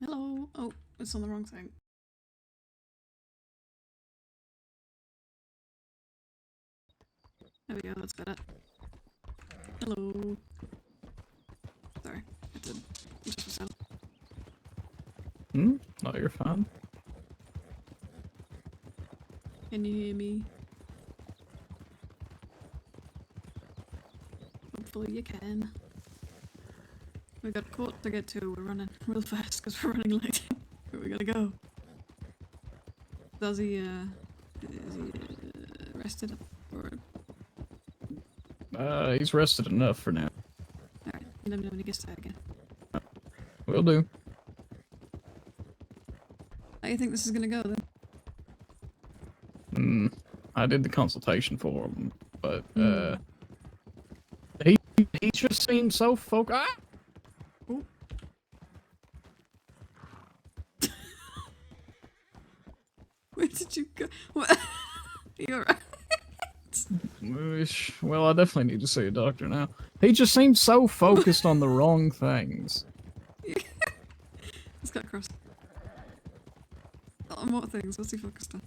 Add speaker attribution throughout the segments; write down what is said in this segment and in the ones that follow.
Speaker 1: Hello. Oh, it's on the wrong thing. There we go, that's better. Hello. Sorry, it's just a settle.
Speaker 2: No, you're fine.
Speaker 1: Can you hear me? Hopefully you can. We got caught to get to. We're running real fast because we're running late. Where we gotta go? Is he rested? Or...
Speaker 2: He's rested enough for now.
Speaker 1: Alright, let me know when he gets tired again.
Speaker 2: Will do.
Speaker 1: How do you think this is gonna go then?
Speaker 2: I did the consultation for him, but, he just seems so focused. Ah!
Speaker 1: Ooh. Where did you go? What? You're right.
Speaker 2: Well, I definitely need to see a doctor now. He just seems so focused on the wrong things.
Speaker 1: It's got crossed. On what things? What's he focused on?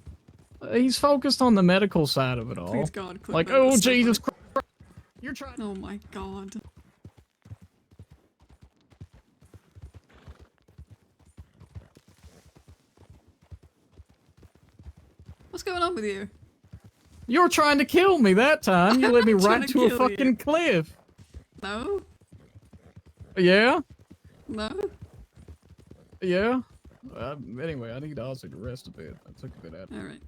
Speaker 2: He's focused on the medical side of it all.
Speaker 1: Please God, click
Speaker 2: like,
Speaker 1: that,
Speaker 2: oh
Speaker 1: that's so
Speaker 2: Jesus
Speaker 1: funny.
Speaker 2: Christ! You're trying.
Speaker 1: Oh my God. What's going on with you?
Speaker 2: You were trying to kill me that time. You led me right to a fucking cliff.
Speaker 1: No?
Speaker 2: Yeah?
Speaker 1: No?
Speaker 2: Yeah? Anyway, I need Ozzy to rest a bit. I took a bit out.
Speaker 1: Alright.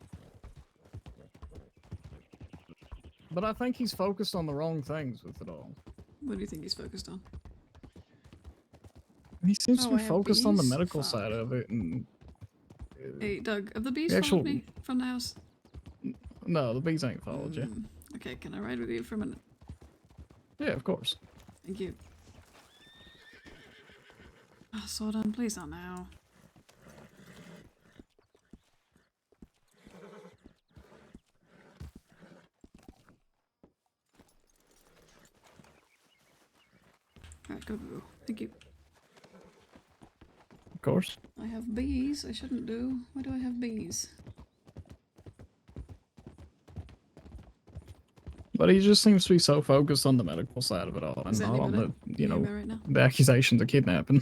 Speaker 2: But I think he's focused on the wrong things with it all.
Speaker 1: What do you think he's focused on?
Speaker 2: He seems to
Speaker 1: I
Speaker 2: be
Speaker 1: have
Speaker 2: focused on the
Speaker 1: bees?
Speaker 2: medical
Speaker 1: Fuck.
Speaker 2: side of it, and...
Speaker 1: Hey, Doug, have the bees
Speaker 2: The
Speaker 1: followed me from the house?
Speaker 2: No, the bees ain't followed you.
Speaker 1: Okay, can I ride with you for a minute?
Speaker 2: Yeah, of course.
Speaker 1: Thank you. Oh, slow down, please, not now. Alright, go, go, go. Thank you.
Speaker 2: Of course.
Speaker 1: I have bees. I shouldn't do. Why do I have bees?
Speaker 2: But he just seems to be so focused on the medical side of it all, and not on the, you know,
Speaker 1: right now?
Speaker 2: the accusations of kidnapping.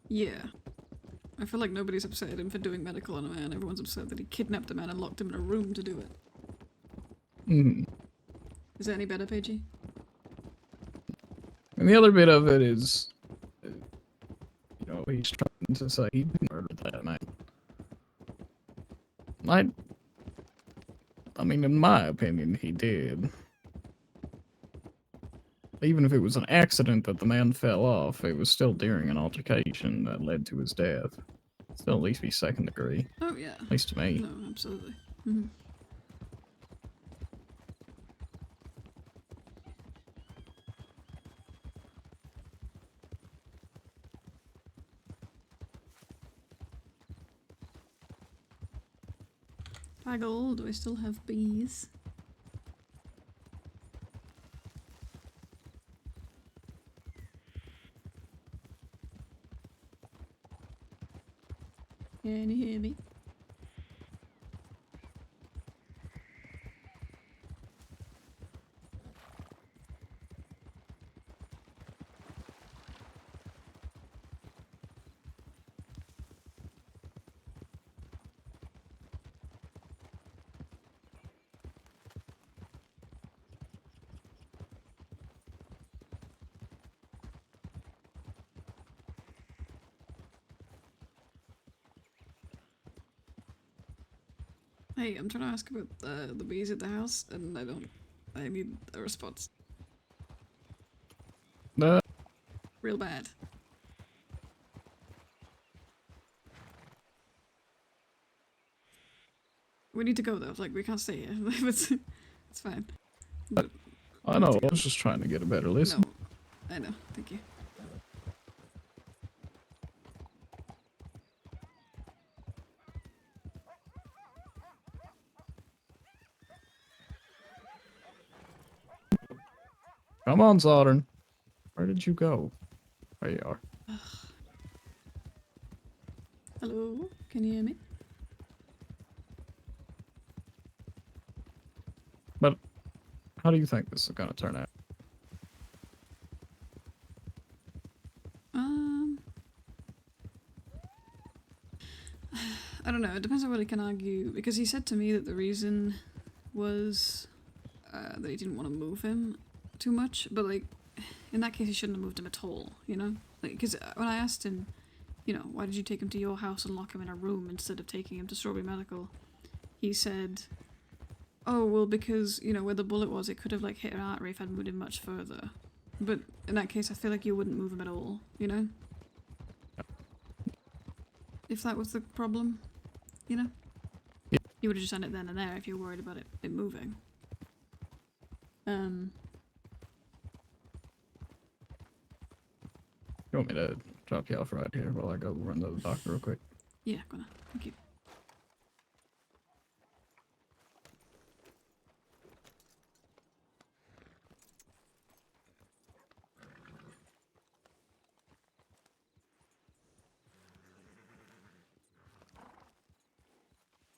Speaker 1: Yeah. I feel like nobody's upset at him for doing medical on a man. Everyone's upset that he kidnapped a man and locked him in a room to do it. Is that any better, Paigey?
Speaker 2: And the other bit of it is, you know, he's trying to say he didn't murder that man. I mean, in my opinion, he did. Even if it was an accident that the man fell off, it was still during an altercation that led to his death. Still at least be second degree.
Speaker 1: Oh, yeah.
Speaker 2: At least to me.
Speaker 1: No, absolutely. Mm-hmm. Paggle, do I still have bees? Can you hear me? Hey, I'm trying to ask about the bees at the house, and I need a response. Real bad. We need to go though, like we can't stay here. it's fine. But
Speaker 2: I know, I was just trying to get a better listen.
Speaker 1: No, I know, thank you.
Speaker 2: Come on, Zoddern. Where did you go? There you are.
Speaker 1: Hello, can you hear me?
Speaker 2: But how do you think this is going to turn out?
Speaker 1: I don't know. It depends on what he can argue. Because he said to me that the reason was that he didn't want to move him too much. But like, in that case, he shouldn't have moved him at all. You know, like because when I asked him, you know, why did you take him to your house and lock him in a room instead of taking him to Strawberry Medical? He said, "Oh well, because you know where the bullet was, it could have like hit an artery if I'd moved him much further." But in that case, I feel like you wouldn't move him at all. You know, if that was the problem. You know?
Speaker 2: Yeah.
Speaker 1: You would have just done it then and there if you were worried about it moving.
Speaker 2: You want me to drop you off right here while I go run to the doctor real quick?
Speaker 1: Yeah, gonna. Thank you.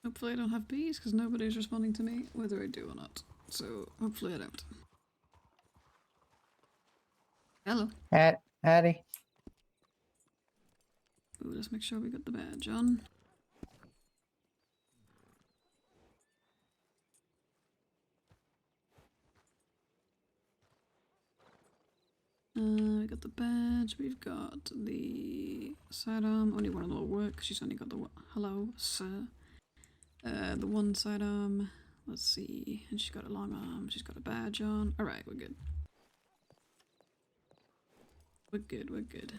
Speaker 1: Hopefully I don't have bees, because nobody's responding to me, whether I do or not. So, hopefully I don't. Hello.
Speaker 3: Howdy.
Speaker 1: Ooh, let's make sure we got the badge on. We got the badge, we've got the sidearm. Only one of them will work, she's only got the one. Hello, sir. The one sidearm. Let's see. And she's got a long arm, she's got a badge on. Alright, we're good. We're good, we're good.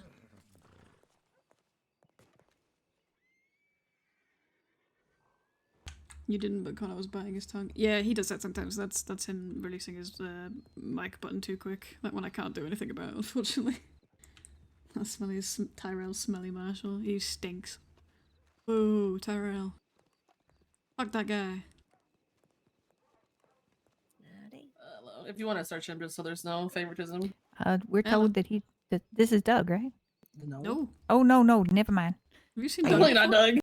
Speaker 1: You didn't, but Connor was biting his tongue. Yeah, he does that sometimes. That's him releasing his mic button too quick. That one I can't do anything about, unfortunately. That smelly Tyrell's smelly Marshall. He stinks. Whoa, Tyrell. Fuck that guy.
Speaker 4: If you want to search him, just so there's no favoritism.
Speaker 5: We're told that this is Doug, right?
Speaker 1: No.
Speaker 5: Oh no, never mind.
Speaker 1: Have you seen Doug
Speaker 4: Definitely not
Speaker 1: before?
Speaker 4: Doug.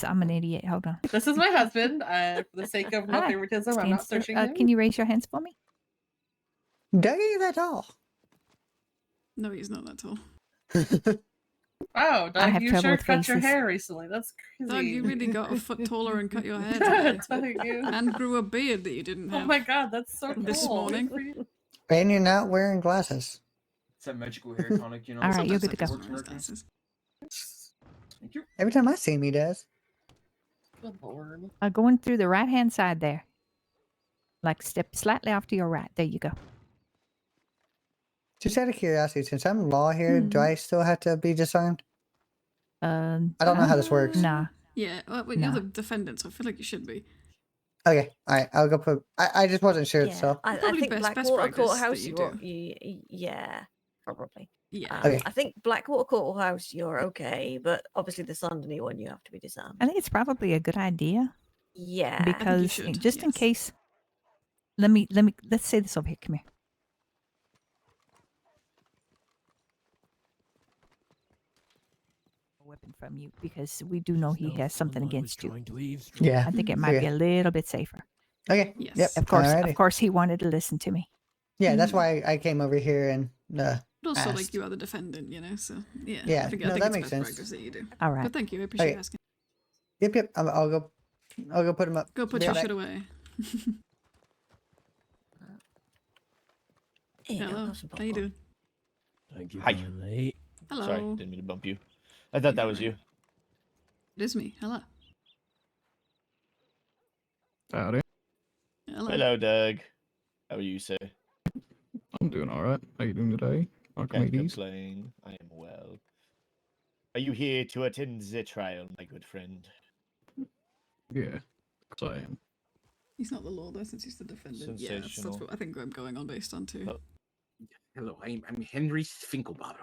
Speaker 5: I'm an idiot. Hold on.
Speaker 4: This is my husband. For the sake of no
Speaker 5: Hi.
Speaker 4: favoritism, I'm
Speaker 5: Stand
Speaker 4: not
Speaker 5: still.
Speaker 4: searching him.
Speaker 5: Can you raise your hands for me?
Speaker 3: Doug ain't that tall.
Speaker 1: No, he's not that tall.
Speaker 4: Wow,
Speaker 5: I
Speaker 4: Doug,
Speaker 5: have
Speaker 4: you
Speaker 5: trouble
Speaker 4: sure
Speaker 5: with
Speaker 4: cut your
Speaker 5: faces.
Speaker 4: hair recently. That's crazy.
Speaker 1: Doug, you really got a foot taller and cut your hair today.
Speaker 4: Thank you.
Speaker 1: And grew a beard that you didn't
Speaker 4: Oh
Speaker 1: have.
Speaker 4: my god, that's so cool.
Speaker 1: This morning.
Speaker 4: Good for you.
Speaker 3: And you're not wearing glasses.
Speaker 6: It's that magical hair tonic, you know.
Speaker 5: All right, you're
Speaker 1: Sometimes
Speaker 5: good
Speaker 1: I
Speaker 5: to
Speaker 1: just
Speaker 5: go.
Speaker 1: wear his glasses.
Speaker 6: Thank you.
Speaker 3: Every time I see him, he does.
Speaker 4: Good lord.
Speaker 5: Going through the right hand side there. Like step slightly off to your right. There you go.
Speaker 3: Just out of curiosity, since I'm law here, do I still have to be disarmed? I don't know how this works.
Speaker 5: Nah.
Speaker 1: Yeah, well, you're the defendant, so I feel like you should be.
Speaker 3: Okay, all right. I'll go put. I just wasn't sure,
Speaker 7: Yeah,
Speaker 3: so.
Speaker 7: I
Speaker 1: Probably
Speaker 7: think
Speaker 1: best
Speaker 7: Blackwater
Speaker 1: practice that
Speaker 7: Courthouse.
Speaker 1: you
Speaker 7: Yeah, probably.
Speaker 1: Yeah.
Speaker 3: Okay.
Speaker 7: I think Blackwater Courthouse, you're okay, but obviously the Sunderny one, you have to be disarmed.
Speaker 5: I think it's probably a good idea
Speaker 7: Yeah,
Speaker 5: because
Speaker 1: should,
Speaker 5: just in
Speaker 1: yes.
Speaker 5: case. Let's say this over here. Come here. A weapon from you because we do know he has something against you.
Speaker 3: Yeah.
Speaker 5: I think it might be a little bit safer.
Speaker 3: Okay.
Speaker 1: Yes.
Speaker 3: Yep.
Speaker 5: Of
Speaker 3: Alrighty.
Speaker 5: course, he wanted to listen to me.
Speaker 3: Yeah, that's why I came over here and.
Speaker 1: But also, like,
Speaker 3: asked.
Speaker 1: you are the defendant, you know, so yeah.
Speaker 3: Yeah,
Speaker 1: I think
Speaker 3: no,
Speaker 1: it's
Speaker 3: that makes
Speaker 1: best
Speaker 3: sense.
Speaker 1: practice that you do.
Speaker 5: All right.
Speaker 1: But thank you, I appreciate
Speaker 3: Okay.
Speaker 1: you asking.
Speaker 3: Yep. I'll go put him up.
Speaker 1: Go put
Speaker 3: Be
Speaker 1: your
Speaker 3: right
Speaker 1: shit
Speaker 3: back.
Speaker 1: away.
Speaker 7: Here you go,
Speaker 1: Hello,
Speaker 7: have some
Speaker 1: how you
Speaker 7: popcorn.
Speaker 1: doing?
Speaker 8: Thank you.
Speaker 6: Hi.
Speaker 8: Late.
Speaker 1: Hello.
Speaker 6: Sorry, didn't mean to bump you. I thought that was you.
Speaker 1: It is me. Hello.
Speaker 2: Howdy.
Speaker 1: Hello.
Speaker 6: Hello, Doug. How are you, sir?
Speaker 2: I'm doing all right. How you doing today,
Speaker 6: Can't
Speaker 2: Archimedes?
Speaker 6: complain. I am well. Are you here to attend the trial, my good friend?
Speaker 2: Yeah, of course I am.
Speaker 1: He's not the law though, since he's the defendant. Yeah, that's
Speaker 6: Sensational.
Speaker 1: what I think I'm going on based on too.
Speaker 6: Oh.
Speaker 8: Hello, I'm Henry Finkelbauer.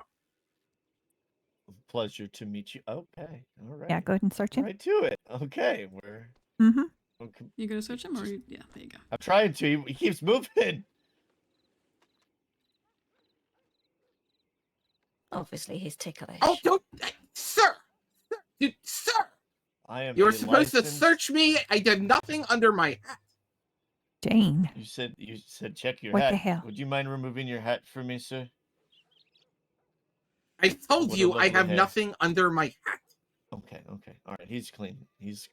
Speaker 6: Pleasure to meet you. Okay, all right.
Speaker 5: Yeah, go ahead and search him.
Speaker 6: Right to it. Okay, we're.
Speaker 5: Mm-hmm.
Speaker 6: Okay.
Speaker 1: You gonna search him or you... yeah, there you go.
Speaker 6: I'm trying to. He keeps moving.
Speaker 7: Obviously, he's ticklish.
Speaker 8: Oh, don't, sir,
Speaker 6: I am.
Speaker 8: You were
Speaker 6: a
Speaker 8: supposed to
Speaker 6: licensed-
Speaker 8: search me. I did nothing under my hat.
Speaker 5: Jane.
Speaker 6: You said check your
Speaker 5: What
Speaker 6: hat.
Speaker 5: the hell?
Speaker 6: Would you mind removing your hat for me, sir?
Speaker 8: I told
Speaker 6: What a
Speaker 8: you I
Speaker 6: lovely
Speaker 8: have
Speaker 6: hair.
Speaker 8: nothing under my hat.
Speaker 6: Okay. All right. He's clean. He's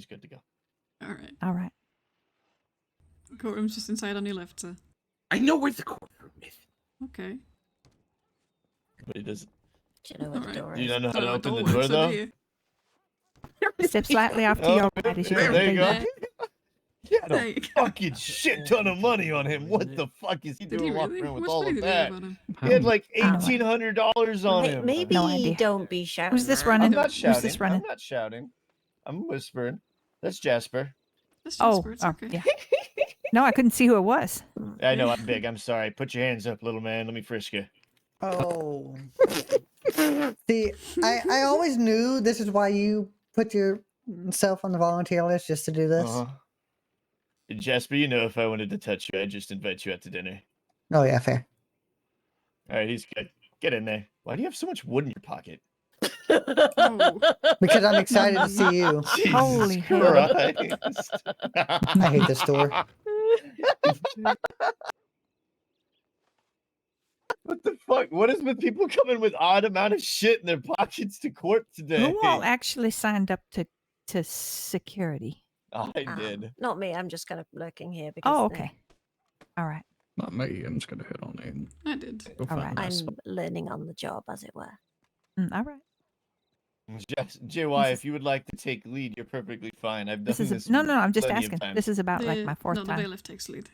Speaker 6: good to go.
Speaker 1: All right.
Speaker 5: All right.
Speaker 1: Courtroom's just inside on your left, sir.
Speaker 8: I know where the courtroom is.
Speaker 1: Okay.
Speaker 6: But he doesn't.
Speaker 7: Do you know where the
Speaker 1: Alright.
Speaker 7: door
Speaker 6: Do you
Speaker 7: is?
Speaker 6: not know how to
Speaker 1: Don't
Speaker 6: open the
Speaker 1: works,
Speaker 6: door
Speaker 1: so do
Speaker 6: though?
Speaker 1: you?
Speaker 5: Step slightly off to
Speaker 6: Oh,
Speaker 5: your right as you
Speaker 6: there
Speaker 5: go.
Speaker 6: you go.
Speaker 1: There.
Speaker 6: He had
Speaker 1: There
Speaker 6: a
Speaker 1: you go.
Speaker 6: fucking shit ton of money on him. What the fuck is he
Speaker 1: Did
Speaker 6: doing
Speaker 1: he
Speaker 6: walking
Speaker 1: really?
Speaker 6: around with
Speaker 1: What's
Speaker 6: all
Speaker 1: funny
Speaker 6: of
Speaker 1: did he have
Speaker 6: that?
Speaker 1: on him?
Speaker 6: He had like
Speaker 5: I don't know.
Speaker 6: $1,800 on him.
Speaker 7: Maybe
Speaker 5: No idea.
Speaker 7: don't be shouting.
Speaker 5: Who's this
Speaker 7: that.
Speaker 5: running?
Speaker 6: I'm not
Speaker 5: Who's
Speaker 6: shouting.
Speaker 5: this running?
Speaker 6: I'm not shouting. I'm whispering. That's Jasper.
Speaker 1: That's
Speaker 5: Oh,
Speaker 1: Jasper, it's okay.
Speaker 5: yeah. No, I couldn't see who it was.
Speaker 6: I know
Speaker 1: Yeah.
Speaker 6: I'm big. I'm sorry. Put your hands up, little man. Let me frisk you.
Speaker 3: Oh. See, I always knew this is why you put yourself on the volunteer list, just to do this.
Speaker 6: Uh-huh. Jasper, you know if I wanted to touch you, I'd just invite you out to dinner.
Speaker 3: Oh yeah, fair.
Speaker 6: All right, he's good. Get in there. Why do you have so much wood in your pocket?
Speaker 1: Oh.
Speaker 3: Because I'm excited to see you.
Speaker 6: Jesus
Speaker 5: Holy hell.
Speaker 6: Christ.
Speaker 3: I hate this store.
Speaker 6: What the fuck? What is with people coming with odd amount of shit in their pockets to court today?
Speaker 5: Who all actually signed up to security?
Speaker 6: I did.
Speaker 7: Not me. I'm just kind of lurking here because
Speaker 5: Oh, okay. All right.
Speaker 2: Not me. I'm just gonna hit on it.
Speaker 1: I did.
Speaker 2: Go find
Speaker 5: Alright.
Speaker 2: a
Speaker 7: I'm
Speaker 2: nice spot.
Speaker 7: learning on the job, as it were.
Speaker 5: All right.
Speaker 6: JY,
Speaker 5: This
Speaker 6: if you would like to take lead, you're perfectly fine. I've done
Speaker 5: This is
Speaker 6: this.
Speaker 5: no. I'm just
Speaker 6: plenty of
Speaker 5: asking.
Speaker 6: times.
Speaker 5: This is about like my fourth
Speaker 1: no, the
Speaker 5: time.
Speaker 1: bailiff takes lead.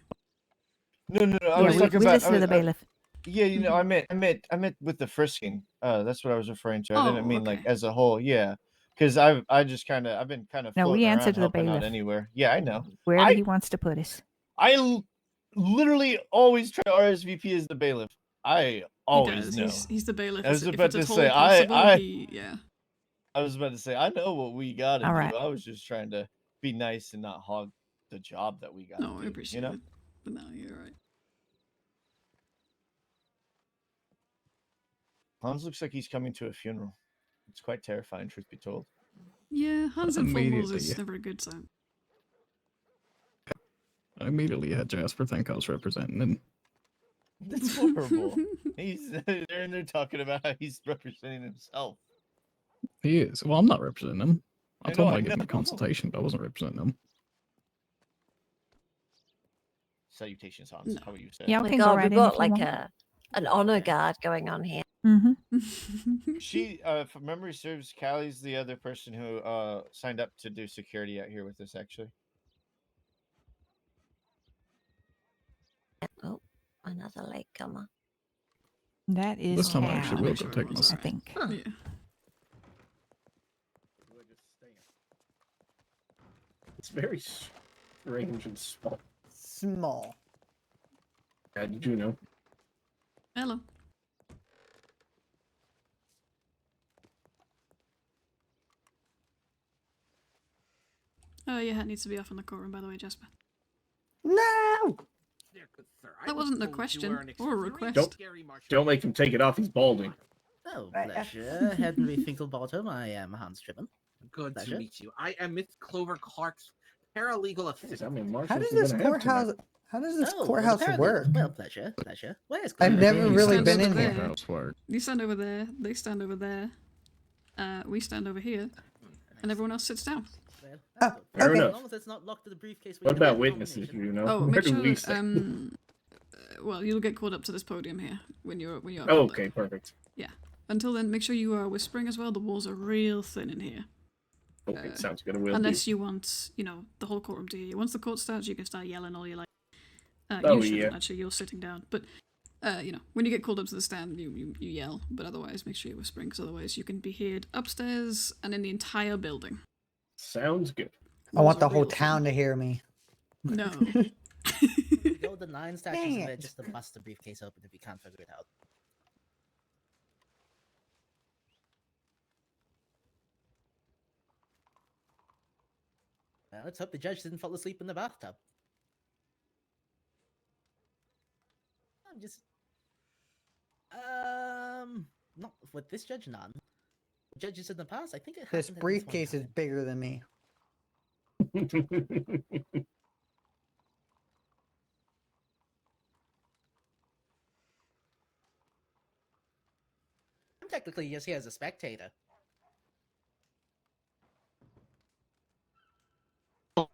Speaker 6: No. I
Speaker 5: Yeah,
Speaker 6: was
Speaker 5: we
Speaker 6: talking
Speaker 5: we
Speaker 6: about.
Speaker 5: listen to the bailiff.
Speaker 6: Yeah, you know, I meant with the frisking. That's what I was referring to. I didn't
Speaker 1: Oh,
Speaker 6: mean like
Speaker 1: okay.
Speaker 6: as a whole. Yeah, because I've been kind of
Speaker 5: No, we
Speaker 6: floating around
Speaker 5: answered the
Speaker 6: helping out
Speaker 5: bailiff.
Speaker 6: anywhere. Yeah, I know.
Speaker 5: Wherever
Speaker 6: I-
Speaker 5: he wants to put us.
Speaker 6: Literally always try to RSVP as the bailiff. I
Speaker 1: He
Speaker 6: always
Speaker 1: does.
Speaker 6: know.
Speaker 1: He's the bailiff.
Speaker 6: I was
Speaker 1: If
Speaker 6: about
Speaker 1: it's at
Speaker 6: to
Speaker 1: all
Speaker 6: say,
Speaker 1: possible,
Speaker 6: I
Speaker 1: yeah.
Speaker 6: was about to say, I know what we gotta
Speaker 5: All
Speaker 6: do.
Speaker 5: right.
Speaker 6: I was just trying to be nice and not hog the job that we got.
Speaker 1: No, I
Speaker 6: do,
Speaker 1: appreciate
Speaker 6: you know?
Speaker 1: it. But no, you're right.
Speaker 6: Hans looks like he's coming to a funeral. It's quite terrifying, truth be told.
Speaker 1: Yeah, Hans and Formals
Speaker 2: Immediately.
Speaker 1: is never a good sign.
Speaker 2: I immediately had Jasper think I was representing him.
Speaker 6: That's horrible. They're talking about how he's representing himself.
Speaker 2: He is. Well, I'm not representing him. I
Speaker 6: I
Speaker 2: told
Speaker 6: know,
Speaker 2: him
Speaker 6: I
Speaker 2: I'd give him
Speaker 6: know.
Speaker 2: a consultation, but I wasn't representing him.
Speaker 6: Salutations, Hans.
Speaker 1: No.
Speaker 6: How are you, sir?
Speaker 5: Yeah,
Speaker 7: Oh
Speaker 5: I
Speaker 7: my
Speaker 5: can go
Speaker 7: god,
Speaker 5: right
Speaker 7: we've
Speaker 5: in
Speaker 7: got
Speaker 5: if you
Speaker 7: like
Speaker 5: want.
Speaker 7: an honor guard going on here.
Speaker 5: Mm-hmm.
Speaker 6: She, if memory serves, Callie's the other person who signed up to do security out here with us, actually.
Speaker 7: Oh, another latecomer.
Speaker 5: That is
Speaker 2: This time I
Speaker 5: Cal,
Speaker 2: actually will
Speaker 1: Make
Speaker 2: go
Speaker 1: sure
Speaker 2: take
Speaker 1: everyone's
Speaker 2: my
Speaker 5: I
Speaker 1: alright.
Speaker 5: think.
Speaker 7: Huh.
Speaker 1: Yeah.
Speaker 8: It's very strange and small.
Speaker 3: Small.
Speaker 8: Juno.
Speaker 1: Hello. Oh, your hat needs to be off in the courtroom, by the way, Jasper.
Speaker 3: No.
Speaker 1: That wasn't a question or a request.
Speaker 8: Don't make him take it off. He's balding.
Speaker 9: Oh,
Speaker 3: Right,
Speaker 9: pleasure. Henry Finkelbottom. I am Hans Trippen.
Speaker 8: Good
Speaker 9: Pleasure.
Speaker 8: to meet you. I am Miss Clover Clark's paralegal assistant.
Speaker 3: How does this courthouse? How does this
Speaker 9: Oh,
Speaker 3: courthouse
Speaker 9: apparently-
Speaker 3: work?
Speaker 9: Well, pleasure. Where's
Speaker 3: I've
Speaker 9: Clover?
Speaker 3: never
Speaker 1: You
Speaker 3: really
Speaker 1: stand
Speaker 3: been
Speaker 1: over
Speaker 3: in
Speaker 1: there.
Speaker 3: here.
Speaker 2: House work.
Speaker 1: You stand over there, they stand over there, we stand over here, and everyone else sits down.
Speaker 9: Well,
Speaker 3: Ah,
Speaker 9: that's
Speaker 8: Fair
Speaker 9: good.
Speaker 8: enough.
Speaker 9: As long as it's not locked to the briefcase.
Speaker 8: What about witnesses? You know,
Speaker 1: Oh,
Speaker 8: where
Speaker 1: make
Speaker 8: do
Speaker 1: sure
Speaker 8: we
Speaker 1: that,
Speaker 8: stand?
Speaker 1: well, you'll get called up to this podium here when you're
Speaker 8: Oh,
Speaker 1: called up.
Speaker 8: okay, perfect.
Speaker 1: Until then, make sure you are whispering as well. The walls are real thin in here.
Speaker 8: Okay, sounds good. We'll
Speaker 1: Unless
Speaker 8: do.
Speaker 1: you want, the whole courtroom to hear you. Once the court starts, you can start yelling all you like.
Speaker 8: Oh,
Speaker 1: You shouldn't,
Speaker 8: yeah.
Speaker 1: actually. You're sitting down. But, when you get called up to the stand, you yell. But otherwise, make sure you're whispering, because otherwise you can be heard upstairs and in the entire building.
Speaker 8: Sounds good.
Speaker 3: I want
Speaker 1: Walls
Speaker 3: the
Speaker 1: are
Speaker 3: whole
Speaker 1: real thin.
Speaker 3: town to hear me.
Speaker 1: No.
Speaker 9: Golden line statues
Speaker 3: Dang
Speaker 9: in there
Speaker 3: it.
Speaker 9: just to bust the briefcase open if you can't figure it out. Well, let's hope the judge didn't fall asleep in the bathtub. I'm just... Not with this judge, none. Judges in the past, I think it
Speaker 3: This
Speaker 9: happened at least one
Speaker 3: briefcase is
Speaker 9: time.
Speaker 3: bigger than me.
Speaker 9: I'm technically just here as a spectator.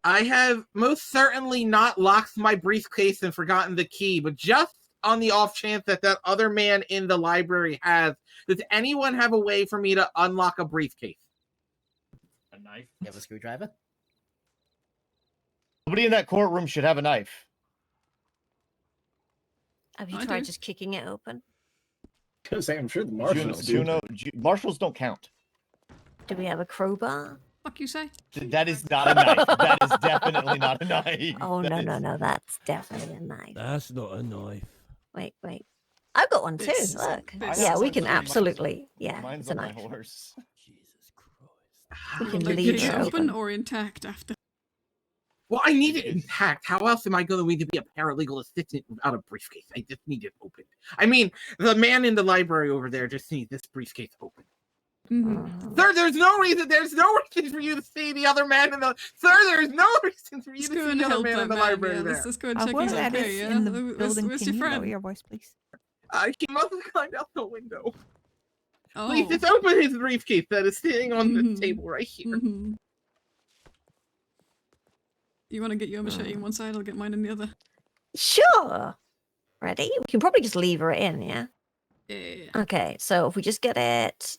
Speaker 8: I have most certainly not locked my briefcase and forgotten the key, but just on the off chance that that other man in the library has, does anyone have a way for me to unlock a briefcase?
Speaker 6: A knife?
Speaker 9: You have a screwdriver?
Speaker 6: Nobody in that courtroom should have a knife.
Speaker 7: Have you
Speaker 1: I
Speaker 7: tried
Speaker 1: do.
Speaker 7: just kicking it open?
Speaker 10: Gonna say, I'm sure the
Speaker 6: Juno,
Speaker 10: marshals do.
Speaker 6: marshals don't count.
Speaker 7: Do we have a crowbar?
Speaker 1: Fuck you say?
Speaker 6: That is not a knife. That is definitely not a knife.
Speaker 7: Oh,
Speaker 6: That
Speaker 7: no,
Speaker 6: is-
Speaker 7: no. That's definitely a knife.
Speaker 11: That's not a knife.
Speaker 7: Wait. I've got one too.
Speaker 1: This-
Speaker 7: Look.
Speaker 1: this
Speaker 7: Yeah,
Speaker 6: is
Speaker 7: we can
Speaker 6: actually-
Speaker 7: absolutely. Yeah,
Speaker 6: Mine's
Speaker 7: it's a
Speaker 6: on my
Speaker 7: knife.
Speaker 6: horse.
Speaker 11: Jesus Christ.
Speaker 8: How
Speaker 7: We can
Speaker 8: do I
Speaker 7: leave
Speaker 8: get
Speaker 7: it
Speaker 8: it
Speaker 7: open.
Speaker 1: or intact after.
Speaker 8: Well, I need it intact. How else am I going to need to be a paralegal assistant without a briefcase? I just need it open. I mean, the man in the library over there just needs this briefcase open.
Speaker 1: Mhm.
Speaker 8: Sir, there's no reason for you to see the other man in the. Sir, there's no reason for you
Speaker 1: Let's
Speaker 8: to
Speaker 1: go
Speaker 8: see
Speaker 1: and
Speaker 8: the other
Speaker 1: help
Speaker 8: man
Speaker 1: that
Speaker 8: in the
Speaker 1: man.
Speaker 8: library
Speaker 1: Yeah,
Speaker 8: there.
Speaker 1: let's go and check
Speaker 5: Where
Speaker 1: he's
Speaker 5: that
Speaker 1: okay.
Speaker 5: is
Speaker 1: Yeah,
Speaker 5: in the
Speaker 1: Where's
Speaker 5: building,
Speaker 1: your
Speaker 5: can you lower
Speaker 1: friend?
Speaker 5: your voice, please?
Speaker 8: He must have climbed out the window.
Speaker 1: Oh.
Speaker 8: Please, just open his briefcase that is sitting on the
Speaker 1: Mhm.
Speaker 8: table right here.
Speaker 1: Mhm. You want to get your machete in one side? I'll get mine in the other.
Speaker 7: Sure. Ready? We can probably just lever it in, yeah?
Speaker 1: Yeah.
Speaker 7: Okay, so if we just get it,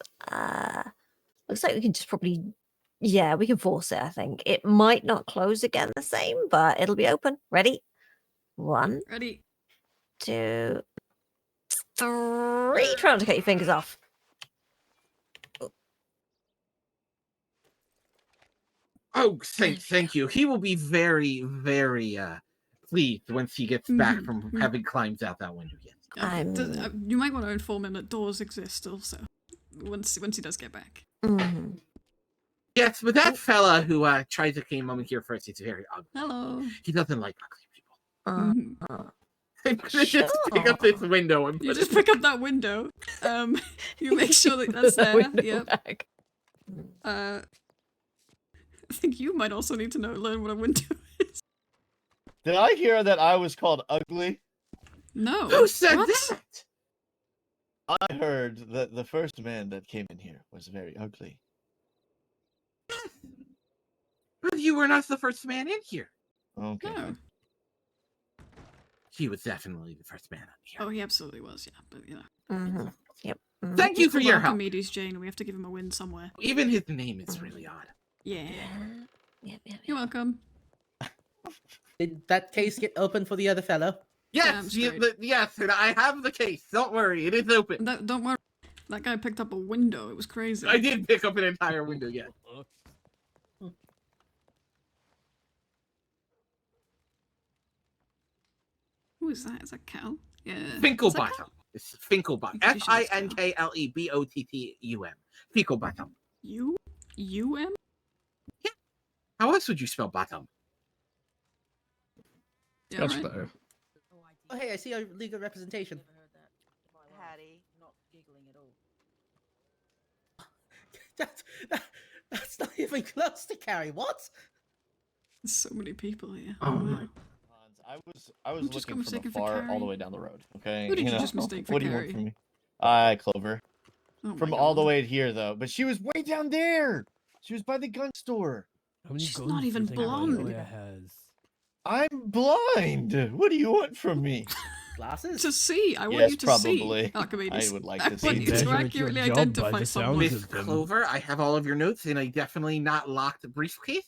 Speaker 7: looks like we can just probably, yeah, we can force it, I think. It might not close again the same, but it'll be open. Ready? 1,
Speaker 1: Ready?
Speaker 7: 2, 3. Try not to cut your fingers off.
Speaker 8: Oh, thank you. He will be very, very pleased once he gets back
Speaker 1: Mhm.
Speaker 8: from
Speaker 1: Mhm.
Speaker 8: having climbed out that window. Yes.
Speaker 1: You might want to inform him that doors exist also. Once he does get back.
Speaker 7: Mhm.
Speaker 8: Yes, but that fella who tried to come over here first, he's very ugly.
Speaker 1: Hello.
Speaker 8: He doesn't like ugly people.
Speaker 1: Mhm.
Speaker 8: I'm gonna just pick up this window and
Speaker 1: You
Speaker 8: put
Speaker 1: just
Speaker 8: it.
Speaker 1: pick up that window. You make sure that that's
Speaker 7: That
Speaker 1: there.
Speaker 7: window
Speaker 1: Yep.
Speaker 7: back.
Speaker 1: I think you might also need to learn what a window is.
Speaker 6: Did I hear that I was called ugly?
Speaker 1: No.
Speaker 8: Who said
Speaker 1: What?
Speaker 8: that?
Speaker 6: I heard that the first man that came in here was very ugly.
Speaker 8: But you were not the first man in here.
Speaker 6: Okay.
Speaker 1: No.
Speaker 8: He was definitely the first man in here.
Speaker 1: Oh, he absolutely was. Yeah, but you know.
Speaker 7: Mhm. Yep. Mhm.
Speaker 8: Thank you for your help.
Speaker 1: Archimedes Jane, and we have to give him a win somewhere.
Speaker 8: Even his name is really odd.
Speaker 1: Yeah.
Speaker 7: Yep.
Speaker 1: You're welcome.
Speaker 9: Did that case get open for the other fellow?
Speaker 8: Yes,
Speaker 1: straight.
Speaker 8: yes, and I have the case. Don't worry, it is open.
Speaker 1: Don't worry. That guy picked up a window. It was crazy.
Speaker 8: I did pick up an entire window, yes.
Speaker 1: Who is that? Is that Cal? Yeah.
Speaker 8: Finkelbottom. It's Finkelbottom.
Speaker 1: I'm pretty sure it's Cal.
Speaker 8: Finklebottom. Finkelbottom.
Speaker 1: U-M?
Speaker 8: How else would you spell bottom?
Speaker 1: Yeah,
Speaker 2: That's
Speaker 1: right.
Speaker 2: fair.
Speaker 9: Oh, hey, I see our legal representation.
Speaker 7: Hattie. Not giggling at all.
Speaker 9: That's not even close to Carrie. What?
Speaker 1: There's so many people here.
Speaker 8: Oh
Speaker 1: wow.
Speaker 8: my.
Speaker 6: I was
Speaker 1: Who just got
Speaker 6: looking from
Speaker 1: mistaken for
Speaker 6: afar all the
Speaker 1: Carrie?
Speaker 6: way down the road. Okay.
Speaker 1: Who did you just mistake for
Speaker 6: What do you
Speaker 1: Carrie?
Speaker 6: want from me? Clover.
Speaker 1: Oh my
Speaker 6: From all the
Speaker 1: God.
Speaker 6: way here, though. But she was way down there. She was by the gun store.
Speaker 11: How many
Speaker 1: She's
Speaker 11: guns
Speaker 1: not
Speaker 11: do you
Speaker 1: even
Speaker 11: think my
Speaker 1: blonde.
Speaker 11: lawyer has?
Speaker 6: I'm blind. What do you want from me?
Speaker 9: Glasses?
Speaker 1: To see. I want
Speaker 6: Yes,
Speaker 1: you to
Speaker 6: probably.
Speaker 1: see. Archimedes.
Speaker 6: I would like
Speaker 1: I
Speaker 6: to
Speaker 1: want
Speaker 6: see
Speaker 1: you
Speaker 6: that.
Speaker 1: to
Speaker 11: Measure your
Speaker 1: accurately
Speaker 11: job by
Speaker 1: identify
Speaker 11: the
Speaker 1: someone.
Speaker 11: sounds
Speaker 8: Miss
Speaker 11: of them.
Speaker 8: Clover, I have all of your notes in a definitely not locked briefcase.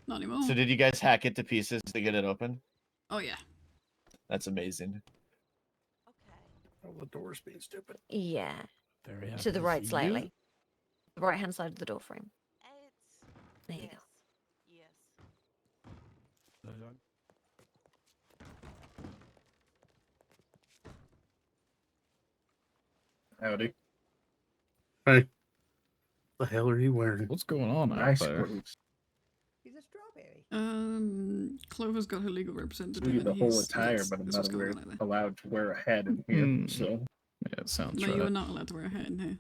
Speaker 1: Not anymore.
Speaker 6: So did you guys hack it to pieces to get it open?
Speaker 1: Oh yeah.
Speaker 6: That's amazing.
Speaker 10: Oh, the door's being stupid.
Speaker 7: Yeah.
Speaker 11: Very happy
Speaker 7: To the right
Speaker 11: see you.
Speaker 7: slightly. The right hand side of the door frame. There you go.
Speaker 10: Howdy. Hey. The hell are you wearing?
Speaker 2: What's going on out
Speaker 10: Nice
Speaker 2: there?
Speaker 10: clothes.
Speaker 3: He's a strawberry.
Speaker 1: Clover's got her legal representative.
Speaker 10: We
Speaker 1: and
Speaker 10: the whole
Speaker 1: he's-
Speaker 10: attire,
Speaker 1: that's-
Speaker 10: but I'm
Speaker 1: that's
Speaker 10: not
Speaker 1: what's going on out there.
Speaker 10: allowed to wear a hat in here.
Speaker 2: Hmm.
Speaker 10: So
Speaker 2: Yeah, it sounds
Speaker 1: No,
Speaker 2: right.
Speaker 1: you are not allowed to wear a hat in here.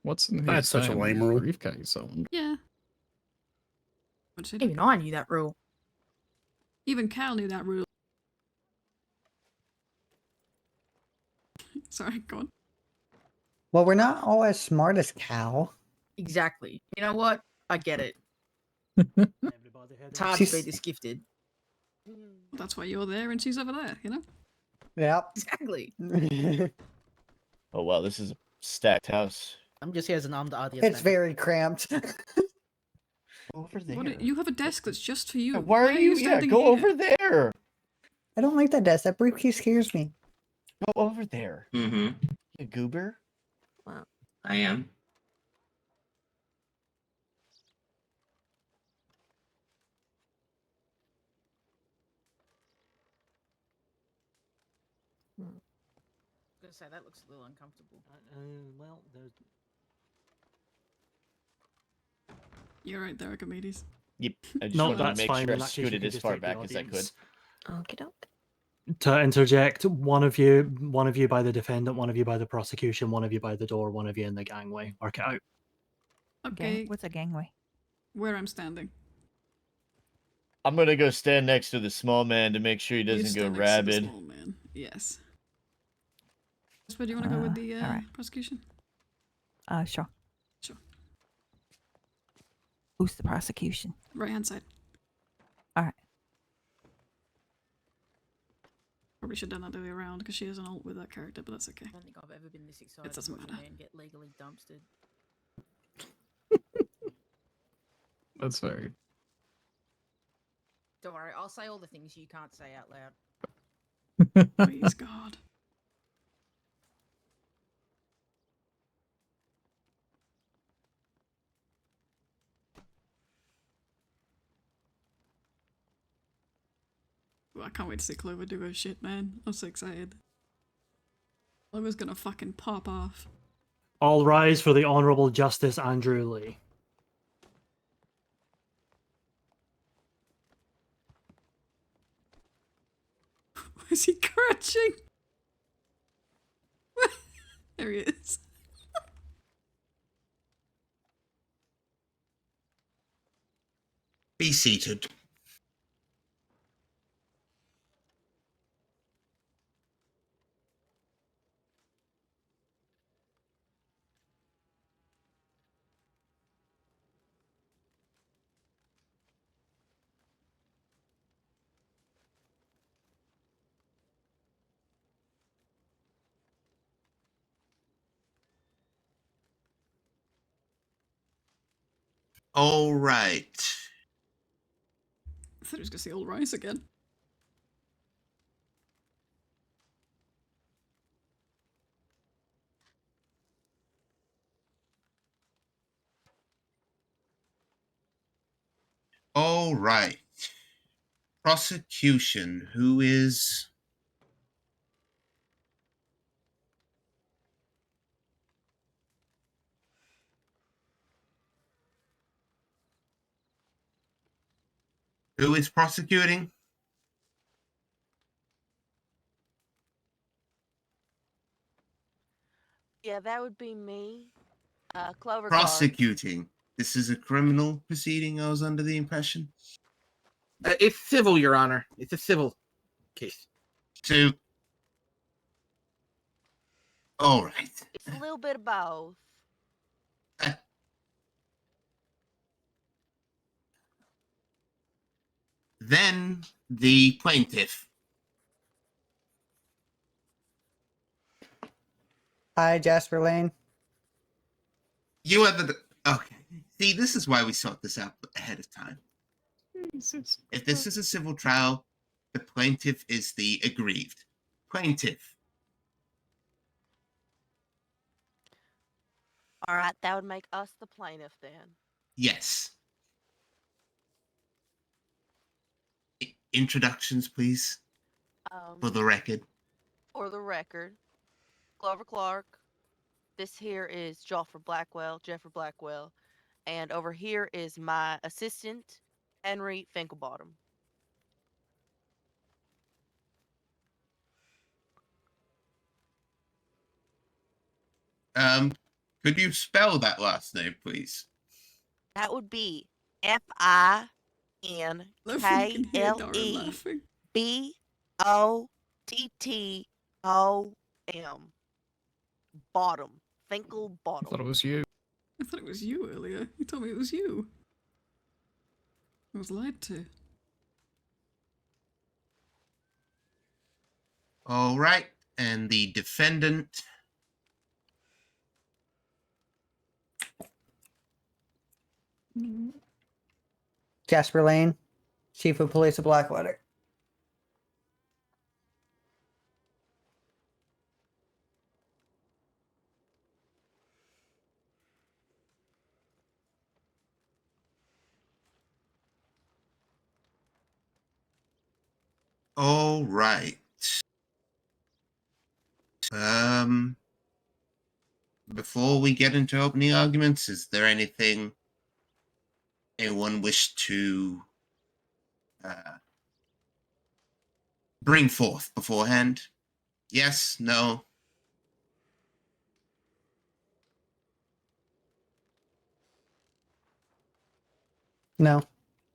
Speaker 2: What's in his
Speaker 10: That's such a
Speaker 2: family
Speaker 10: lame rule.
Speaker 2: briefcase on?
Speaker 1: Yeah. Would say
Speaker 12: Even I knew that rule.
Speaker 1: Even Cal knew that rule. Sorry, go on.
Speaker 3: Well, we're not all as smart as Cal.
Speaker 12: Exactly. You know what? I get it.
Speaker 11: Everybody had
Speaker 12: It's hard to
Speaker 3: She's-
Speaker 12: be this gifted.
Speaker 1: That's why you're there and she's over there, you know?
Speaker 3: Yep.
Speaker 12: Exactly.
Speaker 6: Oh wow, this is a stacked house.
Speaker 9: I'm just here as an armed audience.
Speaker 3: It's very cramped.
Speaker 6: Over there.
Speaker 1: What, you have a desk that's just for you.
Speaker 6: Why are you? Yeah,
Speaker 1: standing
Speaker 6: go
Speaker 1: here?
Speaker 6: over there.
Speaker 3: I don't like that desk. That briefcase scares me.
Speaker 6: Go over there.
Speaker 13: Mm-hmm.
Speaker 6: You goober.
Speaker 13: I am.
Speaker 12: I was gonna say that looks a little uncomfortable.
Speaker 11: Well, there's
Speaker 1: You're right there, Archimedes.
Speaker 6: Yep. I just
Speaker 11: No,
Speaker 6: wanted to
Speaker 11: that's
Speaker 6: make
Speaker 11: fine.
Speaker 6: sure I
Speaker 11: In that case, you
Speaker 6: scooted
Speaker 11: can
Speaker 6: as
Speaker 11: just
Speaker 6: far
Speaker 11: take the
Speaker 6: back as I could.
Speaker 11: audience.
Speaker 7: Okie doke.
Speaker 11: To interject, one of you by the defendant, one of you by the prosecution, one of you by the door, one of you in the gangway. Work it out.
Speaker 1: Okay,
Speaker 5: What's a gangway?
Speaker 1: where I'm standing.
Speaker 6: I'm gonna go stand next to the small man to make sure he
Speaker 1: You
Speaker 6: doesn't go
Speaker 1: stand next to the
Speaker 6: rabid.
Speaker 1: small man. Yes. Where do you want to go with the
Speaker 5: alright.
Speaker 1: prosecution?
Speaker 5: Sure.
Speaker 1: Sure.
Speaker 5: Who's the prosecution?
Speaker 1: Right hand side.
Speaker 5: Alright.
Speaker 1: Probably should have done that the other way around because she has an alt with that character, but that's okay.
Speaker 12: I don't think I've ever been this excited
Speaker 1: doesn't
Speaker 12: to watch a
Speaker 1: matter.
Speaker 12: man get legally dumpstered.
Speaker 2: That's very.
Speaker 12: Don't worry, I'll say all the things you can't say out loud.
Speaker 1: Please, God. Well, I can't wait to see Clover do her shit, man. I'm so excited. Clover's gonna fucking pop off.
Speaker 11: All rise for the Honourable Justice Andrew Lee.
Speaker 1: Is he crouching? There he is.
Speaker 13: Be seated. All right.
Speaker 1: I thought he was gonna say all rise again.
Speaker 13: All right. Prosecution, who is... Who is prosecuting?
Speaker 14: Yeah, that would be me. Clover
Speaker 13: Prosecuting. This is a criminal proceeding, I was under the impression.
Speaker 8: It's civil, Your Honor. It's a civil case.
Speaker 13: So... All right.
Speaker 14: It's a little bit of both.
Speaker 13: Then the plaintiff.
Speaker 3: Hi, Jasper Lane.
Speaker 13: You are the... Okay. See, this is why we sought this out ahead of time.
Speaker 2: Jesus.
Speaker 13: If this is a civil trial, the plaintiff is the aggrieved. Plaintiff.
Speaker 14: All right, that would make us the plaintiff then.
Speaker 13: Yes. Introductions, please, for the record.
Speaker 14: For the record, Clover Clark. This here is Jeffrey Blackwell, and over here is my assistant, Henry Finkelbottom.
Speaker 13: Could you spell that last name, please?
Speaker 14: That would be
Speaker 1: I can hear Dara
Speaker 14: FINKLE
Speaker 1: laughing.
Speaker 14: BOTTOM. Bottom. Finkel
Speaker 2: I
Speaker 14: bottom.
Speaker 2: thought it was you.
Speaker 1: I thought it was you earlier. You told me it was you. I was lied to.
Speaker 13: All right, and the defendant.
Speaker 3: Jasper Lane, Chief of Police of Blackwater.
Speaker 13: All right. Before we get into opening arguments, is there anything anyone wish to bring forth beforehand? Yes? No?
Speaker 3: No.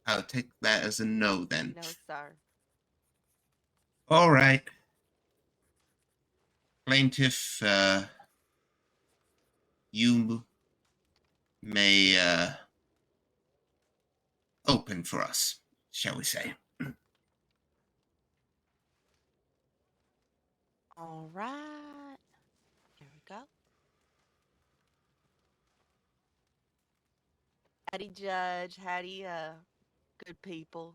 Speaker 13: I'll take that as a no then.
Speaker 14: No, sir.
Speaker 13: All right. Plaintiff, you may open for us, shall we say.
Speaker 14: All right. Here we go. Howdy, Judge. Howdy, good people.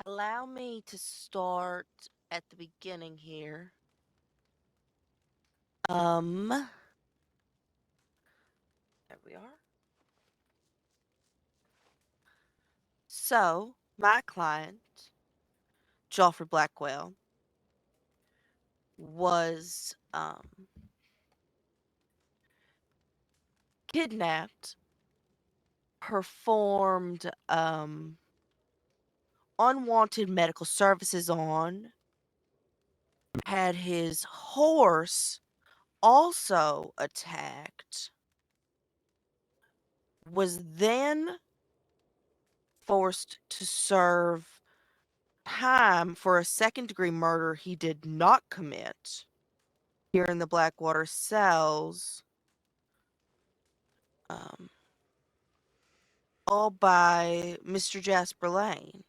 Speaker 14: Allow me to start at the beginning here. There we are. So, my client, Joffrey Blackwell, was kidnapped, performed unwanted medical services on, had his horse also attacked, was then forced to serve time for a second-degree murder he did not commit here in the Blackwater cells, all by Mr. Jasper Lane.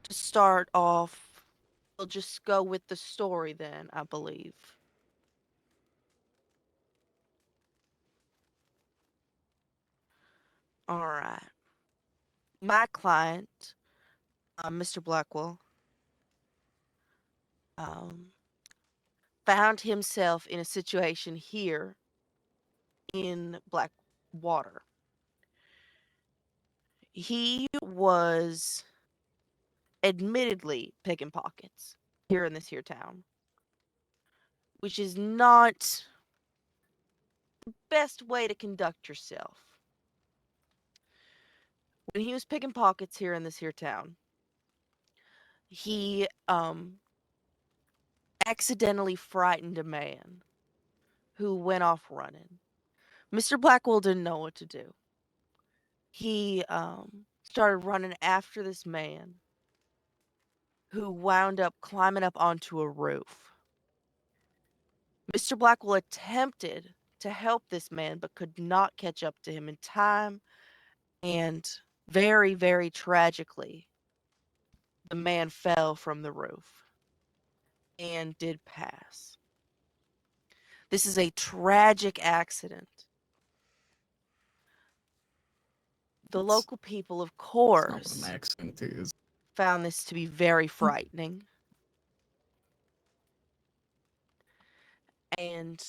Speaker 14: To start off, we'll just go with the story then, I believe. All right. My client, Mr. Blackwell, found himself in a situation here in Blackwater. He was admittedly picking pockets here in this here town, which is not the best way to conduct yourself. When he was picking pockets here in this here town, he accidentally frightened a man who went off running. Mr. Blackwell didn't know what to do. He started running after this man who wound up climbing up onto a roof. Mr. Blackwell attempted to help this man but could not catch up to him in time, and very, very tragically, the man fell from the roof and did pass. This is a tragic accident. The local people, of
Speaker 2: It's not
Speaker 14: course,
Speaker 2: what an accident is.
Speaker 14: found this to be very frightening. And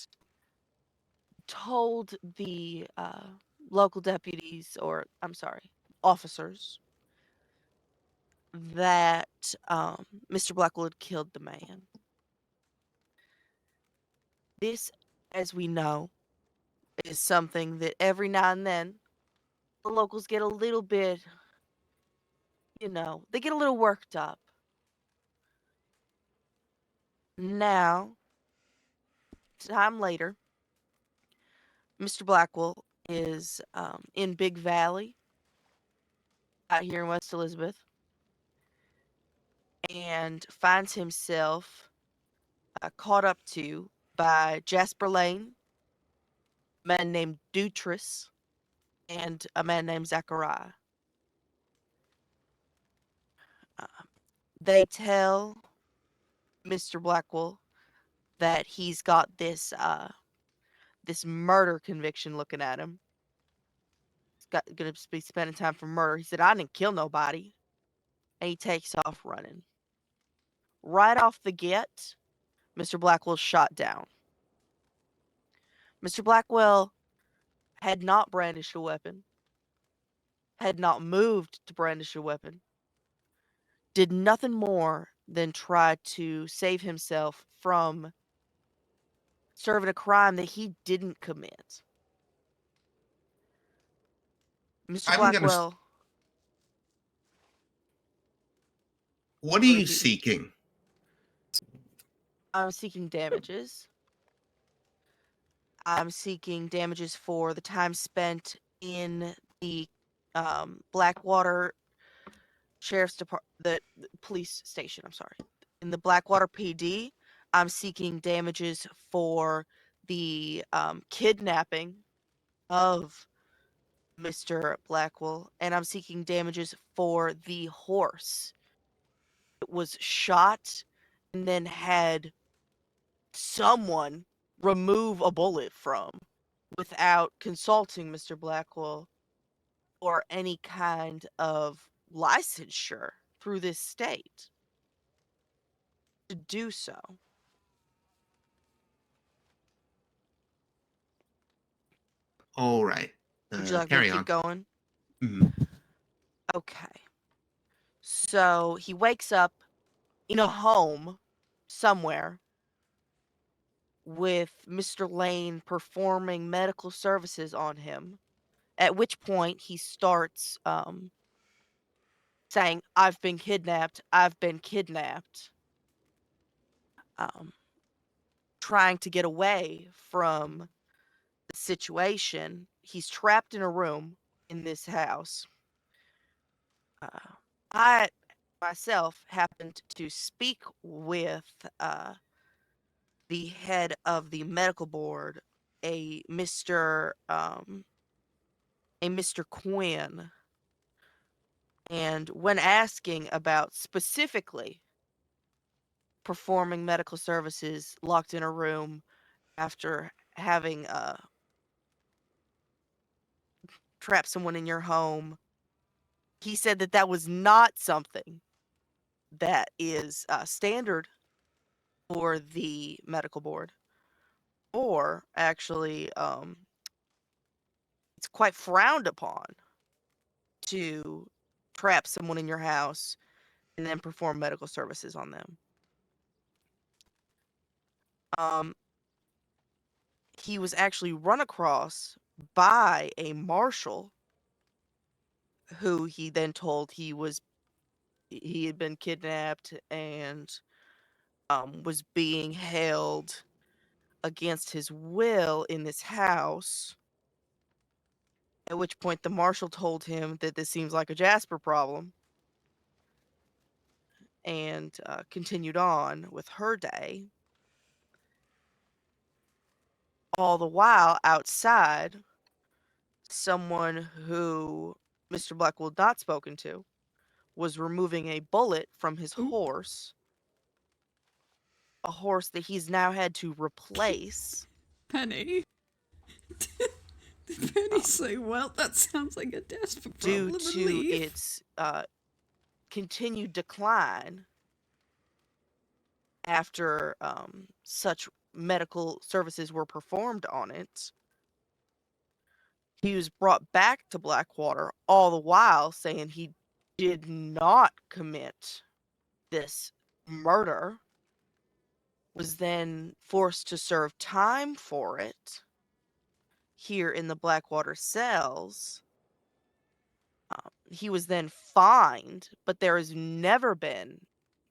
Speaker 14: told the local deputies, or I'm sorry, officers, that Mr. Blackwell had killed the man. This, as we know, is something that every now and then the locals get a little bit, they get a little worked up. Now, time later, Mr. Blackwell is in Big Valley out here in West Elizabeth and finds himself caught up to by Jasper Lane, a man named Dutris, and a man named Zachariah. They tell Mr. Blackwell that he's got this murder conviction looking at him. He's gonna be spending time for murder. He said, "I didn't kill nobody," and he takes off running. Right off the get, Mr. Blackwell's shot down. Mr. Blackwell had not brandished a weapon, had not moved to brandish a weapon, did nothing more than try to save himself from serving a crime that he didn't commit. Mr.
Speaker 13: I'm gonna.
Speaker 14: Blackwell.
Speaker 13: What are you seeking?
Speaker 14: I'm seeking damages. I'm seeking damages for the time spent in the Blackwater Sheriff's Department, the police station. I'm sorry, in the Blackwater PD. I'm seeking damages for the kidnapping of Mr. Blackwell, and I'm seeking damages for the horse. It was shot and then had someone remove a bullet from without consulting Mr. Blackwell or any kind of licensure through this state to do so.
Speaker 13: All right.
Speaker 14: Would you like me to
Speaker 13: Carry
Speaker 14: keep
Speaker 13: on.
Speaker 14: going?
Speaker 13: Mhm.
Speaker 14: Okay. So he wakes up in a home somewhere with Mr. Lane performing medical services on him, at which point he starts saying, "I've been kidnapped, I've been kidnapped," trying to get away from the situation. He's trapped in a room in this house. I myself happened to speak with the head of the medical board, a Mr. Quinn, and when asking about specifically performing medical services locked in a room after having trapped someone in your home, he said that that was not something that is standard for the medical board, or actually it's quite frowned upon to trap someone in your house and then perform medical services on them. He was actually run across by a marshal who he then told he had been kidnapped and was being held against his will in this house. At which point the marshal told him that this seems like a Jasper problem and continued on with her day. All the while outside, someone who Mr. Blackwell had not spoken to was removing a bullet from his horse, a horse that he's now had to replace.
Speaker 1: Penny. Did Penny say, well, that sounds like a desperate problem,
Speaker 14: Due
Speaker 1: and
Speaker 14: to
Speaker 1: leave?
Speaker 14: its continued decline after such medical services were performed on it. He was brought back to Blackwater, all the while saying he did not commit this murder, was then forced to serve time for it here in the Blackwater cells, he was then fined, but there has never been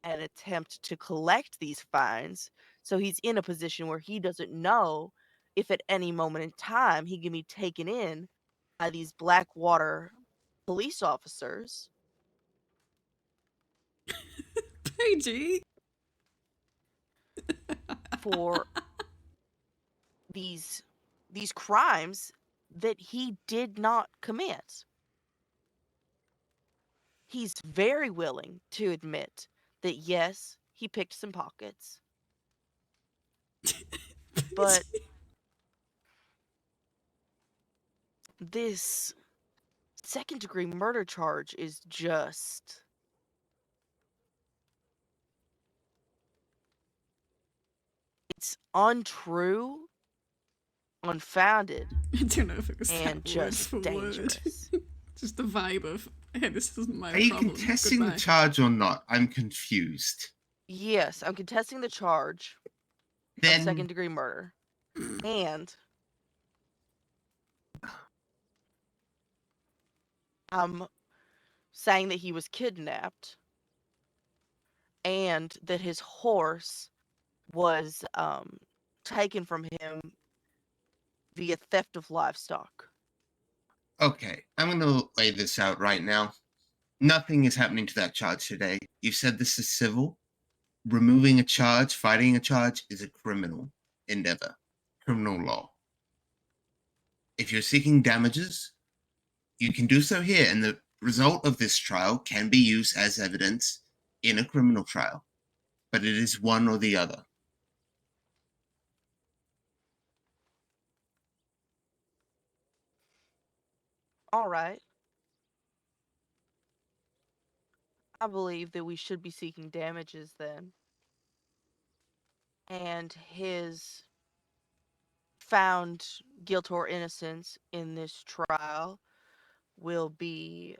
Speaker 14: an attempt to collect these fines. So he's in a position where he doesn't know if at any moment in time he can be taken in by these Blackwater police officers
Speaker 1: PG.
Speaker 14: for these crimes that he did not commit. He's very willing to admit that yes, he picked some pockets. But this second-degree murder charge is just it's untrue, unfounded,
Speaker 1: I don't know if it was
Speaker 14: and
Speaker 1: that word
Speaker 14: just
Speaker 1: for
Speaker 14: dangerous.
Speaker 1: word. Just the vibe of, hey, this isn't my
Speaker 13: Are you
Speaker 1: problem.
Speaker 13: contesting
Speaker 1: Goodbye.
Speaker 13: the charge or not? I'm confused.
Speaker 14: Yes, I'm contesting the charge of
Speaker 13: Then
Speaker 14: second-degree murder. And I'm saying that he was kidnapped and that his horse was taken from him via theft of livestock.
Speaker 13: okay, I'm going to lay this out right now. Nothing is happening to that charge today. You said this is civil. Removing a charge, fighting a charge is a criminal endeavor, criminal law. If you're seeking damages, you can do so here, and the result of this trial can be used as evidence in a criminal trial. But it is one or the other.
Speaker 14: All right. I believe that we should be seeking damages then. And his found guilt or innocence in this trial will be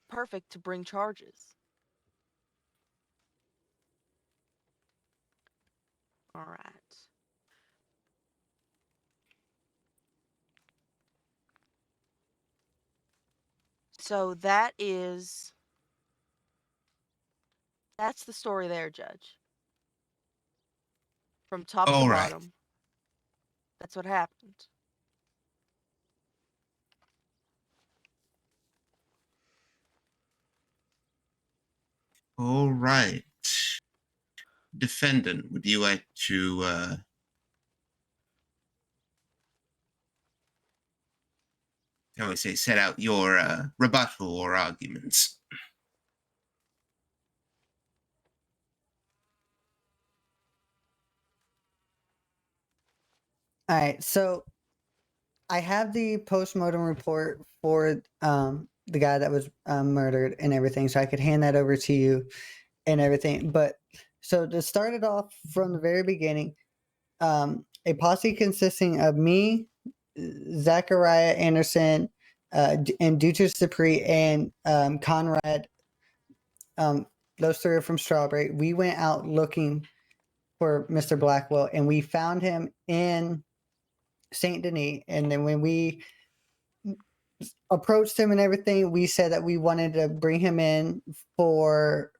Speaker 14: perfect to bring charges. All right. So that's the story there, Judge. From top to
Speaker 13: All right.
Speaker 14: bottom. That's what happened.
Speaker 13: All right. Defendant, would you like to how do I say, set out your rebuttal or arguments?
Speaker 3: All right, so I have the post-mortem report for the guy that was murdered and everything, so I could hand that over to you and everything. But so to start it off from the very beginning, a posse consisting of me, Zachariah Anderson, and Dutrus Dupree and Conrad, those three are from Strawberry. We went out looking for Mr. Blackwell, and we found him in Saint Denis. And then when we approached him and everything, we said that we wanted to bring him in for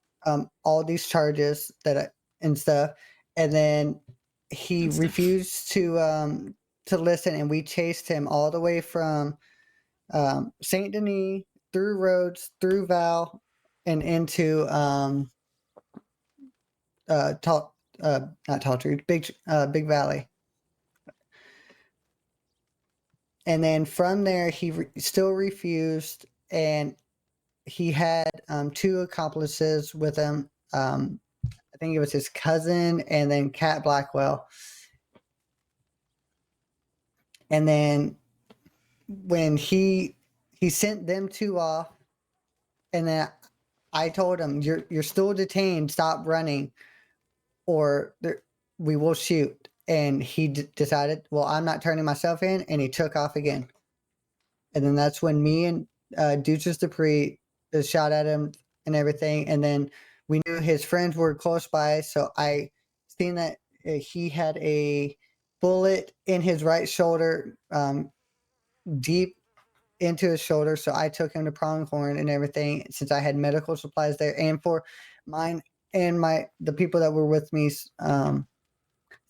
Speaker 3: all these charges and stuff. And then he refused to listen, and we chased him all the way from Saint Denis through Rhodes, through Val, and into not Tall Tree, Big Valley. And then from there, he still refused, and he had two accomplices with him. I think it was his cousin and then Cat Blackwell. And then when he sent them two off, and then I told him, "You're still detained. Stop running, or we will shoot." And he decided, well, I'm not turning myself in, and he took off again. And then that's when me and Dutrus Dupree shot at him and everything. And then we knew his friends were close by, so I seen that he had a bullet in his right shoulder, deep into his shoulder. So I took him to Pronghorn and everything since I had medical supplies there, and for mine and the people that were with me,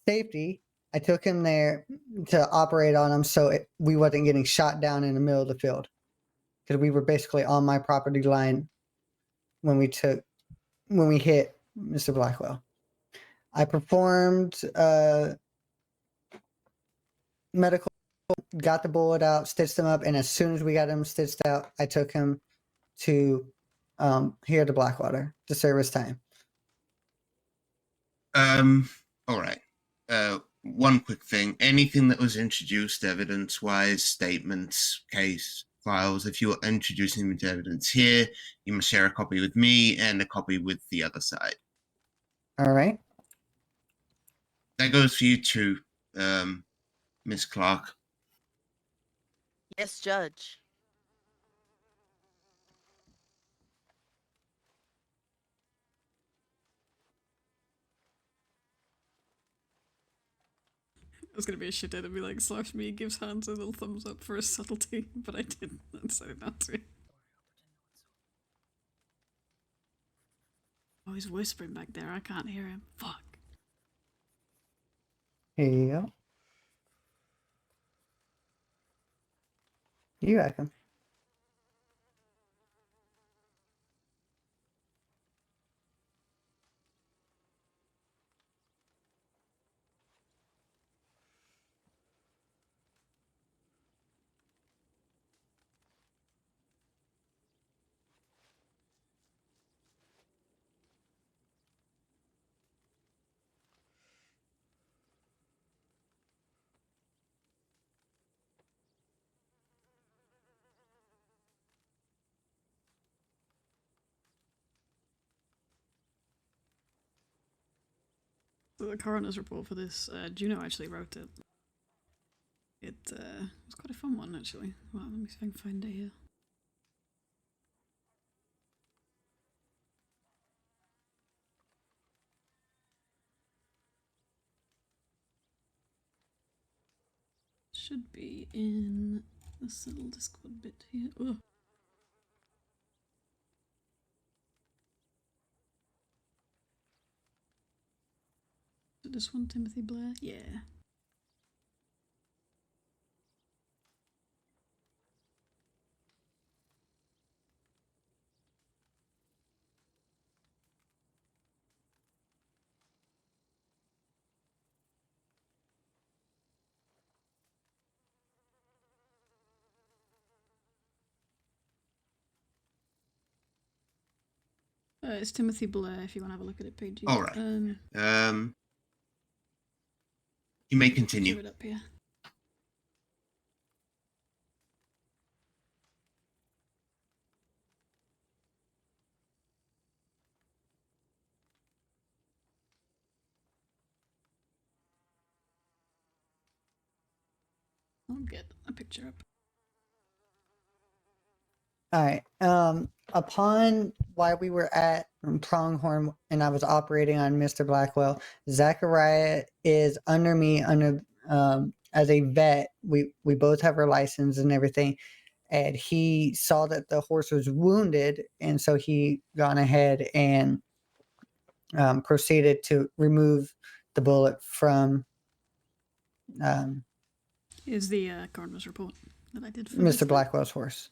Speaker 3: safety. I took him there to operate on him so we wasn't getting shot down in the middle of the field, because we were basically on my property line when we hit Mr. Blackwell. I performed medical, got the bullet out, stitched him up, and as soon as we got him stitched out, I took him to here to Blackwater to service time.
Speaker 13: All right. One quick thing. Anything that was introduced evidence-wise, statements, case files, if you are introducing them to evidence here, you must share a copy with me and a copy with the other side.
Speaker 3: All right.
Speaker 13: That goes for you too, Miss Clark.
Speaker 14: Yes, Judge.
Speaker 1: It was gonna be a shit and be like, slaps me, gives hands a little thumbs up for his subtlety, but I didn't. I decided not to. Oh, he's whispering back there. I can't hear him. Fuck.
Speaker 3: Here you go. You reckon?
Speaker 1: So the coroner's report for this, Juno actually wrote it. It was quite a fun one, actually. Well, let me see if I can find it here. Should be in this little Discord bit here. Ugh. Is it this one, Timothy Blair? Yeah. It's Timothy Blair, if you want to have a look at it, Paige.
Speaker 13: All right. You may continue.
Speaker 1: It up here. I'll get a picture up.
Speaker 3: All right. Upon while we were at Pronghorn and I was operating on Mr. Blackwell, Zachariah is under me as a vet. We both have our license and everything, and he saw that the horse was wounded, and so he gone ahead and proceeded to remove the bullet from
Speaker 1: Is the coroner's report that I did for
Speaker 3: Mr. Blackwell's horse.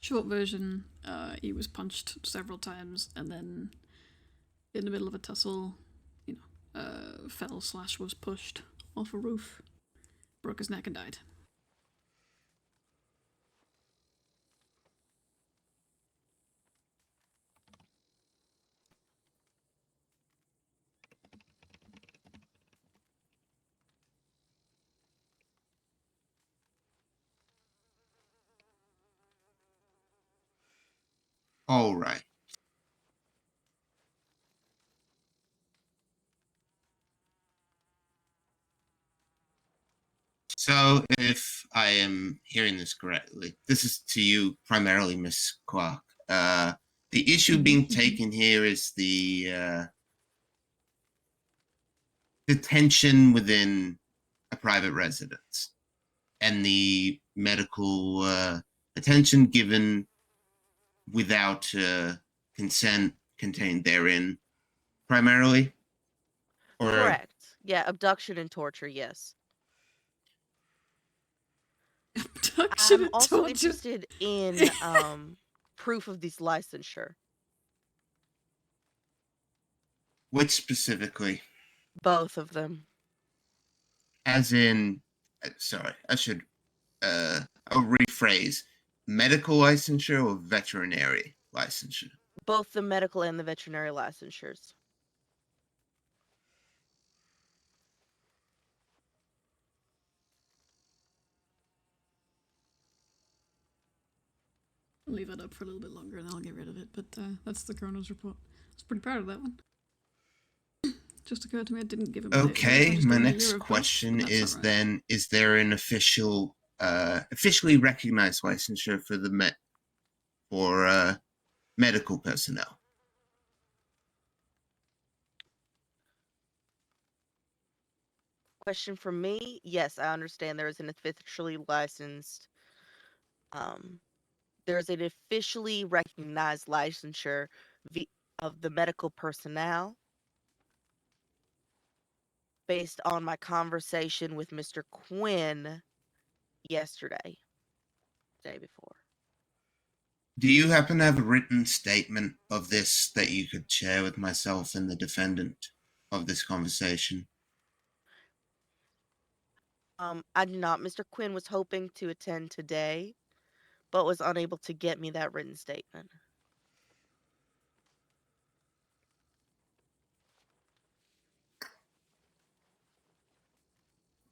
Speaker 1: Short version, he was punched several times and then in the middle of a tussle, fell/was pushed off a roof, broke his neck and died.
Speaker 13: All right. So, if I am hearing this correctly, this is to you primarily, Miss Clark. The issue being taken here is the detention within a private residence and the medical attention given without consent contained therein, primarily? Or
Speaker 14: Correct. Yeah, abduction and torture, yes.
Speaker 1: Abduction
Speaker 14: I'm
Speaker 1: and
Speaker 14: also
Speaker 1: torture.
Speaker 14: interested in proof of this licensure.
Speaker 13: which specifically?
Speaker 14: Both of them.
Speaker 13: As in, sorry, I'll rephrase. Medical licensure or veterinary licensure?
Speaker 14: Both the medical and the veterinary licensures.
Speaker 1: I'll leave that up for a little bit longer and then I'll get rid of it. But that's the coroner's report. I was pretty proud of that one. Just occurred to me I didn't give him a date.
Speaker 13: Okay,
Speaker 1: Just
Speaker 13: my
Speaker 1: gave him a
Speaker 13: next
Speaker 1: year of birth,
Speaker 13: question
Speaker 1: but that's
Speaker 13: is
Speaker 1: alright.
Speaker 13: then: is there an officially recognized licensure for the medical personnel?
Speaker 14: Question for me? Yes, I understand there is an officially licensed. There's an officially recognized licensure of the medical personnel. Based on my conversation with Mr. Quinn yesterday, day before.
Speaker 13: Do you happen to have a written statement of this that you could share with myself and the defendant of this conversation?
Speaker 14: I do not. Mr. Quinn was hoping to attend today, but was unable to get me that written statement.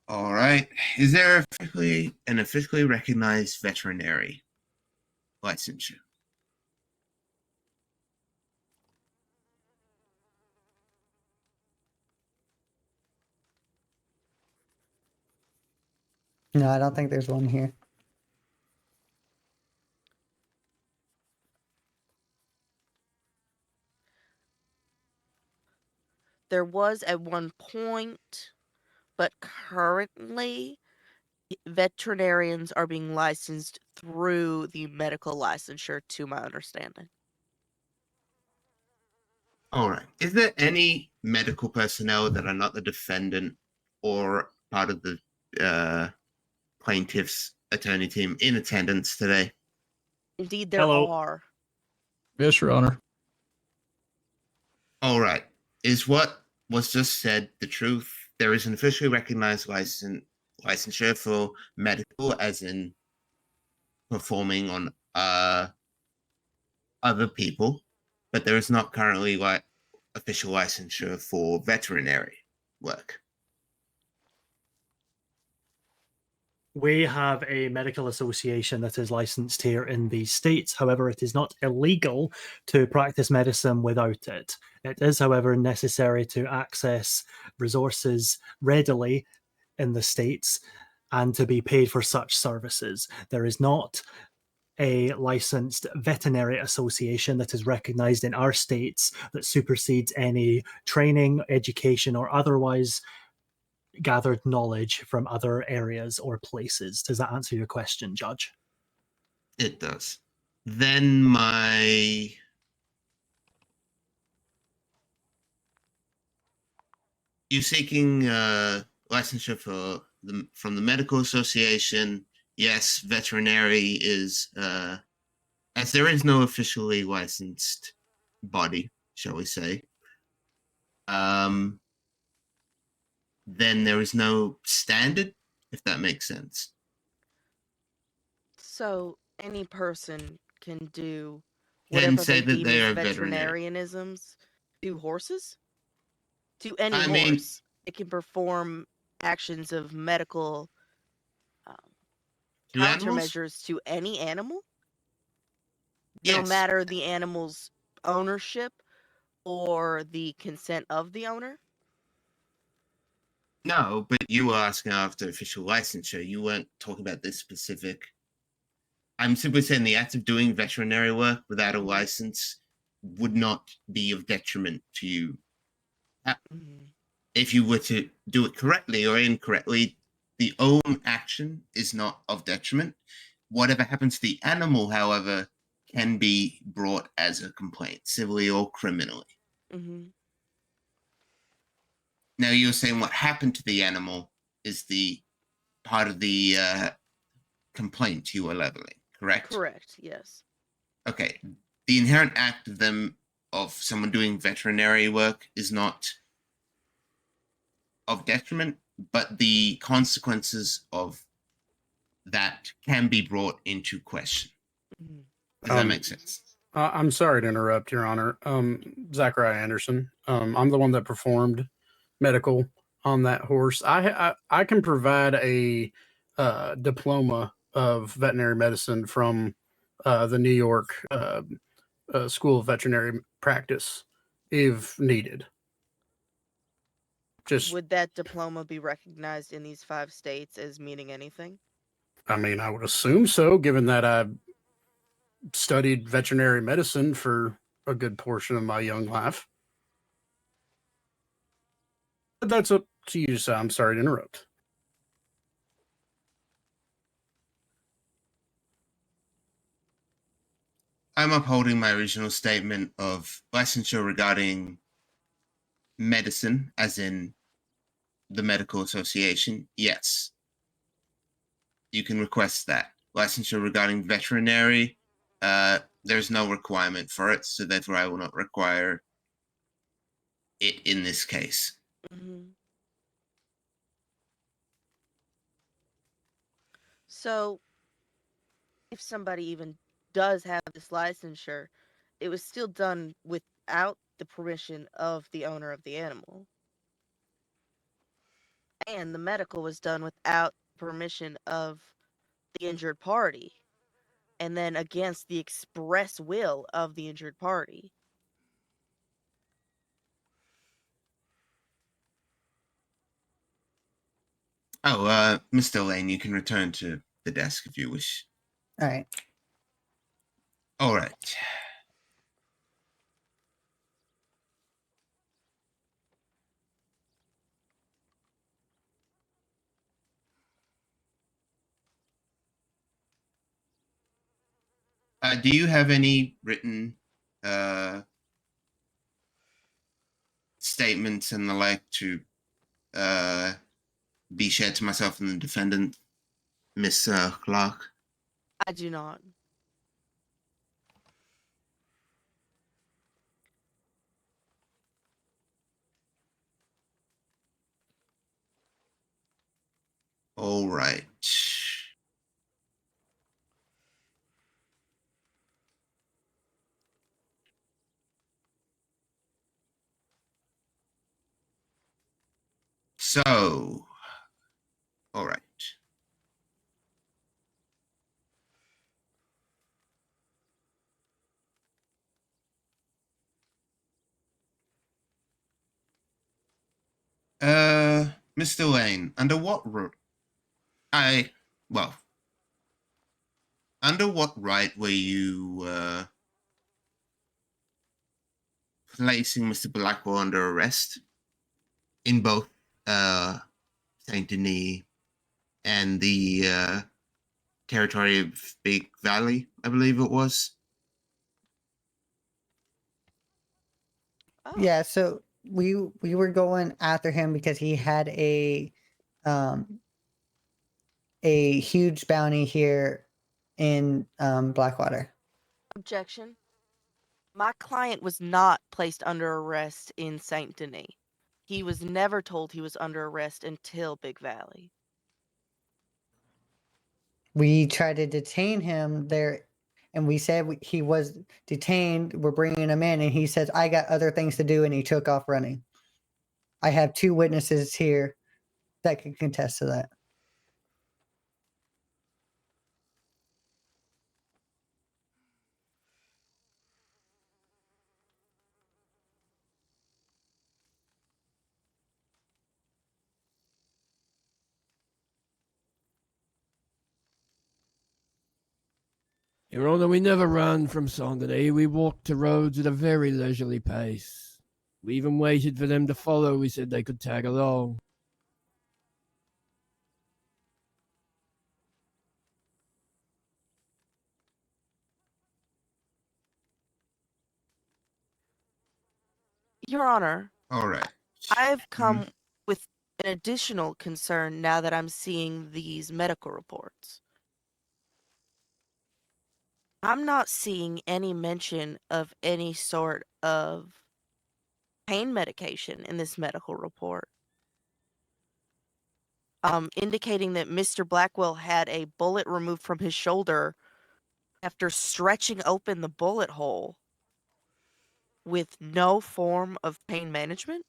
Speaker 13: All right. Is there an officially recognized veterinary licensure?
Speaker 3: No, I don't think there's one here.
Speaker 14: There was at one point, but currently veterinarians are being licensed through the medical licensure, to my understanding.
Speaker 13: All right. Is there any medical personnel that are not the defendant or part of the plaintiff's attorney team in attendance today?
Speaker 14: Indeed, there
Speaker 2: Hello.
Speaker 14: are.
Speaker 2: Yes, Your Honor.
Speaker 13: All right. Is what was just said the truth? There is an officially recognized licensure for medical, as in performing on other people, but there is not currently official licensure for veterinary work.
Speaker 11: We have a medical association that is licensed here in the States. However, it is not illegal to practice medicine without it. It is, however, necessary to access resources readily in the States and to be paid for such services. There is not a licensed veterinary association that is recognized in our states that supersedes any training, education, or otherwise gathered knowledge from other areas or places. Does that answer your question, Judge?
Speaker 13: It does. Then you seeking licensure from the medical association? Yes, veterinary is as there is no officially licensed body, shall we say. Then there is no standard, if that makes sense.
Speaker 14: So any person can do
Speaker 13: Can
Speaker 14: whatever
Speaker 13: say
Speaker 14: they
Speaker 13: that
Speaker 14: deem
Speaker 13: they
Speaker 14: as
Speaker 13: are veterinary.
Speaker 14: veterinarianisms to horses? To any
Speaker 13: I mean-
Speaker 14: horse. It can perform actions of medical
Speaker 13: To animals?
Speaker 14: countermeasures to any animal?
Speaker 13: Yes.
Speaker 14: No matter the animal's ownership or the consent of the owner?
Speaker 13: No, but you were asking after official licensure. You weren't talking about this specific. I'm simply saying the act of doing veterinary work without a license would not be of detriment to you. if you were to do it correctly or incorrectly, the own action is not of detriment. Whatever happens to the animal, however, can be brought as a complaint, civilly or criminally.
Speaker 14: Mm-hmm.
Speaker 13: Now, you're saying what happened to the animal is the part of the complaint you are leveling, correct?
Speaker 14: Correct. Yes.
Speaker 13: Okay. The inherent act of someone doing veterinary work is not of detriment, but the consequences of that can be brought into question. Does that make sense?
Speaker 10: I'm sorry to interrupt, Your Honor. Zachariah Anderson. I'm the one that performed medical on that horse. I can provide a diploma of veterinary medicine from the New York School of Veterinary Practice if needed. Just,
Speaker 14: Would that diploma be recognized in these 5 states as meaning anything?
Speaker 10: I mean, I would assume so, given that I studied veterinary medicine for a good portion of my young life. But that's up to you, so I'm sorry to interrupt.
Speaker 13: I'm upholding my original statement of licensure regarding medicine, as in the medical association. Yes, you can request that. Licensure regarding veterinary, there's no requirement for it, so therefore I will not require it in this case.
Speaker 14: Mm-hmm. So, if somebody even does have this licensure, it was still done without the permission of the owner of the animal. And the medical was done without permission of the injured party, and then against the express will of the injured party.
Speaker 13: Oh, Mr. Lane, you can return to the desk if you wish.
Speaker 3: All right.
Speaker 13: All right. Do you have any written statements and the like to be shared to myself and the defendant, Miss Clark?
Speaker 14: I do not.
Speaker 13: All right. So, all right. Mr. Lane, under what under what right were you placing Mr. Blackwell under arrest in both Saint Denis and the territory of Big Valley, I believe it was?
Speaker 3: Yeah, so we were going after him because he had a huge bounty here in Blackwater.
Speaker 14: Objection. My client was not placed under arrest in Saint Denis. He was never told he was under arrest until Big Valley.
Speaker 3: We tried to detain him there, and we said he was detained. We're bringing him in, and he says, "I got other things to do," and he took off running. I have 2 witnesses here that can contest to that.
Speaker 15: Your Honour, we never ran from Saint Denis. We walked the roads at a very leisurely pace. We even waited for them to follow. We said they could tag along.
Speaker 14: Your Honor,
Speaker 13: All right.
Speaker 14: I've come with an additional concern now that I'm seeing these medical reports. I'm not seeing any mention of any sort of pain medication in this medical report. Indicating that Mr. Blackwell had a bullet removed from his shoulder after stretching open the bullet hole with no form of pain management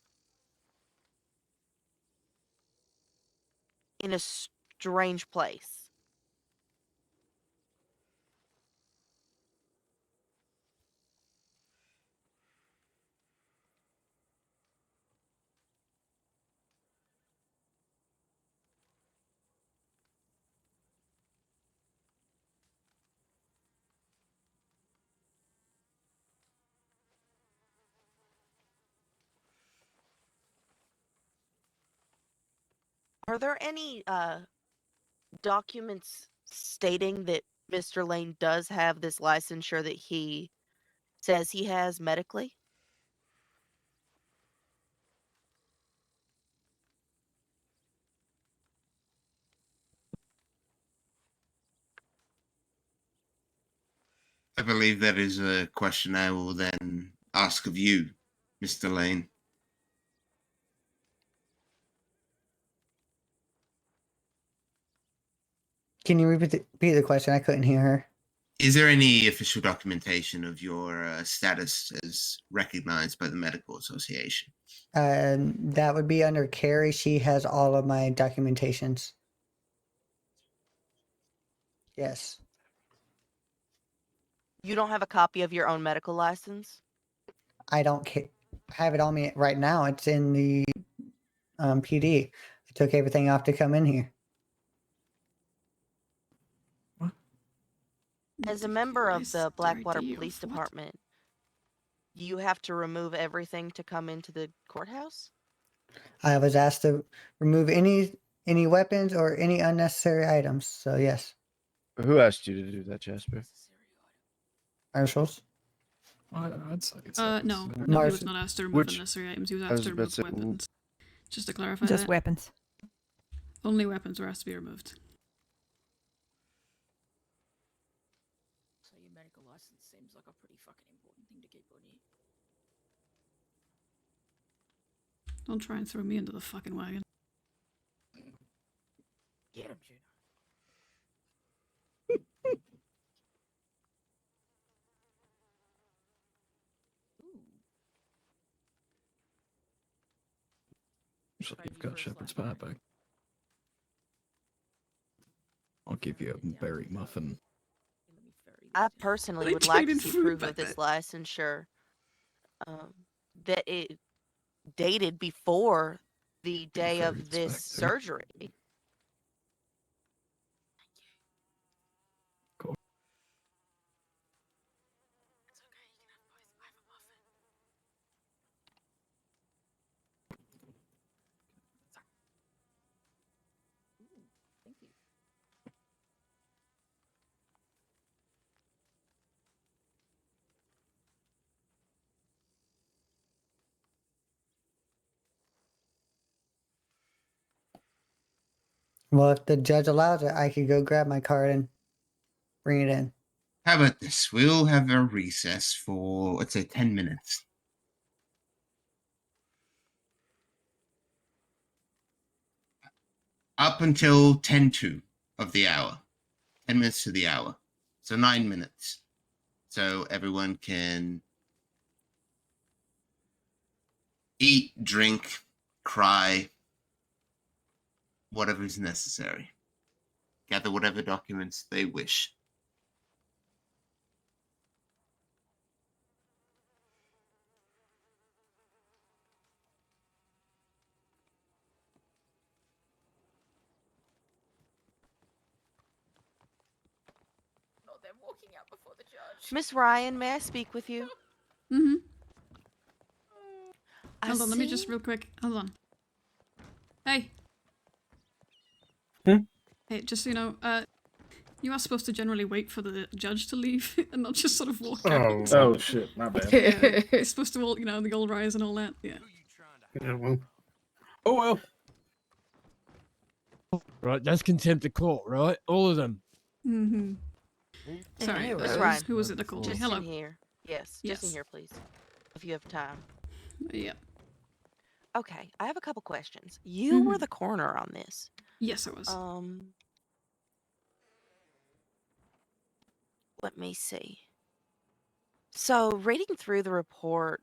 Speaker 14: in a strange place. Are there any documents stating that Mr. Lane does have this licensure that he says he has medically?
Speaker 13: I believe that is a question I will then ask of you, Mr. Lane.
Speaker 3: Can you repeat the question? I couldn't hear her.
Speaker 13: Is there any official documentation of your status as recognized by the Medical Association?
Speaker 3: That would be under Carrie. She has all of my documentations. Yes.
Speaker 14: You don't have a copy of your own medical license?
Speaker 3: I don't have it on me right now. It's in the PD. I took everything off to come in here.
Speaker 14: As a member of the Blackwater Police Department, you have to remove everything to come into the courthouse?
Speaker 3: I was asked to remove any weapons or any unnecessary items. So yes,
Speaker 15: Who asked you to do that, Jasper?
Speaker 3: marshals.
Speaker 2: I'd say it's
Speaker 1: No, he was not asked to remove unnecessary items. He was asked to remove weapons. Just to clarify
Speaker 5: Just
Speaker 1: that.
Speaker 5: weapons.
Speaker 1: Only weapons were asked to be removed.
Speaker 12: So your medical license seems like a pretty fucking important thing to keep on you.
Speaker 1: Don't try and throw me into the fucking wagon.
Speaker 12: Get him, Juno.
Speaker 2: So you've got Shepherd's pie back. I'll give you a berry muffin.
Speaker 14: I personally
Speaker 1: They
Speaker 14: would like to
Speaker 1: traded
Speaker 14: see
Speaker 1: food
Speaker 14: proof
Speaker 1: back
Speaker 14: of this
Speaker 1: then.
Speaker 14: licensure that it dated before the day of this surgery.
Speaker 12: Thank you.
Speaker 3: Well, if the judge allows it, I could go grab my card and bring it in.
Speaker 13: How about this? We'll have a recess for, let's say, 10 minutes. Up until 10:02 of the hour. 10 minutes to the hour. So 9 minutes. So everyone can eat, drink, cry, whatever is necessary. Gather whatever documents they wish.
Speaker 12: Not them walking out before the judge.
Speaker 14: Miss Ryan, may I speak with you?
Speaker 1: Mm-hmm. Hold on, let me just real quick. Hold on. Hey. Hey, just so you know, you are supposed to generally wait for the judge to leave and not just sort of walk out.
Speaker 10: Oh shit, my bad.
Speaker 1: Yeah, you're supposed to all, the old rise and all that. Yeah.
Speaker 10: Yeah, well. Oh well.
Speaker 15: Right, that's contempt of court, right? All of them.
Speaker 1: Mm-hmm. Sorry,
Speaker 14: That's right.
Speaker 1: who was it that called me?
Speaker 14: Just
Speaker 1: Hello.
Speaker 14: in here. Yes, just in
Speaker 1: Yes.
Speaker 14: here, please. If you have time.
Speaker 1: Yep.
Speaker 14: Okay, I have a couple questions. You were
Speaker 1: Mhm.
Speaker 14: the coroner on this.
Speaker 1: Yes, I was.
Speaker 14: Let me see. So, reading through the report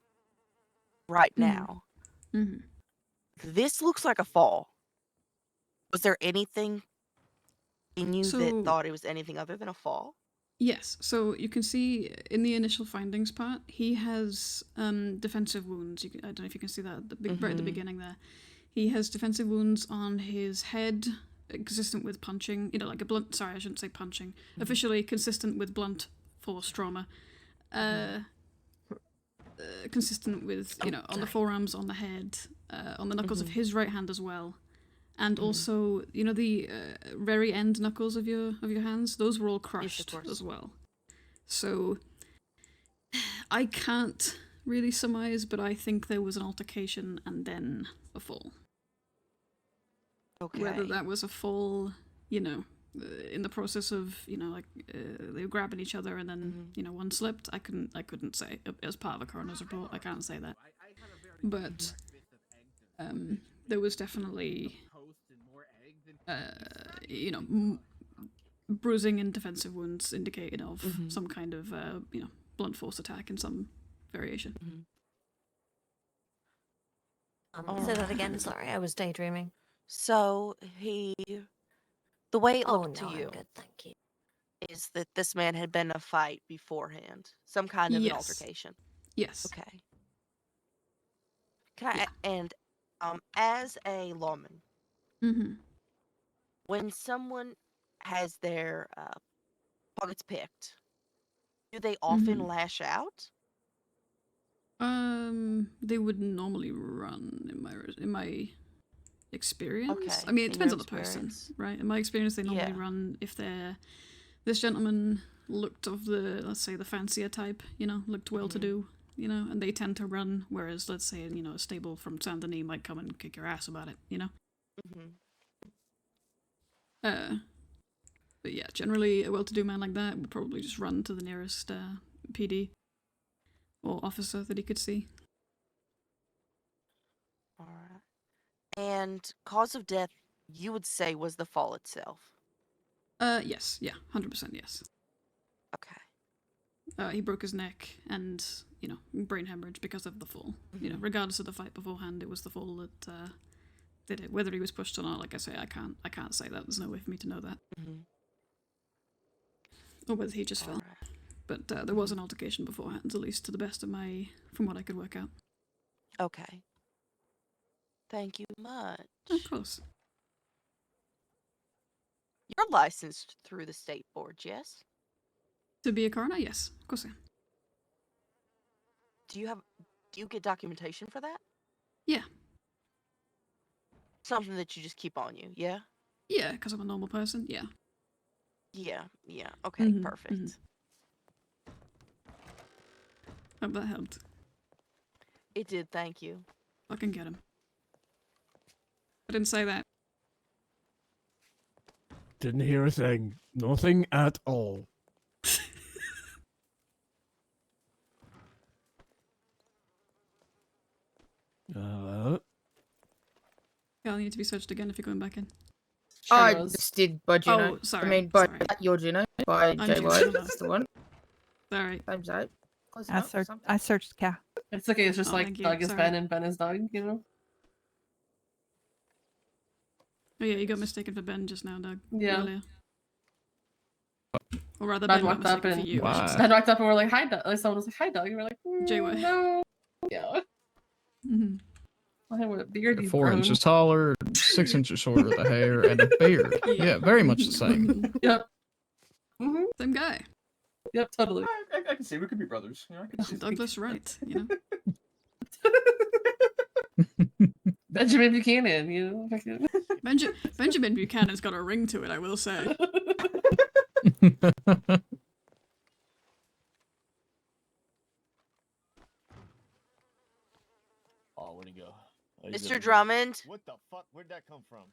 Speaker 14: right now,
Speaker 1: Mm-hmm.
Speaker 14: this looks like a fall. Was there anything in you that
Speaker 1: So-
Speaker 14: thought it was anything other than a fall?
Speaker 1: Yes, so you can see in the initial findings part, he has defensive wounds. I don't know if you can see that right at the
Speaker 14: Mhm.
Speaker 1: beginning there. He has defensive wounds on his head, consistent with punching. Like a blunt. Sorry, I shouldn't say punching. Officially consistent with blunt force trauma. Consistent with on the forearms, on the head, on the knuckles of his right hand as well. And also, the very end knuckles of your hands, those were all crushed
Speaker 14: course.
Speaker 1: as well. So I can't really surmise, but I think there was an altercation and then a fall.
Speaker 14: Okay.
Speaker 1: Whether that was a fall, in the process of they were grabbing each other and then one slipped. I couldn't say as part of a coroner's report. I can't say that, but there was definitely bruising and defensive wounds indicated of some kind of blunt force attack in some variation.
Speaker 7: Say that again. Sorry, I was daydreaming.
Speaker 14: So the way it
Speaker 7: Oh,
Speaker 14: looked
Speaker 7: no,
Speaker 14: to
Speaker 7: I'm
Speaker 14: you
Speaker 7: good, thank you.
Speaker 14: is that this man had been in a fight beforehand, some kind of an
Speaker 1: Yes.
Speaker 14: altercation.
Speaker 1: Yes.
Speaker 14: Okay. Can I and as a lawman,
Speaker 1: Mm-hmm.
Speaker 14: when someone has their pockets picked, do they often
Speaker 1: Mhm.
Speaker 14: lash out?
Speaker 1: They would normally run in my experience.
Speaker 14: Okay,
Speaker 1: I mean, it
Speaker 14: in
Speaker 1: depends
Speaker 14: your
Speaker 1: on the person,
Speaker 14: experience.
Speaker 1: right? In my experience, they normally
Speaker 14: Yeah.
Speaker 1: run if they're this gentleman looked of the, let's say, the fancier type, looked well-to-do, and they tend to run. Whereas, let's say, a stable from Saint Denis might come and kick your ass about it, But yeah, generally a well-to-do man like that would probably just run to the nearest PD or officer that he could see.
Speaker 14: All right. And cause of death, you would say was the fall itself.
Speaker 1: Yes, yeah, 100% yes.
Speaker 14: Okay.
Speaker 1: He broke his neck and, brain hemorrhage because of the fall. Regardless of the fight beforehand, it was the fall that did it. Whether he was pushed or not, like I say, I can't say that. There's no way for me to know that. Or whether he just fell.
Speaker 14: Right.
Speaker 1: But there was an altercation beforehand, at least to the best of from what I could work out.
Speaker 14: Okay. Thank you much.
Speaker 1: Of course.
Speaker 14: You're licensed through the state board, yes?
Speaker 1: To be a coroner, yes, of course I am.
Speaker 14: Do you get documentation for that?
Speaker 1: Yeah.
Speaker 14: Something that you just keep on you, yeah?
Speaker 1: Yeah, because I'm a normal person, yeah.
Speaker 14: Yeah. Okay, perfect.
Speaker 1: Hope that helped.
Speaker 14: It did, thank you.
Speaker 1: Fucking get him. I didn't say that.
Speaker 15: Didn't hear a thing. Nothing at all.
Speaker 1: I'll need to be searched again if you're going back in.
Speaker 16: I just did by Juno.
Speaker 1: Oh, sorry.
Speaker 16: I mean, by
Speaker 1: sorry.
Speaker 16: your Juno, by
Speaker 1: I'm
Speaker 16: JY.
Speaker 1: Juno.
Speaker 16: That's the one.
Speaker 1: Sorry.
Speaker 16: Time's out. Close
Speaker 5: I
Speaker 16: enough or
Speaker 5: searched.
Speaker 16: something.
Speaker 5: I searched the cow.
Speaker 4: It's okay. It's just
Speaker 1: Oh,
Speaker 4: like
Speaker 1: thank you,
Speaker 4: dog is
Speaker 1: sorry.
Speaker 4: Ben and Ben is dog,
Speaker 1: Oh yeah, you got mistaken for Ben just now, Doug.
Speaker 4: Yeah.
Speaker 1: Earlier. Or rather,
Speaker 4: Ben
Speaker 1: Ben got
Speaker 4: walked up
Speaker 1: mistaken
Speaker 4: and
Speaker 1: for you. I should say.
Speaker 4: Ben walked up and we're like, "Hi, Doug." Like someone was like, "Hi, Doug." And we're like,
Speaker 1: JY.
Speaker 4: No. Yeah.
Speaker 1: Mm-hmm.
Speaker 4: I had a beard. he's
Speaker 2: 4
Speaker 4: grown.
Speaker 2: inches taller, 6 inches shorter with a hair, and a beard. Yeah, very much the same.
Speaker 4: Yep.
Speaker 1: Same guy.
Speaker 4: Yep, totally.
Speaker 17: I can see we could be brothers. I can see
Speaker 1: Douglas Wright,
Speaker 4: Benjamin Buchanan, you know. fucking-
Speaker 1: Benjamin Buchanan's got a ring to it, I will say.
Speaker 6: Oh, where'd he go? Oh, he's
Speaker 14: Mr.
Speaker 6: over there.
Speaker 14: Drummond.
Speaker 6: What the fuck? Where'd that come from?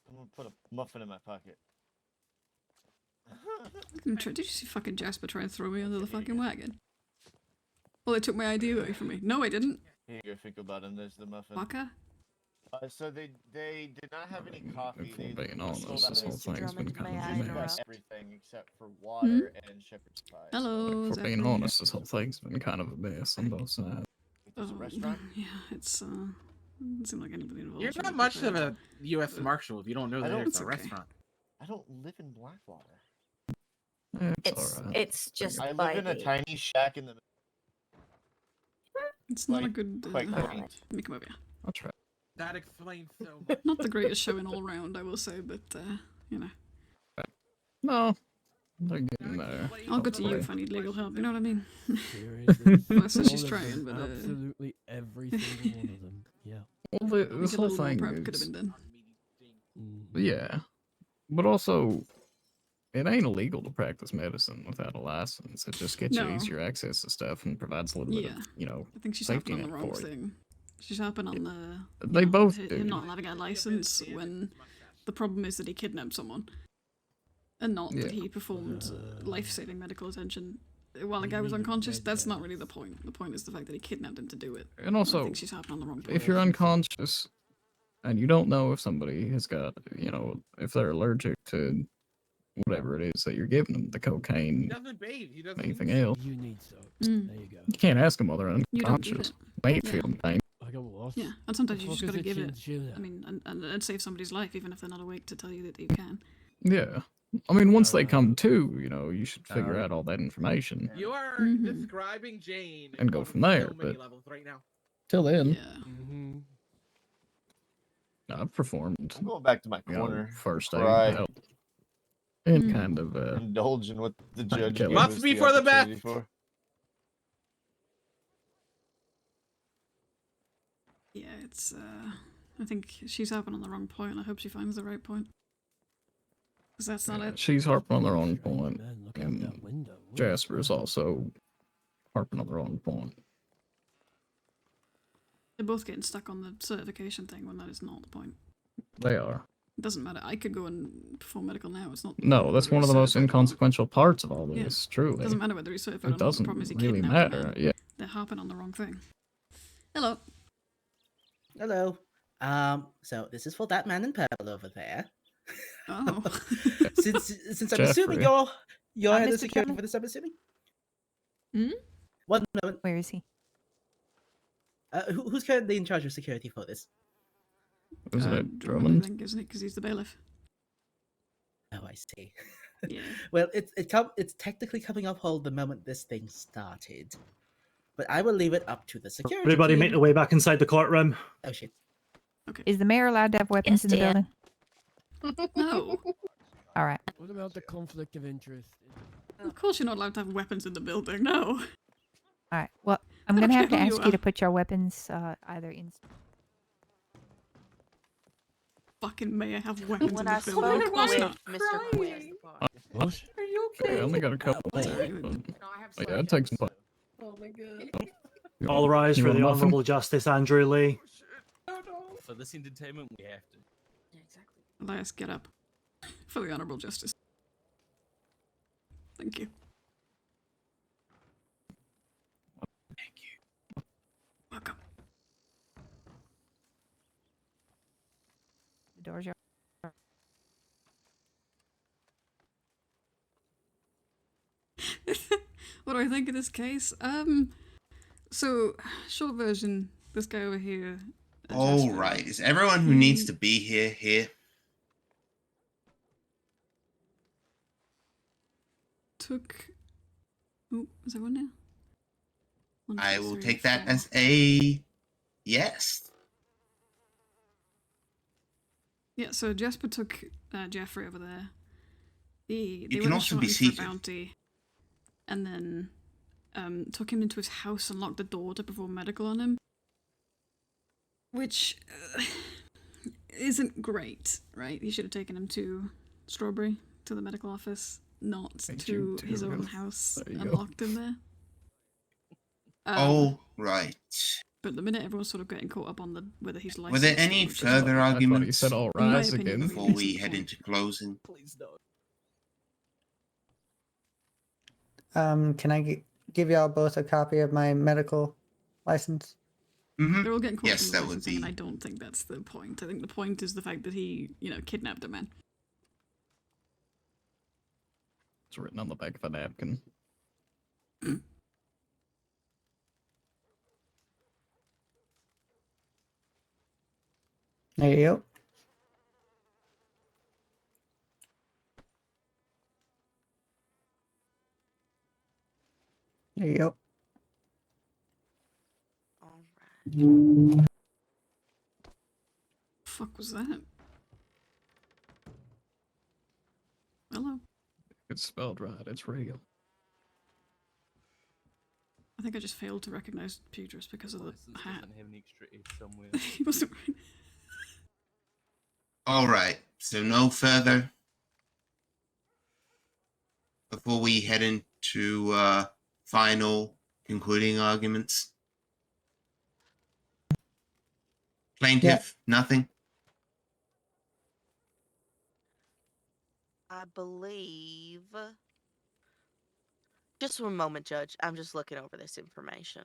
Speaker 6: I'm gonna put a muffin in my pocket.
Speaker 1: Did you see fucking Jasper try and throw me under the fucking wagon? Well, they took my ID away from me. No, I didn't.
Speaker 6: Here you go, Finkelbottom. There's the muffin.
Speaker 1: Fucker.
Speaker 6: So they did not have any coffee. They
Speaker 2: being
Speaker 6: were
Speaker 2: honest,
Speaker 6: sold out
Speaker 2: this
Speaker 6: of
Speaker 2: whole thing's been kind of a
Speaker 6: just about
Speaker 2: mess.
Speaker 6: everything except for water and shepherd's pie.
Speaker 1: Hello,
Speaker 2: For being
Speaker 1: Zachary.
Speaker 2: honest, this whole thing's been kind of a mess on both sides.
Speaker 6: There's a restaurant?
Speaker 1: Yeah, it's doesn't seem like anybody involved.
Speaker 8: You're
Speaker 1: should
Speaker 8: not
Speaker 1: be
Speaker 8: much of
Speaker 1: prepared.
Speaker 8: a U.S. Marshal if you don't know
Speaker 6: I
Speaker 8: that
Speaker 6: don't-
Speaker 8: there's
Speaker 1: It's
Speaker 8: a
Speaker 1: okay.
Speaker 8: restaurant.
Speaker 6: I don't live in Blackwater.
Speaker 7: It's just
Speaker 6: I
Speaker 7: by
Speaker 6: live in a
Speaker 7: the-
Speaker 6: tiny shack in the.
Speaker 1: It's not a
Speaker 6: Quite-
Speaker 1: good.
Speaker 6: quite quaint.
Speaker 1: Let me come over here.
Speaker 2: I'll try.
Speaker 8: That explains so much.
Speaker 1: Not the greatest showing all round, I will say, but you know.
Speaker 2: No, they're getting there.
Speaker 1: I'll go to you if I need legal help. You know what I mean?
Speaker 15: Seriously,
Speaker 1: Well, so
Speaker 15: all
Speaker 1: she's
Speaker 15: of
Speaker 1: trying,
Speaker 15: them,
Speaker 1: but
Speaker 15: absolutely every single one of them. Yeah.
Speaker 2: Well,
Speaker 1: I think
Speaker 2: this
Speaker 1: a
Speaker 2: whole
Speaker 1: little more
Speaker 2: thing
Speaker 1: prep could have
Speaker 2: is,
Speaker 1: been done.
Speaker 2: yeah, but also, it ain't illegal to practice medicine without a license. It just gets you
Speaker 1: No.
Speaker 2: easier access to stuff and provides a little bit
Speaker 1: Yeah.
Speaker 2: of, you know,
Speaker 1: I think she's
Speaker 2: safety
Speaker 1: hopping on
Speaker 2: net
Speaker 1: the wrong
Speaker 2: for you.
Speaker 1: thing. She's hopping on the.
Speaker 2: They both
Speaker 1: him
Speaker 2: do.
Speaker 1: not having a license when the problem is that he kidnapped someone, and not that he performed life-saving medical attention while the guy was unconscious. That's not really the point. The point is the fact that he kidnapped him to do it.
Speaker 2: And also,
Speaker 1: I think she's hopping on the wrong point.
Speaker 2: if you're unconscious and you don't know if somebody has got, you know, if they're allergic to whatever it is that you're giving them, the cocaine,
Speaker 8: He doesn't bathe. He doesn't
Speaker 2: anything
Speaker 8: need
Speaker 2: else,
Speaker 15: You need soap.
Speaker 1: Mm.
Speaker 15: There you go.
Speaker 2: you can't ask them while they're
Speaker 1: You don't give
Speaker 2: unconscious.
Speaker 1: it.
Speaker 2: They ain't
Speaker 1: Yeah.
Speaker 2: feeling pain.
Speaker 15: I got lost.
Speaker 1: Yeah, and sometimes you
Speaker 15: The
Speaker 1: just
Speaker 15: fuck
Speaker 1: gotta
Speaker 15: is a
Speaker 1: give it.
Speaker 15: chinchilla?
Speaker 1: I mean, and save somebody's life even if they're not awake to tell you that you can.
Speaker 2: Yeah. I mean, once they come to, you know, you should figure
Speaker 15: Alright.
Speaker 2: out all that information.
Speaker 8: You are
Speaker 1: Mhm.
Speaker 8: describing Jane
Speaker 2: And go
Speaker 8: on
Speaker 2: from there,
Speaker 8: so many
Speaker 2: but-
Speaker 8: levels right now.
Speaker 2: Till then,
Speaker 1: Yeah.
Speaker 15: Mm-hmm.
Speaker 2: I've performed,
Speaker 6: I'm going back to my
Speaker 2: you know,
Speaker 6: corner.
Speaker 2: first aid
Speaker 6: Cry.
Speaker 2: to help. And
Speaker 1: Mm.
Speaker 2: kind of,
Speaker 6: Indulge in what the judge
Speaker 2: Killer.
Speaker 6: gave
Speaker 8: Must
Speaker 6: us
Speaker 8: be for the
Speaker 6: opportunity
Speaker 8: best.
Speaker 6: for.
Speaker 1: Yeah, it's. I think she's hopping on the wrong point. I hope she finds the right point. Because that's not it.
Speaker 2: she's harping on the wrong point.
Speaker 15: Man, look out
Speaker 2: And
Speaker 15: that window. What is
Speaker 2: Jasper's
Speaker 15: that?
Speaker 2: also harping on the wrong point.
Speaker 1: They're both getting stuck on the certification thing when that is not the point.
Speaker 2: They are.
Speaker 1: It doesn't matter. I could go and perform medical now. It's not.
Speaker 2: No, that's
Speaker 1: whether
Speaker 2: one of
Speaker 1: he's
Speaker 2: the most
Speaker 1: certified or not.
Speaker 2: inconsequential parts of all
Speaker 1: Yeah.
Speaker 2: this,
Speaker 1: It
Speaker 2: truly.
Speaker 1: doesn't matter whether he's certified or
Speaker 2: It
Speaker 1: not. The
Speaker 2: doesn't
Speaker 1: problem is he
Speaker 2: really
Speaker 1: kidnapped a
Speaker 2: matter.
Speaker 1: man.
Speaker 2: Yeah.
Speaker 1: They're harping on the wrong thing. Hello.
Speaker 9: Hello. So this is for that man in purple over there.
Speaker 1: Oh.
Speaker 9: since I'm assuming
Speaker 2: Jeffrey.
Speaker 9: you're head
Speaker 5: Mr.
Speaker 9: of security
Speaker 5: Drummond?
Speaker 9: for this, I'm assuming.
Speaker 1: Hmm?
Speaker 9: 1 moment.
Speaker 5: Where is he?
Speaker 9: Who's currently in charge of security for this?
Speaker 2: Was
Speaker 1: Drummond,
Speaker 2: it
Speaker 1: I
Speaker 2: Drummond?
Speaker 1: think, isn't it? Because he's the bailiff.
Speaker 9: Oh, I see.
Speaker 1: Yeah.
Speaker 9: Well, it's technically coming up hold the moment this thing started, but I will leave it up to the security.
Speaker 11: Everybody make
Speaker 9: team.
Speaker 11: their way back inside the courtroom.
Speaker 9: Oh shit!
Speaker 5: Is the mayor allowed to have weapons in the
Speaker 7: dear.
Speaker 5: building?
Speaker 1: No.
Speaker 5: All right.
Speaker 15: What about the conflict of interest?
Speaker 1: Of course you're not allowed to have weapons in the building. No.
Speaker 5: All right. Well, I'm
Speaker 1: I
Speaker 5: going
Speaker 1: don't
Speaker 5: to have to
Speaker 1: care who you
Speaker 5: ask you to
Speaker 1: are.
Speaker 5: put your weapons either in.
Speaker 1: Fucking may I have weapons
Speaker 14: When
Speaker 1: in
Speaker 14: I
Speaker 1: the building?
Speaker 14: spoke
Speaker 1: Of course
Speaker 14: with
Speaker 1: not.
Speaker 14: Mr. Quinn.
Speaker 2: What?
Speaker 4: Are you
Speaker 2: I only got a couple.
Speaker 1: What's
Speaker 2: But,
Speaker 1: that doing?
Speaker 2: yeah, it takes some time.
Speaker 4: Oh my god.
Speaker 2: You
Speaker 11: All
Speaker 2: want-
Speaker 11: rise
Speaker 2: you
Speaker 11: for
Speaker 2: want
Speaker 11: the
Speaker 2: a muffin?
Speaker 11: Honourable Justice Andrew Lee.
Speaker 16: For this entertainment, we have to.
Speaker 12: Yeah, exactly.
Speaker 1: Elias, get up. For the Honourable Justice. Thank you.
Speaker 2: Thank you.
Speaker 1: Welcome.
Speaker 5: The doors are.
Speaker 1: What do I think of this case? So, short version, this guy over here.
Speaker 13: All
Speaker 1: Jasper,
Speaker 13: right. Is everyone who needs
Speaker 1: he
Speaker 13: to be here here?
Speaker 1: took. Oh, is that one now? One,
Speaker 13: I
Speaker 1: two,
Speaker 13: will
Speaker 1: three,
Speaker 13: take that
Speaker 1: four.
Speaker 13: as a yes.
Speaker 1: Yeah, so Jasper took Jeffrey over there. They
Speaker 13: can
Speaker 1: went and
Speaker 13: also
Speaker 1: shot
Speaker 13: be
Speaker 1: him
Speaker 13: seated.
Speaker 1: for a bounty, and then took him into his house and locked the door to perform medical on him. which isn't great, right? He should have taken him to Strawberry, to the medical office, not to his own house and locked him there.
Speaker 13: Oh, right.
Speaker 1: But the minute everyone's sort of getting caught up on the whether he's licensed.
Speaker 13: Were there any
Speaker 1: which is
Speaker 13: further
Speaker 1: what-
Speaker 13: arguments
Speaker 2: said all
Speaker 1: in my
Speaker 2: rise
Speaker 1: opinion,
Speaker 2: again.
Speaker 1: really
Speaker 13: before we
Speaker 1: isn't the
Speaker 13: head
Speaker 1: point.
Speaker 13: into closing?
Speaker 16: Please don't.
Speaker 3: Can I give y'all both a copy of my medical license?
Speaker 13: Mm-hmm.
Speaker 1: They're all getting caught
Speaker 13: Yes,
Speaker 1: up in
Speaker 13: that
Speaker 1: the
Speaker 13: would
Speaker 1: licensing, and
Speaker 13: be.
Speaker 1: I don't think that's the point. I think the point is the fact that he, kidnapped a man.
Speaker 2: It's written on the back of a napkin.
Speaker 3: There you go. There you go.
Speaker 1: Fuck was that? Hello.
Speaker 2: It's spelled right. It's real.
Speaker 1: I think I just failed to recognize Pedros because of the hat.
Speaker 16: Doesn't have an extra S somewhere.
Speaker 1: He wasn't wearing.
Speaker 13: All right. So no further before we head into final concluding arguments. Plaintiff, nothing.
Speaker 14: I believe. Just one moment, Judge. I'm just looking over this information.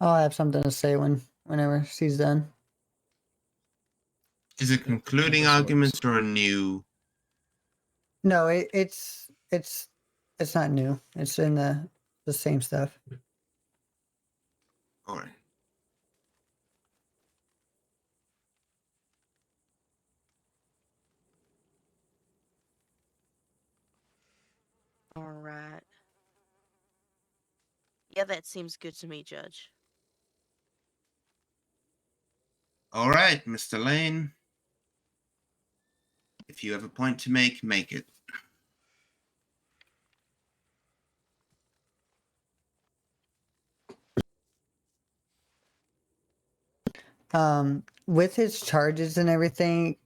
Speaker 3: I'll have something to say whenever she's done.
Speaker 13: Is it concluding arguments or a new?
Speaker 3: No, it's not new. It's in the same stuff.
Speaker 13: All right.
Speaker 14: All right. Yeah, that seems good to me, Judge.
Speaker 13: All right, Mr. Lane. If you have a point to make it.
Speaker 3: With his charges and everything,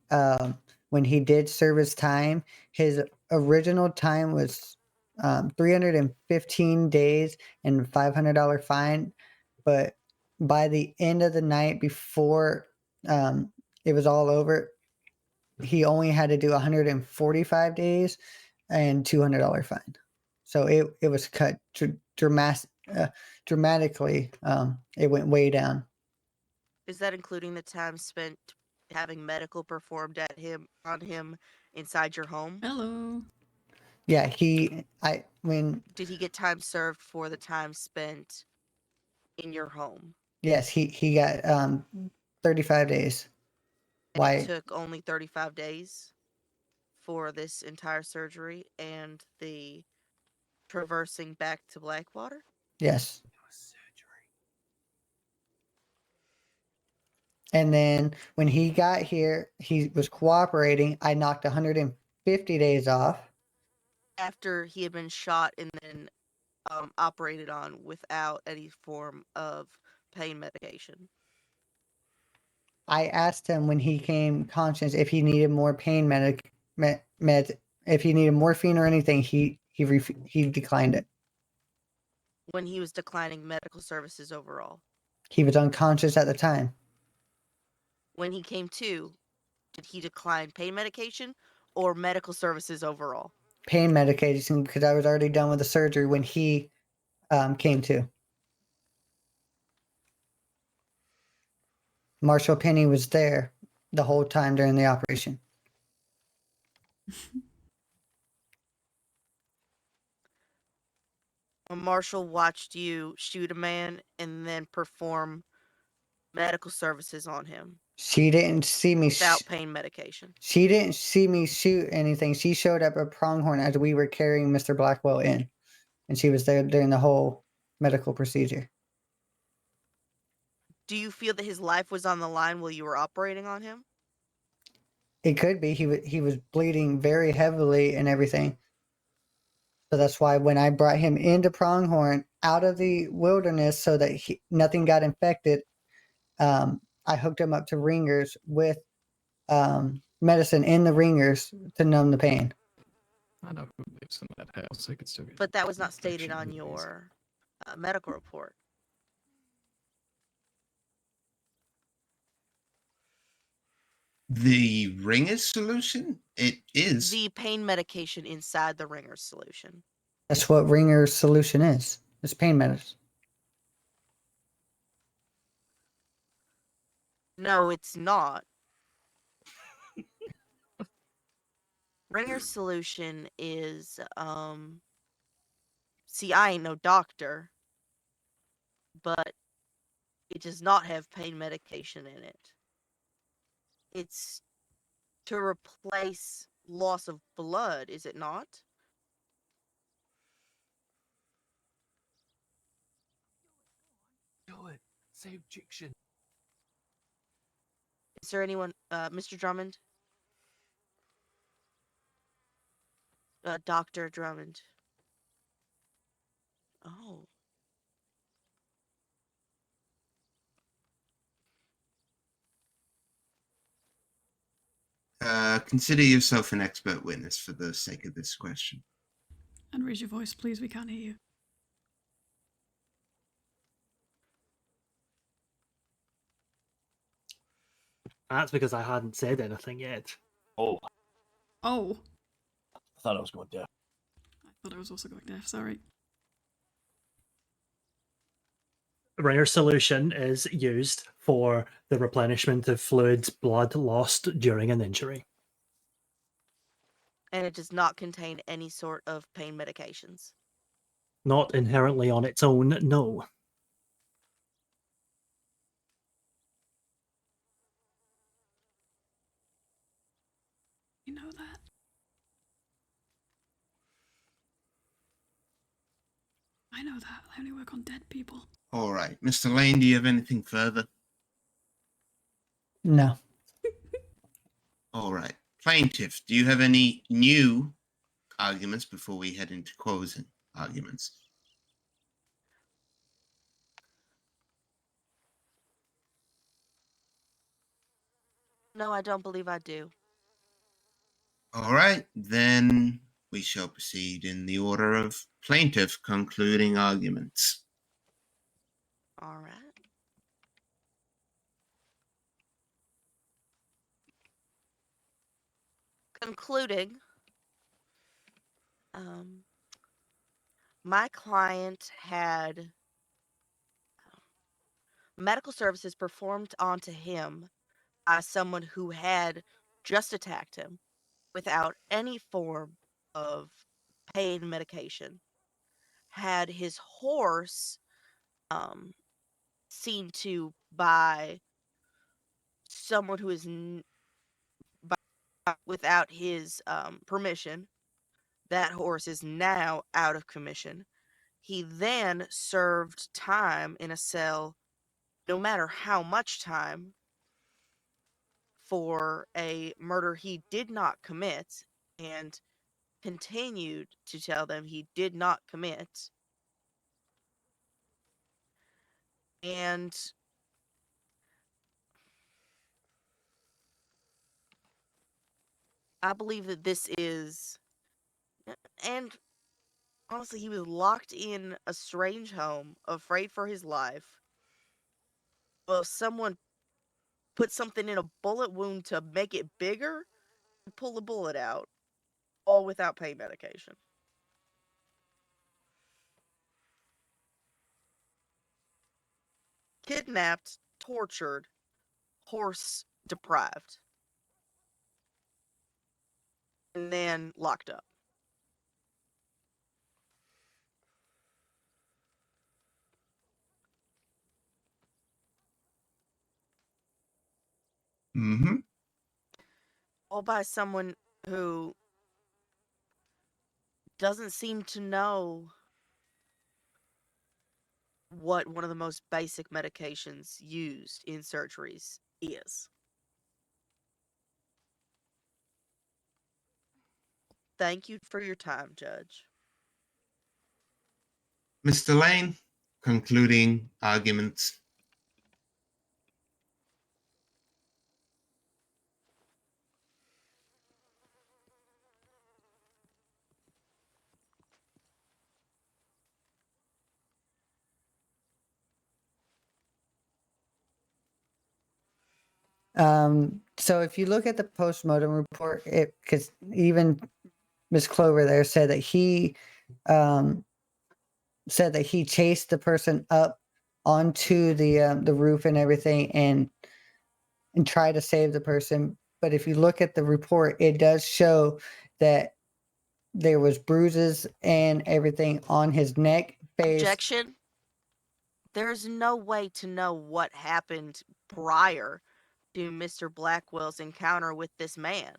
Speaker 3: when he did serve his time, his original time was 315 days and $500 fine. But by the end of the night, before it was all over, he only had to do 145 days and $200 fine. So it was cut dramatically. It went way down.
Speaker 14: Is that including the time spent having medical performed on him inside your home?
Speaker 1: Hello.
Speaker 3: Yeah,
Speaker 14: Did he get time served for the time spent in your home?
Speaker 3: yes, he got 35 days.
Speaker 14: And
Speaker 3: Why?
Speaker 14: it took only 35 days for this entire surgery and the traversing back to Blackwater?
Speaker 3: Yes. And then when he got here, he was cooperating. I knocked 150 days off.
Speaker 14: After he had been shot and then operated on without any form of pain medication.
Speaker 3: I asked him when he came conscious if he needed more pain if he needed morphine or anything. He declined it.
Speaker 14: When he was declining medical services overall.
Speaker 3: He was unconscious at the time.
Speaker 14: When he came to, did he decline pain medication or medical services overall?
Speaker 3: Pain medication because I was already done with the surgery when he came to. Marshall Penny was there the whole time during the operation.
Speaker 14: When Marshall watched you shoot a man and then perform medical services on him.
Speaker 3: She didn't see me
Speaker 14: without pain medication.
Speaker 3: She didn't see me shoot anything. She showed up at Pronghorn as we were carrying Mr. Blackwell in, and she was there during the whole medical procedure.
Speaker 14: Do you feel that his life was on the line while you were operating on him?
Speaker 3: It could be. He was bleeding very heavily and everything. So that's why when I brought him into Pronghorn out of the wilderness so that nothing got infected, I hooked him up to ringers with medicine in the ringers to numb the pain.
Speaker 2: I know who lives in that house. They could still get.
Speaker 14: But that was not stated
Speaker 2: infection
Speaker 14: on
Speaker 2: really easy.
Speaker 14: your medical report.
Speaker 13: The ringers solution? It is.
Speaker 14: The pain medication inside the Ringer's solution.
Speaker 3: That's what ringer's solution is. It's pain medicine.
Speaker 14: No, it's not. Ringer's solution is see, I ain't no doctor, but it does not have pain medication in it. It's to replace loss of blood, is it not?
Speaker 16: Do it. Say objection.
Speaker 14: Is there anyone, Mr. Drummond? Dr. Drummond. Oh.
Speaker 13: Consider yourself an expert witness for the sake of this question.
Speaker 1: And raise your voice, please. We can't hear you.
Speaker 11: That's because I hadn't said anything yet.
Speaker 6: Oh,
Speaker 1: Oh,
Speaker 6: I thought I was going deaf.
Speaker 1: I thought I was also going deaf. Sorry.
Speaker 11: Ringer solution is used for the replenishment of fluid blood lost during an injury.
Speaker 14: And it does not contain any sort of pain medications.
Speaker 11: Not inherently on its own, no.
Speaker 1: You know that. I know that. I only work on dead people.
Speaker 13: All right. Mr. Lane, do you have anything further?
Speaker 3: No.
Speaker 13: All right. Plaintiff, do you have any new arguments before we head into closing arguments?
Speaker 14: No, I don't believe I do.
Speaker 13: All right. Then we shall proceed in the order of plaintiff concluding arguments.
Speaker 14: All right. Concluding, my client had medical services performed onto him by someone who had just attacked him without any form of pain medication. Had his horse seen to by someone who is without his permission. That horse is now out of commission. He then served time in a cell, no matter how much time, for a murder he did not commit and continued to tell them he did not commit. And I believe that this is, and honestly, he was locked in a strange home, afraid for his life. Well, someone put something in a bullet wound to make it bigger and pull the bullet out, all without pain medication. Kidnapped, tortured, horse deprived, and then locked up.
Speaker 13: Mm-hmm.
Speaker 14: All by someone who doesn't seem to know what one of the most basic medications used in surgeries is. Thank you for your time, Judge.
Speaker 13: Mr. Lane, concluding arguments.
Speaker 3: So if you look at the post-mortem report, it because even Miss Clover there said that he chased the person up onto the roof and everything and tried to save the person. But if you look at the report, it does show that there was bruises and everything on his neck, face.
Speaker 14: Objection. There's no way to know what happened prior to Mr. Blackwell's encounter with this man.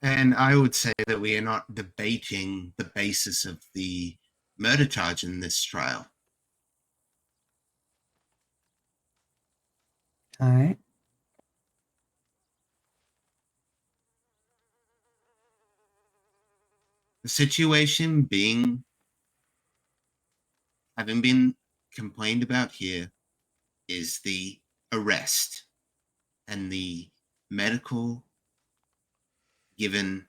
Speaker 13: And I would say that we are not debating the basis of the murder charge in this trial.
Speaker 3: All right.
Speaker 13: The situation having been complained about here is the arrest and the medical given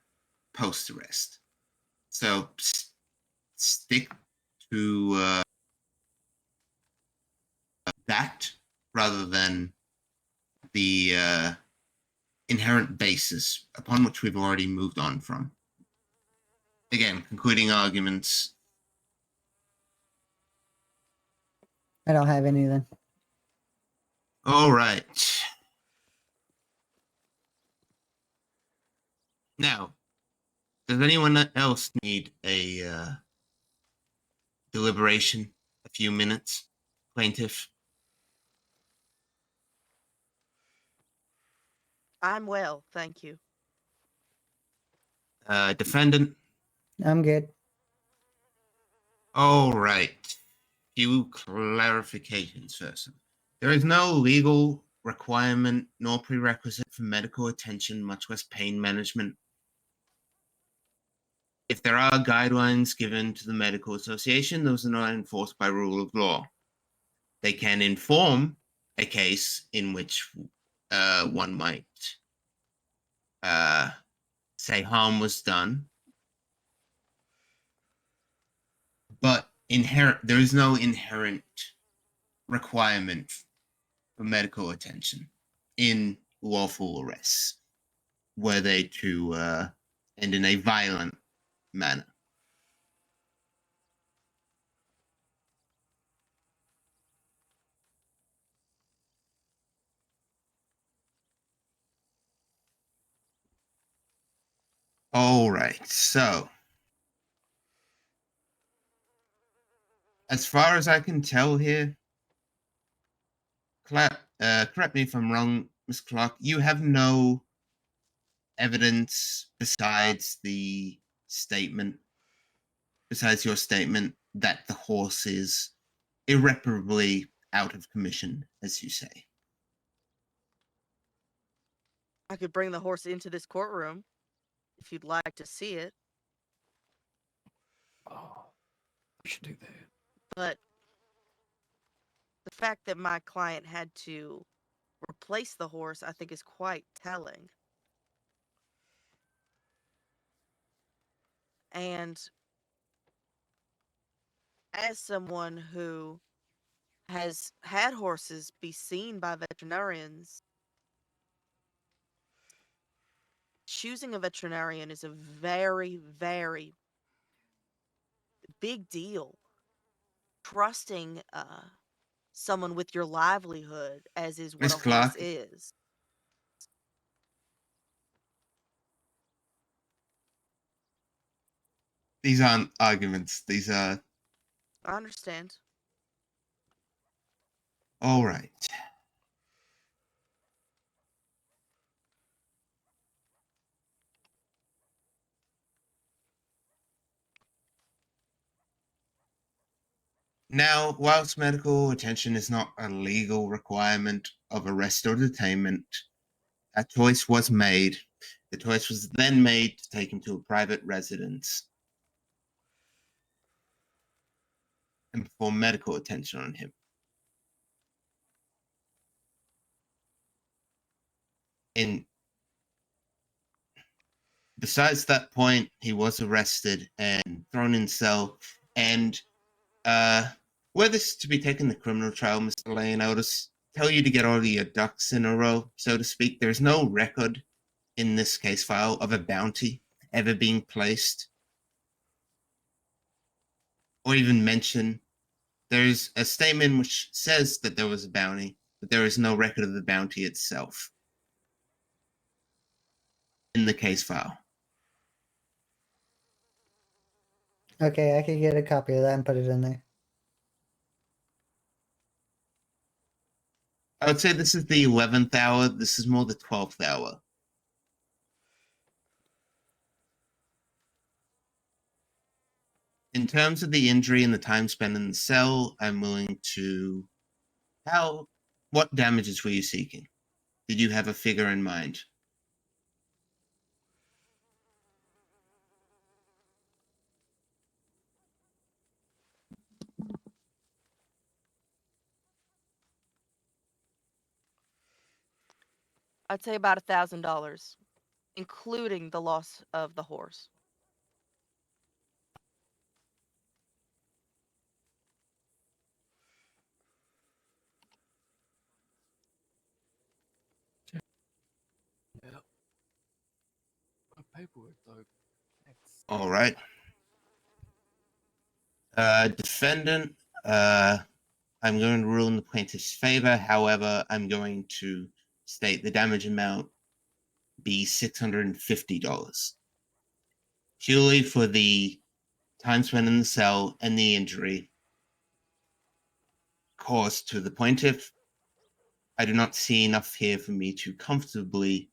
Speaker 13: post-arrest. So stick to that rather than the inherent basis upon which we've already moved on from. Again, concluding arguments.
Speaker 3: I don't have any then.
Speaker 13: All right. Now, does anyone else need a deliberation? A few minutes? Plaintiff?
Speaker 14: I'm well, thank you.
Speaker 13: Defendant?
Speaker 3: I'm good.
Speaker 13: All right. Few clarifications first. There is no legal requirement nor prerequisite for medical attention, much less pain management. If there are guidelines given to the medical association, those are not enforced by rule of law. They can inform a case in which one might say harm was done, but there is no inherent requirement for medical attention in lawful arrests, were they to end in a violent manner. All right, so as far as I can tell here, correct me if I'm wrong, Ms. Clark, you have no evidence besides your statement that the horse is irreparably out of commission, as you say.
Speaker 14: I could bring the horse into this courtroom if you'd like to see it.
Speaker 15: Oh, we should do that.
Speaker 14: But the fact that my client had to replace the horse, I think, is quite telling. And as someone who has had horses be seen by veterinarians, choosing a veterinarian is a very, very big deal. Trusting someone with your livelihood, as is what
Speaker 13: Miss
Speaker 14: a horse
Speaker 13: Clark?
Speaker 14: is.
Speaker 13: These aren't arguments. These are...
Speaker 14: I understand.
Speaker 13: All right. Now, whilst medical attention is not a legal requirement of arrest or detainment, a choice was made. The choice was then made to take him to a private residence. and perform medical attention on him. And besides that point, he was arrested and thrown in cell. And were this to be taken to criminal trial, Mr. Lane, I would just tell you to get all of your ducks in a row, so to speak. There's no record in this case file of a bounty ever being placed or even mentioned. There's a statement which says that there was a bounty, but there is no record of the bounty itself in the case file.
Speaker 3: Okay, I could get a copy of that and put it in there.
Speaker 13: I would say this is the 11th hour. This is more the 12th hour. In terms of the injury and the time spent in the cell, I'm willing to... What damages were you seeking? Did you have a figure in mind?
Speaker 14: I'd say about $1,000, including the loss of the horse.
Speaker 15: Yeah. My paperwork though.
Speaker 13: All right. Defendant, I'm going to rule in the plaintiff's favor. However, I'm going to state the damage amount be $650. Purely for the time spent in the cell and the injury caused to the plaintiff. I do not see enough here for me to comfortably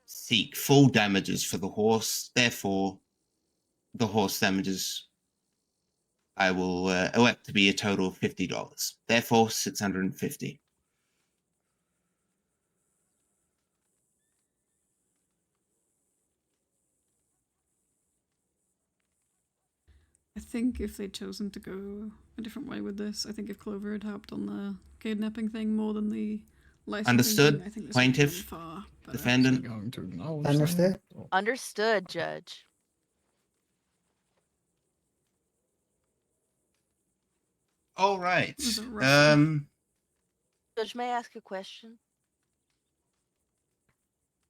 Speaker 13: seek full damages for the horse. Therefore, the horse damages I will elect to be a total of $50. Therefore, $650.
Speaker 1: I think if they'd chosen to go a different way with this, I think if Clover had helped on the kidnapping thing more than the licensing
Speaker 13: Understood,
Speaker 1: thing, I think this
Speaker 13: plaintiff,
Speaker 1: would have gone far better.
Speaker 13: defendant.
Speaker 2: Going to acknowledge
Speaker 3: Understood.
Speaker 14: Understood, Judge.
Speaker 13: All right.
Speaker 1: was a rough one.
Speaker 14: Judge, may I ask a question?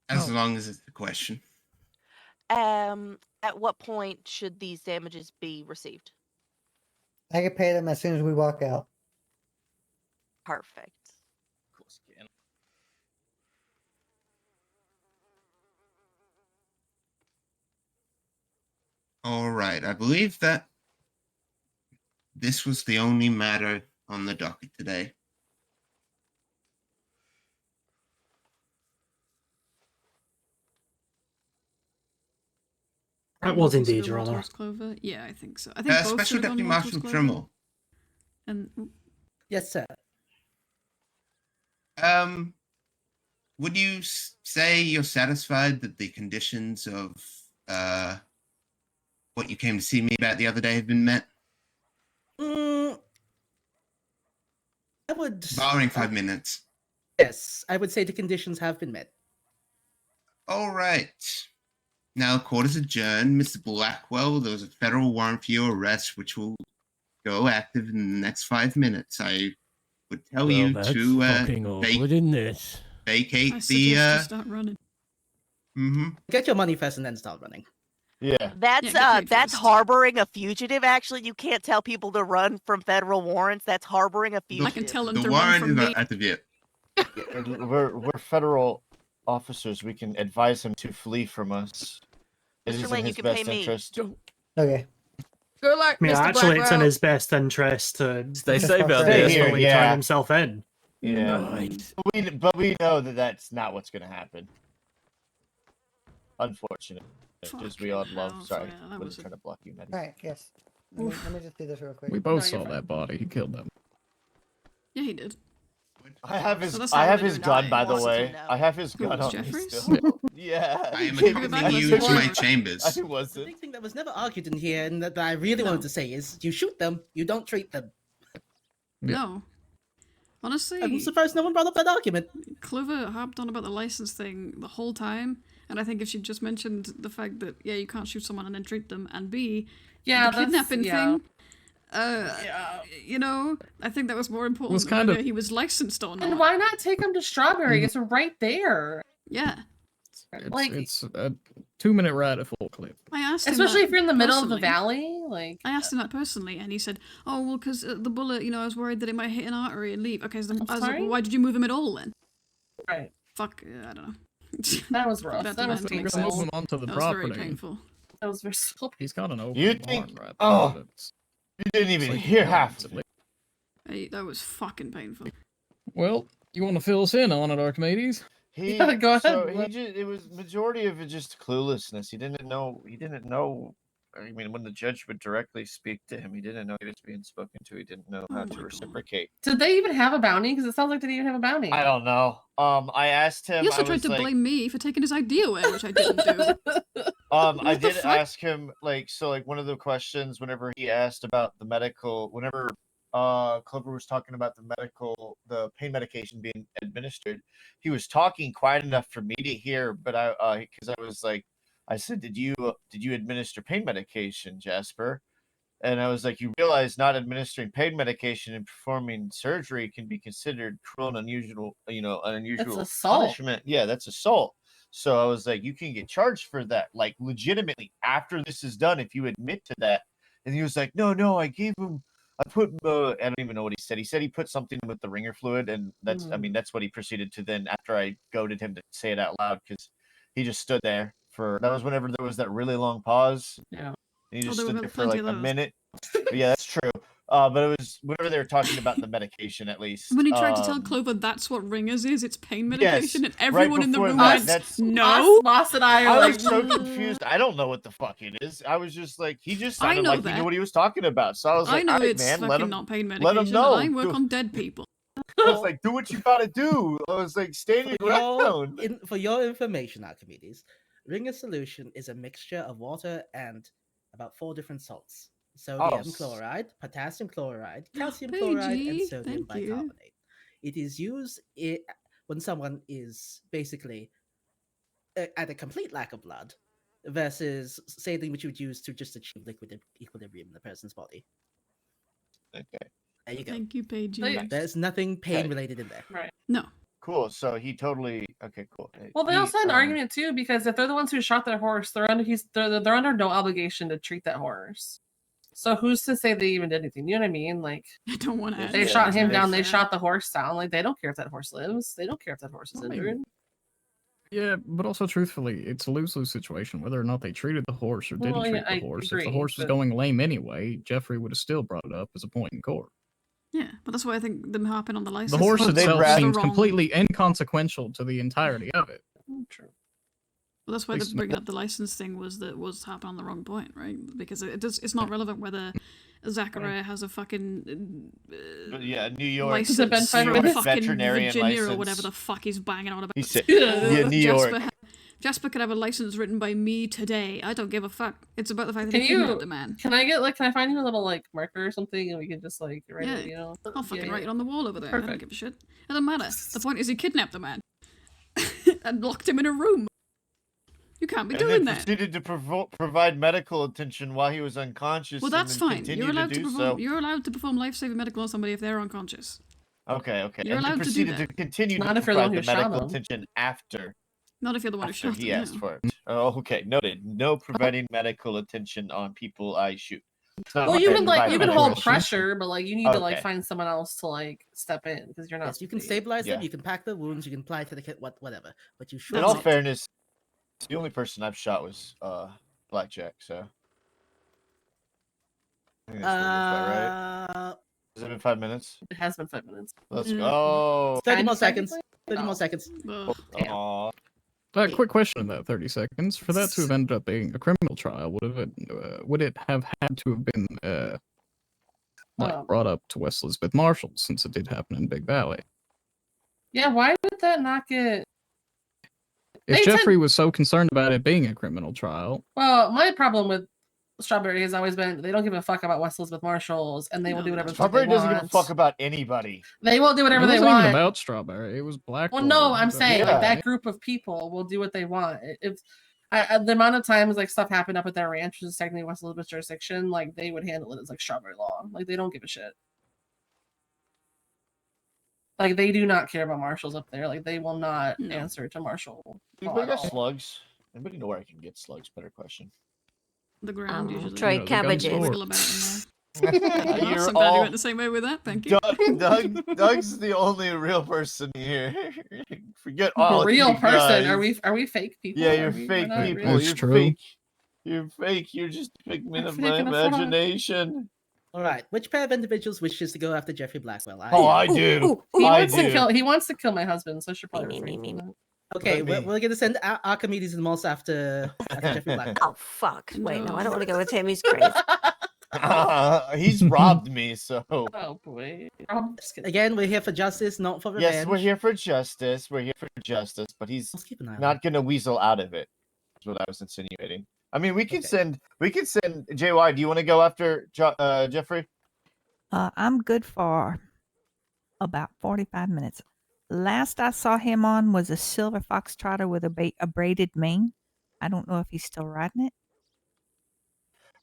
Speaker 13: As long as it's a question.
Speaker 14: At what point should these damages be received?
Speaker 3: I could pay them as soon as we walk out.
Speaker 14: Perfect.
Speaker 6: Of course you can.
Speaker 13: All right. I believe that this was the only matter on the docket today.
Speaker 11: That was
Speaker 1: Wants to
Speaker 11: indeed,
Speaker 1: go
Speaker 11: Your
Speaker 1: more
Speaker 11: Honour.
Speaker 1: towards Clover? Yeah, I think so. I think both
Speaker 13: Special
Speaker 1: should have
Speaker 13: Deputy
Speaker 1: gone more
Speaker 13: Marshal
Speaker 1: towards Clover.
Speaker 13: Dremel.
Speaker 1: And
Speaker 9: Yes, sir.
Speaker 13: Would you say you're satisfied that the conditions of what you came to see me about the other day have been met?
Speaker 9: I would.
Speaker 13: Barring 5 minutes.
Speaker 9: Yes, I would say the conditions have been met.
Speaker 13: All right. Now, court is adjourned. Mr. Blackwell, there was a federal warrant for your arrest, which will go active in the next 5 minutes. I would tell you
Speaker 15: that's
Speaker 13: to
Speaker 15: fucking awkward, isn't it?
Speaker 13: vacate
Speaker 1: I
Speaker 13: the.
Speaker 1: suggest you start running.
Speaker 9: Get your money first and then start running.
Speaker 6: Yeah.
Speaker 14: That's
Speaker 1: Yeah, get paid
Speaker 14: that's
Speaker 1: first.
Speaker 14: harboring a fugitive. Actually, you can't tell people to run from federal warrants. That's harboring a
Speaker 1: I
Speaker 14: fugitive.
Speaker 1: can tell him
Speaker 13: The
Speaker 1: to run
Speaker 13: warrant
Speaker 1: from
Speaker 13: is
Speaker 1: me.
Speaker 13: at the VIP.
Speaker 6: We're federal officers. We can advise him to flee from us. It
Speaker 14: Mr.
Speaker 6: is in
Speaker 14: Lane, you
Speaker 6: his
Speaker 14: can pay
Speaker 6: best
Speaker 14: me.
Speaker 6: interest.
Speaker 3: Okay.
Speaker 12: Good luck,
Speaker 11: Yeah,
Speaker 12: Mr.
Speaker 11: actually, it's in
Speaker 12: Blackwell.
Speaker 11: his best interest to
Speaker 15: Stay safe out
Speaker 9: Stay
Speaker 15: there.
Speaker 9: here,
Speaker 11: peacefully
Speaker 6: yeah.
Speaker 11: turn himself in.
Speaker 6: Yeah.
Speaker 15: Nice.
Speaker 6: But we know that that's not what's going to happen. Unfortunate. Because we all
Speaker 1: Fucking
Speaker 6: love.
Speaker 1: hell,
Speaker 6: Sorry,
Speaker 1: yeah, that
Speaker 6: wasn't
Speaker 1: was a-
Speaker 6: trying to block you, Maddie.
Speaker 3: All right. Yes. Let me just do this real quick.
Speaker 2: We both
Speaker 1: No, you're
Speaker 2: saw
Speaker 1: fine.
Speaker 2: that body. He killed them.
Speaker 1: Yeah, he did.
Speaker 6: I have his
Speaker 1: So that's
Speaker 6: I
Speaker 1: not
Speaker 6: have
Speaker 1: what
Speaker 6: his
Speaker 1: they're
Speaker 6: gun,
Speaker 1: doing.
Speaker 6: by the
Speaker 1: Wants to
Speaker 6: way.
Speaker 1: know.
Speaker 6: I have his
Speaker 1: Who,
Speaker 6: gun on me
Speaker 1: Jeffries?
Speaker 6: still. Yeah.
Speaker 13: I am
Speaker 6: he gave
Speaker 13: accompanying
Speaker 6: me
Speaker 13: you
Speaker 6: that.
Speaker 13: to my chambers.
Speaker 6: I
Speaker 9: The
Speaker 6: wasn't.
Speaker 9: big thing that was never argued in here, and that I really wanted to say is, you shoot them, you don't treat them.
Speaker 1: No. Honestly,
Speaker 9: I'm surprised no one brought up that argument.
Speaker 1: Clover harped on about the license thing the whole time, and I think if she'd just mentioned the fact that, yeah, you can't shoot someone and then treat them, and B,
Speaker 4: Yeah,
Speaker 1: the
Speaker 4: that's-
Speaker 1: kidnapping
Speaker 4: yeah.
Speaker 1: thing, you know, I think that was more important
Speaker 2: Was
Speaker 1: than
Speaker 2: kind
Speaker 1: whether
Speaker 2: of-
Speaker 1: he was licensed or not.
Speaker 4: And why not take him to Strawberry?
Speaker 2: Mhm.
Speaker 4: It's right there.
Speaker 1: Yeah.
Speaker 2: It's a 2-minute ride at full clip.
Speaker 1: I asked him
Speaker 4: Especially
Speaker 1: that
Speaker 4: if you're in the middle of the
Speaker 1: personally.
Speaker 4: valley, like
Speaker 1: I asked him that personally, and he said, "Oh, well, because the bullet, you know, I was worried that it might hit an artery and leave." Okay, so then I was like,
Speaker 4: sorry?
Speaker 1: "Well, why did you move him at all then?"
Speaker 4: Right.
Speaker 1: Fuck, I don't know.
Speaker 4: That was rough.
Speaker 1: That
Speaker 4: That was
Speaker 1: man
Speaker 2: We're
Speaker 1: takes
Speaker 2: gonna
Speaker 1: it.
Speaker 2: move him onto the
Speaker 1: That was very
Speaker 2: property.
Speaker 1: painful.
Speaker 4: That was very so.
Speaker 2: He's got an open
Speaker 6: You
Speaker 2: arm
Speaker 6: think?
Speaker 2: right
Speaker 6: Oh,
Speaker 2: there, but it's-
Speaker 6: you didn't even
Speaker 2: it's like
Speaker 6: hear
Speaker 2: he
Speaker 6: half
Speaker 2: wants
Speaker 6: of
Speaker 2: it.
Speaker 6: it.
Speaker 1: Hey, that was fucking painful.
Speaker 2: Well, you want to fill us in on it, Archimedes?
Speaker 6: He
Speaker 4: Yeah, go
Speaker 6: so
Speaker 4: ahead.
Speaker 6: he just it was majority of it just cluelessness. He didn't know. I mean, when the judge would directly speak to him, he didn't know he was being spoken to. He didn't know how to reciprocate.
Speaker 4: Did they even have a bounty? Because it sounds like they didn't even have a bounty.
Speaker 6: I don't know. I asked him.
Speaker 1: He also
Speaker 6: I
Speaker 1: tried
Speaker 6: was
Speaker 1: to
Speaker 6: like,
Speaker 1: blame me for taking his ID away, which I didn't do.
Speaker 6: I
Speaker 1: What the
Speaker 6: did
Speaker 1: fuck?
Speaker 6: ask him like one of the questions whenever he asked about the medical, whenever Clover was talking about the pain medication being administered, he was talking quiet enough for me to hear, but because I was like, I said, did you administer pain medication, Jasper? And I was like, you realize not administering pain medication and performing surgery can be considered cruel and unusual, an unusual
Speaker 4: assault.
Speaker 6: punishment. Yeah, that's assault. So I was like, you can get charged for that, like legitimately after this is done, if you admit to that. And he was like, no, I put, I don't even know what he said. He said he put something with the ringer fluid, and that's, I mean, that's what he proceeded to then after I goaded him to say it out loud, because he just stood there that was whenever there was that really long pause.
Speaker 4: Yeah.
Speaker 6: And he just
Speaker 1: there
Speaker 6: stood
Speaker 1: were
Speaker 6: there for
Speaker 1: plenty
Speaker 6: like
Speaker 1: of
Speaker 6: a
Speaker 1: those.
Speaker 6: minute. Yeah, that's true. But it was whenever they were talking about the medication, at least.
Speaker 1: When he tried to tell Clover that's what ringers is, it's pain medication, and
Speaker 6: right
Speaker 1: everyone in the
Speaker 6: before
Speaker 1: room
Speaker 6: that,
Speaker 1: went,
Speaker 6: that's-
Speaker 1: "No."
Speaker 4: Moss and I are
Speaker 6: I
Speaker 4: like,
Speaker 6: was so confused. I don't know what the fuck it is. I was just like, he just
Speaker 1: I
Speaker 6: sounded
Speaker 1: know
Speaker 6: like he
Speaker 1: that.
Speaker 6: knew what he was talking about. So I was
Speaker 1: I
Speaker 6: like,
Speaker 1: know
Speaker 6: all right,
Speaker 1: it's
Speaker 6: man,
Speaker 1: fucking
Speaker 6: let him
Speaker 1: not pain
Speaker 6: let
Speaker 1: medication.
Speaker 6: him know.
Speaker 1: I work on dead people.
Speaker 6: I was like, do what you gotta do. I was like, stand your ground.
Speaker 9: For your information, Archimedes, Ringer solution is a mixture of water and about 4 different salts: sodium chloride, potassium chloride, calcium chloride, and
Speaker 1: Paigey,
Speaker 9: sodium
Speaker 1: thank you.
Speaker 9: bicarbonate. It is used when someone is basically at a complete lack of blood, versus saline, which you would use to just achieve liquid equilibrium in the person's body.
Speaker 6: Okay.
Speaker 9: There you go.
Speaker 1: Thank you, Paigey.
Speaker 9: There's nothing pain related in there.
Speaker 4: Right.
Speaker 1: No.
Speaker 6: Cool. So he totally okay. Cool.
Speaker 4: Well, they also had an argument too, because if they're the ones who shot their horse, they're under no obligation to treat that horse. So who's to say they even did anything? You know what I mean? Like,
Speaker 1: I don't want to.
Speaker 4: they shot him down. They shot the horse down. Like, they don't care if that horse lives. They don't care if that horse is injured.
Speaker 2: Yeah, but also truthfully, it's a lose-lose situation. Whether or not they treated the horse or didn't
Speaker 4: Well,
Speaker 2: treat
Speaker 4: yeah, I
Speaker 2: the horse, if
Speaker 4: agree,
Speaker 2: the horse was
Speaker 4: but-
Speaker 2: going lame anyway, Jeffrey would have still brought it up as a point in court.
Speaker 1: Yeah, but that's why I think them harping on the license.
Speaker 2: The horse
Speaker 1: was
Speaker 2: itself
Speaker 1: the
Speaker 2: seems
Speaker 1: wrong-
Speaker 2: completely inconsequential to the entirety of it.
Speaker 4: True.
Speaker 1: Well, that's why
Speaker 2: At
Speaker 1: the
Speaker 2: least-
Speaker 1: bringing up the license thing was harping on the wrong point, right? Because it's not relevant whether Zachariah has a fucking
Speaker 6: Yeah, New York.
Speaker 1: license
Speaker 4: Has it been 5
Speaker 1: or
Speaker 4: minutes?
Speaker 1: fucking
Speaker 6: Veterinarian
Speaker 1: Virginia
Speaker 6: license.
Speaker 1: or whatever the fuck he's banging on about.
Speaker 6: He said, yeah, New York.
Speaker 1: Jasper could have a license written by me today. I don't give a fuck. It's about the fact that
Speaker 4: Can
Speaker 1: he
Speaker 4: you?
Speaker 1: kidnapped a man.
Speaker 4: Can I find you a little like marker or something, and we can just like write
Speaker 1: Yeah,
Speaker 4: it? You know,
Speaker 1: I'll fucking
Speaker 4: Yeah,
Speaker 1: write it on the wall over there. I don't
Speaker 4: Perfect.
Speaker 1: give a shit. It doesn't matter. The point is he kidnapped a man and locked him in a room. You can't be
Speaker 6: And
Speaker 1: doing
Speaker 6: then
Speaker 1: that.
Speaker 6: proceeded to provide medical attention while he was unconscious.
Speaker 1: Well, that's
Speaker 6: and then
Speaker 1: fine.
Speaker 6: continued
Speaker 1: You're allowed to
Speaker 6: do
Speaker 1: perform.
Speaker 6: so.
Speaker 1: You're allowed to perform life-saving medical on somebody if they're unconscious.
Speaker 6: Okay.
Speaker 1: You're
Speaker 6: And then
Speaker 1: allowed to do
Speaker 6: proceeded
Speaker 1: that.
Speaker 6: to continue
Speaker 4: Not
Speaker 6: to
Speaker 4: if you're the one
Speaker 6: provide the
Speaker 4: who shot
Speaker 6: medical
Speaker 4: him.
Speaker 6: attention after
Speaker 1: Not if you're the one who shot
Speaker 6: he
Speaker 1: him.
Speaker 6: asked
Speaker 1: no.
Speaker 6: for it. Oh, okay. Noted. No providing medical attention on people I shoot. It's not
Speaker 4: Well,
Speaker 6: like
Speaker 4: you
Speaker 6: I
Speaker 4: can
Speaker 6: provide
Speaker 4: you can
Speaker 6: medical
Speaker 4: hold
Speaker 6: attention.
Speaker 4: pressure, but like you need to like
Speaker 6: Okay.
Speaker 4: find someone else to like step in because you're not.
Speaker 9: Yes, you can stabilize them,
Speaker 6: Yeah.
Speaker 9: you can pack the wounds, you can apply to the kit, whatever. But you should
Speaker 6: In all
Speaker 9: not.
Speaker 6: fairness, the only person I've shot was Blackjack. So. I think that's about right. Has it been 5 minutes?
Speaker 4: It has been 5 minutes.
Speaker 6: Let's
Speaker 4: Mm.
Speaker 6: go.
Speaker 9: 30 more seconds.
Speaker 4: Technically?
Speaker 9: 30 more seconds.
Speaker 6: Aw.
Speaker 2: Quick question in that 30 seconds. For that to have ended up being a criminal trial, would it have had to have been brought up to West Elizabeth Marshall, since it did happen in Big Valley?
Speaker 4: Yeah, why did that not get?
Speaker 2: If
Speaker 4: They
Speaker 2: Jeffrey was so concerned about it being a criminal trial,
Speaker 4: Well, my problem with Strawberry has always been they don't give a fuck about West Elizabeth Marshals, and they will do whatever the fuck
Speaker 6: Strawberry
Speaker 4: they
Speaker 6: doesn't give a
Speaker 4: want.
Speaker 6: fuck about anybody.
Speaker 4: They won't do whatever
Speaker 2: it
Speaker 4: they
Speaker 2: wasn't
Speaker 4: want.
Speaker 2: even about Strawberry. It was Black.
Speaker 4: Well, no, I'm saying like
Speaker 6: Yeah.
Speaker 4: that group of people will do what they want. If the amount of times like stuff happened up at their ranch, which is technically West Elizabeth jurisdiction, like they would handle it as like Strawberry law. Like they don't give a shit. Like they do not care about marshals up there. Like they will not answer to marshal.
Speaker 6: Anybody got slugs? Anybody know where I can get slugs? Better question.
Speaker 1: The ground usually.
Speaker 7: Try cabbages.
Speaker 1: Wiggle about in there. Well,
Speaker 6: You're
Speaker 1: I'm glad you
Speaker 6: all-
Speaker 1: went the same way with that. Thank you.
Speaker 6: Doug's the only real person here. Forget all
Speaker 4: real
Speaker 6: you
Speaker 4: person.
Speaker 6: guys.
Speaker 4: Are we fake people?
Speaker 6: Yeah,
Speaker 4: Are
Speaker 6: you're
Speaker 4: we-
Speaker 6: fake
Speaker 4: we're not
Speaker 6: people.
Speaker 4: real?
Speaker 6: You're
Speaker 2: true.
Speaker 6: fake. You're fake. You're just a figment of my
Speaker 4: fake in a front.
Speaker 6: imagination.
Speaker 9: All right. Which pair of individuals wishes to go after Jeffrey Blackwell?
Speaker 6: Oh, I do.
Speaker 4: He
Speaker 6: I
Speaker 4: wants to
Speaker 6: do.
Speaker 4: kill. He wants to kill my husband, so I should probably refrain from that.
Speaker 9: Okay,
Speaker 6: Let me-
Speaker 9: we're gonna send Archimedes and Moss after Jeffrey Blackwell.
Speaker 7: Oh fuck! Wait, no, I don't want to go with him. He's crazy.
Speaker 6: He's robbed me, so.
Speaker 4: Oh boy. I'm just kidding.
Speaker 9: Again, we're here for justice, not for revenge.
Speaker 6: Yes, we're here for justice. We're here for justice, but he's
Speaker 9: Let's keep an eye on
Speaker 6: not gonna weasel out of it. Is what I was insinuating. I mean, we can send JY. Do you want to go after Jeffrey?
Speaker 5: I'm good for about 45 minutes. Last I saw him on was a silver fox trotter with a braided mane. I don't know if he's still riding it.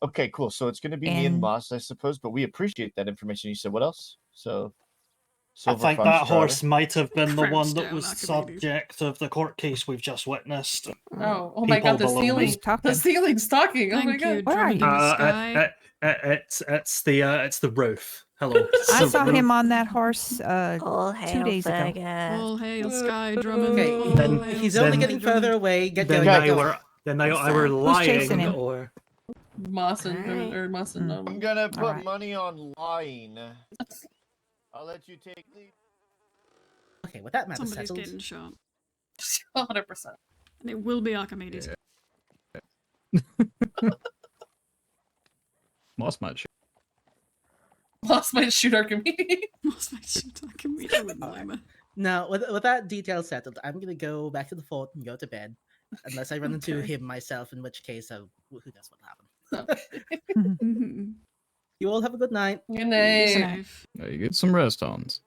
Speaker 6: Okay, cool. So it's gonna be me and
Speaker 5: And-
Speaker 6: Moss, I suppose. But we appreciate that information. You said what else? So.
Speaker 11: I
Speaker 6: Silver
Speaker 11: think
Speaker 6: Fox
Speaker 11: that
Speaker 6: Trotter.
Speaker 11: horse might have been the
Speaker 1: Crouched
Speaker 11: one that
Speaker 1: down,
Speaker 11: was
Speaker 1: Archimedes.
Speaker 11: subject of the court case we've just witnessed.
Speaker 4: Oh my god, the
Speaker 11: People below
Speaker 4: ceiling.
Speaker 11: me.
Speaker 5: Who's talking?
Speaker 4: The ceiling's talking. Oh my
Speaker 1: Thank you,
Speaker 4: god.
Speaker 5: Where are
Speaker 1: drumming
Speaker 5: you?
Speaker 1: in the sky.
Speaker 11: It's the roof. Hello.
Speaker 5: I
Speaker 11: So
Speaker 5: saw
Speaker 11: the
Speaker 5: him
Speaker 11: roof-
Speaker 5: on that horse
Speaker 7: All
Speaker 5: 2
Speaker 7: hail
Speaker 5: days ago.
Speaker 7: Fergus.
Speaker 1: All hail Sky Drummond.
Speaker 9: Okay,
Speaker 1: all
Speaker 11: Then-
Speaker 1: hail
Speaker 9: He's
Speaker 1: Sky
Speaker 9: only
Speaker 11: then-
Speaker 9: getting
Speaker 1: Drummond.
Speaker 9: further away. Get
Speaker 11: Then
Speaker 9: going.
Speaker 11: they
Speaker 9: Get
Speaker 11: were
Speaker 9: going.
Speaker 11: then I were
Speaker 5: Who's chasing
Speaker 11: lying
Speaker 5: him?
Speaker 11: or
Speaker 4: Moss and
Speaker 7: Alright.
Speaker 4: or Moss and
Speaker 6: I'm gonna put
Speaker 5: Alright.
Speaker 6: money on lying. I'll let you take lead.
Speaker 9: Okay, with that matter
Speaker 1: Somebody's
Speaker 9: settled.
Speaker 1: getting shot.
Speaker 4: 100%.
Speaker 1: And it will be Archimedes.
Speaker 2: Moss might shoot.
Speaker 4: Moss might shoot Archimedes.
Speaker 1: What's my shoot Archimedes? I wouldn't blame her.
Speaker 9: Now, with that detail settled, I'm gonna go back to the fort and go to bed, unless I run into
Speaker 1: Okay.
Speaker 9: him myself, in which case, who knows what happened.
Speaker 1: Mhm.
Speaker 9: You all have a good night.
Speaker 4: Good
Speaker 1: Be
Speaker 4: night.
Speaker 1: safe.
Speaker 2: Yeah, you get some rest, Hans.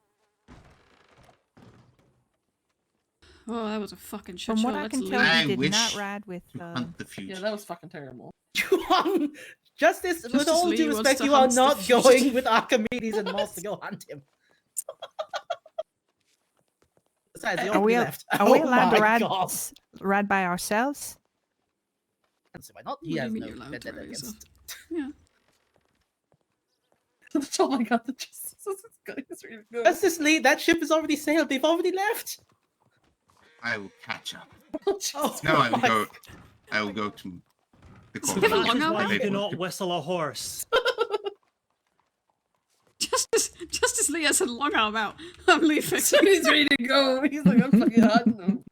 Speaker 1: Oh, that was a fucking shit
Speaker 5: From
Speaker 1: show.
Speaker 5: what I
Speaker 1: Let's
Speaker 5: can
Speaker 1: leave.
Speaker 5: tell,
Speaker 13: I
Speaker 5: he did
Speaker 13: wish
Speaker 5: not ride with.
Speaker 13: to hunt the future.
Speaker 4: Yeah, that was fucking terrible.
Speaker 9: Justice, with
Speaker 1: Justice
Speaker 9: all
Speaker 1: Lee
Speaker 9: due
Speaker 1: wants
Speaker 9: respect,
Speaker 1: to
Speaker 9: you are
Speaker 1: hunt the
Speaker 9: not
Speaker 1: fugitive.
Speaker 9: going with Archimedes and Moss to go hunt him. Besides, they
Speaker 5: Are
Speaker 9: all
Speaker 5: we,
Speaker 9: left.
Speaker 5: are we
Speaker 9: Oh
Speaker 5: allowed to
Speaker 9: my
Speaker 5: ride,
Speaker 9: God.
Speaker 5: ride by ourselves?
Speaker 9: So why not?
Speaker 1: What
Speaker 9: He
Speaker 1: do you
Speaker 9: has
Speaker 1: mean
Speaker 9: no
Speaker 1: you're allowed to
Speaker 9: vendetta
Speaker 1: ride yourself?
Speaker 9: against.
Speaker 1: Yeah.
Speaker 4: Oh my god, the justice is good. It's really good.
Speaker 9: Justice Lee, that ship has already sailed. They've already left.
Speaker 13: I will catch up.
Speaker 9: Oh,
Speaker 13: Now I will
Speaker 9: my-
Speaker 13: go. I will go to the
Speaker 1: So
Speaker 13: court.
Speaker 1: long
Speaker 11: That is
Speaker 1: now,
Speaker 11: why
Speaker 1: mate.
Speaker 11: you do not whistle a horse.
Speaker 1: Justice Lee has a long arm out. I'm leaving.
Speaker 4: So he's ready to go. He's like, I'm fucking hunting him.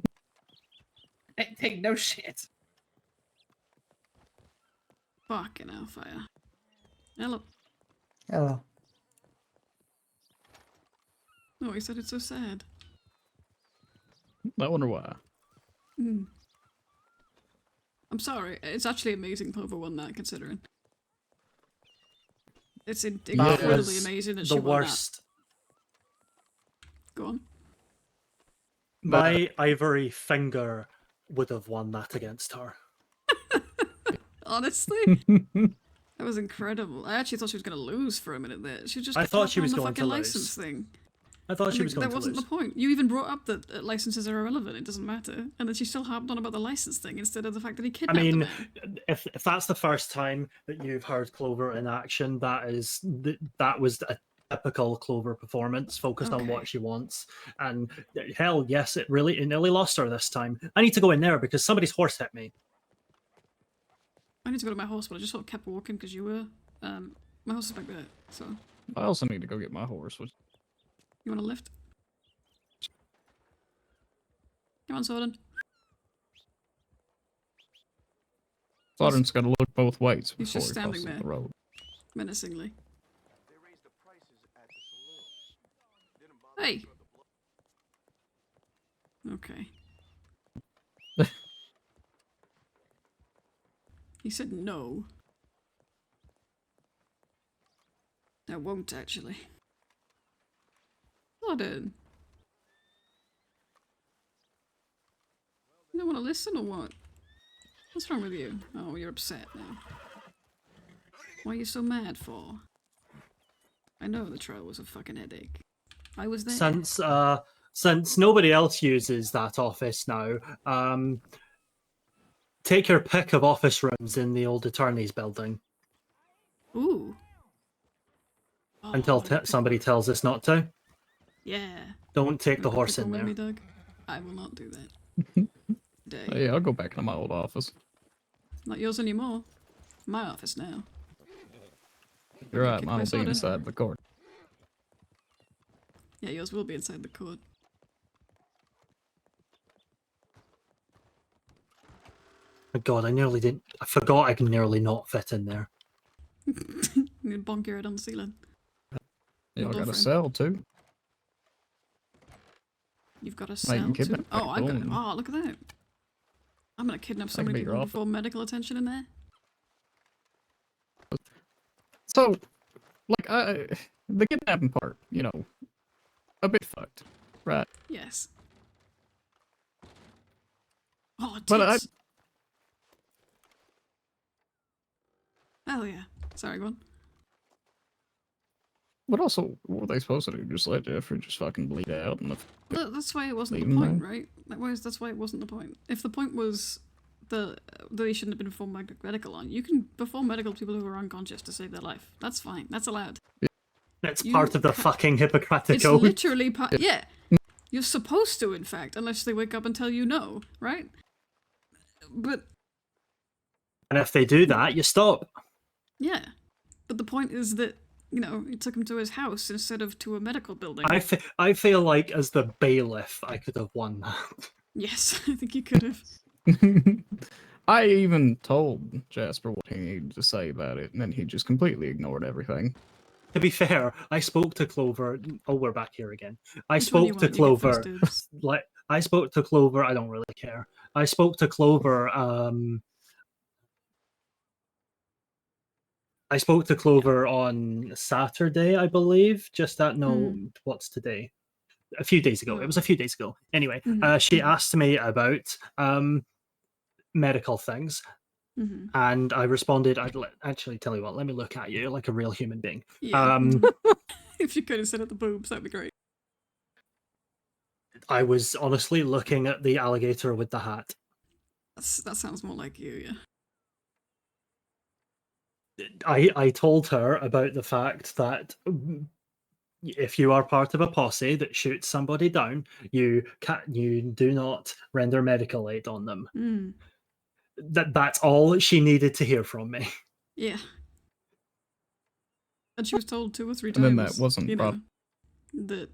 Speaker 4: Hey, take no shit.
Speaker 1: Fucking hellfire. Hello.
Speaker 3: Hello.
Speaker 1: Oh, he said it's so sad.
Speaker 2: I wonder why.
Speaker 1: Hmm. I'm sorry. It's actually amazing Clover won that, considering. It's incredibly
Speaker 11: was
Speaker 1: amazing that she
Speaker 11: the
Speaker 1: won
Speaker 11: worst.
Speaker 1: that. Go on.
Speaker 11: My ivory finger would have won that against her.
Speaker 1: Honestly, that was incredible. I actually thought she was going to lose for a minute there. She just
Speaker 11: I
Speaker 1: kept
Speaker 11: thought
Speaker 1: harping
Speaker 11: she was
Speaker 1: on the
Speaker 11: going to
Speaker 1: fucking
Speaker 11: lose.
Speaker 1: license thing.
Speaker 11: I thought she was going
Speaker 1: that
Speaker 11: to
Speaker 1: wasn't
Speaker 11: lose.
Speaker 1: the point. You even brought up that licenses are irrelevant. It doesn't matter, and then she still harped on about the license thing instead of the fact that he
Speaker 11: I
Speaker 1: kidnapped the
Speaker 11: mean,
Speaker 1: man.
Speaker 11: if that's the first time that you've heard Clover in action, that was a typical Clover performance, focused on
Speaker 1: Okay.
Speaker 11: what she wants. And hell, yes, it nearly lost her this time. I need to go in there because somebody's horse hit me.
Speaker 1: I need to go to my horse, but I just sort of kept walking because you were. My horse is back there, so
Speaker 2: I also need to go get my horse.
Speaker 1: you want to lift? Come on, Sorden.
Speaker 2: Sauron's got to look both ways
Speaker 1: He's
Speaker 2: before
Speaker 1: just
Speaker 2: he
Speaker 1: standing
Speaker 2: crosses
Speaker 1: there.
Speaker 2: the road.
Speaker 1: Menacingly. Hey. Okay. He said no. I won't actually. I did. You don't want to listen or what? What's wrong with you? Oh, you're upset now. What are you so mad for? I know the trial was a fucking headache. I was there.
Speaker 11: Since nobody else uses that office now, take your pick of office rooms in the old attorney's building.
Speaker 1: Ooh.
Speaker 11: Until somebody tells us not to.
Speaker 1: Yeah.
Speaker 11: Don't take the
Speaker 1: Wanna
Speaker 11: horse
Speaker 1: pick
Speaker 11: in
Speaker 1: one with
Speaker 11: there.
Speaker 1: me, Doug? I will not do that.
Speaker 2: Yeah, I'll go back to my old office.
Speaker 1: Not yours anymore. My office now.
Speaker 2: You're right,
Speaker 1: kick
Speaker 2: mine
Speaker 1: my
Speaker 2: will be
Speaker 1: soda.
Speaker 2: inside the court.
Speaker 1: Yeah, yours will be inside the court.
Speaker 11: Oh God, I forgot I can nearly not fit in there.
Speaker 1: You bonk your head on the ceiling.
Speaker 2: Yeah, I
Speaker 1: Your
Speaker 2: got a
Speaker 1: girlfriend.
Speaker 2: cell too.
Speaker 1: You've got a
Speaker 2: I
Speaker 1: cell
Speaker 2: can
Speaker 1: too?
Speaker 2: kidnap
Speaker 1: Oh, I've got it.
Speaker 2: people
Speaker 1: Oh, look at that. I'm gonna kidnap so
Speaker 2: I can
Speaker 1: many
Speaker 2: be your
Speaker 1: people
Speaker 2: office.
Speaker 1: before medical attention in there.
Speaker 2: So, like, the kidnapping part, you know, a bit fucked, right?
Speaker 1: Yes. Oh,
Speaker 2: But
Speaker 1: tits. Hell yeah. Sorry, go on.
Speaker 2: But also, what were they supposed to do? Just let Jeffrey just fucking bleed out? And
Speaker 1: That's why it wasn't
Speaker 2: leave
Speaker 1: the
Speaker 2: him
Speaker 1: point,
Speaker 2: there?
Speaker 1: right? That's why it wasn't the point. If the point was that he shouldn't have been performed medical on, you can perform medical people who are unconscious to save their life. That's fine. That's allowed.
Speaker 11: It's part of the fucking Hippocratic
Speaker 1: It's
Speaker 11: Oath.
Speaker 1: literally part. Yeah. You're supposed to, in fact, unless they wake up and tell you no, right? But
Speaker 11: And if they do that, you stop.
Speaker 1: yeah. But the point is that, you know, he took him to his house instead of to a medical building.
Speaker 11: I feel like as the bailiff, I could have won that.
Speaker 1: Yes, I think you could have.
Speaker 2: I even told Jasper what he needed to say about it, and then he just completely ignored everything.
Speaker 11: To be fair, I spoke to Clover. Oh, we're back here again. I
Speaker 1: Which one do you
Speaker 11: spoke to
Speaker 1: want? You get first
Speaker 11: Clover.
Speaker 1: dibs.
Speaker 11: Like I spoke to Clover. I don't really care. I spoke to Clover. I spoke to Clover on Saturday, I believe. Just at what's today? A few days ago. It was a few days ago. Anyway, she asked me about medical things. And I responded, actually tell you what, let me look at you like a real human being.
Speaker 1: Yeah. If you could have said at the boobs, that'd be great.
Speaker 11: I was honestly looking at the alligator with the hat.
Speaker 1: That sounds more like you, yeah.
Speaker 11: I told her about the fact that if you are part of a posse that shoots somebody down, you do not render medical aid on them. That's all she needed to hear from me.
Speaker 1: Yeah. And she was told 2 or 3
Speaker 2: And
Speaker 1: times,
Speaker 2: then that wasn't
Speaker 1: you
Speaker 2: brought-
Speaker 1: know, that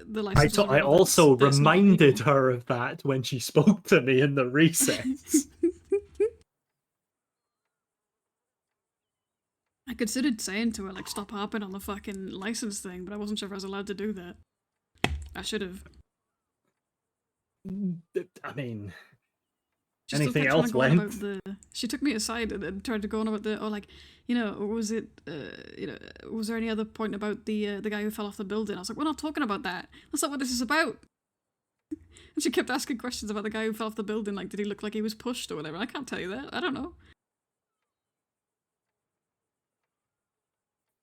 Speaker 1: the license was
Speaker 11: I
Speaker 1: irrelevant.
Speaker 11: also
Speaker 1: That's not
Speaker 11: reminded
Speaker 1: illegal.
Speaker 11: her of that when she spoke to me in the recess.
Speaker 1: I considered saying to her, like, stop harping on the fucking license thing, but I wasn't sure if I was allowed to do that. I should have.
Speaker 11: I mean,
Speaker 1: She still
Speaker 11: anything
Speaker 1: kept trying
Speaker 11: else
Speaker 1: to go on
Speaker 11: went?
Speaker 1: about she took me aside and tried to go on about like, you know, was it, you know, was there any other point about the guy who fell off the building? I was like, we're not talking about that. That's not what this is about. And she kept asking questions about the guy who fell off the building, like, did he look like he was pushed or whatever? I can't tell you that. I don't know.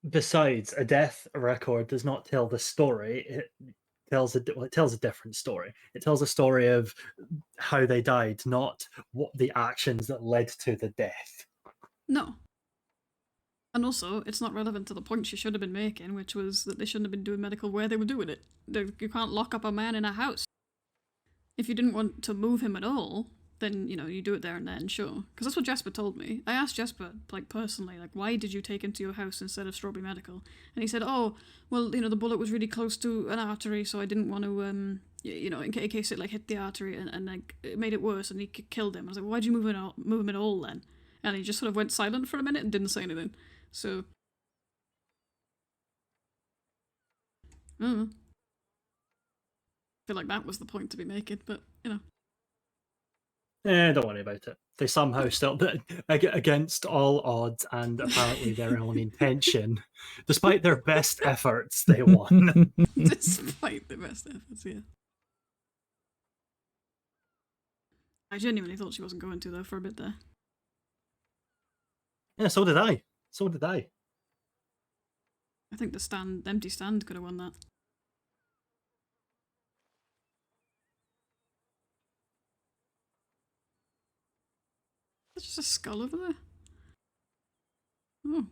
Speaker 11: Besides, a death record does not tell the story. It tells a different story. It tells a story of how they died, not what the actions that led to the death.
Speaker 1: No. And also, it's not relevant to the point she should have been making, which was that they shouldn't have been doing medical where they were doing it. You can't lock up a man in a house. If you didn't want to move him at all, then, you know, you do it there and then, sure. Because that's what Jasper told me. I asked Jasper, like, personally, like, why did you take him to your house instead of Strawberry Medical? And he said, oh, well, you know, the bullet was really close to an artery, so I didn't want to, you know, in case it, like, hit the artery and like, it made it worse and he killed him. I was like, why'd you move him at all then? And he just sort of went silent for a minute and didn't say anything. So, I don't know. feel like that was the point to be making, but you know.
Speaker 11: Don't worry about it. They somehow still, against all odds and apparently their own intention, despite their best efforts, they won.
Speaker 1: Despite the best efforts, yeah. I genuinely thought she wasn't going to, though, for a bit there.
Speaker 11: Yeah, so did I. So did I.
Speaker 1: I think the empty stand could have won that. There's just a skull over there. Oh.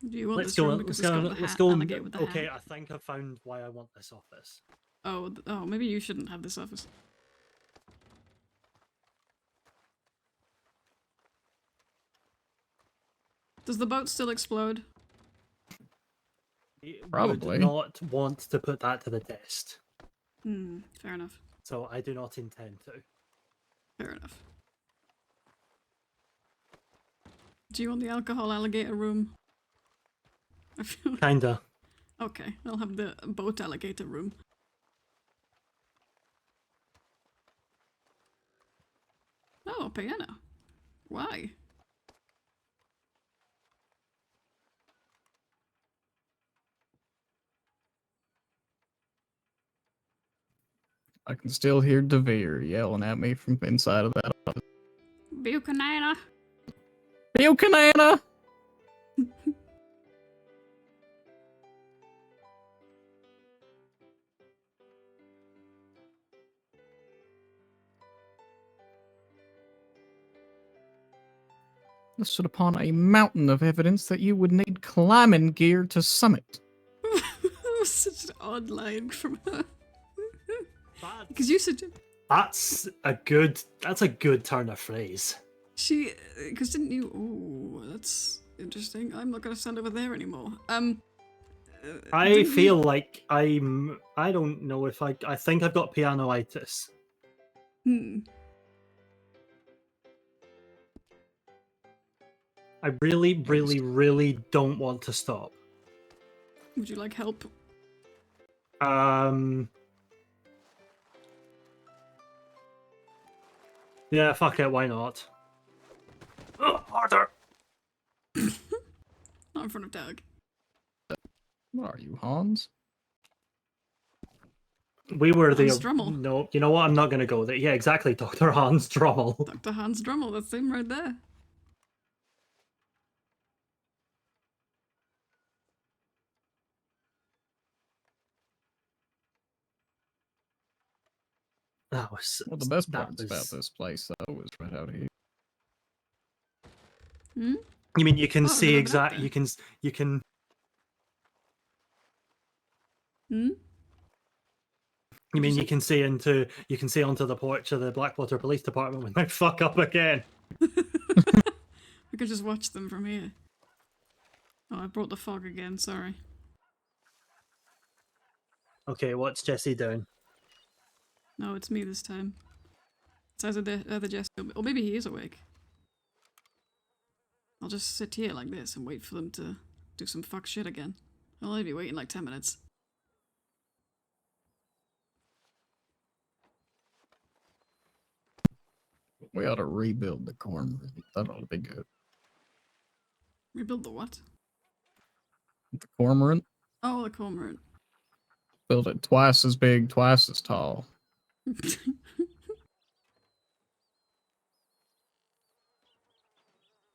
Speaker 1: Do you want
Speaker 11: Let's
Speaker 1: this
Speaker 11: go.
Speaker 1: room because
Speaker 11: Let's
Speaker 1: it's
Speaker 11: go.
Speaker 1: got the
Speaker 11: Let's
Speaker 1: hat,
Speaker 11: go.
Speaker 1: alligator with the
Speaker 11: Okay,
Speaker 1: hat?
Speaker 11: I think I've found why I want this office.
Speaker 1: Oh, oh, maybe you shouldn't have this office. Does the boat still explode?
Speaker 2: Probably.
Speaker 11: Would not want to put that to the test,
Speaker 1: Fair enough.
Speaker 11: so I do not intend to.
Speaker 1: Fair enough. Do you want the alcohol alligator room? I feel like...
Speaker 11: Kinda.
Speaker 1: Okay, I'll have the boat alligator room. Oh, a piano. Why?
Speaker 2: I can still hear Devere yelling at me from inside of that office.
Speaker 1: Buchanan.
Speaker 2: Buchanan! Listed upon a mountain of evidence that you would need climbing gear to summit.
Speaker 1: That was such an odd line from her. Because you said
Speaker 11: That's a good turn of phrase.
Speaker 1: because didn't you? Oh, that's interesting. I'm not gonna stand over there anymore.
Speaker 11: I
Speaker 1: didn't
Speaker 11: feel
Speaker 1: you-
Speaker 11: like I don't know if I think I've got pianoitis. I really, really, really don't want to stop.
Speaker 1: Would you like help?
Speaker 11: Yeah, fuck it, why not? Oh, harder!
Speaker 1: Not in front of Doug.
Speaker 2: What are you, Hans?
Speaker 11: We were
Speaker 1: Hans
Speaker 11: the
Speaker 1: Drummel.
Speaker 11: No, you know what? I'm not gonna go there. Yeah, exactly, Dr. Hans Drummel.
Speaker 1: Dr. Hans Drummel, that's him right there.
Speaker 11: That was
Speaker 2: Well, the best
Speaker 11: that
Speaker 2: parts about
Speaker 11: was-
Speaker 2: this place, though, was right out here.
Speaker 11: You mean you can
Speaker 1: Oh,
Speaker 11: see
Speaker 1: never got
Speaker 11: exact?
Speaker 1: there.
Speaker 11: You can. You mean you can see onto the porch of the Blackwater Police Department when they fuck up again?
Speaker 1: We could just watch them from here. Oh, I brought the fog again, sorry.
Speaker 11: Okay, what's Jesse doing?
Speaker 1: No, it's me this time. It's either the other Jesse, or maybe he is awake. I'll just sit here like this and wait for them to do some fuck shit again. I'll only be waiting like 10 minutes.
Speaker 2: We ought to rebuild the corn. That ought to be good.
Speaker 1: Rebuild the what?
Speaker 2: The cormorant,
Speaker 1: Oh, the cormorant.
Speaker 2: build it twice as big, twice as tall.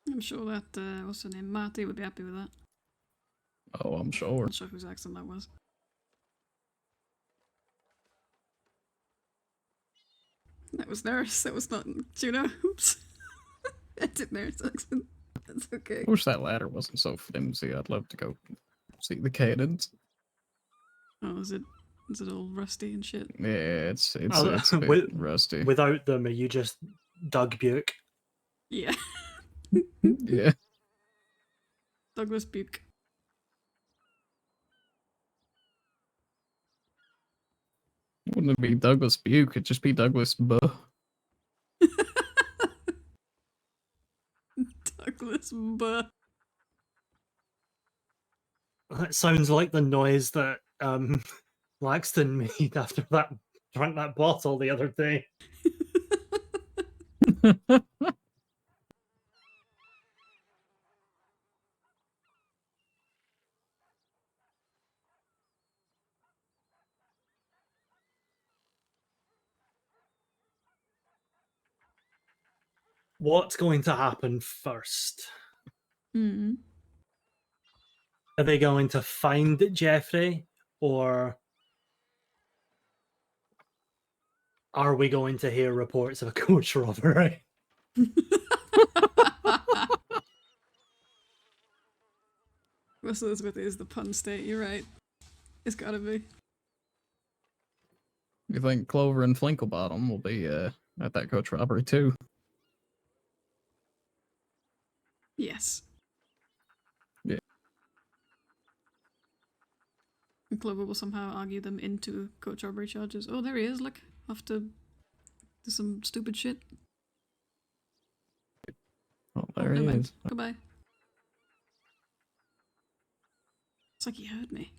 Speaker 1: I'm sure that, what's her name, Marty would be happy with that.
Speaker 2: Oh, I'm sure.
Speaker 1: Not sure whose accent that was. That was Nurse, that was not Juno. Oops. I did Nurse accent. That's okay.
Speaker 2: I wish that ladder wasn't so flimsy. I'd love to go see the cannons.
Speaker 1: Oh, is it all rusty and shit?
Speaker 2: Yeah, it's a bit
Speaker 11: With-
Speaker 2: rusty.
Speaker 11: Without them, are you just Doug Buke?
Speaker 1: Yeah.
Speaker 2: Yeah.
Speaker 1: Douglas Buke.
Speaker 2: Wouldn't it be Douglas Buke? It'd just be Douglas Buh.
Speaker 1: Douglas Buh.
Speaker 11: That sounds like the noise that Laxton made after that drank that bottle the other day. What's going to happen first?
Speaker 1: Mm.
Speaker 11: Are they going to find Jeffrey, or are we going to hear reports of a coach robbery?
Speaker 1: West Elizabeth is the pun state, you're right. It's gotta be.
Speaker 2: You think Clover and Flinklebottom will be at that coach robbery too?
Speaker 1: Yes.
Speaker 2: Yeah.
Speaker 1: And Clover will somehow argue them into coach robbery charges. Oh, there he is, look. Off to do some stupid shit.
Speaker 2: Oh, there he
Speaker 1: never mind.
Speaker 2: is.
Speaker 1: Goodbye. It's like he heard me.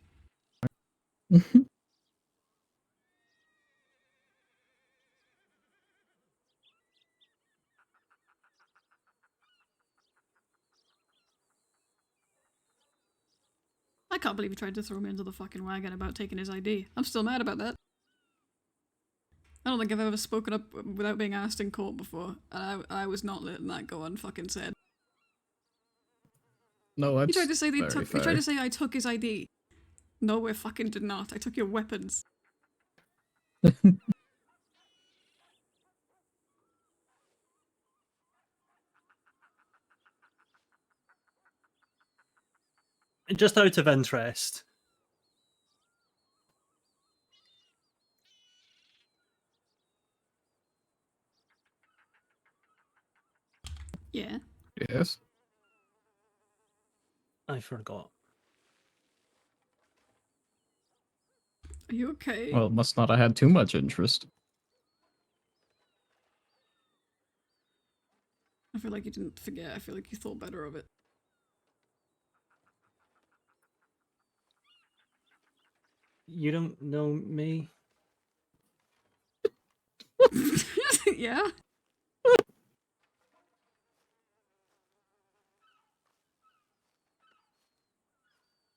Speaker 1: I can't believe he tried to throw me into the fucking wagon about taking his ID. I'm still mad about that. I don't think I've ever spoken up without being asked in court before, and I was not letting that go unfucking said.
Speaker 2: No, that's
Speaker 1: He tried to say
Speaker 2: very
Speaker 1: he
Speaker 2: fair.
Speaker 1: tried to say I took his ID. No, I fucking did not. I took your weapons.
Speaker 11: Just out of interest,
Speaker 1: Yeah.
Speaker 2: Yes.
Speaker 11: I forgot.
Speaker 1: Are you okay?
Speaker 2: Well, it must not have had too much interest.
Speaker 1: I feel like you didn't forget. I feel like you thought better of it.
Speaker 11: You don't know me?
Speaker 1: Yeah?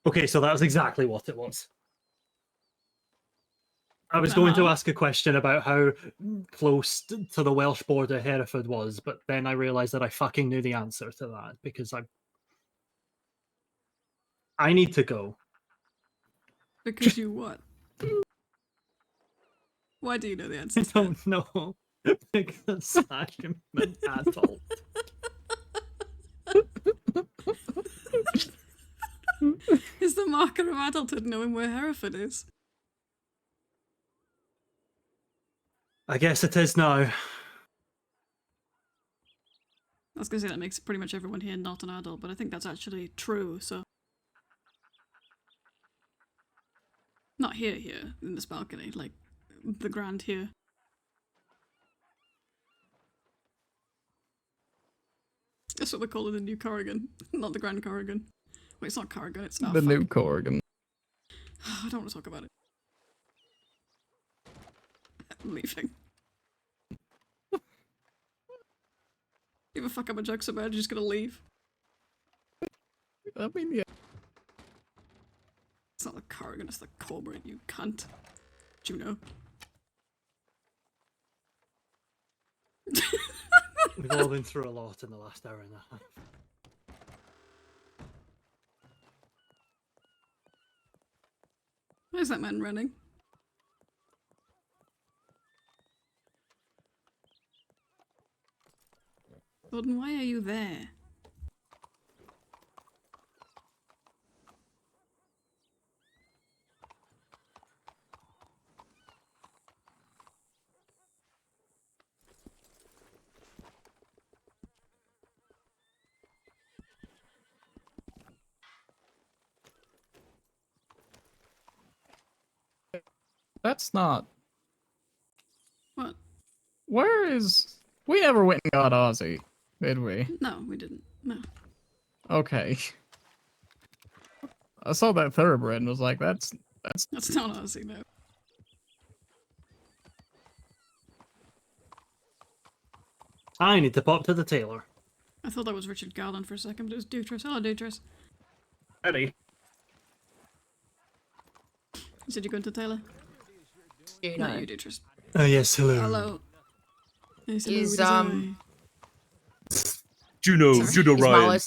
Speaker 11: Okay, so that was exactly what it was. I was going to ask a question about how close to the Welsh border Hereford was, but then I realised that I fucking knew the answer to that because I need to go.
Speaker 1: Because you what? Why do you know the answer?
Speaker 11: I don't know. Because I'm an adult.
Speaker 1: Is the marker of adulthood knowing where Hereford is?
Speaker 11: I guess it is now.
Speaker 1: I was gonna say that makes pretty much everyone here not an adult, but I think that's actually true, so. Not here, in this balcony, like the Grand here. That's what they call it, the new Corrigan, not the Grand Corrigan. Wait, it's not Corrigan, it's not.
Speaker 2: The new Corrigan.
Speaker 1: I don't want to talk about it. I'm leaving. Give a fuck up a joke so bad, you're just gonna leave.
Speaker 2: I mean, yeah.
Speaker 1: It's not the Corrigan, it's the Cobra, you cunt. Juno.
Speaker 11: We've all been through a lot in the last hour and a half.
Speaker 1: Where's that man running? Gordon, why are you there?
Speaker 2: That's not.
Speaker 1: What?
Speaker 2: Where is? We never went and got Ozzy, did we?
Speaker 1: No, we didn't. No.
Speaker 2: Okay. I saw that thoroughbred and was like, that's
Speaker 1: That's not Aussie, no.
Speaker 11: I need to pop to the tailor.
Speaker 1: I thought that was Richard Garland for a second, but it was Dutras. Hello, Dutras.
Speaker 11: Ready?
Speaker 1: You said you're going to the tailor?
Speaker 12: Juno.
Speaker 1: No, you Dutras.
Speaker 11: Oh yes, hello.
Speaker 1: Hello. Yes, hello,
Speaker 12: Is
Speaker 1: it I.
Speaker 17: Juno,
Speaker 1: Sorry.
Speaker 17: Juno
Speaker 12: Is
Speaker 17: Ryan.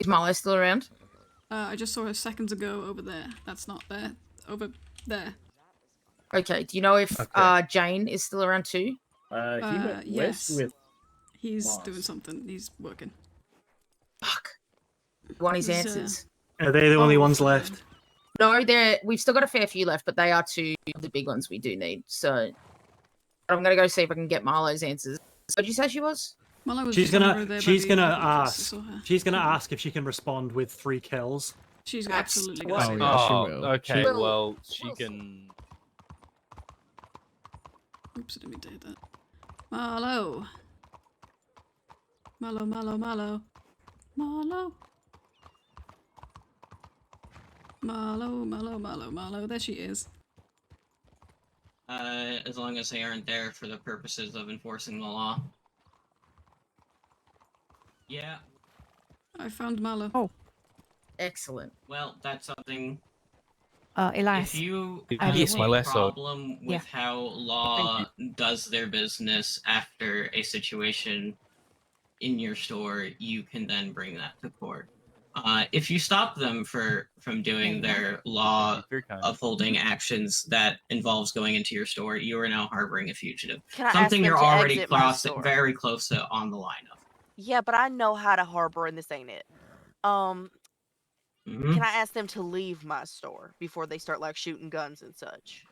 Speaker 12: Marlo still around?
Speaker 1: I just saw her seconds ago over there. That's not there. Over there.
Speaker 12: Okay. Do you know if Jane is still around too?
Speaker 17: He went
Speaker 1: yes.
Speaker 17: west with
Speaker 1: He's
Speaker 17: Mars.
Speaker 1: doing something. He's working.
Speaker 12: Fuck. Want his
Speaker 1: He's,
Speaker 12: answers?
Speaker 11: Are they the only
Speaker 1: Oh,
Speaker 11: ones
Speaker 1: fine.
Speaker 11: left?
Speaker 12: No, we've still got a fair few left, but they are two of the big ones we do need. So I'm gonna go see if I can get Marlo's answers. What did you say she was?
Speaker 1: Well, I was
Speaker 11: She's
Speaker 1: just over
Speaker 11: gonna
Speaker 1: there by
Speaker 11: she's
Speaker 1: the
Speaker 11: gonna
Speaker 1: office, I
Speaker 11: ask.
Speaker 1: saw her.
Speaker 11: She's gonna ask if she can respond with 3 kills.
Speaker 1: She's
Speaker 12: That's
Speaker 1: absolutely
Speaker 12: what-
Speaker 1: got
Speaker 2: yeah, she
Speaker 17: Oh,
Speaker 2: will.
Speaker 17: okay.
Speaker 12: Well,
Speaker 17: Well, she can.
Speaker 1: Oops, I didn't mean to hit that. Marlo. Marlo, Marlo, Marlo. Marlo. Marlo, Marlo, Marlo, Marlo. There she is.
Speaker 18: As long as they aren't there for the purposes of enforcing the law. Yeah.
Speaker 1: I found Marlo.
Speaker 5: Oh.
Speaker 12: Excellent.
Speaker 18: Well, that's something.
Speaker 5: Elias.
Speaker 18: If you
Speaker 5: I
Speaker 18: have
Speaker 17: Yes, my
Speaker 18: a
Speaker 17: last sword.
Speaker 18: problem with
Speaker 5: Yeah.
Speaker 18: how law does their business after a situation in your store, you can then bring that to court. If you stop them from doing their law
Speaker 17: Very kind.
Speaker 18: upholding actions that involves going into your store, you are now harboring a fugitive.
Speaker 14: Can I ask
Speaker 18: Something
Speaker 14: them
Speaker 18: you're
Speaker 14: to
Speaker 18: already
Speaker 14: exit my store?
Speaker 18: very close to on the line of.
Speaker 14: Yeah, but I know how to harbor, and this ain't it. Can I ask them to leave my store before they start like shooting guns and such?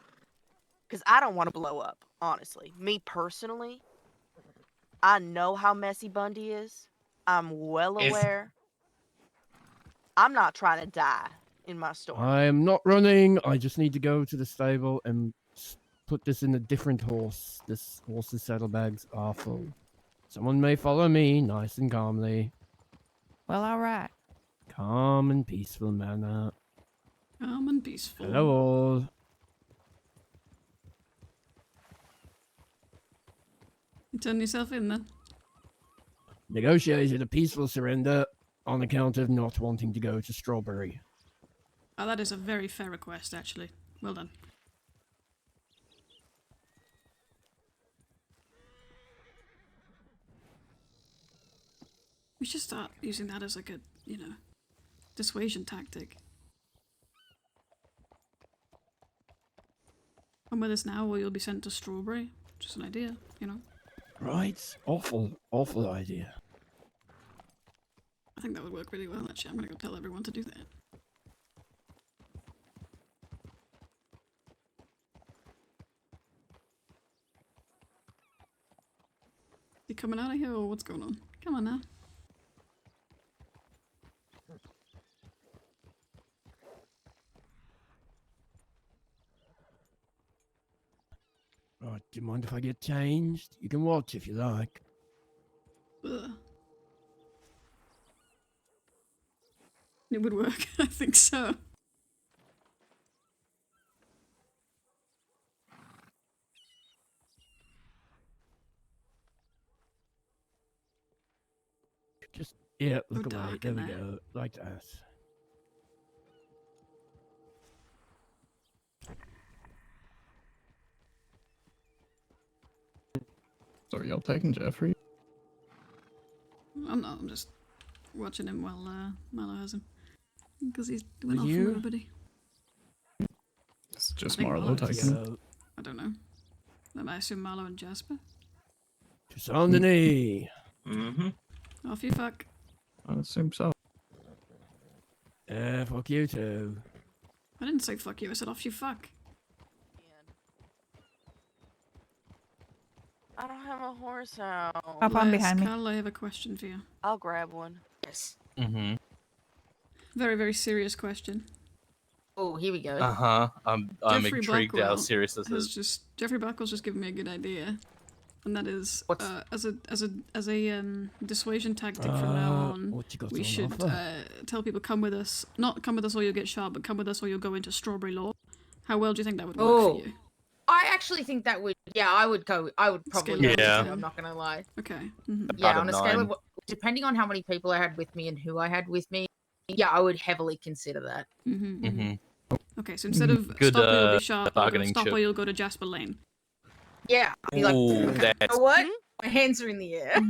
Speaker 14: Because I don't want to blow up, honestly. Me personally, I know how messy Bundy is. I'm well aware. I'm not trying to die in my store.
Speaker 15: I am not running. I just need to go to the stable and put this in a different horse. This horse's saddlebags are full. Someone may follow me, nice and calmly.
Speaker 5: Well, all right.
Speaker 15: Calm and peaceful manner.
Speaker 1: Calm and peaceful.
Speaker 15: Hello all.
Speaker 1: You turn yourself in then.
Speaker 15: Negotiated a peaceful surrender on account of not wanting to go to Strawberry.
Speaker 1: Oh, that is a very fair request, actually. Well done. We should start using that as like a, dissuasion tactic. Come with us now or you'll be sent to Strawberry. Just an idea,
Speaker 15: Right? Awful idea.
Speaker 1: I think that would work really well, actually. I'm gonna go tell everyone to do that. You coming out of here or what's going on? Come on now.
Speaker 15: Right, do you mind if I get changed? You can watch if you like.
Speaker 1: Ugh. It would work, I think so.
Speaker 15: Just, yeah, look
Speaker 1: Oh,
Speaker 15: away.
Speaker 1: dark
Speaker 15: There
Speaker 1: in
Speaker 15: we
Speaker 1: there.
Speaker 15: go. Like that.
Speaker 2: So are y'all taking Jeffrey?
Speaker 1: I'm not, I'm just watching him while Mallow has him. Because he's doing
Speaker 15: Will
Speaker 1: off
Speaker 15: you?
Speaker 1: from everybody.
Speaker 2: It's just
Speaker 1: I think
Speaker 2: Marlo
Speaker 1: Marlo's-
Speaker 2: taking.
Speaker 15: Go
Speaker 1: I don't know. I assume Marlow and Jasper.
Speaker 15: to Saint Denis.
Speaker 18: Mm-hmm.
Speaker 1: Off you fuck.
Speaker 2: I assume so.
Speaker 15: Fuck you too.
Speaker 1: I didn't say fuck you, I said off you fuck.
Speaker 14: I don't have a horse out.
Speaker 5: Hop on behind me.
Speaker 1: Carl, I have a question for you.
Speaker 14: I'll grab one.
Speaker 12: Yes.
Speaker 17: Mm-hmm.
Speaker 1: Very, very serious question.
Speaker 12: Oh, here we go.
Speaker 17: I'm
Speaker 1: Jeffrey
Speaker 17: intrigued how
Speaker 1: Blackwell
Speaker 17: serious this
Speaker 1: has
Speaker 17: is.
Speaker 1: Jeffrey Blackwell's just given me a good idea. and that is
Speaker 15: What's-
Speaker 1: as a dissuasion tactic from now on.
Speaker 15: What you got
Speaker 1: We
Speaker 15: on
Speaker 1: should
Speaker 15: offer?
Speaker 1: tell people come with us, not come with us or you'll get shot, but come with us or you'll go into Strawberry Law. How well do you think that would work for you?
Speaker 12: I actually think that would. Yeah, I would go. I would probably.
Speaker 1: Scale
Speaker 12: Go
Speaker 1: of
Speaker 12: with
Speaker 1: ten.
Speaker 12: it, I'm not gonna lie.
Speaker 1: Okay.
Speaker 12: Yeah, on a scale of depending on how many people I had with me and who I had with me, yeah, I would heavily consider that.
Speaker 1: Okay, so instead of
Speaker 17: Good,
Speaker 1: stop or you'll be shot, you'll go
Speaker 17: bargaining
Speaker 1: stop
Speaker 17: chip.
Speaker 1: or you'll go to Jasper Lane.
Speaker 12: Yeah, I'd be like,
Speaker 17: Ooh,
Speaker 12: okay,
Speaker 17: that's-
Speaker 12: you know what? My hands are in the air.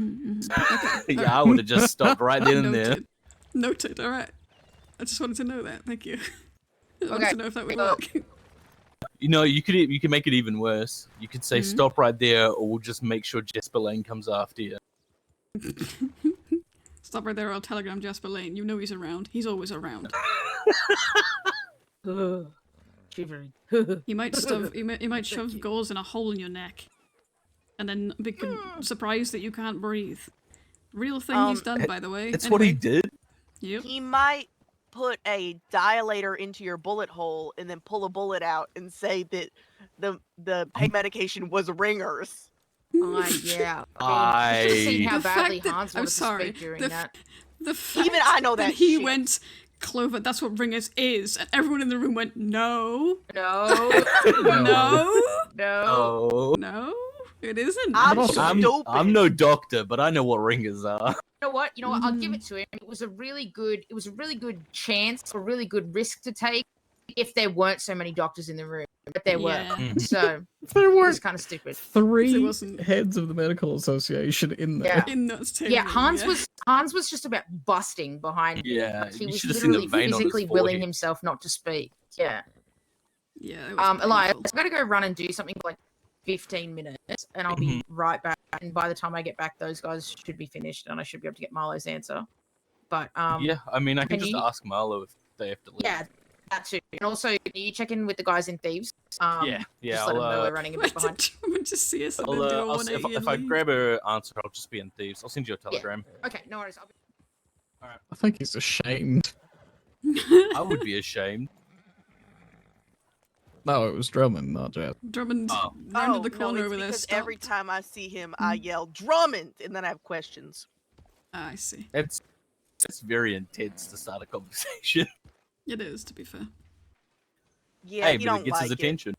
Speaker 17: Yeah, I would have just stopped right then and there.
Speaker 1: Noted. All right. I just wanted to know that. Thank you. I wanted
Speaker 12: Okay,
Speaker 1: to know if that would work.
Speaker 17: You know, you could make it even worse. You could say
Speaker 1: Mhm.
Speaker 17: stop right there, or we'll just make sure Jasper Lane comes after you.
Speaker 1: Stop right there. I'll telegram Jasper Lane. You know he's around. He's always around.
Speaker 12: Shivering.
Speaker 1: He might stuff. He might shove gauze in a hole in your neck, and then be surprised that you can't breathe. Real thing he's done, by the way.
Speaker 17: That's what he did.
Speaker 1: Yep.
Speaker 14: He might put a dilator into your bullet hole and then pull a bullet out and say that the pain medication was ringers.
Speaker 12: Yeah. I should have seen how
Speaker 1: The
Speaker 12: badly
Speaker 1: fact that-
Speaker 12: Hans
Speaker 1: I'm
Speaker 12: wanted to
Speaker 1: sorry.
Speaker 12: speak during
Speaker 1: The
Speaker 12: that.
Speaker 1: The fact
Speaker 14: Even I know that
Speaker 1: he
Speaker 14: shit.
Speaker 1: went, Clover, that's what ringers is, and everyone in the room went, no.
Speaker 12: No.
Speaker 1: No.
Speaker 12: No.
Speaker 1: No. It isn't.
Speaker 17: I'm no doctor, but I know what ringers are.
Speaker 12: You know what? I'll give it to him. It was a really good chance, a really good risk to take if there weren't so many doctors in the room. But there were.
Speaker 17: Mhm.
Speaker 12: So
Speaker 2: There
Speaker 12: it
Speaker 2: weren't
Speaker 12: was kind of stupid.
Speaker 2: Three heads of the medical association in there.
Speaker 12: Yeah, Hans was just about busting behind me.
Speaker 17: Yeah,
Speaker 12: Like, he
Speaker 17: you
Speaker 12: was
Speaker 17: should have seen the
Speaker 12: literally
Speaker 17: vein on his
Speaker 12: physically willing
Speaker 17: forehead.
Speaker 12: himself not to speak. Yeah.
Speaker 1: Yeah.
Speaker 12: Elias, I'm gonna go run and do something for like 15 minutes, and I'll be right back. And by the time I get back, those guys should be finished, and I should be able to get Marlo's answer. But
Speaker 17: Yeah, I mean, I can
Speaker 12: can
Speaker 17: just
Speaker 12: you-
Speaker 17: ask Marlo if they have to leave.
Speaker 12: yeah, that too. And also, can you check in with the guys in Thieves?
Speaker 17: Yeah,
Speaker 12: Just let them know we're running a bit behind.
Speaker 1: Just see us and
Speaker 17: I'll,
Speaker 1: then do a
Speaker 17: I'll
Speaker 1: 180
Speaker 17: if
Speaker 1: and
Speaker 17: I
Speaker 1: leave.
Speaker 17: grab her answer, I'll just be in Thieves. I'll send you a telegram.
Speaker 12: Okay, no worries. I'll be...
Speaker 2: I think he's ashamed.
Speaker 17: I would be ashamed.
Speaker 2: No, it was Drummond, not Jeff.
Speaker 1: Drummond
Speaker 17: Oh.
Speaker 1: rounded the
Speaker 14: no,
Speaker 1: corner
Speaker 14: it's
Speaker 1: over there.
Speaker 14: because
Speaker 1: Stopped.
Speaker 14: every time I see him, I yell Drummond, and then I have questions.
Speaker 1: I see.
Speaker 17: It's very intense to start a conversation.
Speaker 1: It is, to be fair.
Speaker 14: Yeah,
Speaker 17: hey,
Speaker 14: he
Speaker 17: but
Speaker 14: don't
Speaker 17: it gets his
Speaker 14: like it.
Speaker 17: attention.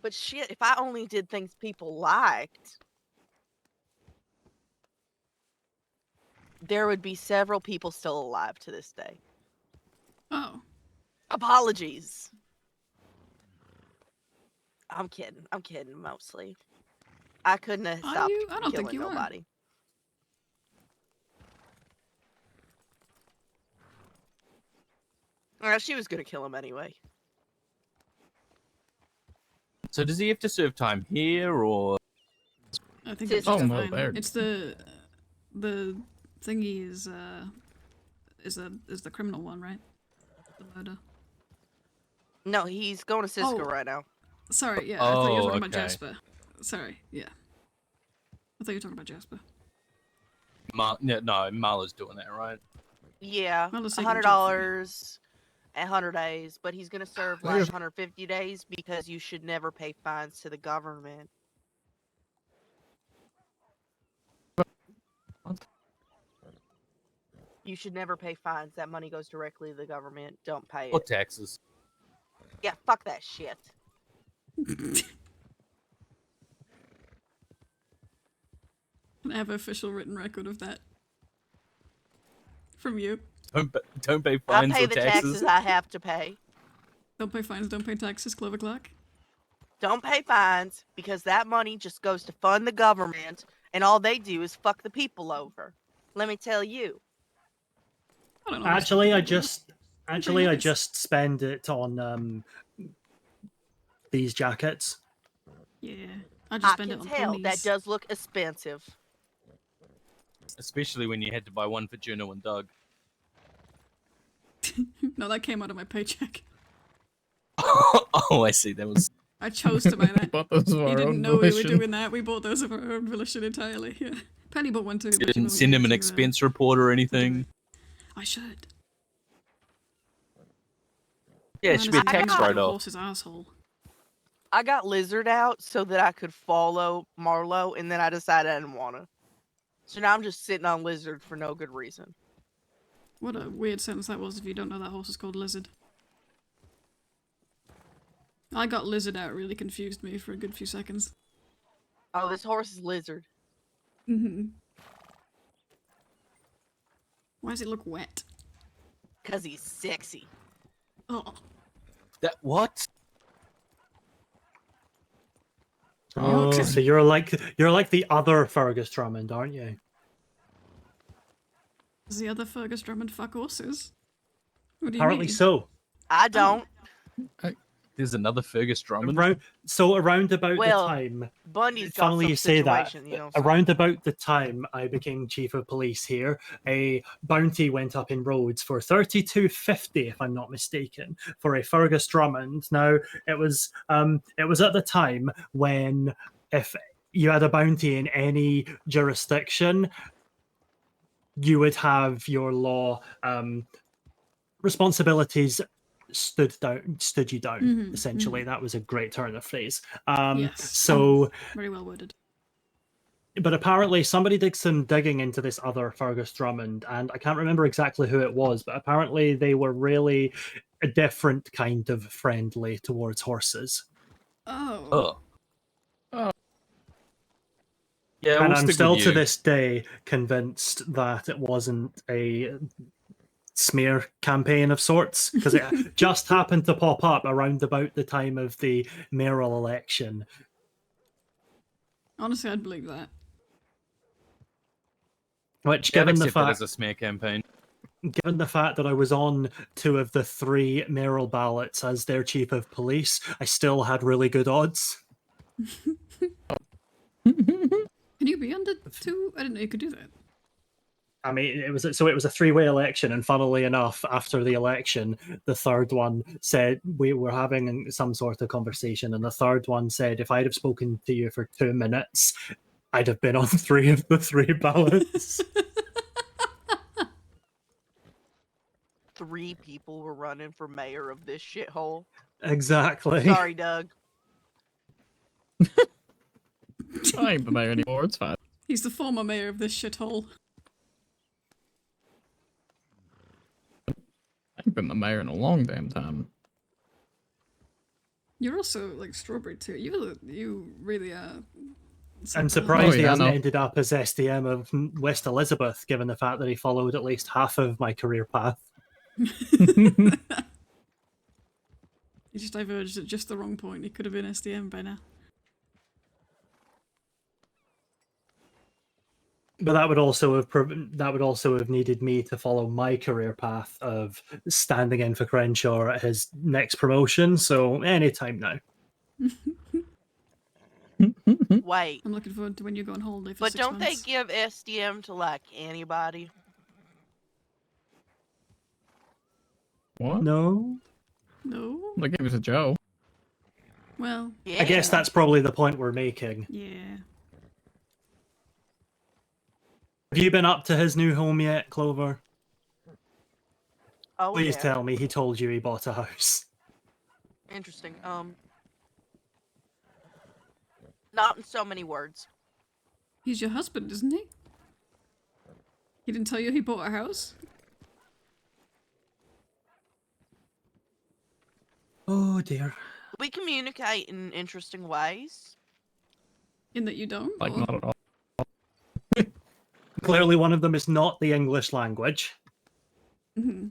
Speaker 14: But shit, if I only did things people liked, there would be several people still alive to this day.
Speaker 1: Oh.
Speaker 14: Apologies. I'm kidding. I'm kidding, mostly. I couldn't have
Speaker 1: Are
Speaker 14: stopped
Speaker 1: you? I don't think
Speaker 14: killing
Speaker 1: you are.
Speaker 14: nobody. Well, she was gonna kill him anyway.
Speaker 17: So does he have to serve time here, or?
Speaker 1: I think
Speaker 14: It's
Speaker 1: it's
Speaker 14: just
Speaker 1: fine.
Speaker 17: there.
Speaker 1: It's the thingy is the criminal one, right? The murder.
Speaker 14: No, he's going to Cisco
Speaker 1: Oh.
Speaker 14: right now.
Speaker 1: Sorry, yeah. I thought you were
Speaker 17: Oh,
Speaker 1: talking about
Speaker 17: okay.
Speaker 1: Jasper. Sorry, yeah. I thought you were talking about Jasper.
Speaker 17: No, Marlo's doing that, right?
Speaker 14: Yeah,
Speaker 1: Well, let's take him to
Speaker 14: $100 at 100 days, but he's gonna serve like
Speaker 2: There's-
Speaker 14: 150 days because you should never pay fines to the government. You should never pay fines. That money goes directly to the government. Don't pay
Speaker 17: Or
Speaker 14: it.
Speaker 17: taxes.
Speaker 14: Yeah, fuck that shit.
Speaker 1: Can I have an official written record of that? From you.
Speaker 17: Don't pay
Speaker 14: I
Speaker 17: fines
Speaker 14: pay
Speaker 17: or
Speaker 14: the
Speaker 17: taxes.
Speaker 14: taxes I have to pay.
Speaker 1: Don't pay fines, don't pay taxes, Clover Clark.
Speaker 14: Don't pay fines because that money just goes to fund the government, and all they do is fuck the people over. Let me tell you.
Speaker 1: I don't know.
Speaker 11: Actually, I just
Speaker 1: nice.
Speaker 11: spend it on these jackets.
Speaker 1: Yeah. I just
Speaker 14: I
Speaker 1: spend it
Speaker 14: can
Speaker 1: on
Speaker 14: tell
Speaker 1: ponies.
Speaker 14: that does look expensive.
Speaker 17: Especially when you had to buy one for Juno and Doug.
Speaker 1: No, that came out of my paycheck.
Speaker 17: Oh, I see. That was.
Speaker 1: I chose to buy that.
Speaker 2: Bought those of
Speaker 1: He
Speaker 2: our
Speaker 1: didn't
Speaker 2: own
Speaker 1: know we were
Speaker 2: volition.
Speaker 1: doing that. We bought those of our own volition entirely. Yeah. Penny bought one too.
Speaker 17: You
Speaker 1: but she
Speaker 17: didn't
Speaker 1: wasn't
Speaker 17: send him
Speaker 1: here
Speaker 17: an
Speaker 1: to,
Speaker 17: expense report or anything.
Speaker 1: I should.
Speaker 17: Yeah, it should be a
Speaker 1: Honestly,
Speaker 17: text
Speaker 1: you're a
Speaker 17: write-off.
Speaker 1: horse's asshole.
Speaker 14: I got Lizard out so that I could follow Marlowe, and then I decided I didn't want to. So now I'm just sitting on Lizard for no good reason.
Speaker 1: What a weird sentence that was if you don't know that horse is called Lizard. I got Lizard out really confused me for a good few seconds.
Speaker 14: Oh, this horse is Lizard.
Speaker 1: Mm-hmm. Why does it look wet?
Speaker 14: Because he's sexy.
Speaker 1: Oh.
Speaker 17: That what?
Speaker 11: Oh,
Speaker 1: Okay.
Speaker 11: so you're like the other Fergus Drummond, aren't you?
Speaker 1: Does the other Fergus Drummond fuck horses? What do you
Speaker 11: Apparently
Speaker 1: mean?
Speaker 11: so.
Speaker 14: I don't.
Speaker 17: There's another Fergus Drummond.
Speaker 11: Around about
Speaker 14: Well,
Speaker 11: the time,
Speaker 14: Bundy's got
Speaker 11: funnily
Speaker 14: some
Speaker 11: you say that,
Speaker 14: situation, you know what I'm saying?
Speaker 11: around about the time I became chief of police here, a bounty went up in Rhodes for 32.50, if I'm not mistaken, for a Fergus Drummond. Now it was at the time when if you had a bounty in any jurisdiction, you would have your law responsibilities stood you down.
Speaker 1: Mhm,
Speaker 11: Essentially,
Speaker 1: mhm.
Speaker 11: that was a great turn of phrase.
Speaker 1: Yes.
Speaker 11: So
Speaker 1: Very well worded.
Speaker 11: but apparently somebody did some digging into this other Fergus Drummond, and I can't remember exactly who it was, but apparently they were really a different kind of friendly towards horses.
Speaker 1: Oh.
Speaker 17: Yeah,
Speaker 11: And
Speaker 17: we'll
Speaker 11: I'm
Speaker 17: stick
Speaker 11: still
Speaker 17: with
Speaker 11: to
Speaker 17: you.
Speaker 11: this day convinced that it wasn't a smear campaign of sorts, because it just happened to pop up around about the time of the mayoral election.
Speaker 1: Honestly, I'd believe that.
Speaker 11: Which,
Speaker 17: Yeah, I'd
Speaker 11: given the
Speaker 17: accept that as
Speaker 11: fact
Speaker 17: a smear campaign.
Speaker 11: given the fact that I was on 2 of the 3 mayoral ballots as their chief of police, I still had really good odds.
Speaker 1: Can you be under 2? I didn't know you could do that.
Speaker 11: I mean, it was a 3-way election, and funnily enough, after the election, the third one said we were having some sort of conversation, and the third one said, if I'd have spoken to you for 2 minutes, I'd have been on 3 of the 3 ballots.
Speaker 14: 3 people were running for mayor of this shithole.
Speaker 11: Exactly.
Speaker 14: Sorry, Doug.
Speaker 2: I ain't the mayor anymore, it's fine.
Speaker 1: He's the former mayor of this shithole.
Speaker 2: I've been the mayor in a long damn time.
Speaker 1: You're also like strawberry too. You really are.
Speaker 11: I'm surprised he
Speaker 2: I
Speaker 11: hasn't
Speaker 2: know.
Speaker 11: ended up as SDM of West Elizabeth, given the fact that he followed at least half of my career path.
Speaker 1: He just diverged at just the wrong point. He could have been SDM by now.
Speaker 11: But that would also have needed me to follow my career path of standing in for Crenshaw at his next promotion. So anytime now.
Speaker 14: Wait.
Speaker 1: I'm looking forward to when you go on holiday for
Speaker 14: But
Speaker 1: 6
Speaker 14: don't
Speaker 1: months.
Speaker 14: they give SDM to, like, anybody?
Speaker 2: What?
Speaker 11: No.
Speaker 1: No.
Speaker 2: They gave it to Joe.
Speaker 1: Well.
Speaker 14: Yeah.
Speaker 11: I guess that's probably the point we're making.
Speaker 1: Yeah.
Speaker 11: Have you been up to his new home yet, Clover?
Speaker 14: Oh,
Speaker 11: Please
Speaker 14: yeah.
Speaker 11: tell me he told you he bought a house.
Speaker 14: Interesting. Not in so many words.
Speaker 1: He's your husband, isn't he? He didn't tell you he bought a house?
Speaker 11: Oh dear.
Speaker 14: We communicate in interesting ways.
Speaker 1: In that you don't?
Speaker 2: Like,
Speaker 1: or-
Speaker 2: not at all.
Speaker 11: Clearly one of them is not the English language.
Speaker 1: Mhm.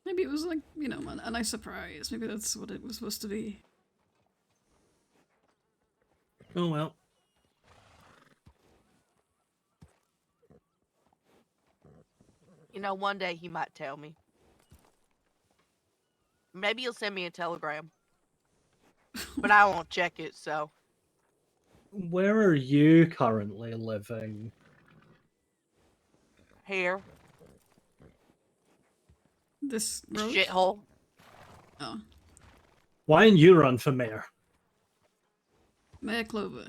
Speaker 1: Maybe it was like, you know, a nice surprise. Maybe that's what it was supposed to be.
Speaker 11: Oh well.
Speaker 14: You know, one day he might tell me. Maybe he'll send me a telegram. But I won't check it, so.
Speaker 11: Where are you currently living?
Speaker 14: Here.
Speaker 1: This road?
Speaker 14: Shithole.
Speaker 1: Oh.
Speaker 11: Why didn't you run for mayor?
Speaker 1: Mayor Clover.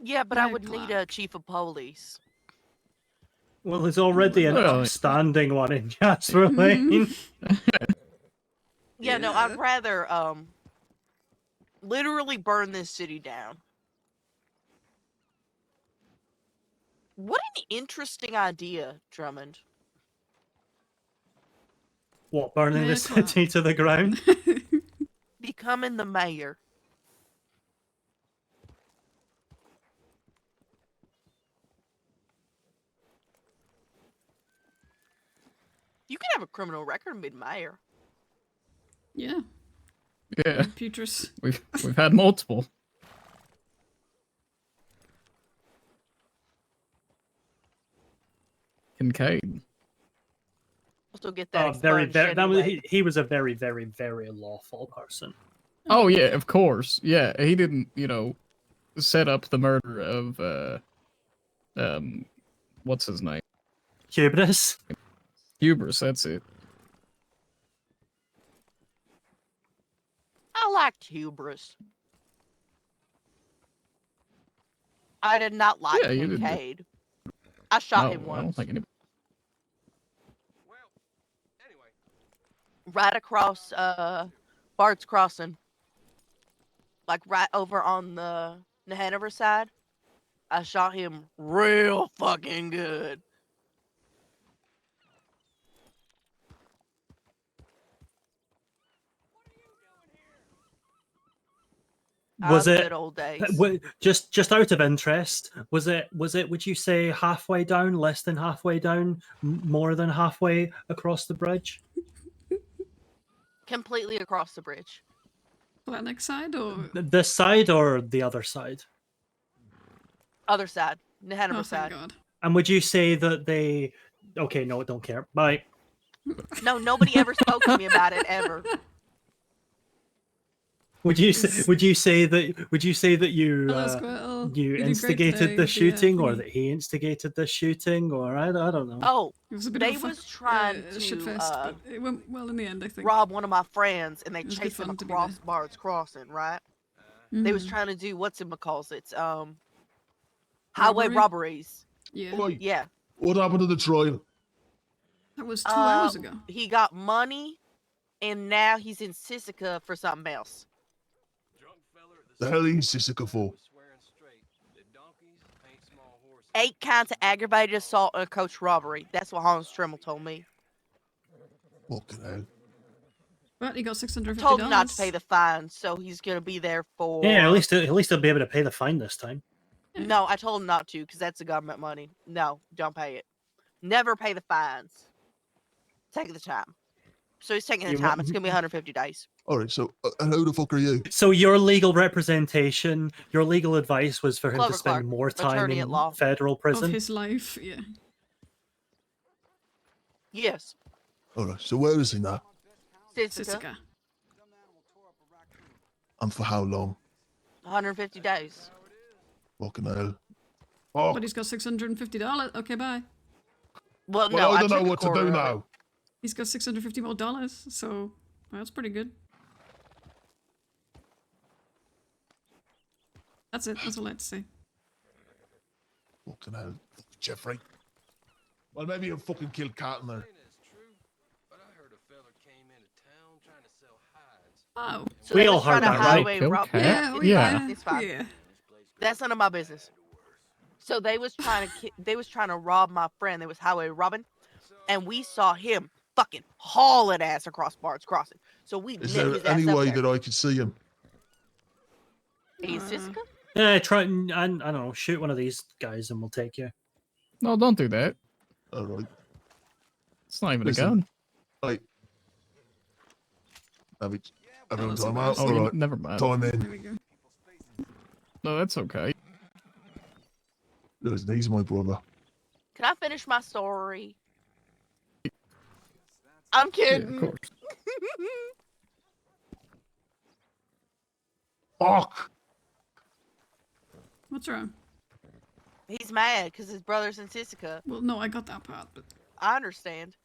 Speaker 14: Yeah, but I
Speaker 1: Mayor
Speaker 14: would need a chief of police.
Speaker 11: Well, there's already an
Speaker 2: Well,
Speaker 11: upstanding one in Jasper Lane.
Speaker 14: Yeah, no, I'd rather literally burn this city down. What an interesting idea, Drummond.
Speaker 11: What, burning
Speaker 14: Mayor
Speaker 11: the city to the ground?
Speaker 14: Becoming the mayor. You can have a criminal record and be the mayor.
Speaker 1: Yeah.
Speaker 2: Yeah.
Speaker 1: Petrus.
Speaker 2: We've had multiple. Kincaid.
Speaker 14: Also get that
Speaker 11: Very,
Speaker 14: expunged
Speaker 11: very. That was,
Speaker 14: anyway.
Speaker 11: he was a very, very, very lawful person.
Speaker 2: Oh yeah, of course. Yeah, he didn't, set up the murder of what's his name?
Speaker 11: Hubris.
Speaker 2: Hubris, that's it.
Speaker 14: I liked Hubris. I did not like
Speaker 2: Yeah, you didn't.
Speaker 14: Kincaid. I shot
Speaker 2: No,
Speaker 14: him
Speaker 2: I don't
Speaker 14: once.
Speaker 2: think anybody.
Speaker 14: Right across Bard's Crossing. Like right over on the Hanover side. I shot him real fucking good.
Speaker 11: Was
Speaker 14: the
Speaker 11: it
Speaker 14: good old days.
Speaker 11: just out of interest? Was it? Would you say halfway down, less than halfway down, more than halfway across the bridge?
Speaker 14: Completely across the bridge.
Speaker 1: Atlantic side or
Speaker 11: This side or the other side?
Speaker 14: Other side. The Hanover
Speaker 1: oh,
Speaker 14: side.
Speaker 1: thank God.
Speaker 11: And would you say that they? Okay, no, don't care. Bye.
Speaker 14: No, nobody ever spoke to me about it ever.
Speaker 11: Would you say that you
Speaker 1: Hello, Squirtle.
Speaker 11: you
Speaker 1: You did great
Speaker 11: instigated
Speaker 1: today,
Speaker 11: the
Speaker 1: yeah,
Speaker 11: shooting, or
Speaker 1: thingy.
Speaker 11: that he instigated the shooting, or I don't know.
Speaker 14: Oh,
Speaker 1: It was a bit
Speaker 14: they
Speaker 1: of a
Speaker 14: was trying
Speaker 1: shitfest,
Speaker 14: to
Speaker 1: but it went well in the end, I think.
Speaker 14: rob one of my friends, and they
Speaker 1: It was good
Speaker 14: chased him
Speaker 1: fun to be
Speaker 14: across Bard's Crossing, right? They was
Speaker 1: Mhm.
Speaker 14: trying to do whatchamacalls, it's highway
Speaker 1: Robbery?
Speaker 14: robberies.
Speaker 1: Yeah.
Speaker 19: Oi,
Speaker 14: Yeah.
Speaker 19: what happened to the trial?
Speaker 1: That was 2 hours ago.
Speaker 14: He got money, and now he's in Sisika for something else.
Speaker 19: The hell are you Sissika for?
Speaker 14: 8 counts of aggravated assault and coach robbery. That's what Hans Trimmel told me.
Speaker 19: Fucking hell.
Speaker 1: But he got $650.
Speaker 14: Told him not to pay the fine, so he's gonna be there for.
Speaker 11: Yeah, at least he'll be able to pay the fine this time.
Speaker 14: No, I told him not to because that's the government money. No, don't pay it. Never pay the fines. Take the time. So he's taking the
Speaker 11: You
Speaker 14: time.
Speaker 11: want-
Speaker 14: It's gonna be 150 days.
Speaker 19: All right, so and who the fuck are you?
Speaker 11: So your legal representation, your legal advice was for him
Speaker 14: Clover
Speaker 11: to spend
Speaker 14: Clark,
Speaker 11: more time
Speaker 14: attorney
Speaker 11: in
Speaker 14: at law.
Speaker 11: federal prison.
Speaker 1: Of his life, yeah.
Speaker 14: Yes.
Speaker 19: All right, so where is he now?
Speaker 14: Sisika.
Speaker 19: And for how long?
Speaker 14: 150 days.
Speaker 19: Fucking hell.
Speaker 1: But he's got $650. Okay, bye.
Speaker 14: Well,
Speaker 19: Well,
Speaker 14: no,
Speaker 19: I don't know
Speaker 14: took a
Speaker 19: what to
Speaker 14: quarter
Speaker 19: do
Speaker 14: of it.
Speaker 19: now.
Speaker 1: He's got $650 more dollars, so well, that's pretty good. That's it. That's all I had to say.
Speaker 19: Fucking hell, Jeffrey. Well, maybe you fucking killed Carton there.
Speaker 1: Oh.
Speaker 14: So
Speaker 11: We
Speaker 14: they
Speaker 11: all
Speaker 14: was trying
Speaker 11: heard
Speaker 14: to
Speaker 11: that, right?
Speaker 14: highway
Speaker 2: Kill
Speaker 14: rob-
Speaker 2: cat?
Speaker 14: Yeah,
Speaker 2: Yeah.
Speaker 14: it's fine.
Speaker 1: Yeah.
Speaker 14: That's none of my business. So they was trying to they was trying to rob my friend. They was highway robbing, and we saw him fucking hauling ass across Bard's Crossing. So we
Speaker 19: Is
Speaker 14: nipped
Speaker 19: there
Speaker 14: his ass
Speaker 19: any
Speaker 14: up
Speaker 19: way
Speaker 14: there.
Speaker 19: that I could see him?
Speaker 14: Is Sisika?
Speaker 11: Yeah, try and I don't know, shoot one of these guys and we'll take you.
Speaker 2: No, don't do that.
Speaker 19: All right.
Speaker 2: It's not even
Speaker 19: Listen,
Speaker 2: a gun.
Speaker 19: Right. Everyone
Speaker 1: that's
Speaker 19: time
Speaker 1: a
Speaker 19: out.
Speaker 1: mouse.
Speaker 19: All right.
Speaker 2: Never mind.
Speaker 19: Time
Speaker 1: There
Speaker 19: in.
Speaker 1: we go.
Speaker 2: No, that's okay.
Speaker 19: Listen, he's my brother.
Speaker 14: Can I finish my story? I'm
Speaker 2: Yeah,
Speaker 14: kidding.
Speaker 2: of course.
Speaker 19: Fuck!
Speaker 1: What's wrong?
Speaker 14: He's mad because his brother's in Sisika.
Speaker 1: Well, no, I got that part, but
Speaker 14: I understand.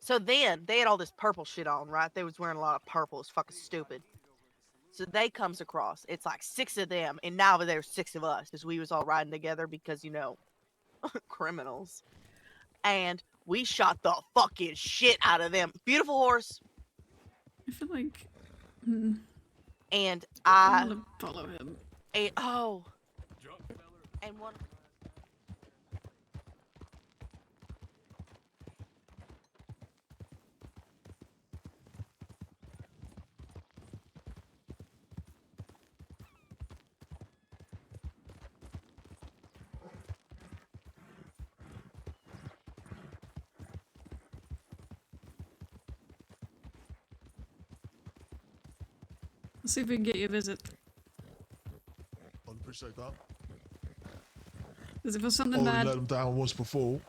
Speaker 14: So then they had all this purple shit on, right? They was wearing a lot of purple. It's fucking stupid. So they comes across. It's like 6 of them, and now there's 6 of us because we was all riding together because criminals, and we shot the fucking shit out of them. Beautiful horse.
Speaker 1: I feel like.
Speaker 14: And
Speaker 1: I'm gonna follow him.
Speaker 14: And one.
Speaker 1: Let's see if we can get you a visit.
Speaker 19: I appreciate that.
Speaker 1: Is it for something
Speaker 19: Already
Speaker 1: bad?
Speaker 19: let them down once before.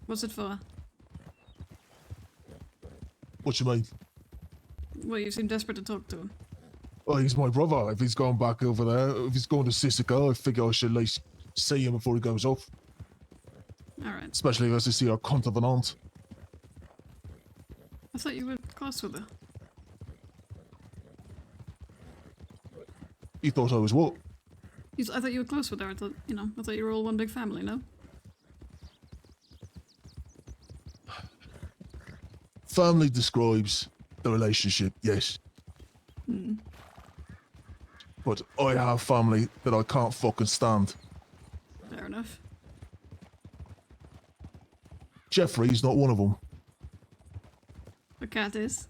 Speaker 1: What's it for?
Speaker 19: What you mean?
Speaker 1: Well, you seem desperate to talk to him.
Speaker 19: Oh, he's my brother. If he's going back over there, if he's going to Sisika, I figure I should at least see him before he goes off.
Speaker 1: Alright.
Speaker 19: Especially if I see our cunt of an aunt.
Speaker 1: I thought you were close with her.
Speaker 19: You thought I was what?
Speaker 1: I thought you were close with her. I thought you were all one big family, no?
Speaker 19: Family describes the relationship, yes.
Speaker 1: Hmm.
Speaker 19: But I have family that I can't fucking stand.
Speaker 1: Fair enough.
Speaker 19: Jeffrey's not one of them.
Speaker 1: The cat is.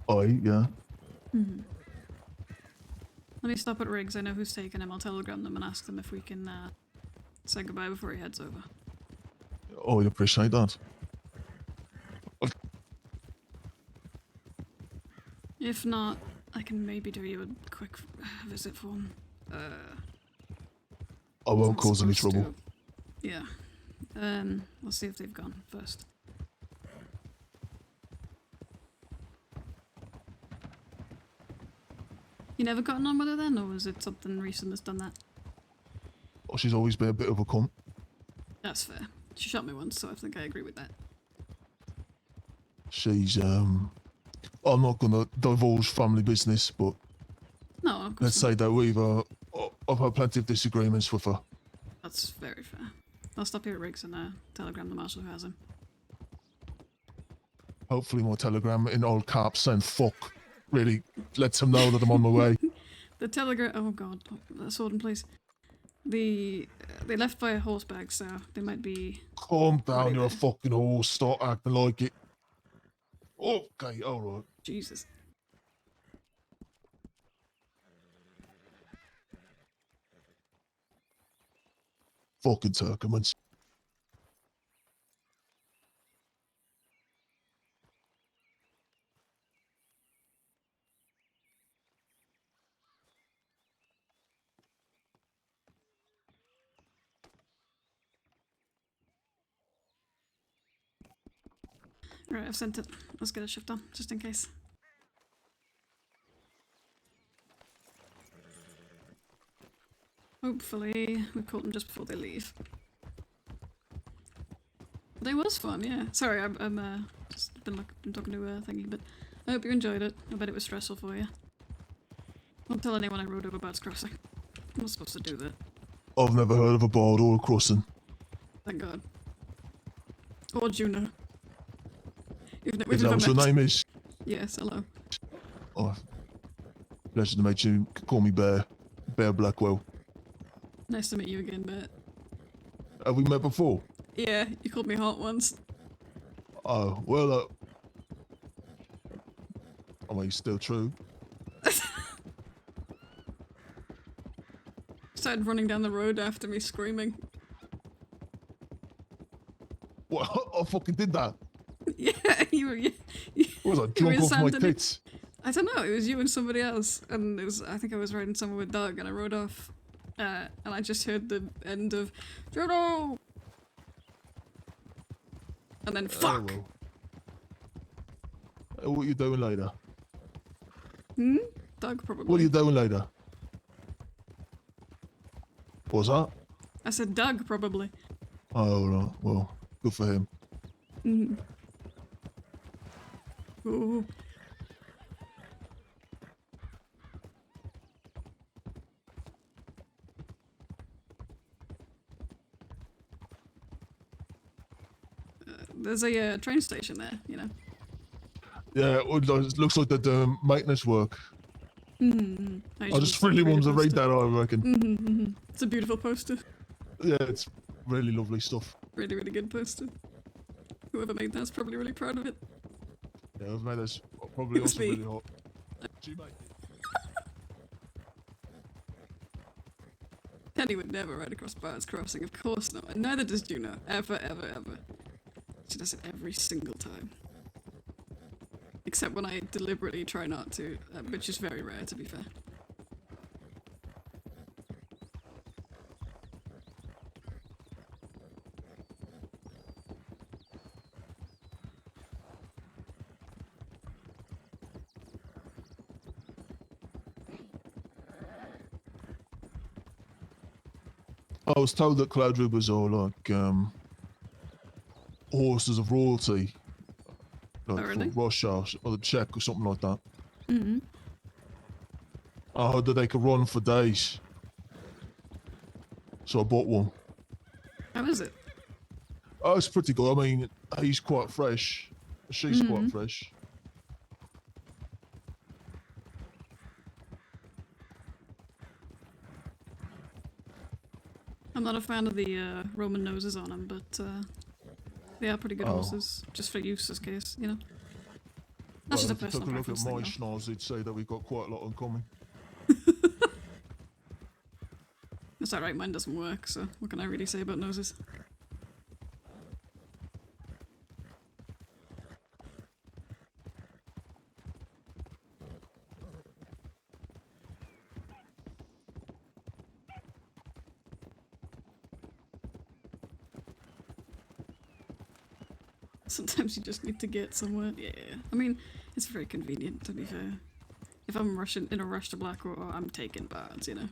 Speaker 19: Yeah.
Speaker 1: Hmm. Let me stop at Riggs. I know who's taking him. I'll telegram them and ask them if we can say goodbye before he heads over.
Speaker 19: I appreciate that.
Speaker 1: If not, I can maybe do you a quick visit for him.
Speaker 19: I won't
Speaker 1: Not
Speaker 19: cause any
Speaker 1: supposed
Speaker 19: trouble.
Speaker 1: to. Yeah. Let's see if they've gone first. You never gotten on with her then, or was it something recent that's done that?
Speaker 19: Oh, she's always been a bit of a cunt.
Speaker 1: That's fair. She shot me once, so I think I agree with that.
Speaker 19: She's, I'm not gonna divulge family business, but
Speaker 1: No, of course
Speaker 19: let's say that I've had plenty of disagreements with her.
Speaker 1: That's very fair. I'll stop here at Riggs and telegram the marshal who has him.
Speaker 19: Hopefully my telegram in all caps saying fuck really lets him know that I'm on my way.
Speaker 1: The telegram. Oh god, sword in place. They left by a horse bag, so they might be.
Speaker 19: Calm down, you're a fucking horse. Start acting like it. Okay, alright.
Speaker 1: Jesus.
Speaker 19: Fucking Turkmans.
Speaker 1: Right, I've sent it. Let's get a shift on, just in case. Hopefully, we caught them just before they leave. But it was fun, yeah. Sorry, I'm just been talking to thingy, but I hope you enjoyed it. I bet it was stressful for you. Don't tell anyone I rode over Bard's Crossing. I'm not supposed to do that.
Speaker 19: I've never heard of a bard or a crossing.
Speaker 1: Thank God. Or Juno.
Speaker 19: Is that what your name is?
Speaker 1: Yes, hello.
Speaker 19: Oh, pleasure to meet you. Call me Bear. Bear Blackwell.
Speaker 1: Nice to meet you again, Bert.
Speaker 19: Have we met before?
Speaker 1: Yeah, you called me hot once.
Speaker 19: Oh, well, I mean, still true.
Speaker 1: Started running down the road after me screaming.
Speaker 19: What? I fucking did that.
Speaker 1: Yeah, you were.
Speaker 19: Was I
Speaker 1: you
Speaker 19: drunk
Speaker 1: were
Speaker 19: off my
Speaker 1: Santa-
Speaker 19: tits?
Speaker 1: I don't know. It was you and somebody else, and it was. I think I was riding somewhere with Doug, and I rode off, and I just heard the end of Juno, and then fuck.
Speaker 19: Oh, well. What are you doing later?
Speaker 1: Hmm. Doug probably.
Speaker 19: What are you doing later? What's that?
Speaker 1: I said Doug probably.
Speaker 19: Oh, right. Well, good for him.
Speaker 1: Mm. Ooh. there's a train station there, you know.
Speaker 19: Yeah, it looks like they're doing maintenance work.
Speaker 1: Mm-hmm.
Speaker 19: I just really wanted to read that, I reckon.
Speaker 1: Mm-hmm. It's a beautiful poster.
Speaker 19: Yeah, it's really lovely stuff.
Speaker 1: Really, really good poster. Whoever made that's probably really proud of it.
Speaker 19: Yeah, I've made this probably
Speaker 1: It's
Speaker 19: also
Speaker 1: me.
Speaker 19: really hot. Gee, mate.
Speaker 1: Penny would never ride across Bart's Crossing, of course not. And neither does Juno. Ever, ever, ever. She does it every single time. Except when I deliberately try not to, which is very rare, to be fair.
Speaker 19: I was told that cloud ribbers are like horses of royalty, like
Speaker 1: really?
Speaker 19: for Russia or the Czech or something like that.
Speaker 1: Mm-hmm.
Speaker 19: I heard that they could run for days, so I bought one.
Speaker 1: How is it?
Speaker 19: Oh, it's pretty good. I mean, he's quite fresh. She's quite fresh.
Speaker 1: I'm not a fan of the Roman noses on them, but they are pretty good horses, just for use's case, you know. That's
Speaker 19: Well,
Speaker 1: just a
Speaker 19: if you
Speaker 1: personal
Speaker 19: took a look
Speaker 1: preference
Speaker 19: at
Speaker 1: thing,
Speaker 19: my
Speaker 1: though.
Speaker 19: schnoz, they'd say that we've got quite a lot in common.
Speaker 1: That's alright, mine doesn't work, so what can I really say about noses? Sometimes you just need to get somewhere. Yeah, I mean, it's very convenient, to be fair. If I'm rushing in a rush to Blackwater, I'm taking bards, you know.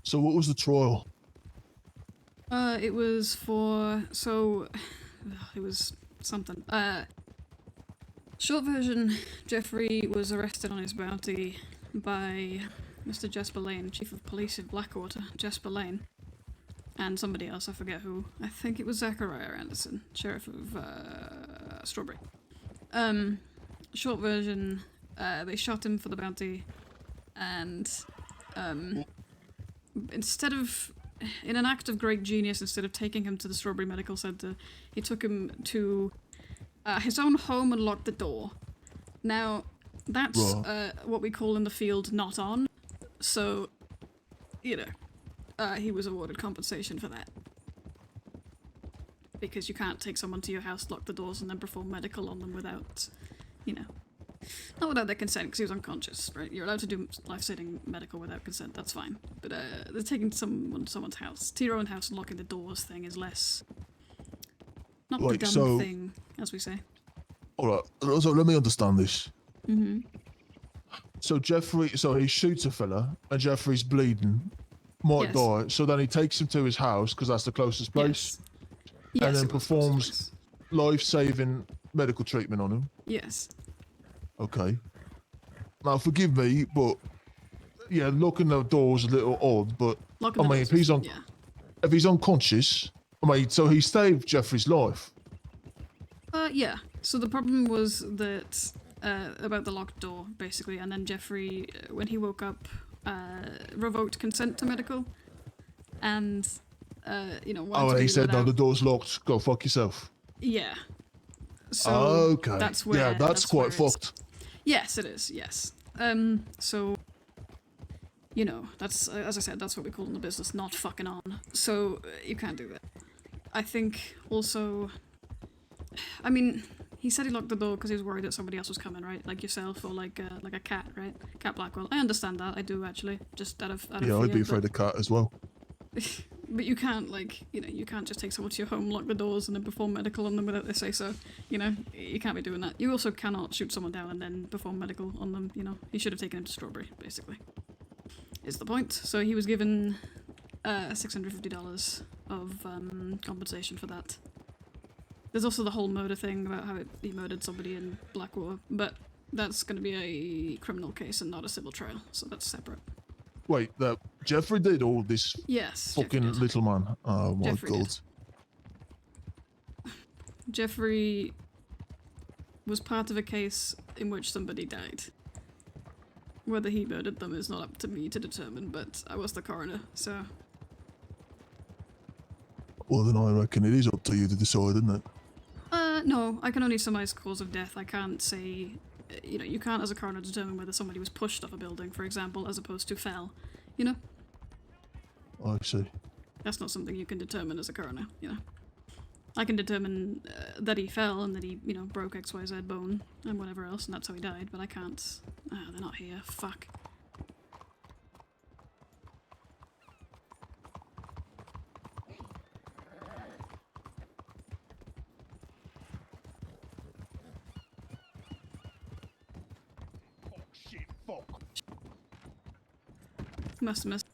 Speaker 19: So what was the trial?
Speaker 1: It was for, so, it was something. Short version, Jeffrey was arrested on his bounty by Mr. Jesper Lane, Chief of Police in Blackwater, Jesper Lane, and somebody else, I forget who. I think it was Zachariah Anderson, Sheriff of, Strawberry. Short version, they shot him for the bounty, and, instead of, in an act of great genius, instead of taking him to the Strawberry Medical Center, he took him to his own home and locked the door. Now, that's what we call in the field not on, so, you know, he was awarded compensation for that. Because you can't take someone to your house, lock the doors, and then perform medical on them without, you know, not without their consent, because he was unconscious, right? You're allowed to do life-saving medical without consent, that's fine. But they're taking someone's house. To your own house and locking the doors thing is less... not the dumb thing, as we say.
Speaker 19: Alright, so let me understand this.
Speaker 1: Mm-hmm.
Speaker 19: So he shoots a fella, and Jeffrey's bleeding, might die, so then he takes him to his house, because that's the closest place, and then performs life-saving medical treatment on him.
Speaker 1: Yes.
Speaker 19: Okay. Now, forgive me, but yeah, locking the door's a little odd. But I mean, if he's unconscious, I mean, so he saved Jeffrey's life.
Speaker 1: Yeah. So the problem was that about the locked door, basically, and then Jeffrey, when he woke up, revoked consent to medical, and you know.
Speaker 19: Oh, and he said, "No, the door's locked. Go fuck yourself."
Speaker 1: Yeah. So
Speaker 19: okay.
Speaker 1: That's where.
Speaker 19: Yeah, that's quite fucked.
Speaker 1: Yes, it is. Yes. So, you know, that's as I said, that's what we call in the business not fucking on. So you can't do that. I think also, I mean, he said he locked the door because he was worried that somebody else was coming, right? Like yourself or like a cat, right? Cat Blackwell. I understand that. I do actually. Just out of
Speaker 19: Yeah, I'd be afraid of cat as well.
Speaker 1: But you can't, like, you know, you can't just take someone to your home, lock the doors, and then perform medical on them without they say so. You know, you can't be doing that. You also cannot shoot someone down and then perform medical on them, you know. He should have taken him to Strawberry, basically. Is the point. So he was given $650 of compensation for that. There's also the whole murder thing about how he murdered somebody in Blackwater, but that's going to be a criminal case and not a civil trial, so that's separate.
Speaker 19: Wait, that Jeffrey did all this
Speaker 1: Yes.
Speaker 19: fucking little man. Oh my
Speaker 1: Jeffrey
Speaker 19: god.
Speaker 1: did. Jeffrey was part of a case in which somebody died. Whether he murdered them is not up to me to determine, but I was the coroner, so...
Speaker 19: Well, then I reckon it is up to you to decide, isn't it?
Speaker 1: No, I can only surmise cause of death. I can't say... You know, you can't as a coroner determine whether somebody was pushed off a building, for example, as opposed to fell. You know?
Speaker 19: I see.
Speaker 1: That's not something you can determine as a coroner, you know? I can determine that he fell and that he, you know, broke XYZ bone and whatever else, and that's how he died, but I can't... Ah, they're not here. Fuck.
Speaker 19: Shit, fuck.
Speaker 1: Must have missed.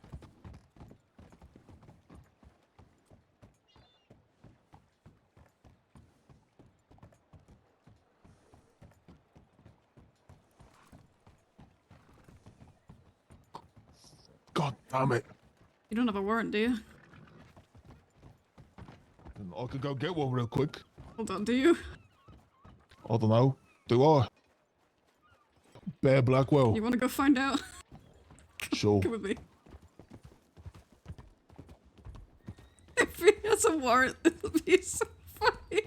Speaker 19: God damn it.
Speaker 1: You don't have a warrant, do you?
Speaker 19: I could go get one real quick.
Speaker 1: Hold on, do you?
Speaker 19: I don't know. Do I? Bear Blackwell.
Speaker 1: You want to go find out?
Speaker 19: Sure.
Speaker 1: Come with me. If he has a warrant, it'll be so funny.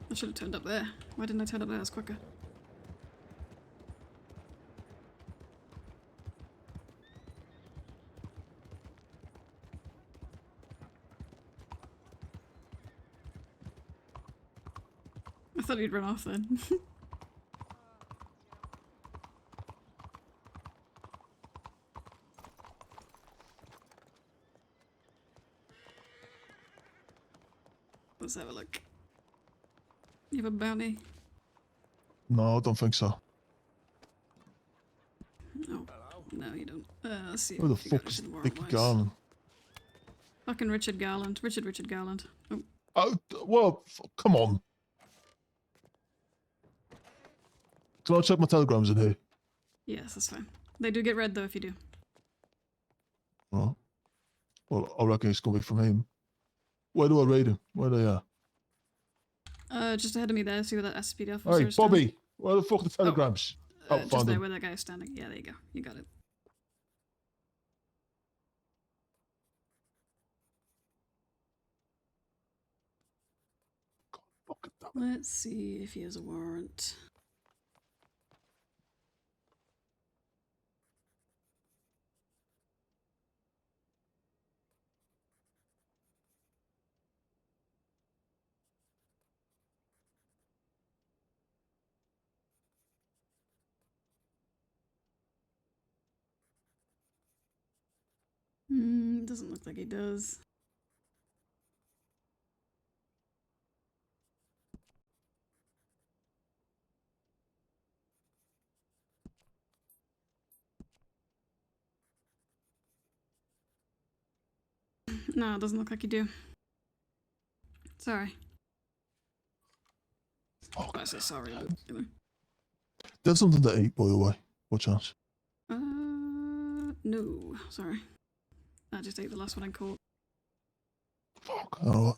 Speaker 1: I should have turned up there. Why didn't I turn up there? It's quicker. I thought he'd run off then. Let's have a look. You have a bounty?
Speaker 19: No, I don't think so.
Speaker 1: No. No, you don't. Let's see.
Speaker 19: Who the
Speaker 1: if you got
Speaker 19: fuck is
Speaker 1: anything
Speaker 19: Nicky
Speaker 1: warrant-wise.
Speaker 19: Garland?
Speaker 1: Fucking Richard Garland. Richard Garland. Oh.
Speaker 19: Oh, well, come on. Can I check my telegrams in here?
Speaker 1: Yes, that's fine. They do get read though if you do.
Speaker 19: Right. Well, I reckon it's gonna be from him. Where do I read him? Where they are?
Speaker 1: Just ahead of me there, see where that SPD officer
Speaker 19: Hey,
Speaker 1: is
Speaker 19: Bobby, where the fuck are the telegrams? Oh,
Speaker 1: just
Speaker 19: found
Speaker 1: there
Speaker 19: him.
Speaker 1: where that guy is standing. Yeah, there you go. You got it. Let's see if he has a warrant. Doesn't look like he does. No, it doesn't look like you do. Sorry. I say sorry, but you know.
Speaker 19: There's something to eat, by the way. What chance?
Speaker 1: No, sorry. I just ate the last one I caught.
Speaker 19: Fuck. Alright.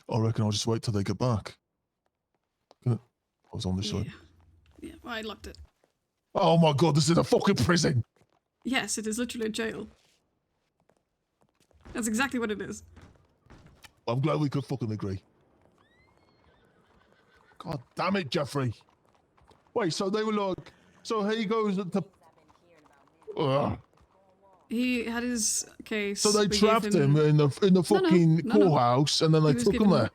Speaker 19: I reckon I'll just wait till they get back. I was on this side.
Speaker 1: Yeah, well, I locked it.
Speaker 19: Oh my god, this is a fucking prison!
Speaker 1: Yes, it is literally a jail. That's exactly what it is.
Speaker 19: I'm glad we could fucking agree. God damn it, Jeffrey. Wait, so they were like, so he goes to... Ugh.
Speaker 1: He had his case.
Speaker 19: So they
Speaker 1: we gave
Speaker 19: trapped him in the fucking
Speaker 1: no.
Speaker 19: courthouse, and then they
Speaker 1: He was
Speaker 19: took him
Speaker 1: given-
Speaker 19: there.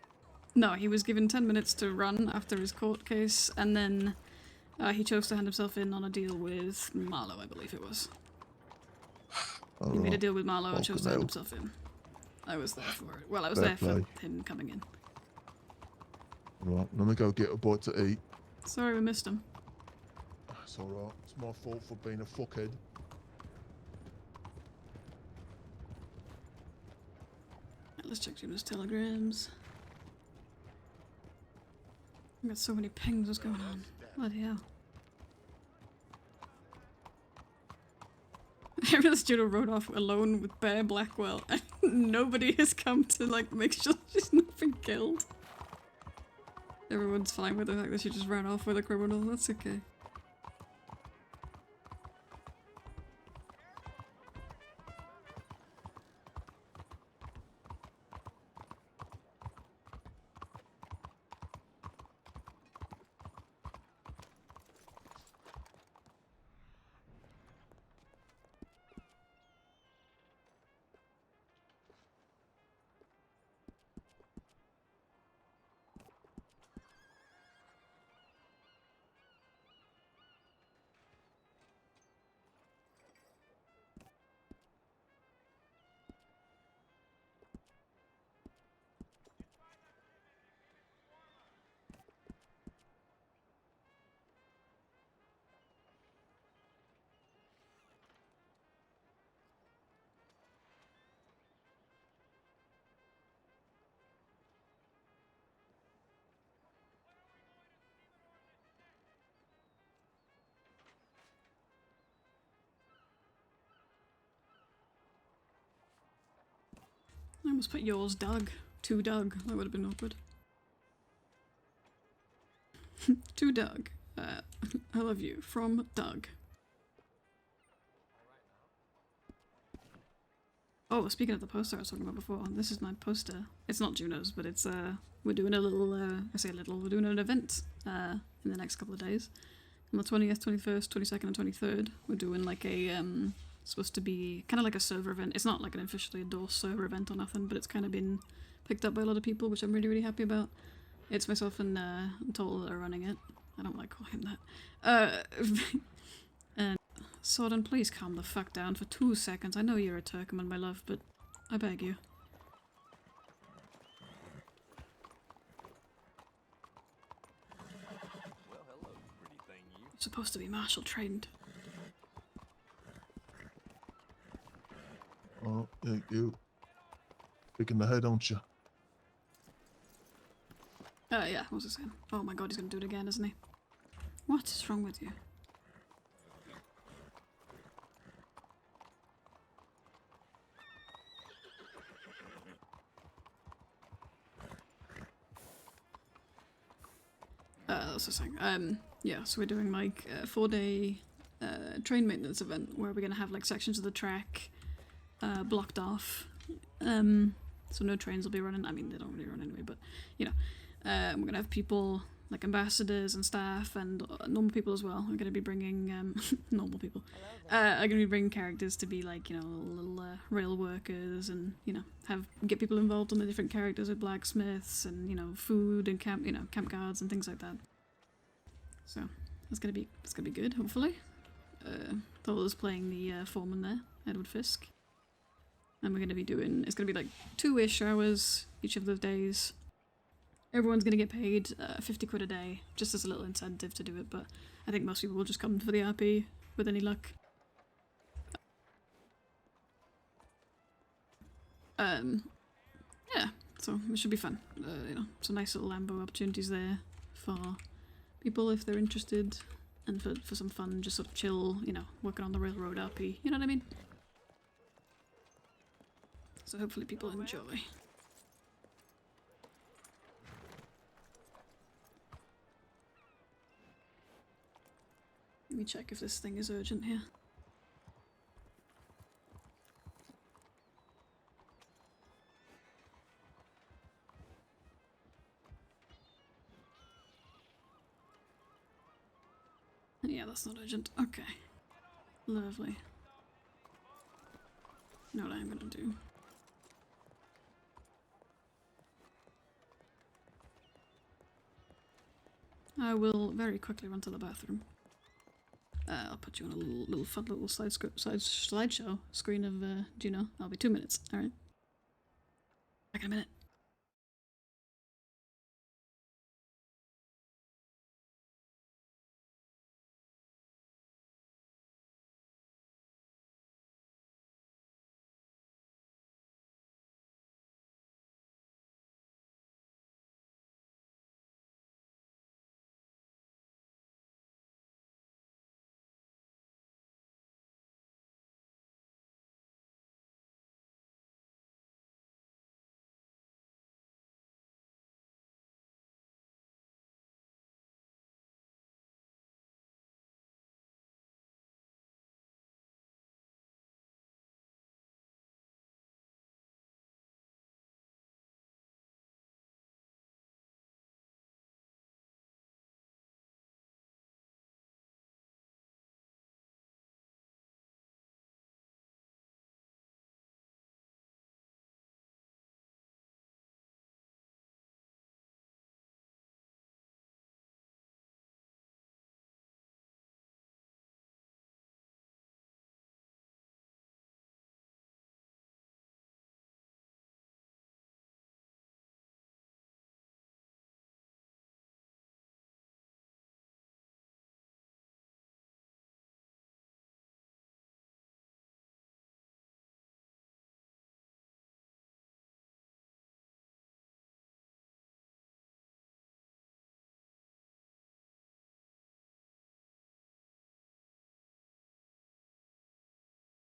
Speaker 1: No, he was given 10 minutes to run after his court case, and then he chose to hand himself in on a deal with Marlowe, I believe it was. He made a
Speaker 19: Alright.
Speaker 1: deal with Marlowe and chose to hand
Speaker 19: Fucking
Speaker 1: himself in. I was there for it. Well, I was
Speaker 19: Fair
Speaker 1: there for
Speaker 19: play.
Speaker 1: him coming in.
Speaker 19: Right, let me go get a bite to eat.
Speaker 1: Sorry we missed him.
Speaker 19: It's alright. It's my fault for being a fuckhead.
Speaker 1: Let's check Juno's telegrams. I've got so many pings. What's going on? Bloody hell. I realized Juno rode off alone with Bear Blackwell and nobody has come to like make sure she's not been killed. Everyone's fine with the fact that she just ran off with a criminal. That's okay. I almost put yours, Doug. To Doug. That would have been awkward. To Doug. I love you. From Doug. Oh, speaking of the poster I was talking about before, this is my poster. It's not Juno's, but it's, we're doing a little, I say a little, we're doing an event, in the next couple of days. On the 20th, 21st, 22nd, and 23rd, we're doing like a, supposed to be kind of like a server event. It's not like an officially endorsed server event or nothing, but it's kind of been picked up by a lot of people, which I'm really, really happy about. It's myself and Toll that are running it. I don't like calling him that. And Sordon, please calm the fuck down for 2 seconds. I know you're a Turkman, my love, but I beg you. You're supposed to be martial trained.
Speaker 19: Oh, yeah, you. Picking the head, don't you?
Speaker 1: Yeah, what was I saying? Oh my god, he's gonna do it again, isn't he? What is wrong with you? That's the thing. Yeah, so we're doing like a 4-day train maintenance event where we're gonna have like sections of the track blocked off. So no trains will be running. I mean, they don't really run anyway, but you know, we're gonna have people like ambassadors and staff and normal people as well. We're gonna be bringing normal people. I'm gonna be bringing characters to be like, you know, little rail workers and you know get people involved in the different characters with blacksmiths and you know food and camp guards and things like that. So it's gonna be good, hopefully. Thor's playing the foreman there, Edward Fisk. And we're going to be doing, it's going to be like 2-ish hours each of the days. Everyone's going to get paid 50 quid a day, just as a little incentive to do it, but I think most people will just come for the RP with any luck. Yeah, so it should be fun. You know, some nice little Lambo opportunities there for people if they're interested, and for some fun, just sort of chill, you know, working on the railroad RP, you know what I mean? So hopefully people enjoy. Let me check if this thing is urgent here. Yeah, that's not urgent. Okay. Lovely. You know what I'm gonna do? I will very quickly run to the bathroom. I'll put you on a little fun little slideshow screen of Juno. I'll be 2 minutes. All right. Back in a minute.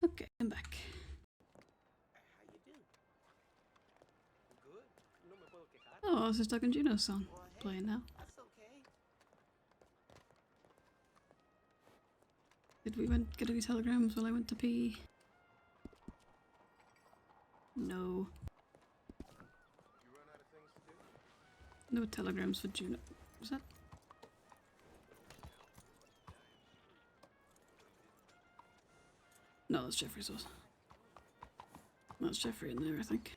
Speaker 1: Okay, I'm back. Oh, I was just talking Juno's song playing now. Did we get any telegrams while I went to pee? No. No telegrams for Juno. Was that? No, that's Jeffrey's house. That's Jeffrey in there, I think.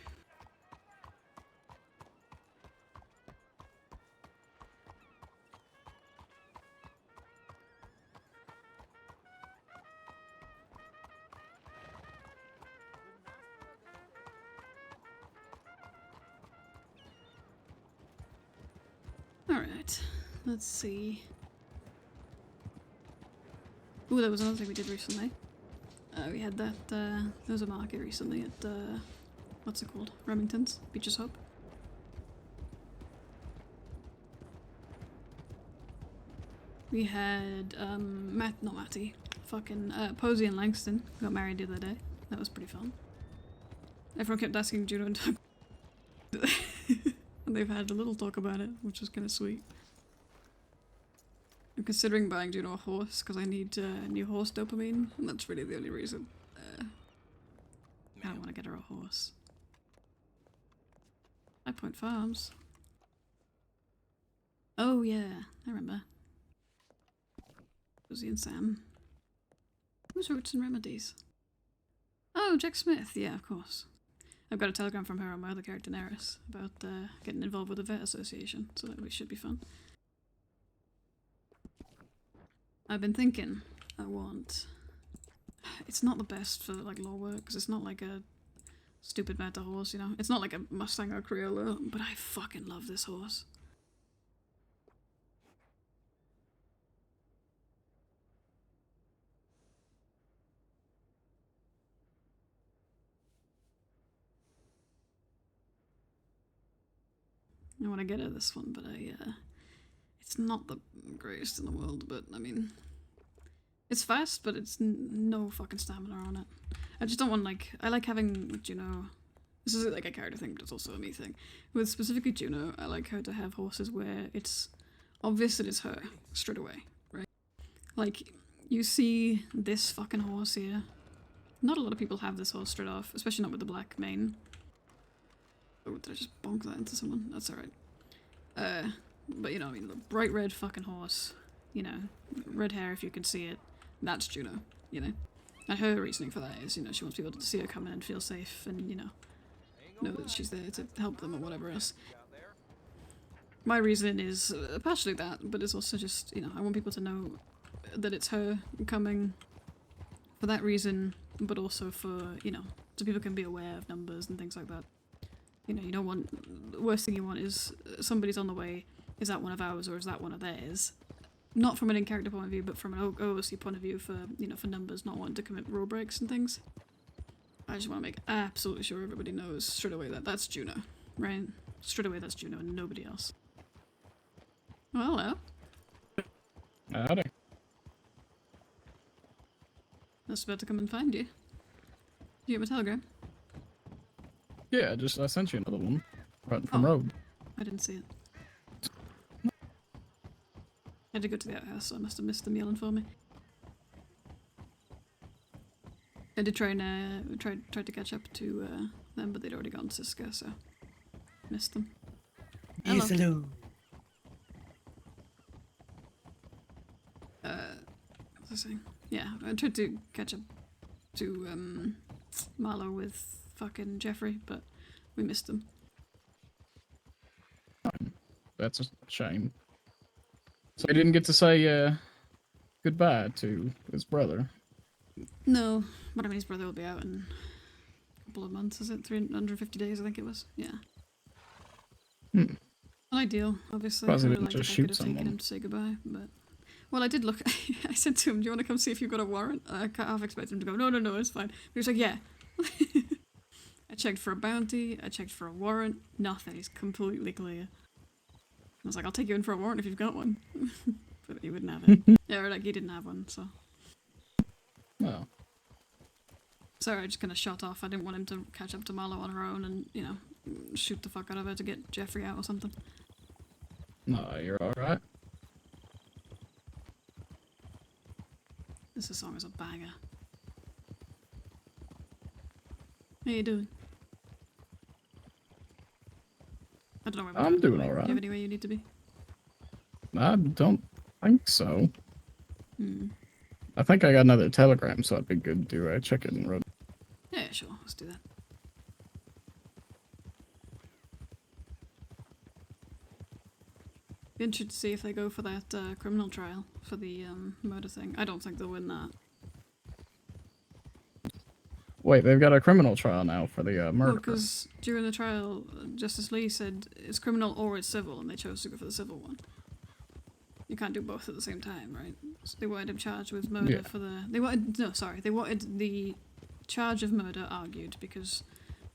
Speaker 1: Alright, let's see. Ooh, that was another thing we did recently. We had that, there was a market recently at, what's it called? Remington's? Beaches Hope? We had, Posey and Langston got married the other day. That was pretty fun. Everyone kept asking Juno and Doug. And they've had a little talk about it, which was kind of sweet. I'm considering buying Juno a horse because I need new horse dopamine, and that's really the only reason. I don't want to get her a horse. 5 Point Farms. Oh yeah, I remember. Rosie and Sam. Who's Roots and Remedies? Oh, Jack Smith. Yeah, of course. I've got a telegram from her on my other character, Neris, about getting involved with the vet association, so that should be fun. I've been thinking, it's not the best for like law work, because it's not like a stupid meta horse, you know? It's not like a Mustang or Crayola, but I fucking love this horse. I want to get her this one, but it's not the greatest in the world, but I mean, it's fast, but it's no fucking stamina on it. I just don't want, like, I like having Juno, this is like a character thing, but it's also a me thing. With specifically Juno, I like her to have horses where it's obvious that it's her straight away, right? Like, you see this fucking horse here. Not a lot of people have this horse straight off, especially not with the black mane. Oh, did I just bonk that into someone? That's alright. But you know, I mean, the bright red fucking horse, you know, red hair if you can see it, that's Juno, you know? And her reasoning for that is, you know, she wants people to see her come in and feel safe and, you know that she's there to help them or whatever else. My reasoning is partially that, but it's also just, you know, I want people to know that it's her coming for that reason, but also for, you know, so people can be aware of numbers and things like that. You know, you don't want, the worst thing you want is somebody's on the way, is that one of ours or is that one of theirs? Not from an in-character point of view, but from an OOC point of view for, you know, for numbers, not wanting to commit rule breaks and things. I just want to make absolutely sure everybody knows straight away that that's Juno, right? Straight away that's Juno and nobody else. Well, hello.
Speaker 2: Howdy.
Speaker 1: I was about to come and find you. Did you get my telegram?
Speaker 2: Yeah, I sent you another one. Right from
Speaker 1: Oh.
Speaker 2: Road.
Speaker 1: I didn't see it. I had to go to the outhouse, so I must have missed them yelling for me. I did try and tried to catch up to them, but they'd already gone to Siska, so missed them.
Speaker 9: Yes, hello.
Speaker 1: What was I saying? Yeah, I tried to catch up to Marlo with fucking Jeffrey, but we missed them.
Speaker 2: That's a shame. So he didn't get to say goodbye to his brother.
Speaker 1: No, but I mean his brother will be out in a couple of months, is it? 350 days, I think it was. Yeah.
Speaker 2: Hmm.
Speaker 1: Not ideal, obviously.
Speaker 2: Suppose he
Speaker 1: I would
Speaker 2: didn't
Speaker 1: like
Speaker 2: just
Speaker 1: if I
Speaker 2: shoot
Speaker 1: could have taken
Speaker 2: someone.
Speaker 1: him to say goodbye, but... Well, I did look... I said to him, do you want to come see if you've got a warrant? I half expected him to go, no, it's fine. But he was like, yeah. I checked for a bounty, I checked for a warrant, nothing, he's completely clear. I was like, I'll take you in for a warrant if you've got one. But he wouldn't have it. Yeah, or like, he didn't have one, so...
Speaker 2: No.
Speaker 1: Sorry, I just kind of shot off. I didn't want him to catch up to Marlo on her own and, you know, shoot the fuck out of her to get Jeffrey out or something.
Speaker 2: No, you're alright.
Speaker 1: This song is a banger. How you doing? I don't know where
Speaker 2: I'm doing
Speaker 1: Do you
Speaker 2: alright.
Speaker 1: have anywhere you need to be?
Speaker 2: I don't think so.
Speaker 1: Hmm.
Speaker 2: I think I got another telegram, so it'd be good to check it in road.
Speaker 1: Yeah, sure. Let's do that. Be interested to see if they go for that criminal trial for the murder thing. I don't think they'll win that.
Speaker 2: Wait, they've got a criminal trial now for the
Speaker 1: Well,
Speaker 2: murder.
Speaker 1: because during the trial, Justice Lee said it's criminal or it's civil, and they chose to go for the civil one. You can't do both at the same time, right? So they wanted him charged with murder
Speaker 2: Yeah.
Speaker 1: for the... They wanted the charge of murder argued because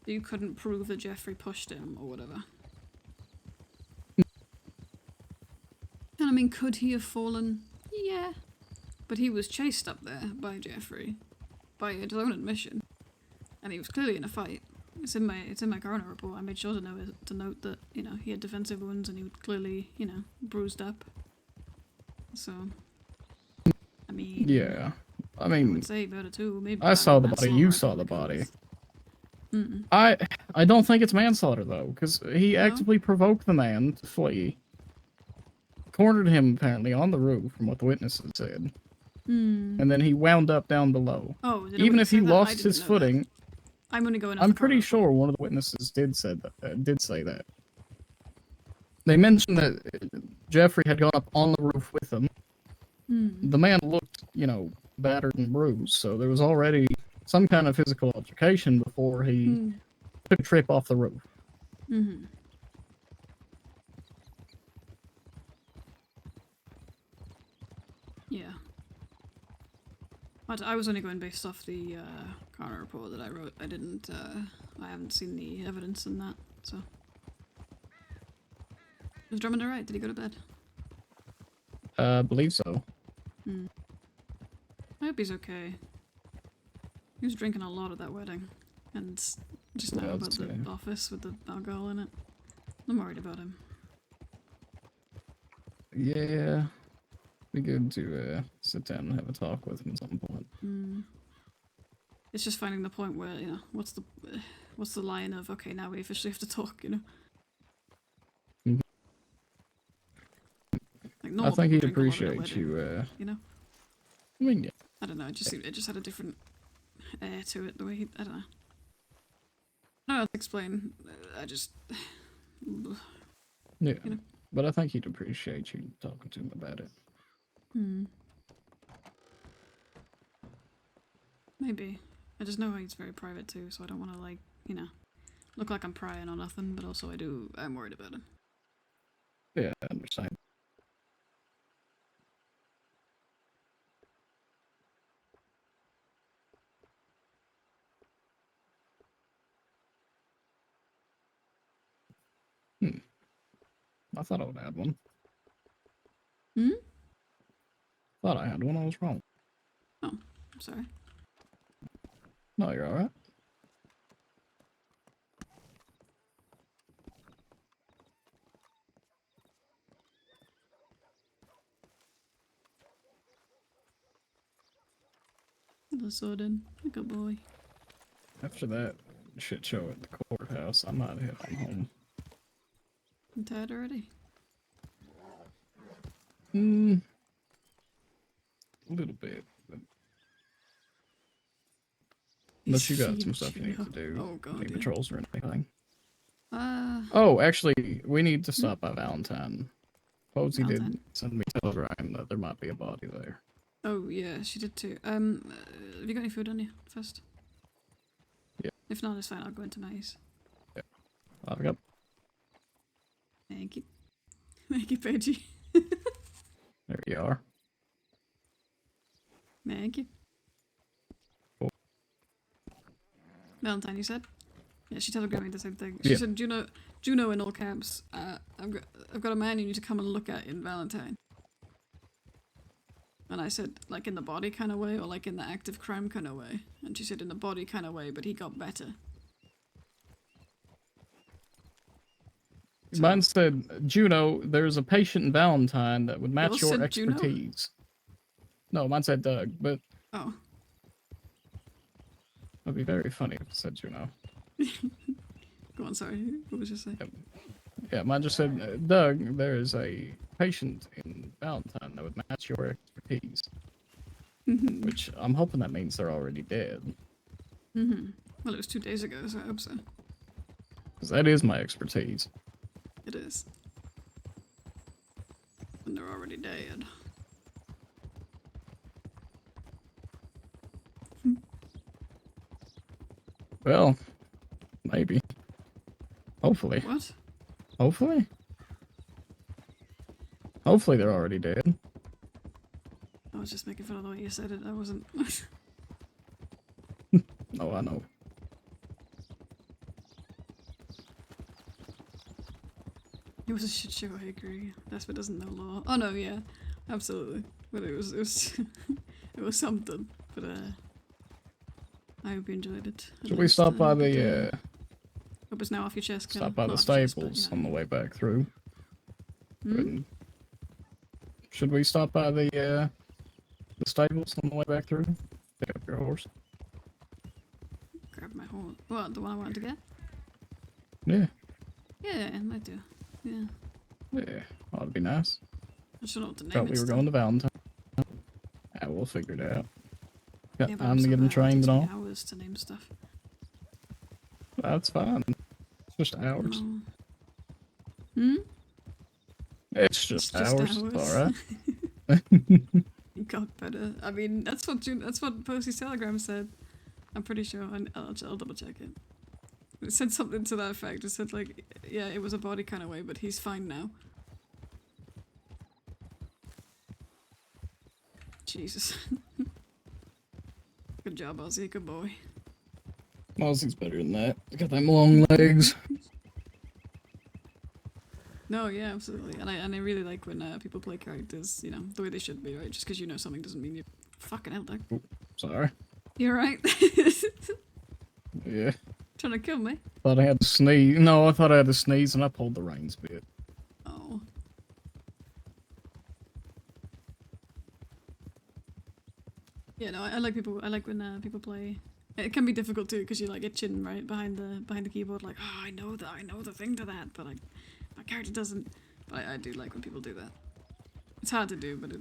Speaker 1: you couldn't prove that Jeffrey pushed him or whatever. And I mean, could he have fallen? Yeah. But he was chased up there by Jeffrey, by his own admission. And he was clearly in a fight. It's in my coroner report. I made sure to note that, you know, he had defensive wounds and he was clearly, you know, bruised up. So, I mean...
Speaker 2: Yeah. I
Speaker 1: I
Speaker 2: mean,
Speaker 1: would say murder too, maybe.
Speaker 2: I saw the body,
Speaker 1: manslaughter,
Speaker 2: you
Speaker 1: I
Speaker 2: saw
Speaker 1: think,
Speaker 2: the body.
Speaker 1: Mm-mm.
Speaker 2: I don't think it's manslaughter, though, because he
Speaker 1: No?
Speaker 2: actively provoked the man to flee. Cornered him, apparently, on the roof, from what the witnesses said.
Speaker 1: Hmm.
Speaker 2: And then he wound up down below.
Speaker 1: Oh, did
Speaker 2: Even
Speaker 1: nobody
Speaker 2: if he
Speaker 1: say that? I
Speaker 2: lost
Speaker 1: didn't
Speaker 2: his
Speaker 1: know that.
Speaker 2: footing,
Speaker 1: I'm only going off
Speaker 2: I'm
Speaker 1: the
Speaker 2: pretty
Speaker 1: coroner
Speaker 2: sure one of the witnesses did say that. They mentioned that Jeffrey had gone up on the roof with him.
Speaker 1: Hmm.
Speaker 2: The man looked, you know, battered and bruised, so there was already some kind of physical altercation before he
Speaker 1: Hmm.
Speaker 2: took a trip off the roof.
Speaker 1: Mm-hmm. Yeah. I was only going based off the coroner report that I wrote. I didn't, I haven't seen the evidence in that, so. Was Drummond alright? Did he go to bed?
Speaker 2: I believe so.
Speaker 1: Hmm. I hope he's okay. He was drinking a lot at that wedding. And just now
Speaker 2: Yeah,
Speaker 1: about
Speaker 2: that's
Speaker 1: the
Speaker 2: fair.
Speaker 1: office with the alcohol in it. I'm worried about him.
Speaker 2: Yeah. Be good to sit down and have a talk with him at some point.
Speaker 1: Mm. It's just finding the point where, you know, what's the line of, okay, now we officially have to talk, you know?
Speaker 2: Mhm.
Speaker 1: Like,
Speaker 2: I
Speaker 1: normal
Speaker 2: think
Speaker 1: people
Speaker 2: he'd
Speaker 1: drink a lot at a
Speaker 2: appreciate
Speaker 1: wedding,
Speaker 2: you,
Speaker 1: you know?
Speaker 2: I mean, yeah.
Speaker 1: I don't know, it just had a different air to it, the way he, I don't know. I don't know how to explain, I just...
Speaker 2: Yeah.
Speaker 1: You know?
Speaker 2: But I think he'd appreciate you talking to him about it.
Speaker 1: Hmm. Maybe. I just know he's very private too, so I don't want to, like, you know, look like I'm prying or nothing, but also I'm worried about him.
Speaker 2: Yeah, I understand. I thought I would add one.
Speaker 1: Hmm?
Speaker 2: Thought I had one. I was wrong.
Speaker 1: Oh, I'm sorry.
Speaker 2: No, you're all right.
Speaker 1: Hello, Sorden. Good boy.
Speaker 2: After that shit show at the courthouse, I might head on home.
Speaker 1: I'm tired already.
Speaker 2: A little bit. But unless you got some stuff you need to do.
Speaker 1: Oh god,
Speaker 2: Any
Speaker 1: yeah.
Speaker 2: patrols or anything.
Speaker 1: Oh,
Speaker 2: Actually, we need to stop by Valentine. Posey did
Speaker 1: Valentine.
Speaker 2: send me a telegram that there might be a body there.
Speaker 1: Oh yeah, she did too. Have you got any food on you first?
Speaker 2: Yeah.
Speaker 1: If not, it's fine. I'll go into Maze.
Speaker 2: Yeah. I've got.
Speaker 1: Thank you. Thank you, Pagey.
Speaker 2: There you are.
Speaker 1: Thank you.
Speaker 2: Cool.
Speaker 1: Valentine, you said? Yeah, she telegrammed me the same thing. She
Speaker 2: Yeah.
Speaker 1: said, Juno in all caps. I've got a man you need to come and look at in Valentine. And I said, like in the body kind of way, or like in the active crime kind of way. And she said in the body kind of way, but he got better.
Speaker 2: Mine said, Juno, there's a patient in Valentine that would match
Speaker 1: Yours
Speaker 2: your
Speaker 1: said Juno?
Speaker 2: expertise. No, mine said Doug, but
Speaker 1: Oh.
Speaker 2: it'd be very funny if it said Juno.
Speaker 1: Go on, sorry. What was you saying?
Speaker 2: Yeah, mine just said, Doug, there is a patient in Valentine that would match your expertise. Which I'm hoping that means they're already dead.
Speaker 1: Well, it was 2 days ago, so I hope so.
Speaker 2: Because that is my expertise.
Speaker 1: It is. And they're already dead.
Speaker 2: Well, maybe. Hopefully.
Speaker 1: What?
Speaker 2: Hopefully. Hopefully they're already dead.
Speaker 1: I was just making fun of the way you said it. I wasn't.
Speaker 2: Oh, I know.
Speaker 1: It was a shit show, I agree. Despa doesn't know law. Oh no, yeah. Absolutely. But it was it was something. But I hope you enjoyed it.
Speaker 2: Should we stop by the
Speaker 1: Hope it's now off your chest, Ken.
Speaker 2: stop by the
Speaker 1: Not off your chest, but,
Speaker 2: stables
Speaker 1: you know.
Speaker 2: on the way back through?
Speaker 1: Hmm?
Speaker 2: Should we stop by the stables on the way back through? Pick up your horse.
Speaker 1: Grab my horse. What, the one I wanted to get?
Speaker 2: Yeah.
Speaker 1: Yeah, I might do. Yeah.
Speaker 2: Yeah. Ought to be nice.
Speaker 1: I just don't know what to name
Speaker 2: Thought
Speaker 1: it
Speaker 2: we were
Speaker 1: still.
Speaker 2: going to Valentine. Yeah, we'll figure it out. Got
Speaker 1: Yeah, but
Speaker 2: time to get them trained and all.
Speaker 1: hours to name stuff.
Speaker 2: That's fine. It's just hours.
Speaker 1: No. Hmm?
Speaker 2: It's just hours. It's alright.
Speaker 1: You got better. I mean, that's what Posey's telegram said. I'm pretty sure. I'll double check it. It said something to that effect. It said like, yeah, it was a body kind of way, but he's fine now. Jesus. Good job, Ozzy. Good boy.
Speaker 2: Ozzy's better than that. Got them long legs.
Speaker 1: No, yeah, absolutely. And I really like when people play characters, you know, the way they should be, right? Just because you know something doesn't mean you're fucking out there.
Speaker 2: Sorry.
Speaker 1: You're right.
Speaker 2: Yeah.
Speaker 1: Trying to kill me.
Speaker 2: Thought I had to sneeze. No, I thought I had to sneeze and I pulled the reins bit.
Speaker 1: Oh. Yeah, no, I like people. I like when people play. It can be difficult too because you're like itching right behind the keyboard, like, oh, I know the thing to that, but like my character doesn't. But I do like when people do that. It's hard to do, but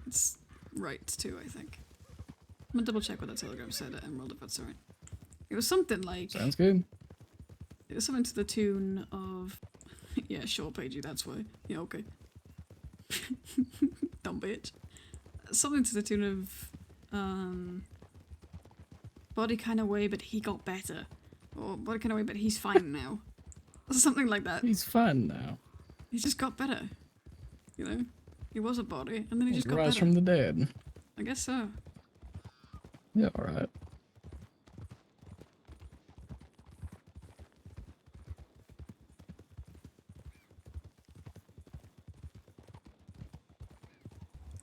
Speaker 1: it's right too, I think. I'm gonna double check what that telegram said at Emerald if that's alright. It was something like.
Speaker 2: Sounds good.
Speaker 1: It was something to the tune of, yeah, sure, Pagey, that's why. Yeah, okay. Dumb bitch. Something to the tune of, body kind of way, but he got better. Or body kind of way, but he's fine now. Or something like that.
Speaker 2: He's fine now.
Speaker 1: He just got better. You know? He was a body, and then he just got
Speaker 2: Rise
Speaker 1: better.
Speaker 2: from the dead.
Speaker 1: I guess so.
Speaker 2: Yeah, alright.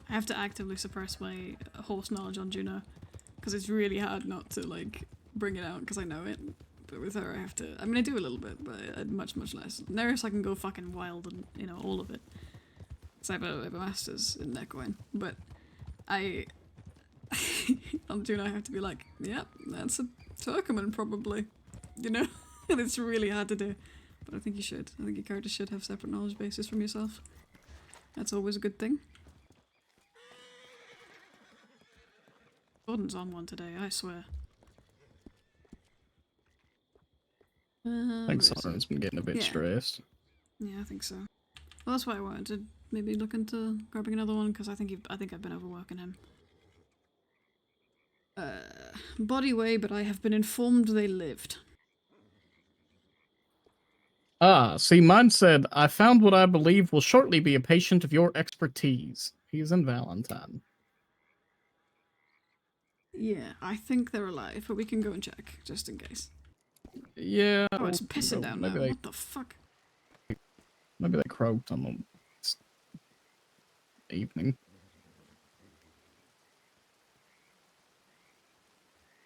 Speaker 1: I have to actively suppress my horse knowledge on Juno, because it's really hard not to, like, bring it out, because I know it. But with her, I have to... I mean, I do a little bit, but much, much less. Neris, I can go fucking wild and, you know, all of it. Because I have a master's in Netcoin. But I... on Juno, I have to be like, yep, that's a Turkoman, probably. You know? And it's really hard to do. But I think you should. I think your character should have separate knowledge bases from yourself. That's always a good thing. Gordon's on one today, I swear.
Speaker 2: I think Soren's been getting a bit stressed.
Speaker 1: Yeah, I think so. Well, that's why I wanted to maybe look into grabbing another one, because I think I've been overworking him. Body way, but I have been informed they lived.
Speaker 2: Ah, see, mine said, I found what I believe will shortly be a patient of your expertise. He's in Valentine.
Speaker 1: Yeah, I think they're alive, but we can go and check, just in case.
Speaker 2: Yeah.
Speaker 1: Oh, it's pissing down now. What the fuck?
Speaker 2: Maybe they croaked on the evening.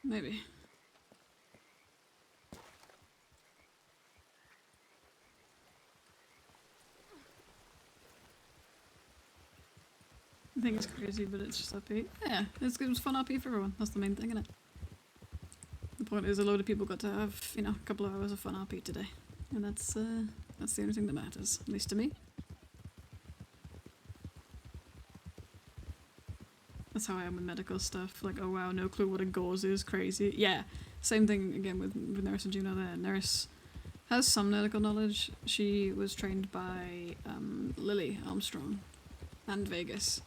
Speaker 1: Maybe. I think it's crazy, but it's just upbeat. Yeah, it was fun upbeat for everyone. That's the main thing, innit? The point is, a load of people got to have, you know, a couple of hours of fun upbeat today, and that's the only thing that matters, at least to me. That's how I am with medical stuff. Like, oh wow, no clue what a gauze is. Crazy. Yeah, same thing again with Nurse and Juno. There, Nurse has some medical knowledge. She was trained by Lily Armstrong and Vegas.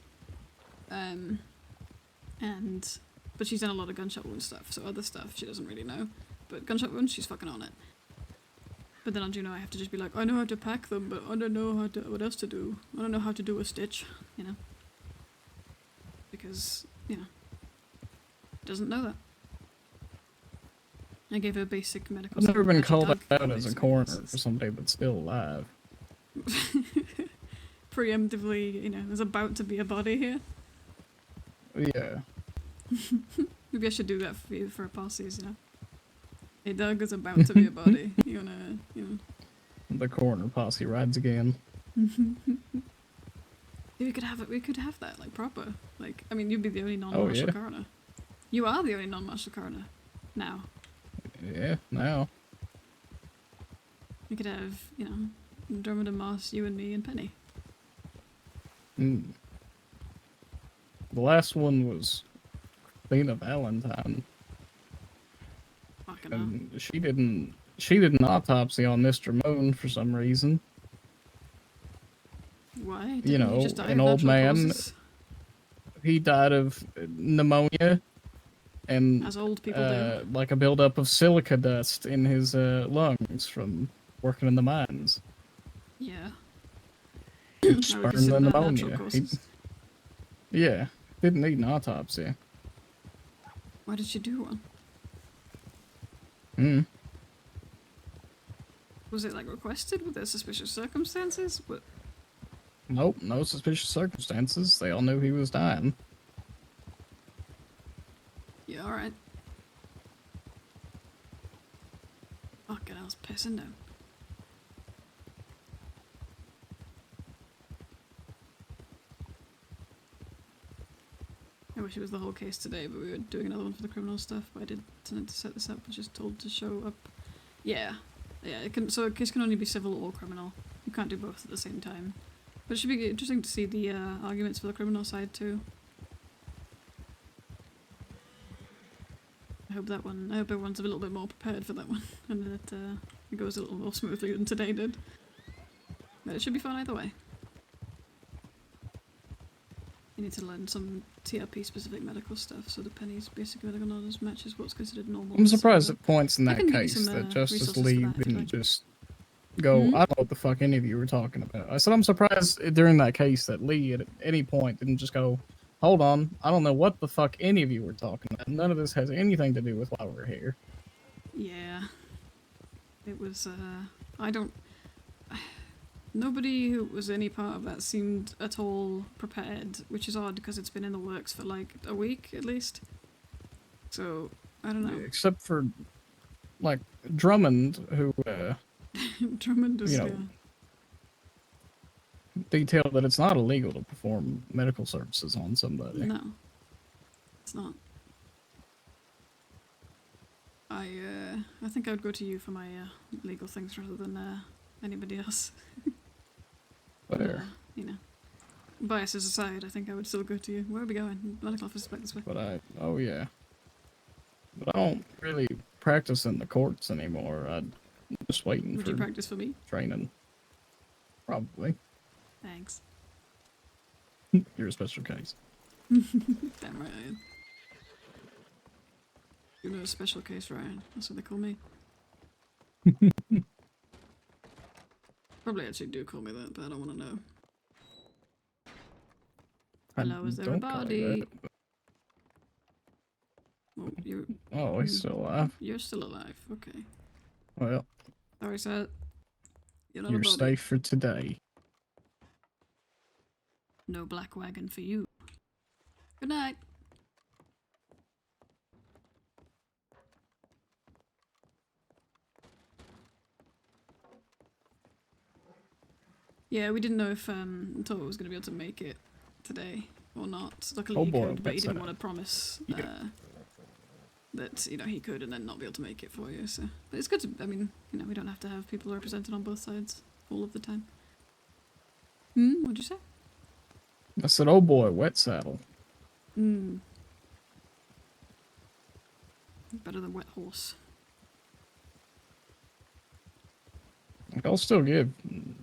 Speaker 1: But she's done a lot of gunshot wound stuff, so other stuff she doesn't really know. But gunshot wounds, she's fucking on it. But then on Juno, I have to just be like, I know how to pack them, but I don't know what else to do. I don't know how to do a stitch, you know? Because, you know, doesn't know that. I gave her basic medical
Speaker 2: I've
Speaker 1: stuff.
Speaker 2: never been
Speaker 1: Actually,
Speaker 2: called
Speaker 1: Doug
Speaker 2: out as a coroner for somebody that's still alive.
Speaker 1: preemptively, you know, there's about to be a body here.
Speaker 2: Yeah.
Speaker 1: Maybe I should do that for you for a posses, you know. Hey Doug, there's about to be a body. You wanna, you know.
Speaker 2: The coroner posse rides again.
Speaker 1: We could have it. We could have that like proper. Like, I mean, you'd be the only non-martial coroner. You are the only non-martial coroner now.
Speaker 2: Yeah, now.
Speaker 1: We could have, you know, Dermot and Moss, you and me and Penny.
Speaker 2: Mm. The last one was Lena Valentine. And she did an autopsy on Mr. Moon for some reason.
Speaker 1: Why?
Speaker 2: You know,
Speaker 1: just die
Speaker 2: an
Speaker 1: of
Speaker 2: old
Speaker 1: natural
Speaker 2: man.
Speaker 1: causes?
Speaker 2: He died of pneumonia and
Speaker 1: as old people do.
Speaker 2: Like a buildup of silica dust in his lungs from working in the mines.
Speaker 1: Yeah.
Speaker 2: Which burned the pneumonia. Yeah, didn't need an autopsy.
Speaker 1: Why did she do one?
Speaker 2: Hmm.
Speaker 1: Was it like requested? Were there suspicious circumstances? What?
Speaker 2: Nope, no suspicious circumstances. They all knew he was dying.
Speaker 1: Yeah, alright. Fucking hell, it's pissing down. I wish it was the whole case today, but we were doing another one for the criminal stuff, but I did tend to set this up, was just told to show up. Yeah. Yeah, so a case can only be civil or criminal. You can't do both at the same time. But it should be interesting to see the arguments for the criminal side too. I hope everyone's a little bit more prepared for that one, and that it goes a little more smoothly than today did. But it should be fun either way. You need to learn some TRP specific medical stuff, so the penny's basic medical knowledge matches what's considered normal.
Speaker 2: I'm
Speaker 1: in the
Speaker 2: surprised
Speaker 1: server.
Speaker 2: at points in
Speaker 1: I
Speaker 2: that
Speaker 1: can get you
Speaker 2: case
Speaker 1: some,
Speaker 2: that Justice
Speaker 1: resources for
Speaker 2: Lee
Speaker 1: that if you'd
Speaker 2: didn't
Speaker 1: like.
Speaker 2: just go, I don't know what the fuck any of you were talking about. I said I'm surprised during that case that Lee at any point didn't just go, hold on, I don't know what the fuck any of you were talking about. None of this has anything to do with why we're here.
Speaker 1: Yeah. It was, I don't... Nobody who was any part of that seemed at all prepared, which is odd because it's been in the works for like a week at least. So, I don't know.
Speaker 2: Except for, like, Drummond, who,
Speaker 1: Drummond is,
Speaker 2: you know, detailed that it's not illegal to perform medical services on somebody.
Speaker 1: No. It's not. I think I would go to you for my legal things rather than anybody else.
Speaker 2: Fair.
Speaker 1: You know, biases aside, I think I would still go to you. Where are we going? Medical office back this way.
Speaker 2: But oh yeah. But I don't really practice in the courts anymore. I'm just waiting
Speaker 1: Would
Speaker 2: for
Speaker 1: you practice for me?
Speaker 2: training. Probably.
Speaker 1: Thanks.
Speaker 2: You're a special case.
Speaker 1: Damn right I am. You're not a special case, Ryan. That's what they call me. Probably actually do call me that, but I don't want to know. Hello, is there a
Speaker 2: Don't call me
Speaker 1: body?
Speaker 2: that.
Speaker 1: Oh, you're...
Speaker 2: Oh, he's still alive.
Speaker 1: You're still alive, okay.
Speaker 2: Well,
Speaker 1: Sorry, sir. You're not
Speaker 2: you're
Speaker 1: a body.
Speaker 2: safe for today.
Speaker 1: No black wagon for you. Good night. Yeah, we didn't know if Toto was going to be able to make it today or not. Luckily
Speaker 2: Oh
Speaker 1: he
Speaker 2: boy,
Speaker 1: could, but he
Speaker 2: that's
Speaker 1: didn't
Speaker 2: sad.
Speaker 1: want to promise
Speaker 2: Yeah.
Speaker 1: that, you know, he could and then not be able to make it for you. So, but it's good to, I mean, you know, we don't have to have people represented on both sides all of the time. What'd you say?
Speaker 2: I said, oh boy, wet saddle.
Speaker 1: Better than wet horse.
Speaker 2: I'll still give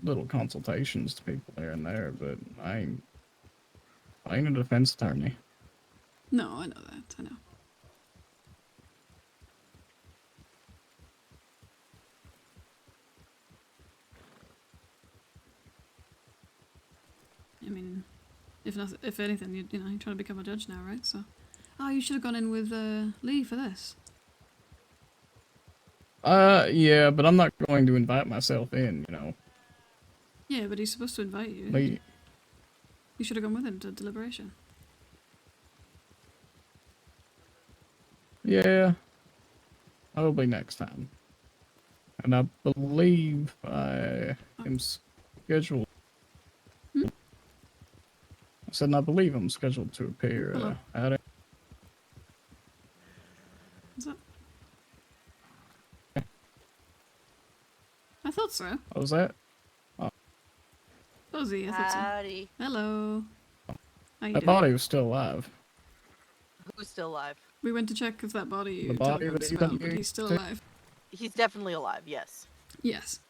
Speaker 2: little consultations to people here and there, but I ain't a defense attorney.
Speaker 1: No, I know that. I know. I mean, if anything, you know, you're trying to become a judge now, right? So, you should have gone in with Lee for this.
Speaker 2: Yeah, but I'm not going to invite myself in, you know.
Speaker 1: Yeah, but he's supposed to invite you.
Speaker 2: Lee.
Speaker 1: You should have gone with him to deliberation.
Speaker 2: Yeah, probably next time. And I believe I am scheduled. I said, and I believe I'm scheduled to appear at it.
Speaker 1: Is that? I thought so.
Speaker 2: What was that?
Speaker 1: Ozzy, I thought
Speaker 14: Howdy.
Speaker 1: so. Hello. How you
Speaker 2: That
Speaker 1: doing?
Speaker 2: body was still alive.
Speaker 14: Who's still alive?
Speaker 1: We went to check if that body
Speaker 2: The body
Speaker 1: telegrammed
Speaker 2: that
Speaker 1: us
Speaker 2: you
Speaker 1: about,
Speaker 2: sent
Speaker 1: but
Speaker 2: me
Speaker 1: he's still
Speaker 2: to-
Speaker 1: alive.
Speaker 14: He's definitely alive, yes.
Speaker 1: Yes.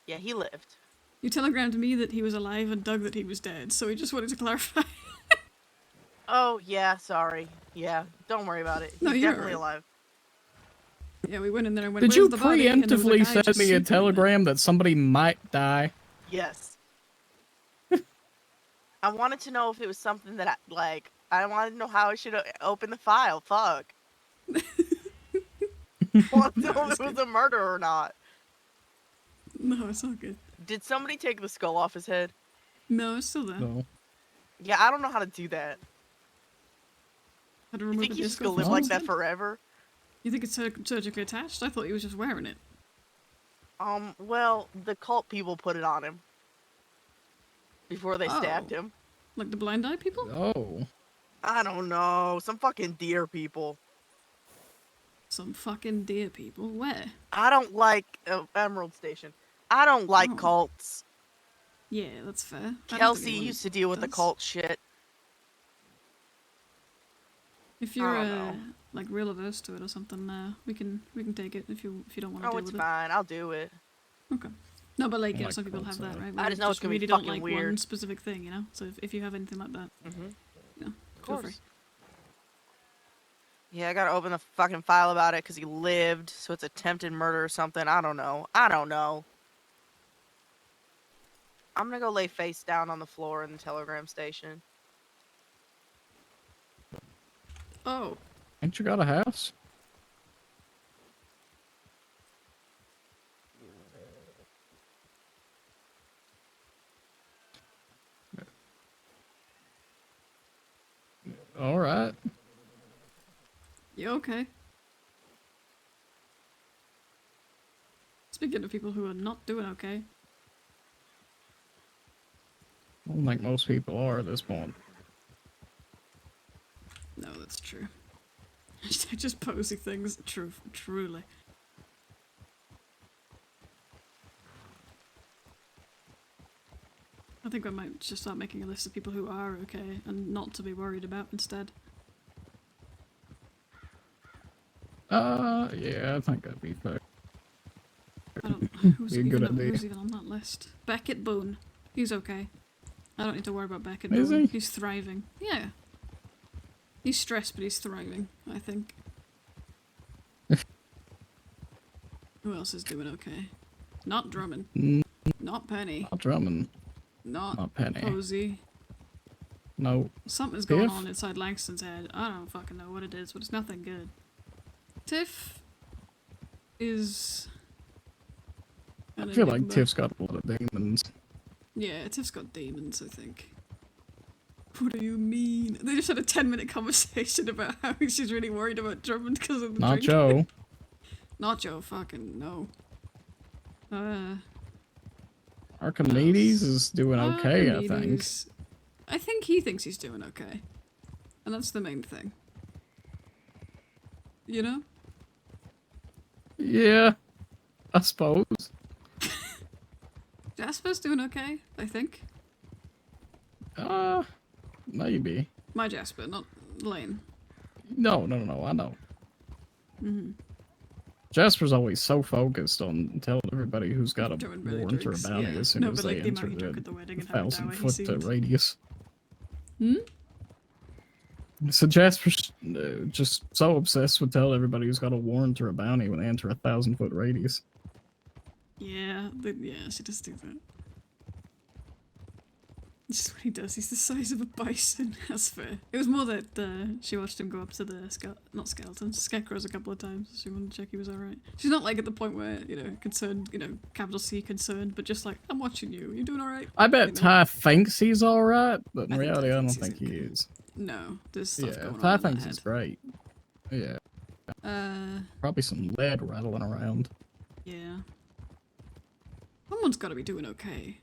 Speaker 14: Yeah, he lived.
Speaker 1: You telegrammed me that he was alive and Doug that he was dead, so we just wanted to clarify.
Speaker 14: Oh, yeah, sorry. Yeah, don't worry about it. He's
Speaker 1: No, you're
Speaker 14: definitely
Speaker 1: alright.
Speaker 14: alive.
Speaker 1: Yeah, we went in there and went,
Speaker 2: Did you
Speaker 1: "Where's the body?" And there was a
Speaker 2: preemptively
Speaker 1: guy
Speaker 2: send
Speaker 1: just
Speaker 2: me a
Speaker 1: sleeping in there.
Speaker 2: telegram that somebody might die?
Speaker 14: Yes. I wanted to know if it was something that I wanted to know how I should open the file. Fuck. I wanted to know if it was a murder or not.
Speaker 1: No, it's all good.
Speaker 14: Did somebody take the skull off his head?
Speaker 1: No, it's still there.
Speaker 2: No.
Speaker 14: Yeah, I don't know how to do that.
Speaker 1: How to
Speaker 14: You
Speaker 1: remove
Speaker 14: think
Speaker 1: the
Speaker 14: he's just
Speaker 1: disc
Speaker 14: gonna
Speaker 1: off
Speaker 14: live
Speaker 1: his
Speaker 14: like
Speaker 1: head?
Speaker 14: that forever?
Speaker 1: You think it's surgically attached? I thought he was just wearing it.
Speaker 14: Well, the cult people put it on him. Before they stabbed him.
Speaker 1: Like the blind eye people?
Speaker 2: Oh.
Speaker 14: I don't know. Some fucking deer people.
Speaker 1: Some fucking deer people? Where?
Speaker 14: I don't like Emerald Station. I don't like cults.
Speaker 1: Yeah, that's fair. I don't think
Speaker 14: Kelsey
Speaker 1: anyone
Speaker 14: used to deal with the
Speaker 1: does.
Speaker 14: cult shit.
Speaker 1: If
Speaker 14: I
Speaker 1: you're
Speaker 14: don't know.
Speaker 1: like real averse to it or something, we can take it if you don't want to
Speaker 14: Oh,
Speaker 1: deal
Speaker 14: it's
Speaker 1: with
Speaker 14: fine. I'll do it.
Speaker 1: it. Okay. No, but like, yeah,
Speaker 2: Like
Speaker 1: some people have that, right?
Speaker 14: I
Speaker 1: where
Speaker 14: just
Speaker 1: they
Speaker 14: know it's gonna be
Speaker 1: really don't
Speaker 14: fucking
Speaker 1: like
Speaker 14: weird.
Speaker 1: one specific thing, you know? So if you have anything like that,
Speaker 14: Mm-hmm.
Speaker 1: you know,
Speaker 14: Of
Speaker 1: feel free.
Speaker 14: course. Yeah, I gotta open the fucking file about it because he lived, so it's attempted murder or something. I don't know. I don't know. I'm gonna go lay face down on the floor in the telegram station.
Speaker 1: Oh.
Speaker 2: Ain't you got a house? All right.
Speaker 1: You okay? Speaking of people who are not doing okay.
Speaker 2: I don't think most people are at this point.
Speaker 1: No, that's true. Just posy things. Truly. I think I might just start making a list of people who are okay and not to be worried about instead.
Speaker 2: Yeah, I think that'd be fair.
Speaker 1: I don't. Who's
Speaker 2: Be a good idea.
Speaker 1: who's even on that list? Beckett Boone. He's okay. I don't need to worry about Beckett
Speaker 2: Is
Speaker 1: Boone.
Speaker 2: he?
Speaker 1: He's thriving. Yeah. He's stressed, but he's thriving, I think. Who else is doing okay? Not Drummond. Not Penny.
Speaker 2: Not Drummond.
Speaker 1: Not
Speaker 2: Penny.
Speaker 1: Posey.
Speaker 2: No.
Speaker 1: Something's going
Speaker 2: Tiff?
Speaker 1: on inside Langston's head. I don't fucking know what it is, but it's nothing good. Tiff is...
Speaker 2: I
Speaker 1: an
Speaker 2: feel like
Speaker 1: enigma.
Speaker 2: Tiff's got a lot of demons.
Speaker 1: Yeah, Tiff's got demons, I think. What do you mean? They just had a 10-minute conversation about how she's really worried about Drummond because of the
Speaker 2: Not
Speaker 1: drink.
Speaker 2: Joe.
Speaker 1: Not Joe, fucking no.
Speaker 2: Archimedes is doing okay, I think.
Speaker 1: Archimedes. I think he thinks he's doing okay. And that's the main thing. You know?
Speaker 2: Yeah, I suppose.
Speaker 1: Jasper's doing okay, I think.
Speaker 2: Maybe.
Speaker 1: My Jasper, not Lane.
Speaker 2: No, I know.
Speaker 1: Mm-hmm.
Speaker 2: Jasper's always so focused on telling everybody who's got a
Speaker 1: Doing really
Speaker 2: warrant or a
Speaker 1: drinks,
Speaker 2: bounty
Speaker 1: yeah.
Speaker 2: as soon
Speaker 1: No,
Speaker 2: as
Speaker 1: but,
Speaker 2: they
Speaker 1: like, the
Speaker 2: enter
Speaker 1: amount he drank at the
Speaker 2: the
Speaker 1: wedding and how dour he
Speaker 2: 1,000-foot
Speaker 1: seemed.
Speaker 2: radius.
Speaker 1: Hmm?
Speaker 2: So Jasper's just so obsessed with telling everybody who's got a warrant or a bounty when they enter a 1,000-foot radius.
Speaker 1: Yeah, yeah, she does do that. It's just what he does. He's the size of a bison. That's fair. It was more that she watched him go up to the scarecrows a couple of times. She wanted to check he was alright. She's not like at the point where, you know, concerned, you know, capital C concerned, but just like, I'm watching you. You doing alright?
Speaker 2: I bet
Speaker 1: You know?
Speaker 2: Ty thinks he's alright, but in
Speaker 1: I think
Speaker 2: reality,
Speaker 1: Ty
Speaker 2: I don't
Speaker 1: thinks
Speaker 2: think he is.
Speaker 1: No, there's stuff
Speaker 2: Yeah,
Speaker 1: going
Speaker 2: Ty
Speaker 1: on in
Speaker 2: thinks
Speaker 1: that
Speaker 2: he's
Speaker 1: head.
Speaker 2: great. Yeah. Probably some lead rattling around.
Speaker 1: Yeah. Someone's gotta be doing okay.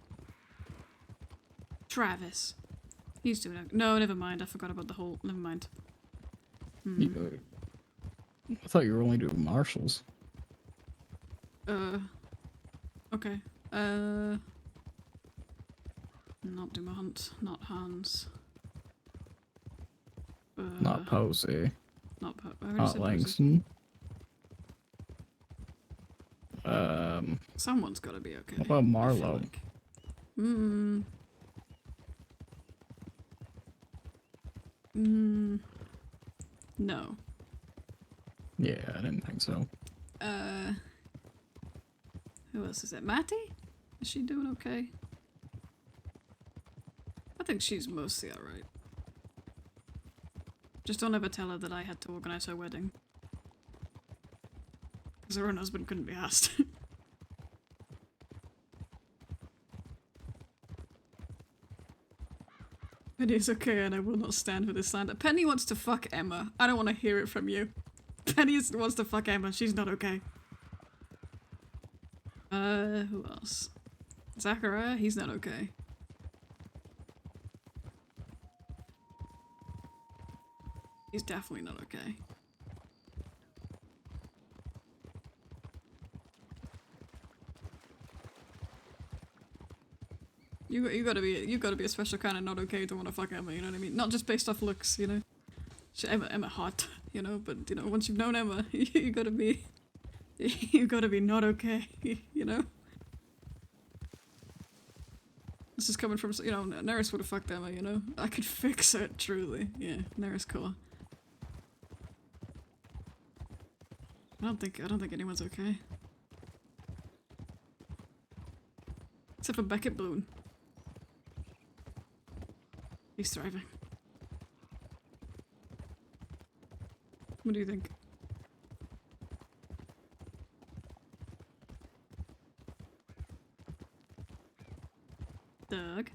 Speaker 1: Travis. He's doing okay. No, never mind. I forgot about the whole... Never mind.
Speaker 2: I thought you were only doing marshals.
Speaker 1: Okay. Not Dumont. Not Hans.
Speaker 2: Not Posey.
Speaker 1: Not
Speaker 2: Not Langston.
Speaker 1: Someone's gotta be okay.
Speaker 2: What about Marlowe?
Speaker 1: No.
Speaker 2: Yeah, I didn't think so.
Speaker 1: Who else is it? Matty? Is she doing okay? I think she's mostly alright. Just don't ever tell her that I had to organize her wedding. Because her own husband couldn't be asked. It is okay, and I will not stand for this slander. Penny wants to fuck Emma. I don't want to hear it from you. Penny wants to fuck Emma. She's not okay. Who else? Zachariah? He's not okay. He's definitely not okay. You gotta be a special kind of not okay to want to fuck Emma, you know what I mean? Not just based off looks, you know. Emma hot, you know, but you know, once you've known Emma, you gotta be not okay, you know. This is coming from, you know, Neris would have fucked Emma, you know? I could fix it, truly. Yeah, Neris core. I don't think anyone's okay. Except for Beckett Boone. He's thriving. What do you think? Doug?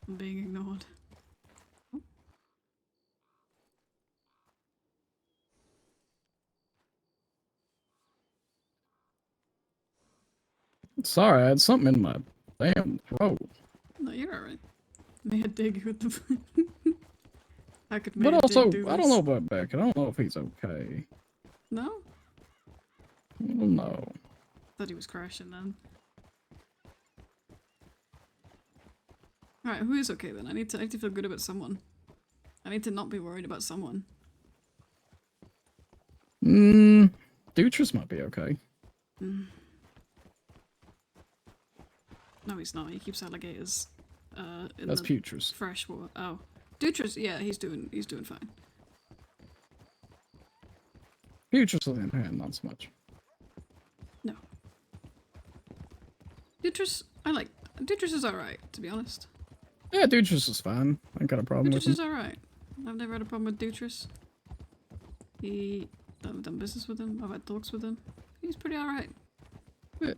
Speaker 1: I'm being ignored.
Speaker 2: Sorry, I had something in my damn throat.
Speaker 1: No, you're alright. May I dig with the... I could
Speaker 2: But
Speaker 1: make
Speaker 2: also,
Speaker 1: dig do this.
Speaker 2: I don't know about Beckett. I don't know if he's okay.
Speaker 1: No?
Speaker 2: I don't know.
Speaker 1: Thought he was crashing then. Alright, who is okay then? I need to feel good about someone. I need to not be worried about someone.
Speaker 2: Dutras might be okay.
Speaker 1: Mm. No, he's not. He keeps alligators. In
Speaker 2: That's
Speaker 1: the
Speaker 2: Putras.
Speaker 1: fresh water. Oh, Dutras. Yeah, he's doing fine.
Speaker 2: Putras, on the other hand, not so much.
Speaker 1: No. Dutras, Dutras is alright, to be honest.
Speaker 2: Yeah, Dutras is fine. I ain't got a problem with
Speaker 1: Dutras
Speaker 2: him.
Speaker 1: is alright. I've never had a problem with Dutras. I've done business with him. I've had talks with him. He's pretty alright.
Speaker 2: Yeah.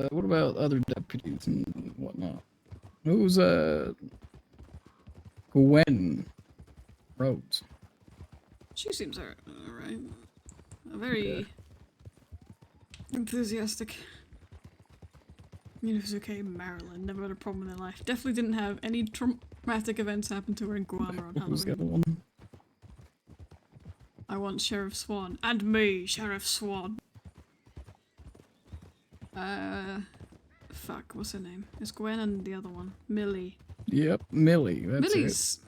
Speaker 2: What about other deputies and whatnot? Who's Gwen Rhodes?
Speaker 1: She seems alright. Very enthusiastic. You know, it's okay, Marilyn. Never had a problem in their life. Definitely didn't have any traumatic events happen to her in Guam or on
Speaker 2: Who's the other
Speaker 1: Halloween.
Speaker 2: one?
Speaker 1: I want Sheriff Swan. And me, Sheriff Swan. Fuck, what's her name? It's Gwen and the other one. Millie.
Speaker 2: Yep, Millie. That's
Speaker 1: Millie's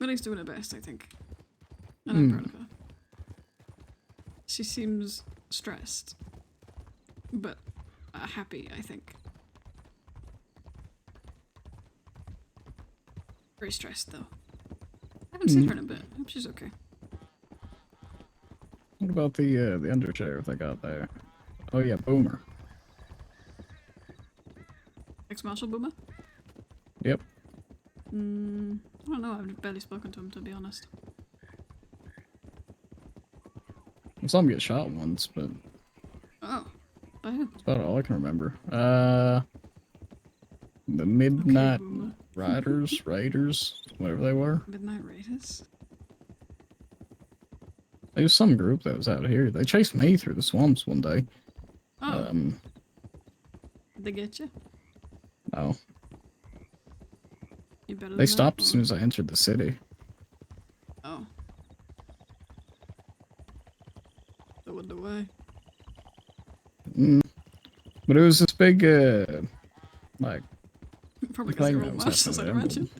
Speaker 1: Millie's doing her best, I think. And I'm proud of her. She seems stressed, but happy, I think. Very stressed, though. I haven't seen her in a bit. Hope she's okay.
Speaker 2: What about the undersheriff they got there? Oh yeah, Boomer.
Speaker 1: Ex-Marshal Boomer?
Speaker 2: Yep.
Speaker 1: I don't know. I've barely spoken to him, to be honest.
Speaker 2: I saw him get shot once, but
Speaker 1: Oh, by who?
Speaker 2: that's about all I can remember. The Midnight Riders, Raiders, whatever they were.
Speaker 1: Midnight Raiders?
Speaker 2: There was some group that was out here. They chased me through the swamps one day.
Speaker 1: Oh. Did they get you?
Speaker 2: No.
Speaker 1: You better
Speaker 2: They
Speaker 1: than
Speaker 2: stopped
Speaker 1: that,
Speaker 2: as soon as I entered the city.
Speaker 1: Oh. They went away.
Speaker 2: But it was this big, like,
Speaker 1: Probably because
Speaker 2: thing
Speaker 1: they're all
Speaker 2: that was
Speaker 1: marshals, I'd
Speaker 2: happening at
Speaker 1: imagine.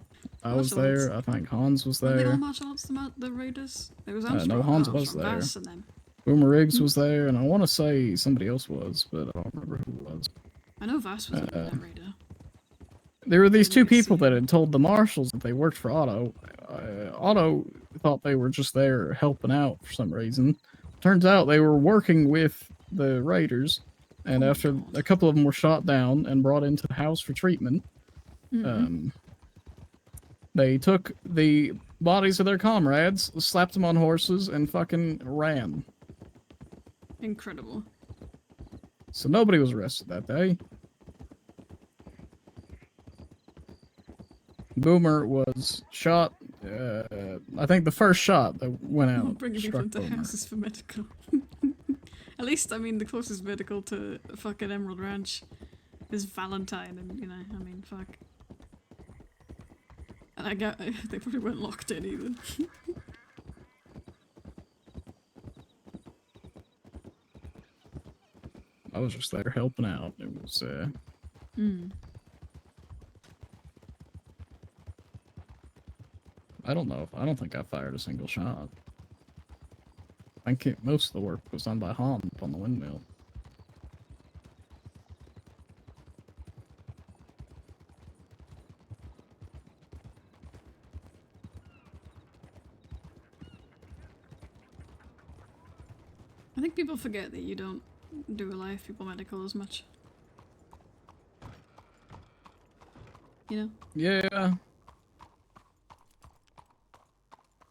Speaker 2: I was there. I think Hans was
Speaker 1: Were they all
Speaker 2: there.
Speaker 1: martial arts, the Raiders? There was
Speaker 2: No,
Speaker 1: Armstrong.
Speaker 2: Hans
Speaker 1: oh,
Speaker 2: was
Speaker 1: Armstrong,
Speaker 2: there.
Speaker 1: Bass and them.
Speaker 2: Boomer Riggs was there, and I want to say somebody else was, but I don't remember who it was.
Speaker 1: I know Vass was a Midnight Raider.
Speaker 2: There were these two people that had told the marshals that they worked for Otto. Otto thought they were just there helping out for some reason. Turns out they were working with the Raiders, and after a couple of them were shot down and brought into the house for treatment, they took the bodies of their comrades, slapped them on horses, and fucking ran.
Speaker 1: Incredible.
Speaker 2: So nobody was arrested that day. Boomer was shot. I think the first shot that went
Speaker 1: I'm
Speaker 2: out
Speaker 1: bringing people
Speaker 2: struck
Speaker 1: into
Speaker 2: Boomer.
Speaker 1: houses for medical. At least, I mean, the closest medical to fucking Emerald Ranch is Valentine, and, you know, I mean, fuck. And they probably weren't locked in either.
Speaker 2: I was just there helping out. It was, I don't know. I don't think I fired a single shot. I think most of the work was done by Han up on the windmill.
Speaker 1: I think people forget that you don't do a live people medical as much. You know?
Speaker 2: Yeah.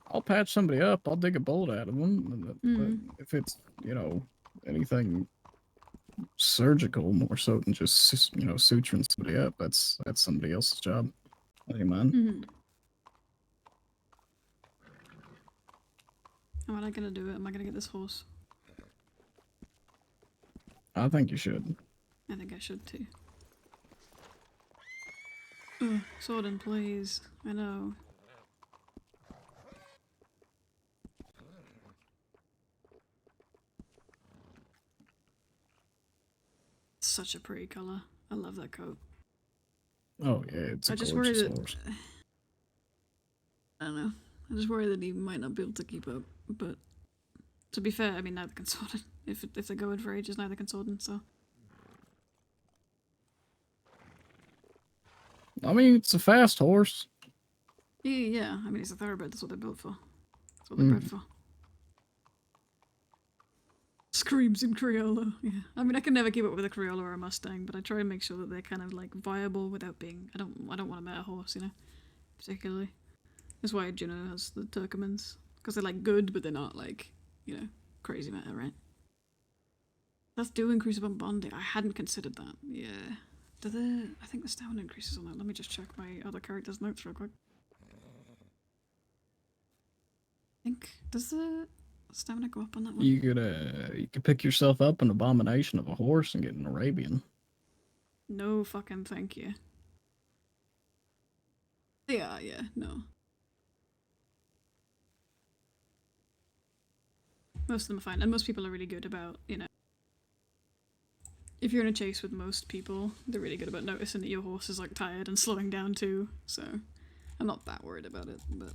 Speaker 2: I'll patch somebody up. I'll dig a bullet out of them. But if it's, you know, anything surgical more so than just, you know, suturing somebody up, that's somebody else's job. Hey, man.
Speaker 1: Am I gonna do it? Am I gonna get this horse?
Speaker 2: I think you should.
Speaker 1: I think I should too. Ugh, Sorden, please. I know. Such a pretty color. I love that coat.
Speaker 2: Oh yeah, it's a
Speaker 1: I just worry
Speaker 2: gorgeous
Speaker 1: that
Speaker 2: horse.
Speaker 1: I don't know. I just worry that he might not be able to keep up. But to be fair, I mean neither can Sorden. If they're going for ages, neither can Sorden. So
Speaker 2: I mean, it's a fast horse.
Speaker 1: yeah. I mean it's a thoroughbred. That's what they're built for. That's what they're bred for. Screams in Crayola. Yeah. I mean I can never keep up with a Crayola or a Mustang, but I try and make sure that they're kind of like viable without being. I don't want a meta horse, you know, particularly. That's why Juno has the Turkomans, because they're like good, but they're not like, you know, crazy meta, right? That's do increase upon bonding. I hadn't considered that. Yeah. I think the stamina increases on that. Let me just check my other character's notes real quick. I think does the stamina go up on that one?
Speaker 2: You could pick yourself up an abomination of a horse and get an Arabian.
Speaker 1: No fucking thank you. Yeah, no. Most of them are fine, and most people are really good about, you know, if you're in a chase with most people, they're really good about noticing that your horse is like tired and slowing down too, so I'm not that worried about it, but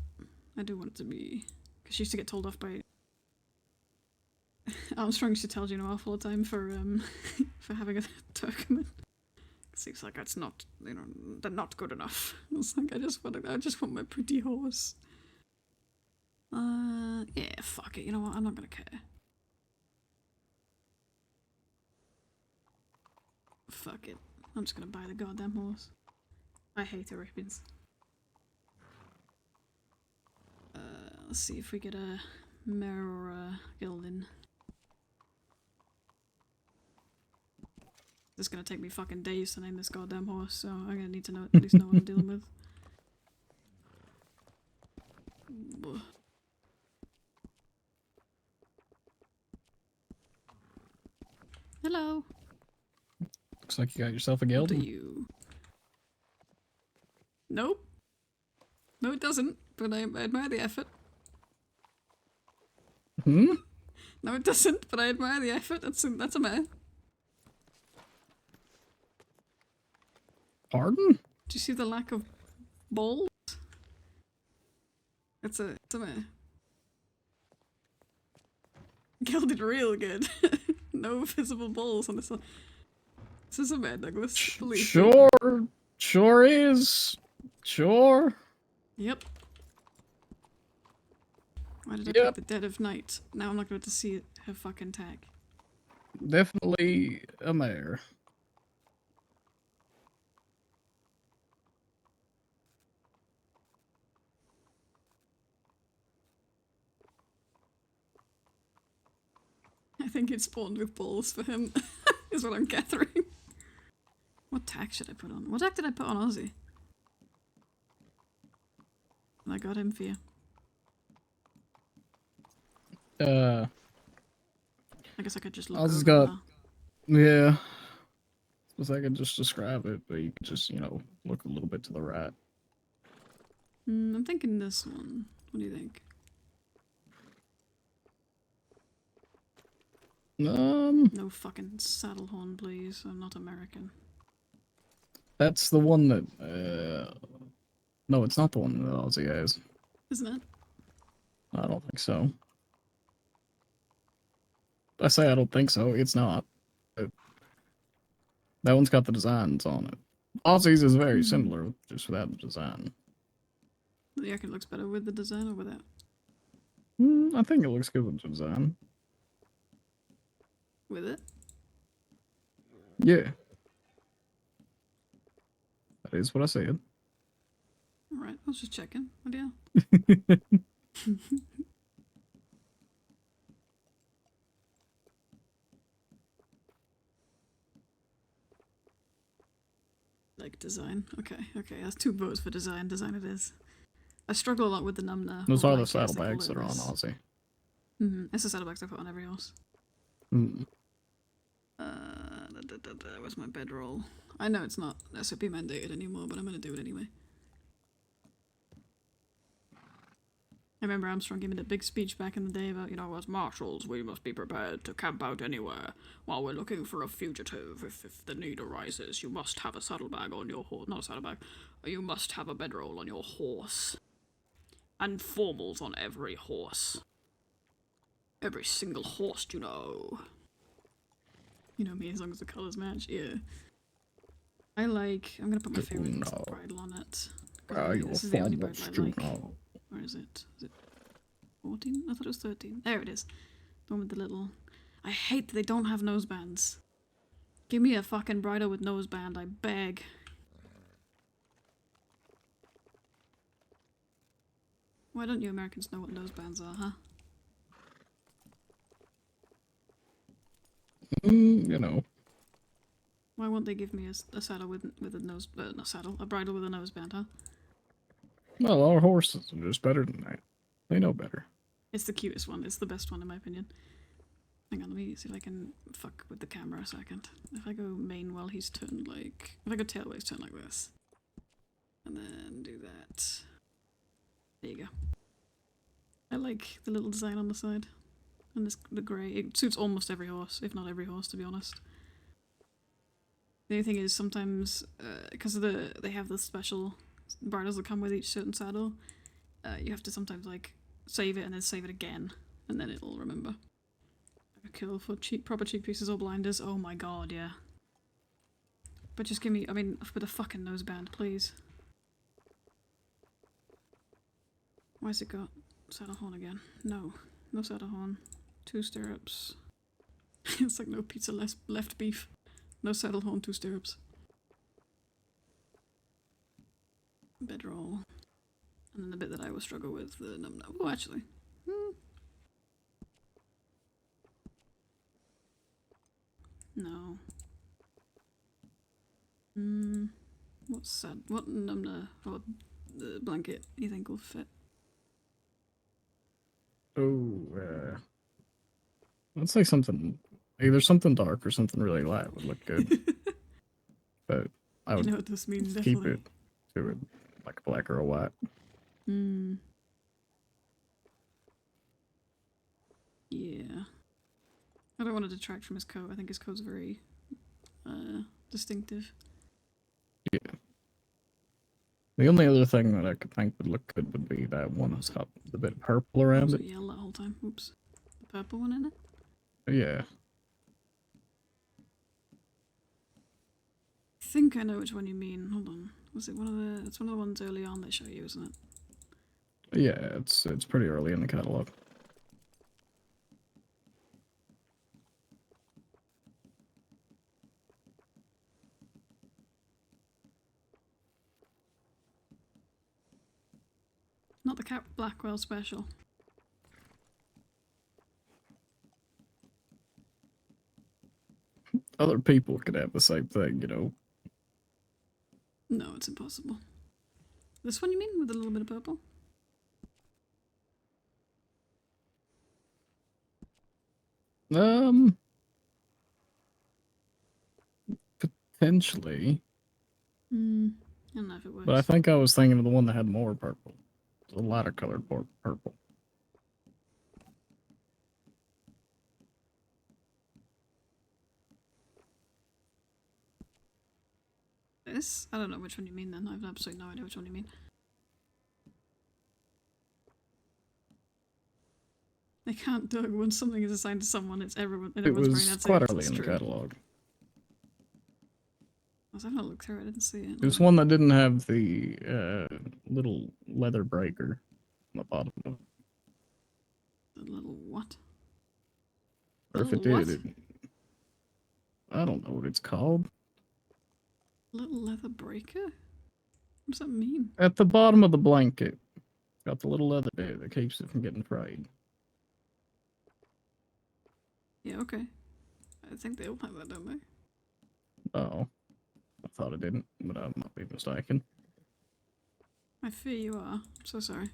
Speaker 1: I do want it to be, because she used to get told off by Armstrong used to tell Juno off all the time for for having a Turkmen. Seems like it's not, you know, they're not good enough. It's like I just want my pretty horse. Yeah, fuck it. You know what? I'm not gonna care. Fuck it. I'm just gonna buy the goddamn horse. I hate Arabians. Let's see if we get a mare or a gelding. It's gonna take me fucking days to name this goddamn horse, so I'm gonna need to know at least know what I'm dealing with. Hello.
Speaker 2: Looks like you got yourself a
Speaker 1: What
Speaker 2: gelding.
Speaker 1: are you? Nope. No, it doesn't. But I admire the effort.
Speaker 2: Hmm?
Speaker 1: No, it doesn't. But I admire the effort. That's a mare.
Speaker 2: Pardon?
Speaker 1: Do you see the lack of balls? It's a mare. Gelded real good. No visible balls on this one. This is a mare, Douglas. Believe me.
Speaker 2: Sure is. Sure.
Speaker 1: Yep. Why did I pick the dead of night? Now I'm not going to see her fucking tag.
Speaker 2: Definitely a mare.
Speaker 1: I think it spawned with balls for him, is what I'm gathering. What tag should I put on? What tag did I put on Ozzy? I got him for you.
Speaker 2: I
Speaker 1: guess I could just look
Speaker 2: Ozzy's
Speaker 1: over
Speaker 2: got, yeah. Suppose I could just describe it, but you could just, you know, look a little bit to the right.
Speaker 1: I'm thinking this one. What do you think? No fucking saddle horn, please. I'm not American.
Speaker 2: That's the one that, no, it's not the one that Ozzy has.
Speaker 1: isn't it?
Speaker 2: I don't think so. I say I don't think so. It's not. But that one's got the designs on it. Aussie's is very similar, just without the design.
Speaker 1: The jacket looks better with the design or without?
Speaker 2: I think it looks good with the design.
Speaker 1: With it?
Speaker 2: Yeah. That is what I said.
Speaker 1: Alright, I was just checking. What deal? Like design. Okay, that's 2 votes for design. Design it is. I struggle a lot with the Numna.
Speaker 2: Those
Speaker 1: or
Speaker 2: are the
Speaker 1: blanket, as they call
Speaker 2: saddlebags
Speaker 1: it,
Speaker 2: that are on
Speaker 1: this.
Speaker 2: Aussie.
Speaker 1: It's the saddlebags I put on every horse. Where's my bedroll? I know it's not SOP mandated anymore, but I'm gonna do it anyway. I remember Armstrong giving a big speech back in the day about, as marshals, we must be prepared to camp out anywhere while we're looking for a fugitive. If the need arises, you must have a saddlebag on your horse. Not a saddlebag. You must have a bedroll on your horse. And formals on every horse. Every single horse, You know me, as long as the colours match, yeah. I'm gonna put my favourite bridle on it. This is the only bridle I like. Where is it? Is it 14? I thought it was 13. There it is. The one with the little... I hate that they don't have nosebands. Give me a fucking bridle with noseband, I beg. Why don't you Americans know what nosebands are, huh? Why won't they give me a saddle with a nose... not saddle, a bridle with a noseband, huh?
Speaker 2: Well, our horses are just better than that. They know better.
Speaker 1: It's the cutest one. It's the best one in my opinion. Hang on, let me see if I can fuck with the camera a second. If I go main while he's turned like... If I go tailways, turn like this. And then do that. There you go. I like the little design on the side. And the grey. It suits almost every horse, if not every horse, to be honest. The only thing is sometimes, because they have the special bridles that come with each certain saddle, you have to sometimes like save it and then save it again, and then it'll remember. A kill for proper cheek pieces or blinders. Oh my god, yeah. But just give me, with a fucking noseband, please. Why's it got saddle horn again? No saddle horn. 2 stirrups. It's like no pizza left beef. No saddle horn, 2 stirrups. Bedroll. And then the bit that I will struggle with, the Numna. Oh, actually. No. What Numna or the blanket you think will fit?
Speaker 2: Oh, let's say something, either something dark or something really light would look good. But I would
Speaker 1: know what this means,
Speaker 2: keep
Speaker 1: definitely.
Speaker 2: it to it like a black or a white.
Speaker 1: Yeah. I don't want to detract from his coat. I think his coat's very distinctive.
Speaker 2: Yeah. The only other thing that I could think would look good would be that one that's got the bit of purple around
Speaker 1: Was
Speaker 2: it.
Speaker 1: it yellow that whole time? Oops. The purple one in it?
Speaker 2: Yeah.
Speaker 1: I think I know which one you mean. Hold on. Was it one of the... It's one of the ones early on they show you, isn't it?
Speaker 2: Yeah, it's pretty early in the catalog.
Speaker 1: Not the Cap Blackwell special.
Speaker 2: Other people could have the same thing,
Speaker 1: No, it's impossible. This one you mean, with a little bit of purple?
Speaker 2: Potentially.
Speaker 1: I don't know if it works.
Speaker 2: But I think I was thinking of the one that had more purple. The lighter colored purple.
Speaker 1: This? I don't know which one you mean then. I have absolutely no idea which one you mean. They can't, Doug. Once something is assigned to someone, it's everyone. In
Speaker 2: It
Speaker 1: everyone's brain.
Speaker 2: was
Speaker 1: That's
Speaker 2: quite
Speaker 1: it.
Speaker 2: early
Speaker 1: It's
Speaker 2: in the
Speaker 1: true.
Speaker 2: catalog.
Speaker 1: I was having a look through it. I didn't see it.
Speaker 2: There's one that didn't have the little leather breaker on the bottom of it.
Speaker 1: The little what?
Speaker 2: Or if it
Speaker 1: Little
Speaker 2: did,
Speaker 1: what?
Speaker 2: I don't know what it's called.
Speaker 1: Little leather breaker? What does that mean?
Speaker 2: At the bottom of the blanket, got the little leather bit that keeps it from getting frayed.
Speaker 1: Yeah, okay. I think they all have that, don't they?
Speaker 2: Oh, I thought it didn't, but I might be mistaken.
Speaker 1: I fear you are. I'm so sorry.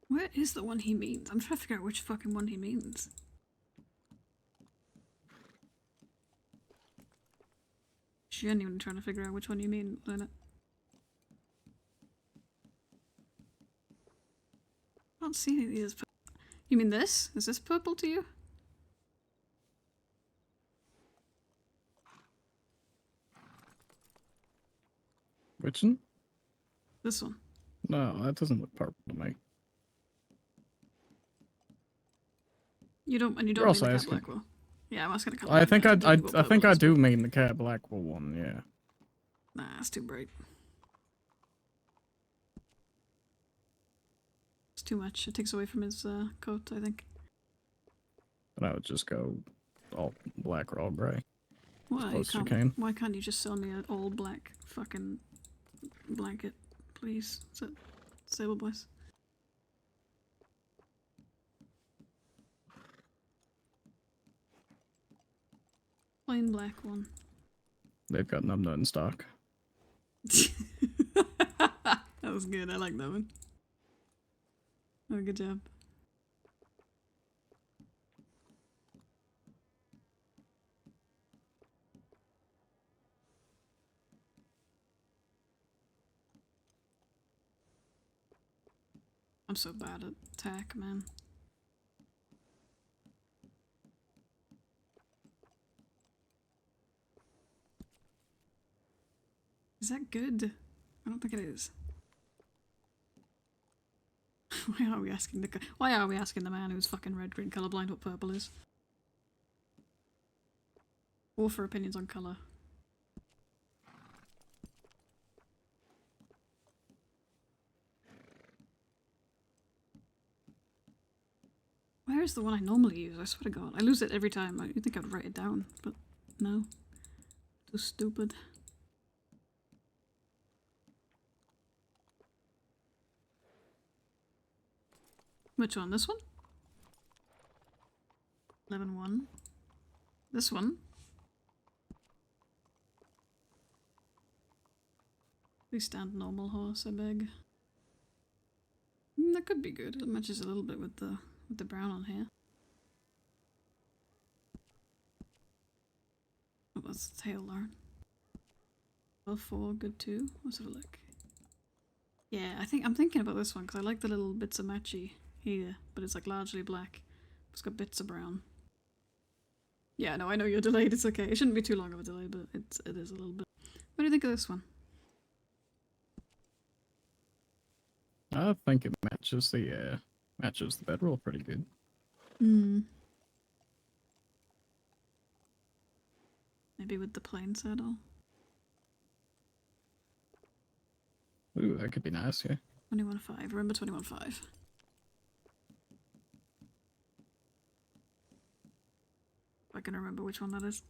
Speaker 1: Where is the one he means? I'm trying to figure out which fucking one he means. Genuinely trying to figure out which one you mean, Lena. I don't see any of these. You mean this? Is this purple to you?
Speaker 2: Which one?
Speaker 1: This one.
Speaker 2: No, that doesn't look purple to me.
Speaker 1: You don't, and you
Speaker 2: You're
Speaker 1: don't mean
Speaker 2: also
Speaker 1: the cat
Speaker 2: asking-
Speaker 1: Blackwell. Yeah, I'm asking a couple.
Speaker 2: I think I do mean the cat Blackwell one. Yeah.
Speaker 1: Nah, it's too bright. It's too much. It takes away from his coat, I think.
Speaker 2: But I would just go all black or all gray.
Speaker 1: Why
Speaker 2: close as you can.
Speaker 1: Why can't you just sell me an all black fucking blanket, please? Is it Sable Boys? Plain black one.
Speaker 2: They've got none in stock.
Speaker 1: That was good. I like that one. Oh, good job. I'm so bad at tack, man. Is that good? I don't think it is. Why are we asking the man who's fucking red, green, colorblind what purple is? Or for opinions on color. Where is the one I normally use? I swear to God. I lose it every time. You'd think I'd write it down, but no. Too stupid. Which one? This one? 11-1. This one? Please stand normal horse, I beg. That could be good. It matches a little bit with the brown on here. Oh, that's the tail line. 12-4, good too. Let's have a look. Yeah, I'm thinking about this one because I like the little bits of matchy here, but it's like largely black. It's got bits of brown. Yeah, no, I know you're delayed. It's okay. It shouldn't be too long of a delay, but it is a little bit. What do you think of this one?
Speaker 2: I think it matches the bedroll pretty good.
Speaker 1: Hmm. Maybe with the plain saddle.
Speaker 2: Ooh, that could be nice, yeah.
Speaker 1: 21-5. Remember 21-5. I can remember which one that is.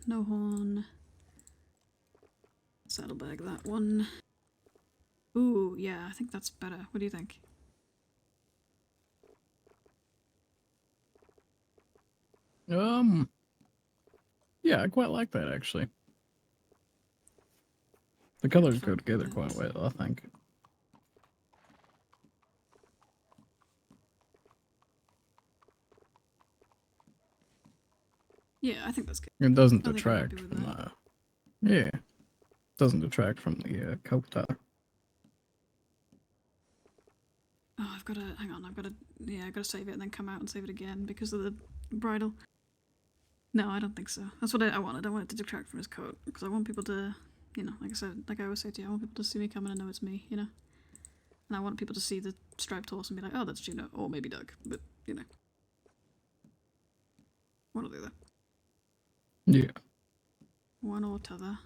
Speaker 1: No horn. Saddlebag, that one. Ooh, yeah, I think that's better. What do you think?
Speaker 2: Yeah, I quite like that actually. The colors go together quite well, I think.
Speaker 1: Yeah, I think that's good.
Speaker 2: It doesn't
Speaker 1: I think I'm happy
Speaker 2: detract
Speaker 1: with
Speaker 2: from
Speaker 1: that.
Speaker 2: yeah, doesn't detract from the quota.
Speaker 1: Oh, I've got to hang on. I've got to save it and then come out and save it again because of the bridle. No, I don't think so. That's what I want. I don't want it to detract from his coat because I want people to, you know, like I said, like I always say to you, I want people to see me coming and know it's me, you know. And I want people to see the striped horse and be like, oh, that's Juno, or maybe Doug, but you know, one or the other.
Speaker 2: Yeah.
Speaker 1: One or t'other.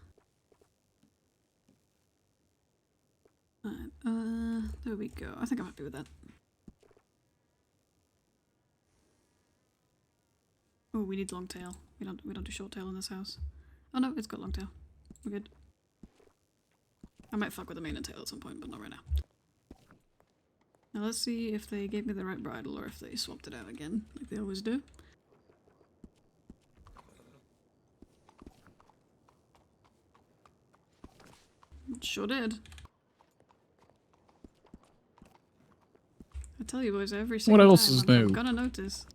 Speaker 1: Alright, there we go. I think I'm happy with that. Oh, we need long tail. We don't do short tail in this house. Oh no, it's got long tail. We're good. I might fuck with the mane and tail at some point, but not right now. Now let's see if they gave me the right bridle or if they swapped it out again, like they always do. It sure did. I tell you boys, every single
Speaker 2: What else
Speaker 1: time
Speaker 2: is
Speaker 1: I'm
Speaker 2: new?
Speaker 1: gonna notice.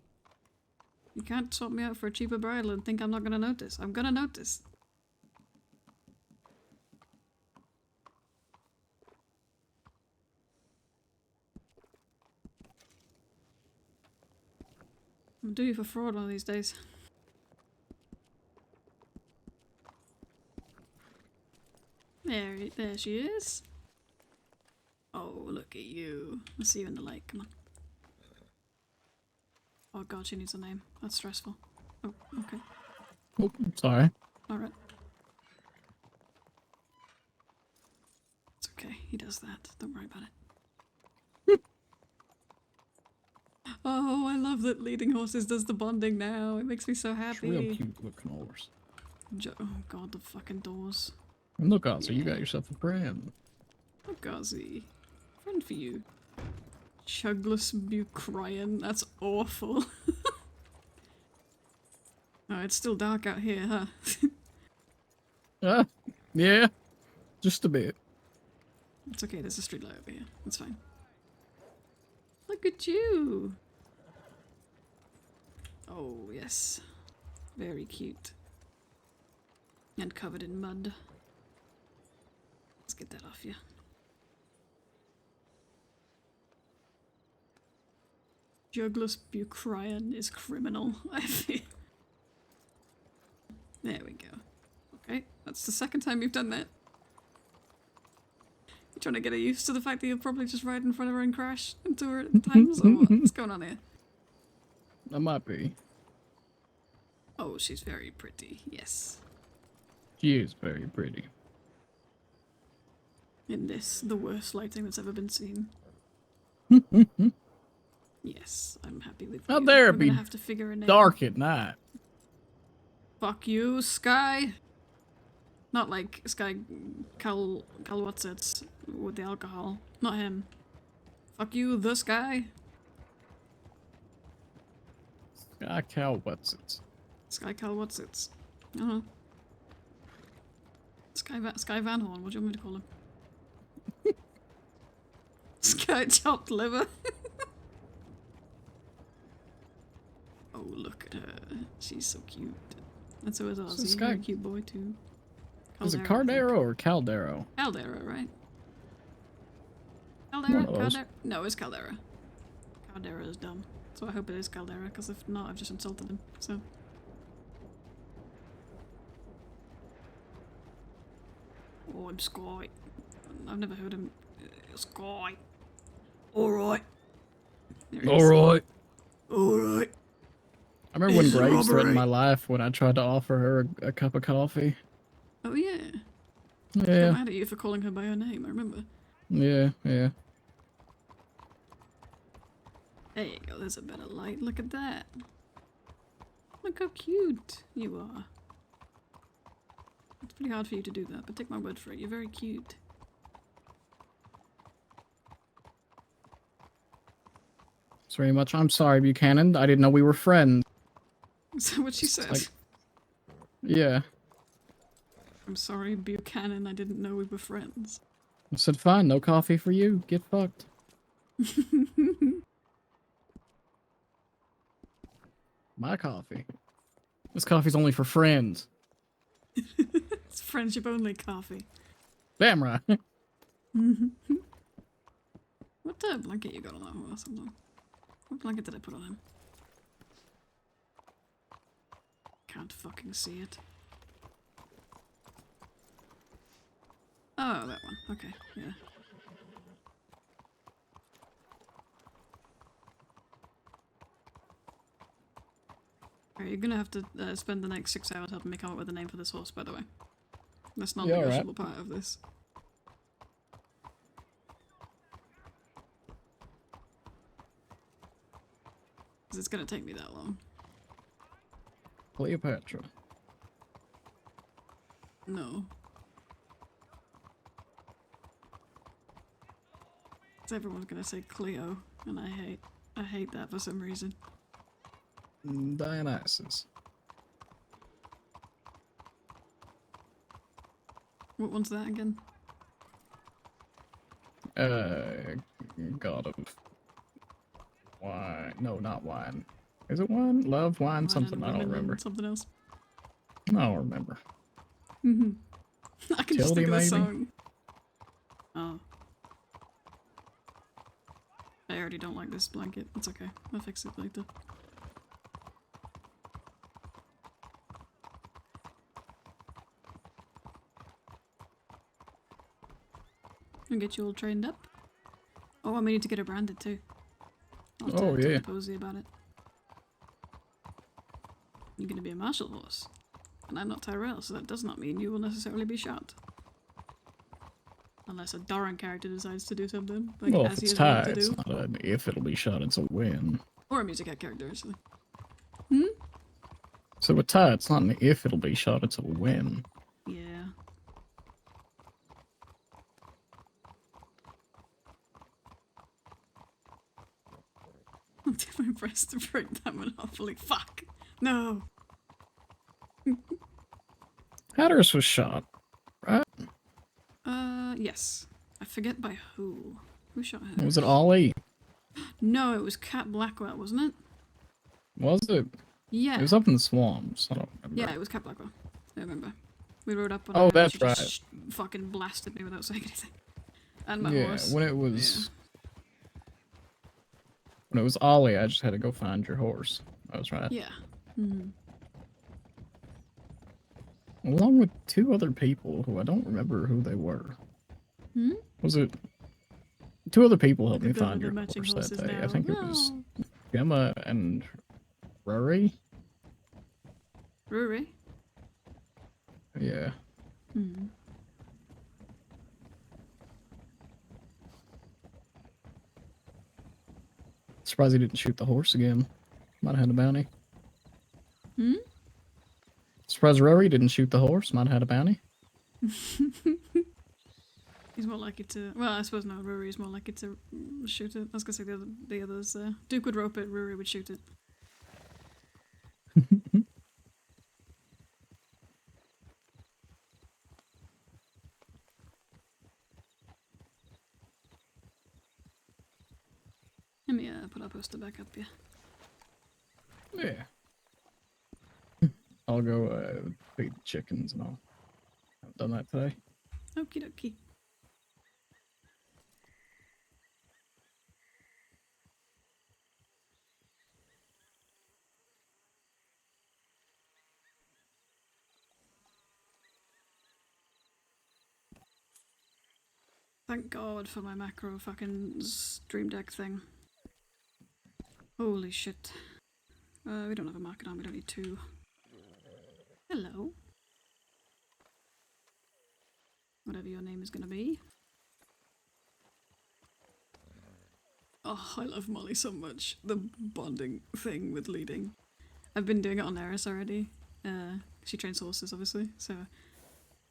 Speaker 1: You can't swap me out for a cheaper bridle and think I'm not gonna notice. I'm gonna notice. I'm due for fraud one of these days. There she is. Oh, look at you. I see you in the light. Come on. Oh god, she needs a name. That's stressful. Oh, okay.
Speaker 2: Oh, sorry.
Speaker 1: Alright. It's okay. He does that. Don't worry about it. Oh, I love that leading horses does the bonding now. It makes me so happy.
Speaker 2: Real cute looking horse.
Speaker 1: Oh god, the fucking doors.
Speaker 2: And look, Ozzy, you got yourself a friend.
Speaker 1: Oh, Gazi. Friend for you. Chugless Bucrian. That's awful. Oh, it's still dark out here, huh?
Speaker 2: Yeah. Just a bit.
Speaker 1: It's okay, there's a street light over here. It's fine. Look at you! Oh, yes. Very cute. And covered in mud. Let's get that off you. Jugless Bucrian is criminal, I feel. There we go. Okay, that's the second time you've done that. You trying to get her used to the fact that you'll probably just ride in front of her and crash into her at times, or what? What's going on here?
Speaker 2: I might be.
Speaker 1: Oh, she's very pretty, yes.
Speaker 2: She is very pretty.
Speaker 1: In this, the worst lighting that's ever been seen. Yes, I'm happy with
Speaker 2: How
Speaker 1: you.
Speaker 2: dare
Speaker 1: We're
Speaker 2: it be
Speaker 1: gonna have to figure a name.
Speaker 2: dark at night?
Speaker 1: Fuck you, Sky. Not like Sky Cal what's it with the alcohol. Not him. Fuck you, the Sky.
Speaker 2: Sky Cal what's it?
Speaker 1: Sky Cal what's it? I don't know. Sky Van Horn, what do you want me to call him? Sky Chopped Liver. Oh, look at her. She's so cute. And so is Ozzy.
Speaker 2: Sky-
Speaker 1: Very cute boy too.
Speaker 2: Is it
Speaker 1: Caldera, I think.
Speaker 2: Cardero or Caldero?
Speaker 1: Caldera, right?
Speaker 2: One
Speaker 1: Caldera?
Speaker 2: of those.
Speaker 1: Caldera? No, it's Caldera. Caldera is dumb. So I hope it is Caldera, because if not, I've just insulted him. So. Oh, I'm Sky. I've never heard him. Sky. Alright.
Speaker 2: Alright.
Speaker 1: Alright.
Speaker 2: I remember when
Speaker 1: It's a
Speaker 2: Graves threatened
Speaker 1: robbery.
Speaker 2: my life when I tried to offer her a cup of coffee.
Speaker 1: Oh, yeah.
Speaker 2: Yeah.
Speaker 1: I'm mad at you for calling her by her name, I remember.
Speaker 2: Yeah, yeah.
Speaker 1: There you go, there's a better light. Look at that. Look how cute you are. It's pretty hard for you to do that, but take my word for it. You're very cute.
Speaker 2: Thanks very much. I'm sorry, Buchanan. I didn't know we were friends.
Speaker 1: Is that what she said?
Speaker 2: like- Yeah.
Speaker 1: I'm sorry, Buchanan. I didn't know we were friends.
Speaker 2: I said, fine, no coffee for you. Get fucked. My coffee. This coffee's only for friends.
Speaker 1: It's friendship only coffee.
Speaker 2: Damn right.
Speaker 1: What blanket you got on that horse? Hold on. What blanket did I put on him? Can't fucking see it. Oh, that one. Okay, yeah. Alright, you're gonna have to spend the next 6 hours helping me come up with a name for this horse, by the way. That's not a
Speaker 2: Yeah, alright.
Speaker 1: negotiable part of this. Because it's gonna take me that long.
Speaker 2: Cleopatra.
Speaker 1: No. Everyone's gonna say Cleo, and I hate that for some reason.
Speaker 2: Dionysus.
Speaker 1: What one's that again?
Speaker 2: God of wine. No, not wine. Is it wine? Love, wine,
Speaker 1: Wine
Speaker 2: something.
Speaker 1: and
Speaker 2: I don't
Speaker 1: women and
Speaker 2: remember.
Speaker 1: Something else.
Speaker 2: I don't remember.
Speaker 1: I can just think of the
Speaker 2: Tildy, maybe?
Speaker 1: song. Oh. I already don't like this blanket. It's okay. I'll fix it later. And get you all trained up. Oh, and we need to get her branded too. I'll have to
Speaker 2: Oh,
Speaker 1: talk
Speaker 2: yeah.
Speaker 1: to Posey about it. You're gonna be a martial horse. And I'm not Tyrell, so that does not mean you will necessarily be shot. Unless a Doran character decides to do something, like
Speaker 2: Well,
Speaker 1: as
Speaker 2: if
Speaker 1: he
Speaker 2: it's
Speaker 1: is wont
Speaker 2: tied,
Speaker 1: to
Speaker 2: it's
Speaker 1: do.
Speaker 2: not an if it'll be shot, it's a win.
Speaker 1: Or a music hat character, actually.
Speaker 2: So with tie, it's not an if it'll be shot, it's a win.
Speaker 1: Yeah. I'll do my best to break that monopoly. Fuck! No!
Speaker 2: Hatteras was shot, right?
Speaker 1: Yes. I forget by who. Who shot her?
Speaker 2: Was it Ollie?
Speaker 1: No, it was Cat Blackwell, wasn't it?
Speaker 2: Was it?
Speaker 1: Yeah.
Speaker 2: It was up in the swamps. I don't remember.
Speaker 1: Yeah, it was Cat Blackwell. I remember. We rode up on
Speaker 2: Oh,
Speaker 1: her and
Speaker 2: that's
Speaker 1: she
Speaker 2: right.
Speaker 1: just fucking blasted me without saying anything. And my
Speaker 2: Yeah,
Speaker 1: horse.
Speaker 2: when it was Ollie, I just had to go find your horse. That was right.
Speaker 1: Yeah. Hmm.
Speaker 2: Along with 2 other people who I don't remember who they were.
Speaker 1: Hmm?
Speaker 2: Was it 2 other people helped
Speaker 1: Look
Speaker 2: me
Speaker 1: at the
Speaker 2: find your
Speaker 1: matching
Speaker 2: horse that
Speaker 1: horses
Speaker 2: day? I
Speaker 1: now.
Speaker 2: think it was
Speaker 1: Oh.
Speaker 2: Gemma and Rory.
Speaker 1: Rory?
Speaker 2: Yeah.
Speaker 1: Hmm.
Speaker 2: Surprised he didn't shoot the horse again. Might have had a bounty.
Speaker 1: Hmm?
Speaker 2: Surprised Rory didn't shoot the horse. Might have had a bounty.
Speaker 1: He's more likely to. Well, I suppose no. Rory is more likely to shoot it. I was gonna say the others. Duke would rope it. Rory would shoot it. Let me put our poster back up here.
Speaker 2: Yeah. I'll go feed the chickens and all. Haven't done that today.
Speaker 1: Okie dokie. Thank God for my macro fucking stream deck thing. Holy shit. We don't have a market on, we don't need 2. Hello. Whatever your name is gonna be. Oh, I love Molly so much. The bonding thing with leading. I've been doing it on Eris already. She trains horses, obviously, so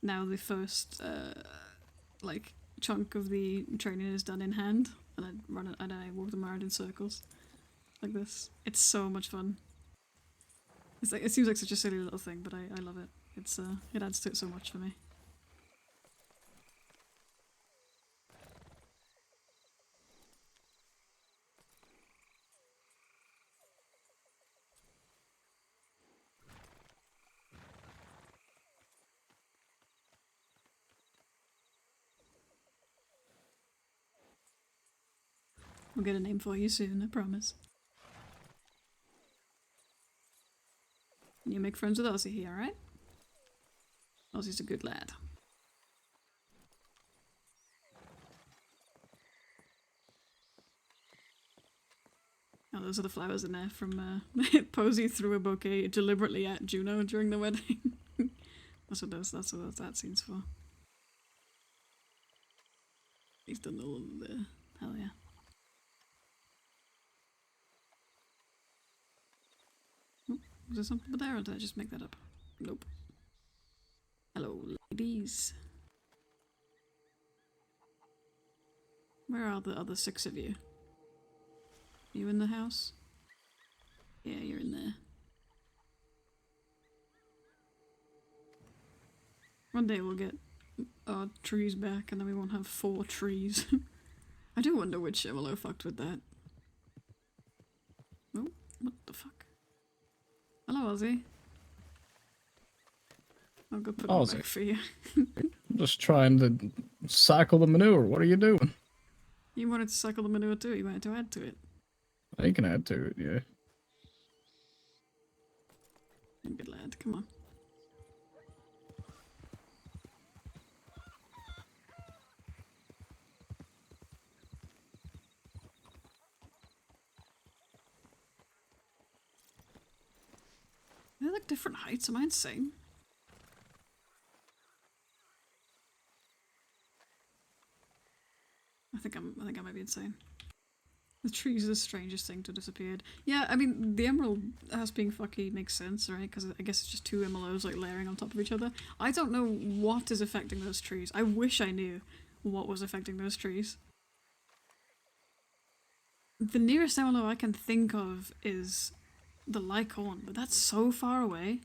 Speaker 1: now the first, like, chunk of the training is done in hand, and I run it, and I walk them around in circles, like this. It's so much fun. It's like, it seems like such a silly little thing, but I love it. It's, it adds to it so much for me. We'll get a name for you soon, I promise. You make friends with Ozzy here, alright? Ozzy's a good lad. Oh, those are the flowers in there from Posey threw a bouquet deliberately at Juno during the wedding. That's what that scene's for. He's done all of the hell yeah. Oh, was there something there or did I just make that up? Nope. Hello, ladies. Where are the other 6 of you? You in the house? Yeah, you're in there. One day we'll get our trees back and then we won't have 4 trees. I do wonder which MLO fucked with that. Oh, what the fuck? Hello, Ozzy. I'll go put it back for you.
Speaker 2: I'm just trying to cycle the manure. What are you doing?
Speaker 1: You wanted to cycle the manure too, you wanted to add to it.
Speaker 2: You can add to it, yeah.
Speaker 1: Good lad, come on. They're like different heights, am I insane? I think I might be insane. The trees are the strangest thing to have disappeared. Yeah, I mean, the emerald house being fucky makes sense, right? Because I guess it's just 2 MLOs like layering on top of each other. I don't know what is affecting those trees. I wish I knew what was affecting those trees. The nearest MLO I can think of is the Lycorn, but that's so far away.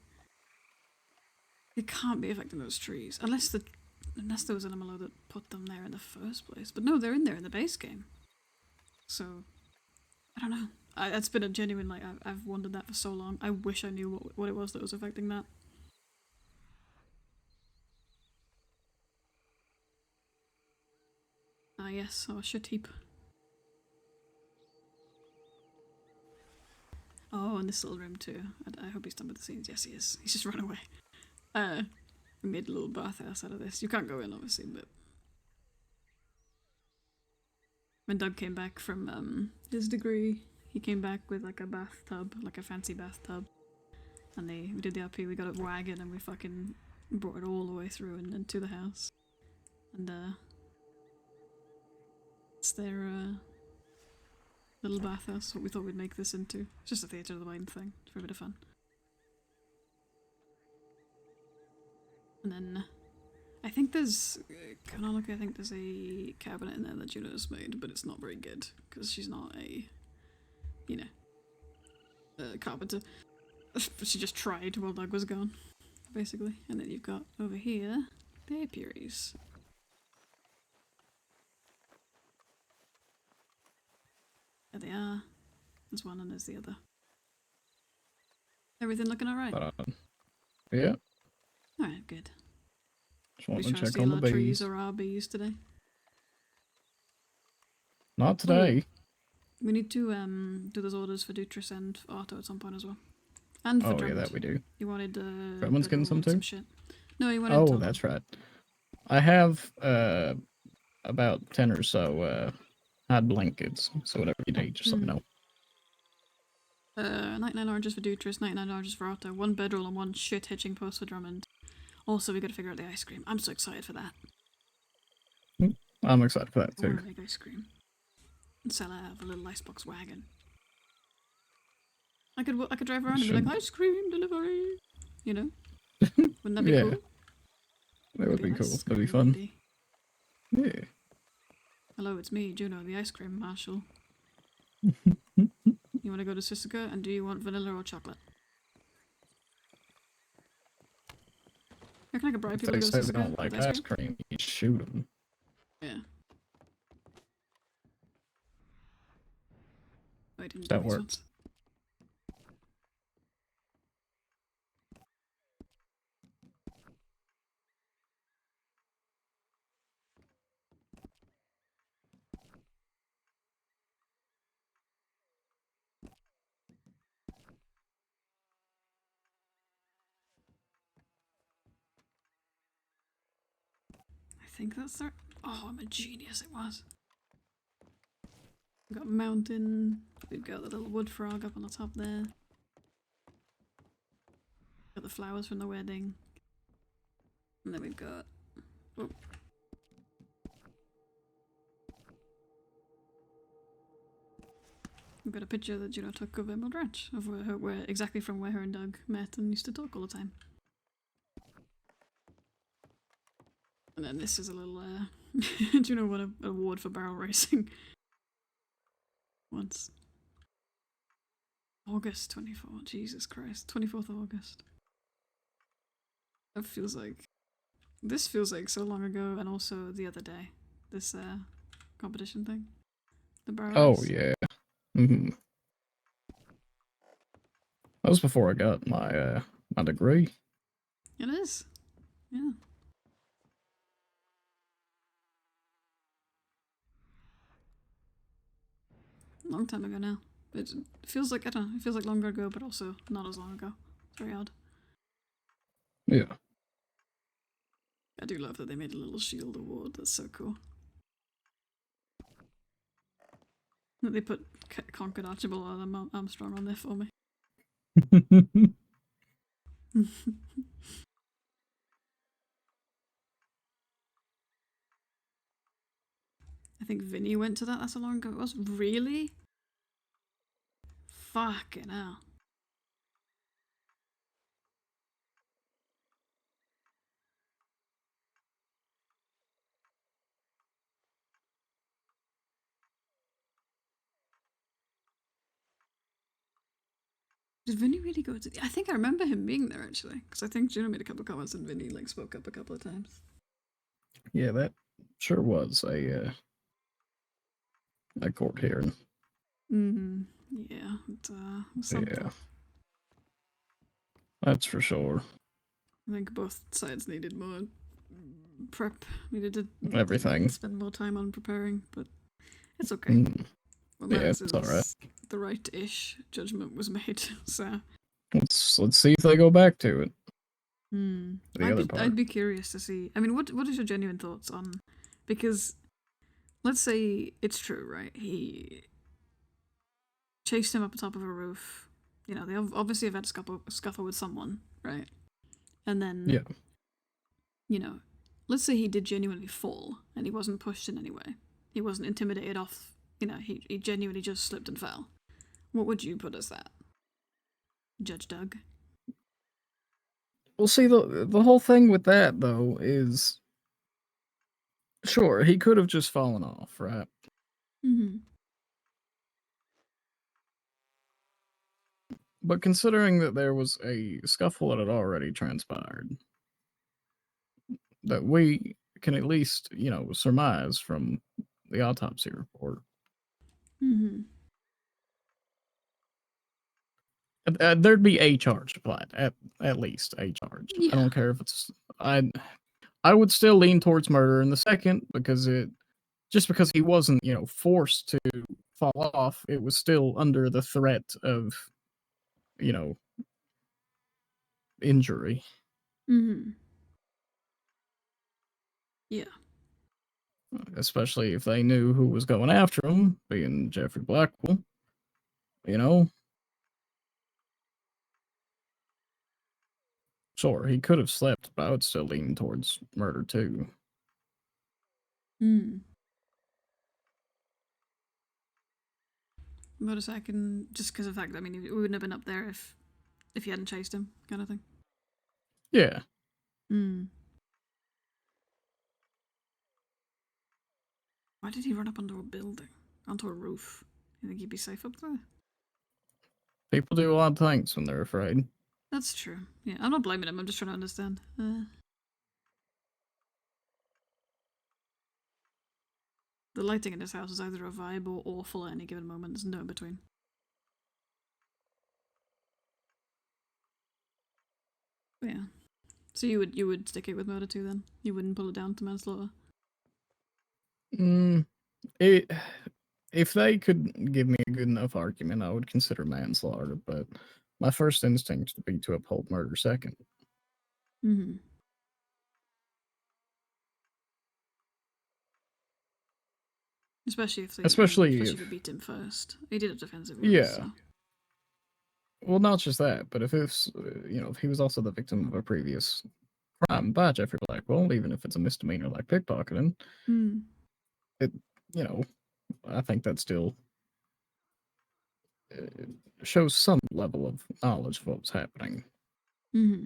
Speaker 1: It can't be affecting those trees. Unless there was an MLO that put them there in the first place. But no, they're in there in the base game. So, I don't know. That's been a genuine, like, I've wondered that for so long. I wish I knew what it was that was affecting that. Ah yes, our shit heap. Oh, and this little room too. I hope he's done with the scenes. Yes, he is. He's just run away. We made a little bathhouse out of this. You can't go in, obviously, but... When Doug came back from his degree, he came back with like a bathtub, like a fancy bathtub. And we did the RP, we got a wagon and we fucking brought it all the way through and into the house. And it's their little bathhouse, what we thought we'd make this into. It's just a Theatre of the Mind thing, for a bit of fun. And then I think there's, canonically I think there's a cabinet in there that Juno's made, but it's not very good, because she's not a, you know, a carpenter. She just tried while Doug was gone, basically. And then you've got, over here, the apiaries. There they are. There's one and there's the other. Everything looking alright?
Speaker 2: Yeah.
Speaker 1: Alright, good.
Speaker 2: Just want
Speaker 1: We
Speaker 2: to
Speaker 1: trying to
Speaker 2: check on
Speaker 1: steal
Speaker 2: the
Speaker 1: our trees
Speaker 2: bees.
Speaker 1: or our bees today?
Speaker 2: Not today.
Speaker 1: We need to do those orders for Dutris and Otto at some point as well. And for
Speaker 2: Oh, yeah,
Speaker 1: Drummond.
Speaker 2: that we do.
Speaker 1: You wanted
Speaker 2: Drummond's getting some too?
Speaker 1: shit. No, you wanted
Speaker 2: Oh,
Speaker 1: Tom.
Speaker 2: that's right. I have about 10 or so hot blankets, so whatever you need, just let me know.
Speaker 1: 99 oranges for Dutris, 99 oranges for Otto, 1 bedroll and 1 shit hitching post for Drummond. Also, we gotta figure out the ice cream. I'm so excited for that.
Speaker 2: I'm excited for that
Speaker 1: I
Speaker 2: too.
Speaker 1: wanna make ice cream. And sell out of a little icebox wagon. I could drive around and be like, ice cream delivery! You know? Wouldn't that be
Speaker 2: Yeah.
Speaker 1: cool?
Speaker 2: That would be cool.
Speaker 1: nice.
Speaker 2: That'd be
Speaker 1: Good
Speaker 2: fun.
Speaker 1: idea.
Speaker 2: Yeah.
Speaker 1: Hello, it's me, Juno, the ice cream marshal. You want to go to Sisika, and do you want vanilla or chocolate? I reckon I could bribe
Speaker 2: If
Speaker 1: people
Speaker 2: they
Speaker 1: to go
Speaker 2: say
Speaker 1: to
Speaker 2: they
Speaker 1: Sisika
Speaker 2: don't like
Speaker 1: with
Speaker 2: ice cream, you shoot them.
Speaker 1: Yeah. Oh, I didn't
Speaker 2: That
Speaker 1: do these
Speaker 2: works.
Speaker 1: ones. think that's the... Oh, I'm a genius, it was. We've got a mountain. We've got the little wood frog up on the top there. Got the flowers from the wedding. And then we've got... Oh. We've got a picture that Juno took of Emerald Ranch, of where exactly from where her and Doug met and used to talk all the time. And then this is a little, Juno won an award for barrel racing. Once. August 24, Jesus Christ, 24th of August. That feels like... This feels like so long ago, and also the other day. This, competition thing. The barrel
Speaker 2: Oh,
Speaker 1: race.
Speaker 2: yeah. Mm-hmm. That was before I got my, my degree.
Speaker 1: It is. Yeah. Long time ago now. It feels like, I don't know, it feels like longer ago, but also not as long ago. It's very odd.
Speaker 2: Yeah.
Speaker 1: I do love that they made a little shield award. That's so cool. That they put Conquered Archibald Armstrong on there for me. I think Vinny went to that. That's how long ago it was. Really? Fucking hell. Did Vinny really go to... I think I remember him being there, actually. Because I think Juno made a couple comments and Vinny, like, spoke up a couple of times.
Speaker 2: Yeah, that sure was a court hearing.
Speaker 1: Mm-hmm. Yeah. Something.
Speaker 2: Yeah. That's for sure.
Speaker 1: I think both sides needed more prep. Needed to
Speaker 2: Everything.
Speaker 1: spend more time on preparing, but it's okay.
Speaker 2: Mm.
Speaker 1: What
Speaker 2: Yeah,
Speaker 1: matters
Speaker 2: it's
Speaker 1: is
Speaker 2: alright.
Speaker 1: the right-ish judgment was made, so...
Speaker 2: Let's see if they go back to it. The other part.
Speaker 1: I'd be curious to see. I mean, what is your genuine thoughts on... Because, let's say it's true, right? He chased him up the top of a roof. You know, they obviously have had a scuffle with someone, right? And then...
Speaker 2: Yeah.
Speaker 1: You know, let's say he did genuinely fall, and he wasn't pushed in any way. He wasn't intimidated off... You know, he genuinely just slipped and fell. What would you put as that? Judge Doug?
Speaker 2: Well, see, the whole thing with that, though, is... Sure, he could have just fallen off, right?
Speaker 1: Mm-hmm.
Speaker 2: But considering that there was a scuffle that had already transpired, that we can at least, you know, surmise from the autopsy report.
Speaker 1: Mm-hmm.
Speaker 2: There'd be a charge applied, at least a charge.
Speaker 1: Yeah.
Speaker 2: I don't care if it's... I would still lean towards murder in the second, because just because he wasn't, you know, forced to fall off, it was still under the threat of, you know, injury.
Speaker 1: Mm-hmm. Yeah.
Speaker 2: Especially if they knew who was going after him, being Jeffrey Blackwell. You know? Sure, he could have slept, but I would still lean towards murder too.
Speaker 1: Hmm. But a second, just because of the fact that, I mean, we wouldn't have been up there if you hadn't chased him, kind of thing.
Speaker 2: Yeah.
Speaker 1: Hmm. Why did he run up onto a building? Onto a roof? You think he'd be safe up there?
Speaker 2: People do a lot of things when they're afraid.
Speaker 1: That's true. Yeah, I'm not blaming him, I'm just trying to understand. The lighting in this house is either a vibe or awful at any given moment. There's no in between. But yeah. So you would stick it with murder too then? You wouldn't pull it down to manslaughter?
Speaker 2: If they could give me a good enough argument, I would consider manslaughter, but my first instinct would be to uphold murder second.
Speaker 1: Mm-hmm. Especially if they
Speaker 2: Especially
Speaker 1: especially if
Speaker 2: if-
Speaker 1: they beat him first. He did a defensive
Speaker 2: Yeah.
Speaker 1: so.
Speaker 2: Well, not just that, but if it's, if he was also the victim of a previous crime by Jeffrey Blackwell, even if it's a misdemeanor like pickpocketing,
Speaker 1: Hmm.
Speaker 2: it, I think that still shows some level of knowledge of what was happening.
Speaker 1: Mm-hmm.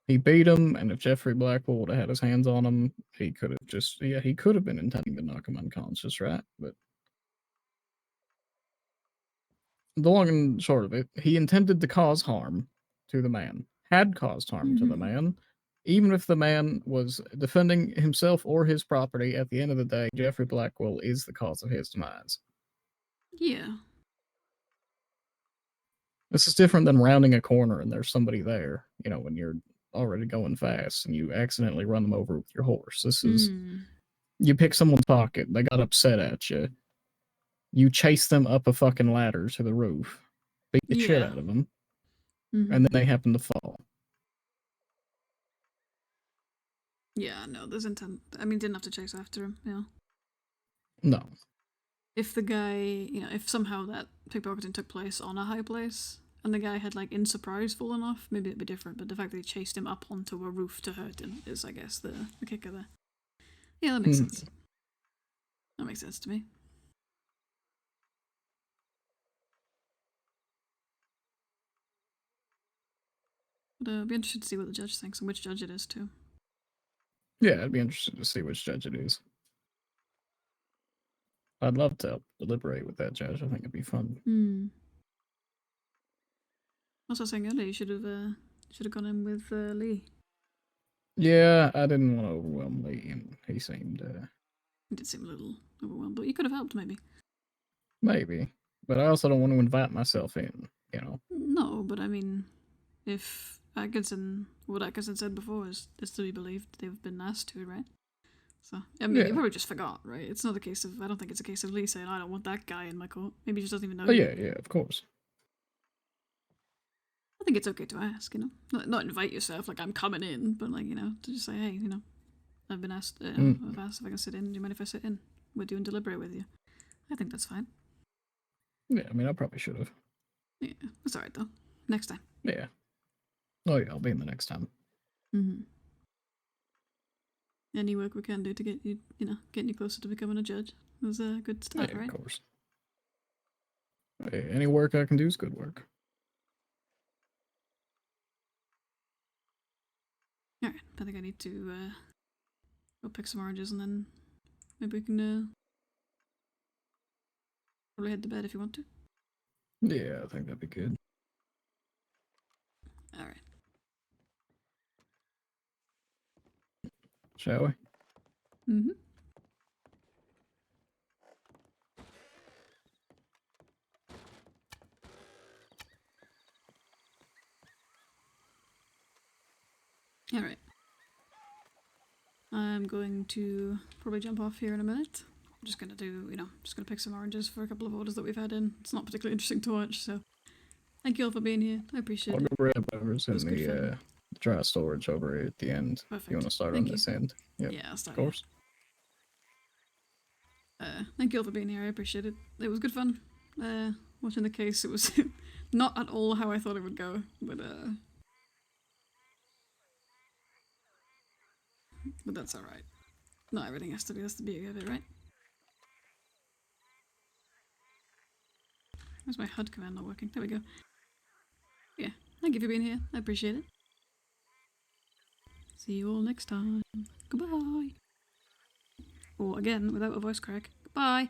Speaker 2: He beat him, and if Jeffrey Blackwell would have had his hands on him, he could have been intending to knock him unconscious, right? But the long and short of it, he intended to cause harm to the man, had caused harm to the
Speaker 1: Mhm.
Speaker 2: man. Even if the man was defending himself or his property, at the end of the day, Jeffrey Blackwell is the cause of his demise.
Speaker 1: Yeah.
Speaker 2: This is different than rounding a corner and there's somebody there, when you're already going fast and you accidentally run them over with your horse. This is, you pick someone's pocket, they got upset at you, you chase them up a fucking ladder to the roof, beat the shit
Speaker 1: Yeah.
Speaker 2: out of them,
Speaker 1: Mhm.
Speaker 2: and then they happen to fall.
Speaker 1: Yeah, no, there's intent. I mean, didn't have to chase after him,
Speaker 2: No.
Speaker 1: If the guy, if somehow that pickpocketing took place on a high place, and the guy had, in surprise fallen off, maybe it'd be different, but the fact that he chased him up onto a roof to hurt him is, I guess, the kicker there. Yeah, that makes sense. That makes sense to me. But I'd be interested to see what the judge thinks and which judge it is, too.
Speaker 2: Yeah, I'd be interested to see which judge it is. I'd love to deliberate with that judge. I think it'd be fun.
Speaker 1: Also saying earlier, you should have gone in with Lee.
Speaker 2: Yeah, I didn't want to overwhelm Lee, and he seemed,
Speaker 1: He did seem a little overwhelmed, but you could have helped, maybe.
Speaker 2: maybe. But I also don't want to invite myself in,
Speaker 1: No, but I mean, if what Atkinson said before is to be believed, they've been asked to, right? So, I mean,
Speaker 2: Yeah.
Speaker 1: you probably just forgot, right? It's not a case of, I don't think it's a case of Lee saying, I don't want that guy in my court. Maybe he just doesn't even know
Speaker 2: Oh,
Speaker 1: you.
Speaker 2: yeah, of course.
Speaker 1: I think it's okay to ask, Not invite yourself, like, I'm coming in, but, to just say, hey, I've been asked, I've asked if I can sit in. Do you mind if I sit in with you and deliberate with you? I think that's fine.
Speaker 2: Yeah, I mean, I probably should have.
Speaker 1: Yeah, that's alright, though. Next time.
Speaker 2: Yeah. Oh, yeah, I'll be in the next time.
Speaker 1: Mm-hmm. Any work we can do to get you, getting you closer to becoming a judge was a good start, right?
Speaker 2: Of course. Hey, any work I can do is good work.
Speaker 1: Alright, I think I need to go pick some oranges and then maybe we can probably head to bed if you want to.
Speaker 2: Yeah, I think that'd be good.
Speaker 1: Alright.
Speaker 2: Shall we?
Speaker 1: Mm-hmm. Alright. I'm going to probably jump off here in a minute. I'm just gonna do, just gonna pick some oranges for a couple of orders that we've had in. It's not particularly interesting to watch, so thank you all for being here. I appreciate
Speaker 2: I'll
Speaker 1: it.
Speaker 2: go grab whatever's in
Speaker 1: It was good
Speaker 2: the
Speaker 1: fun.
Speaker 2: dry storage over at the end.
Speaker 1: Perfect.
Speaker 2: You want to start
Speaker 1: Thank
Speaker 2: on
Speaker 1: you.
Speaker 2: this end? Yep.
Speaker 1: Yeah, I'll start
Speaker 2: Of course.
Speaker 1: Thank you all for being here. I appreciate it. It was good fun. Watching the case, it was not at all how I thought it would go, but that's all right. Not everything has to be. That's the beauty of it, right? Where's my HUD command not working? There we go. Yeah, thank you for being here. I appreciate it. See you all next time. Goodbye. Or again, without a voice crack. Goodbye.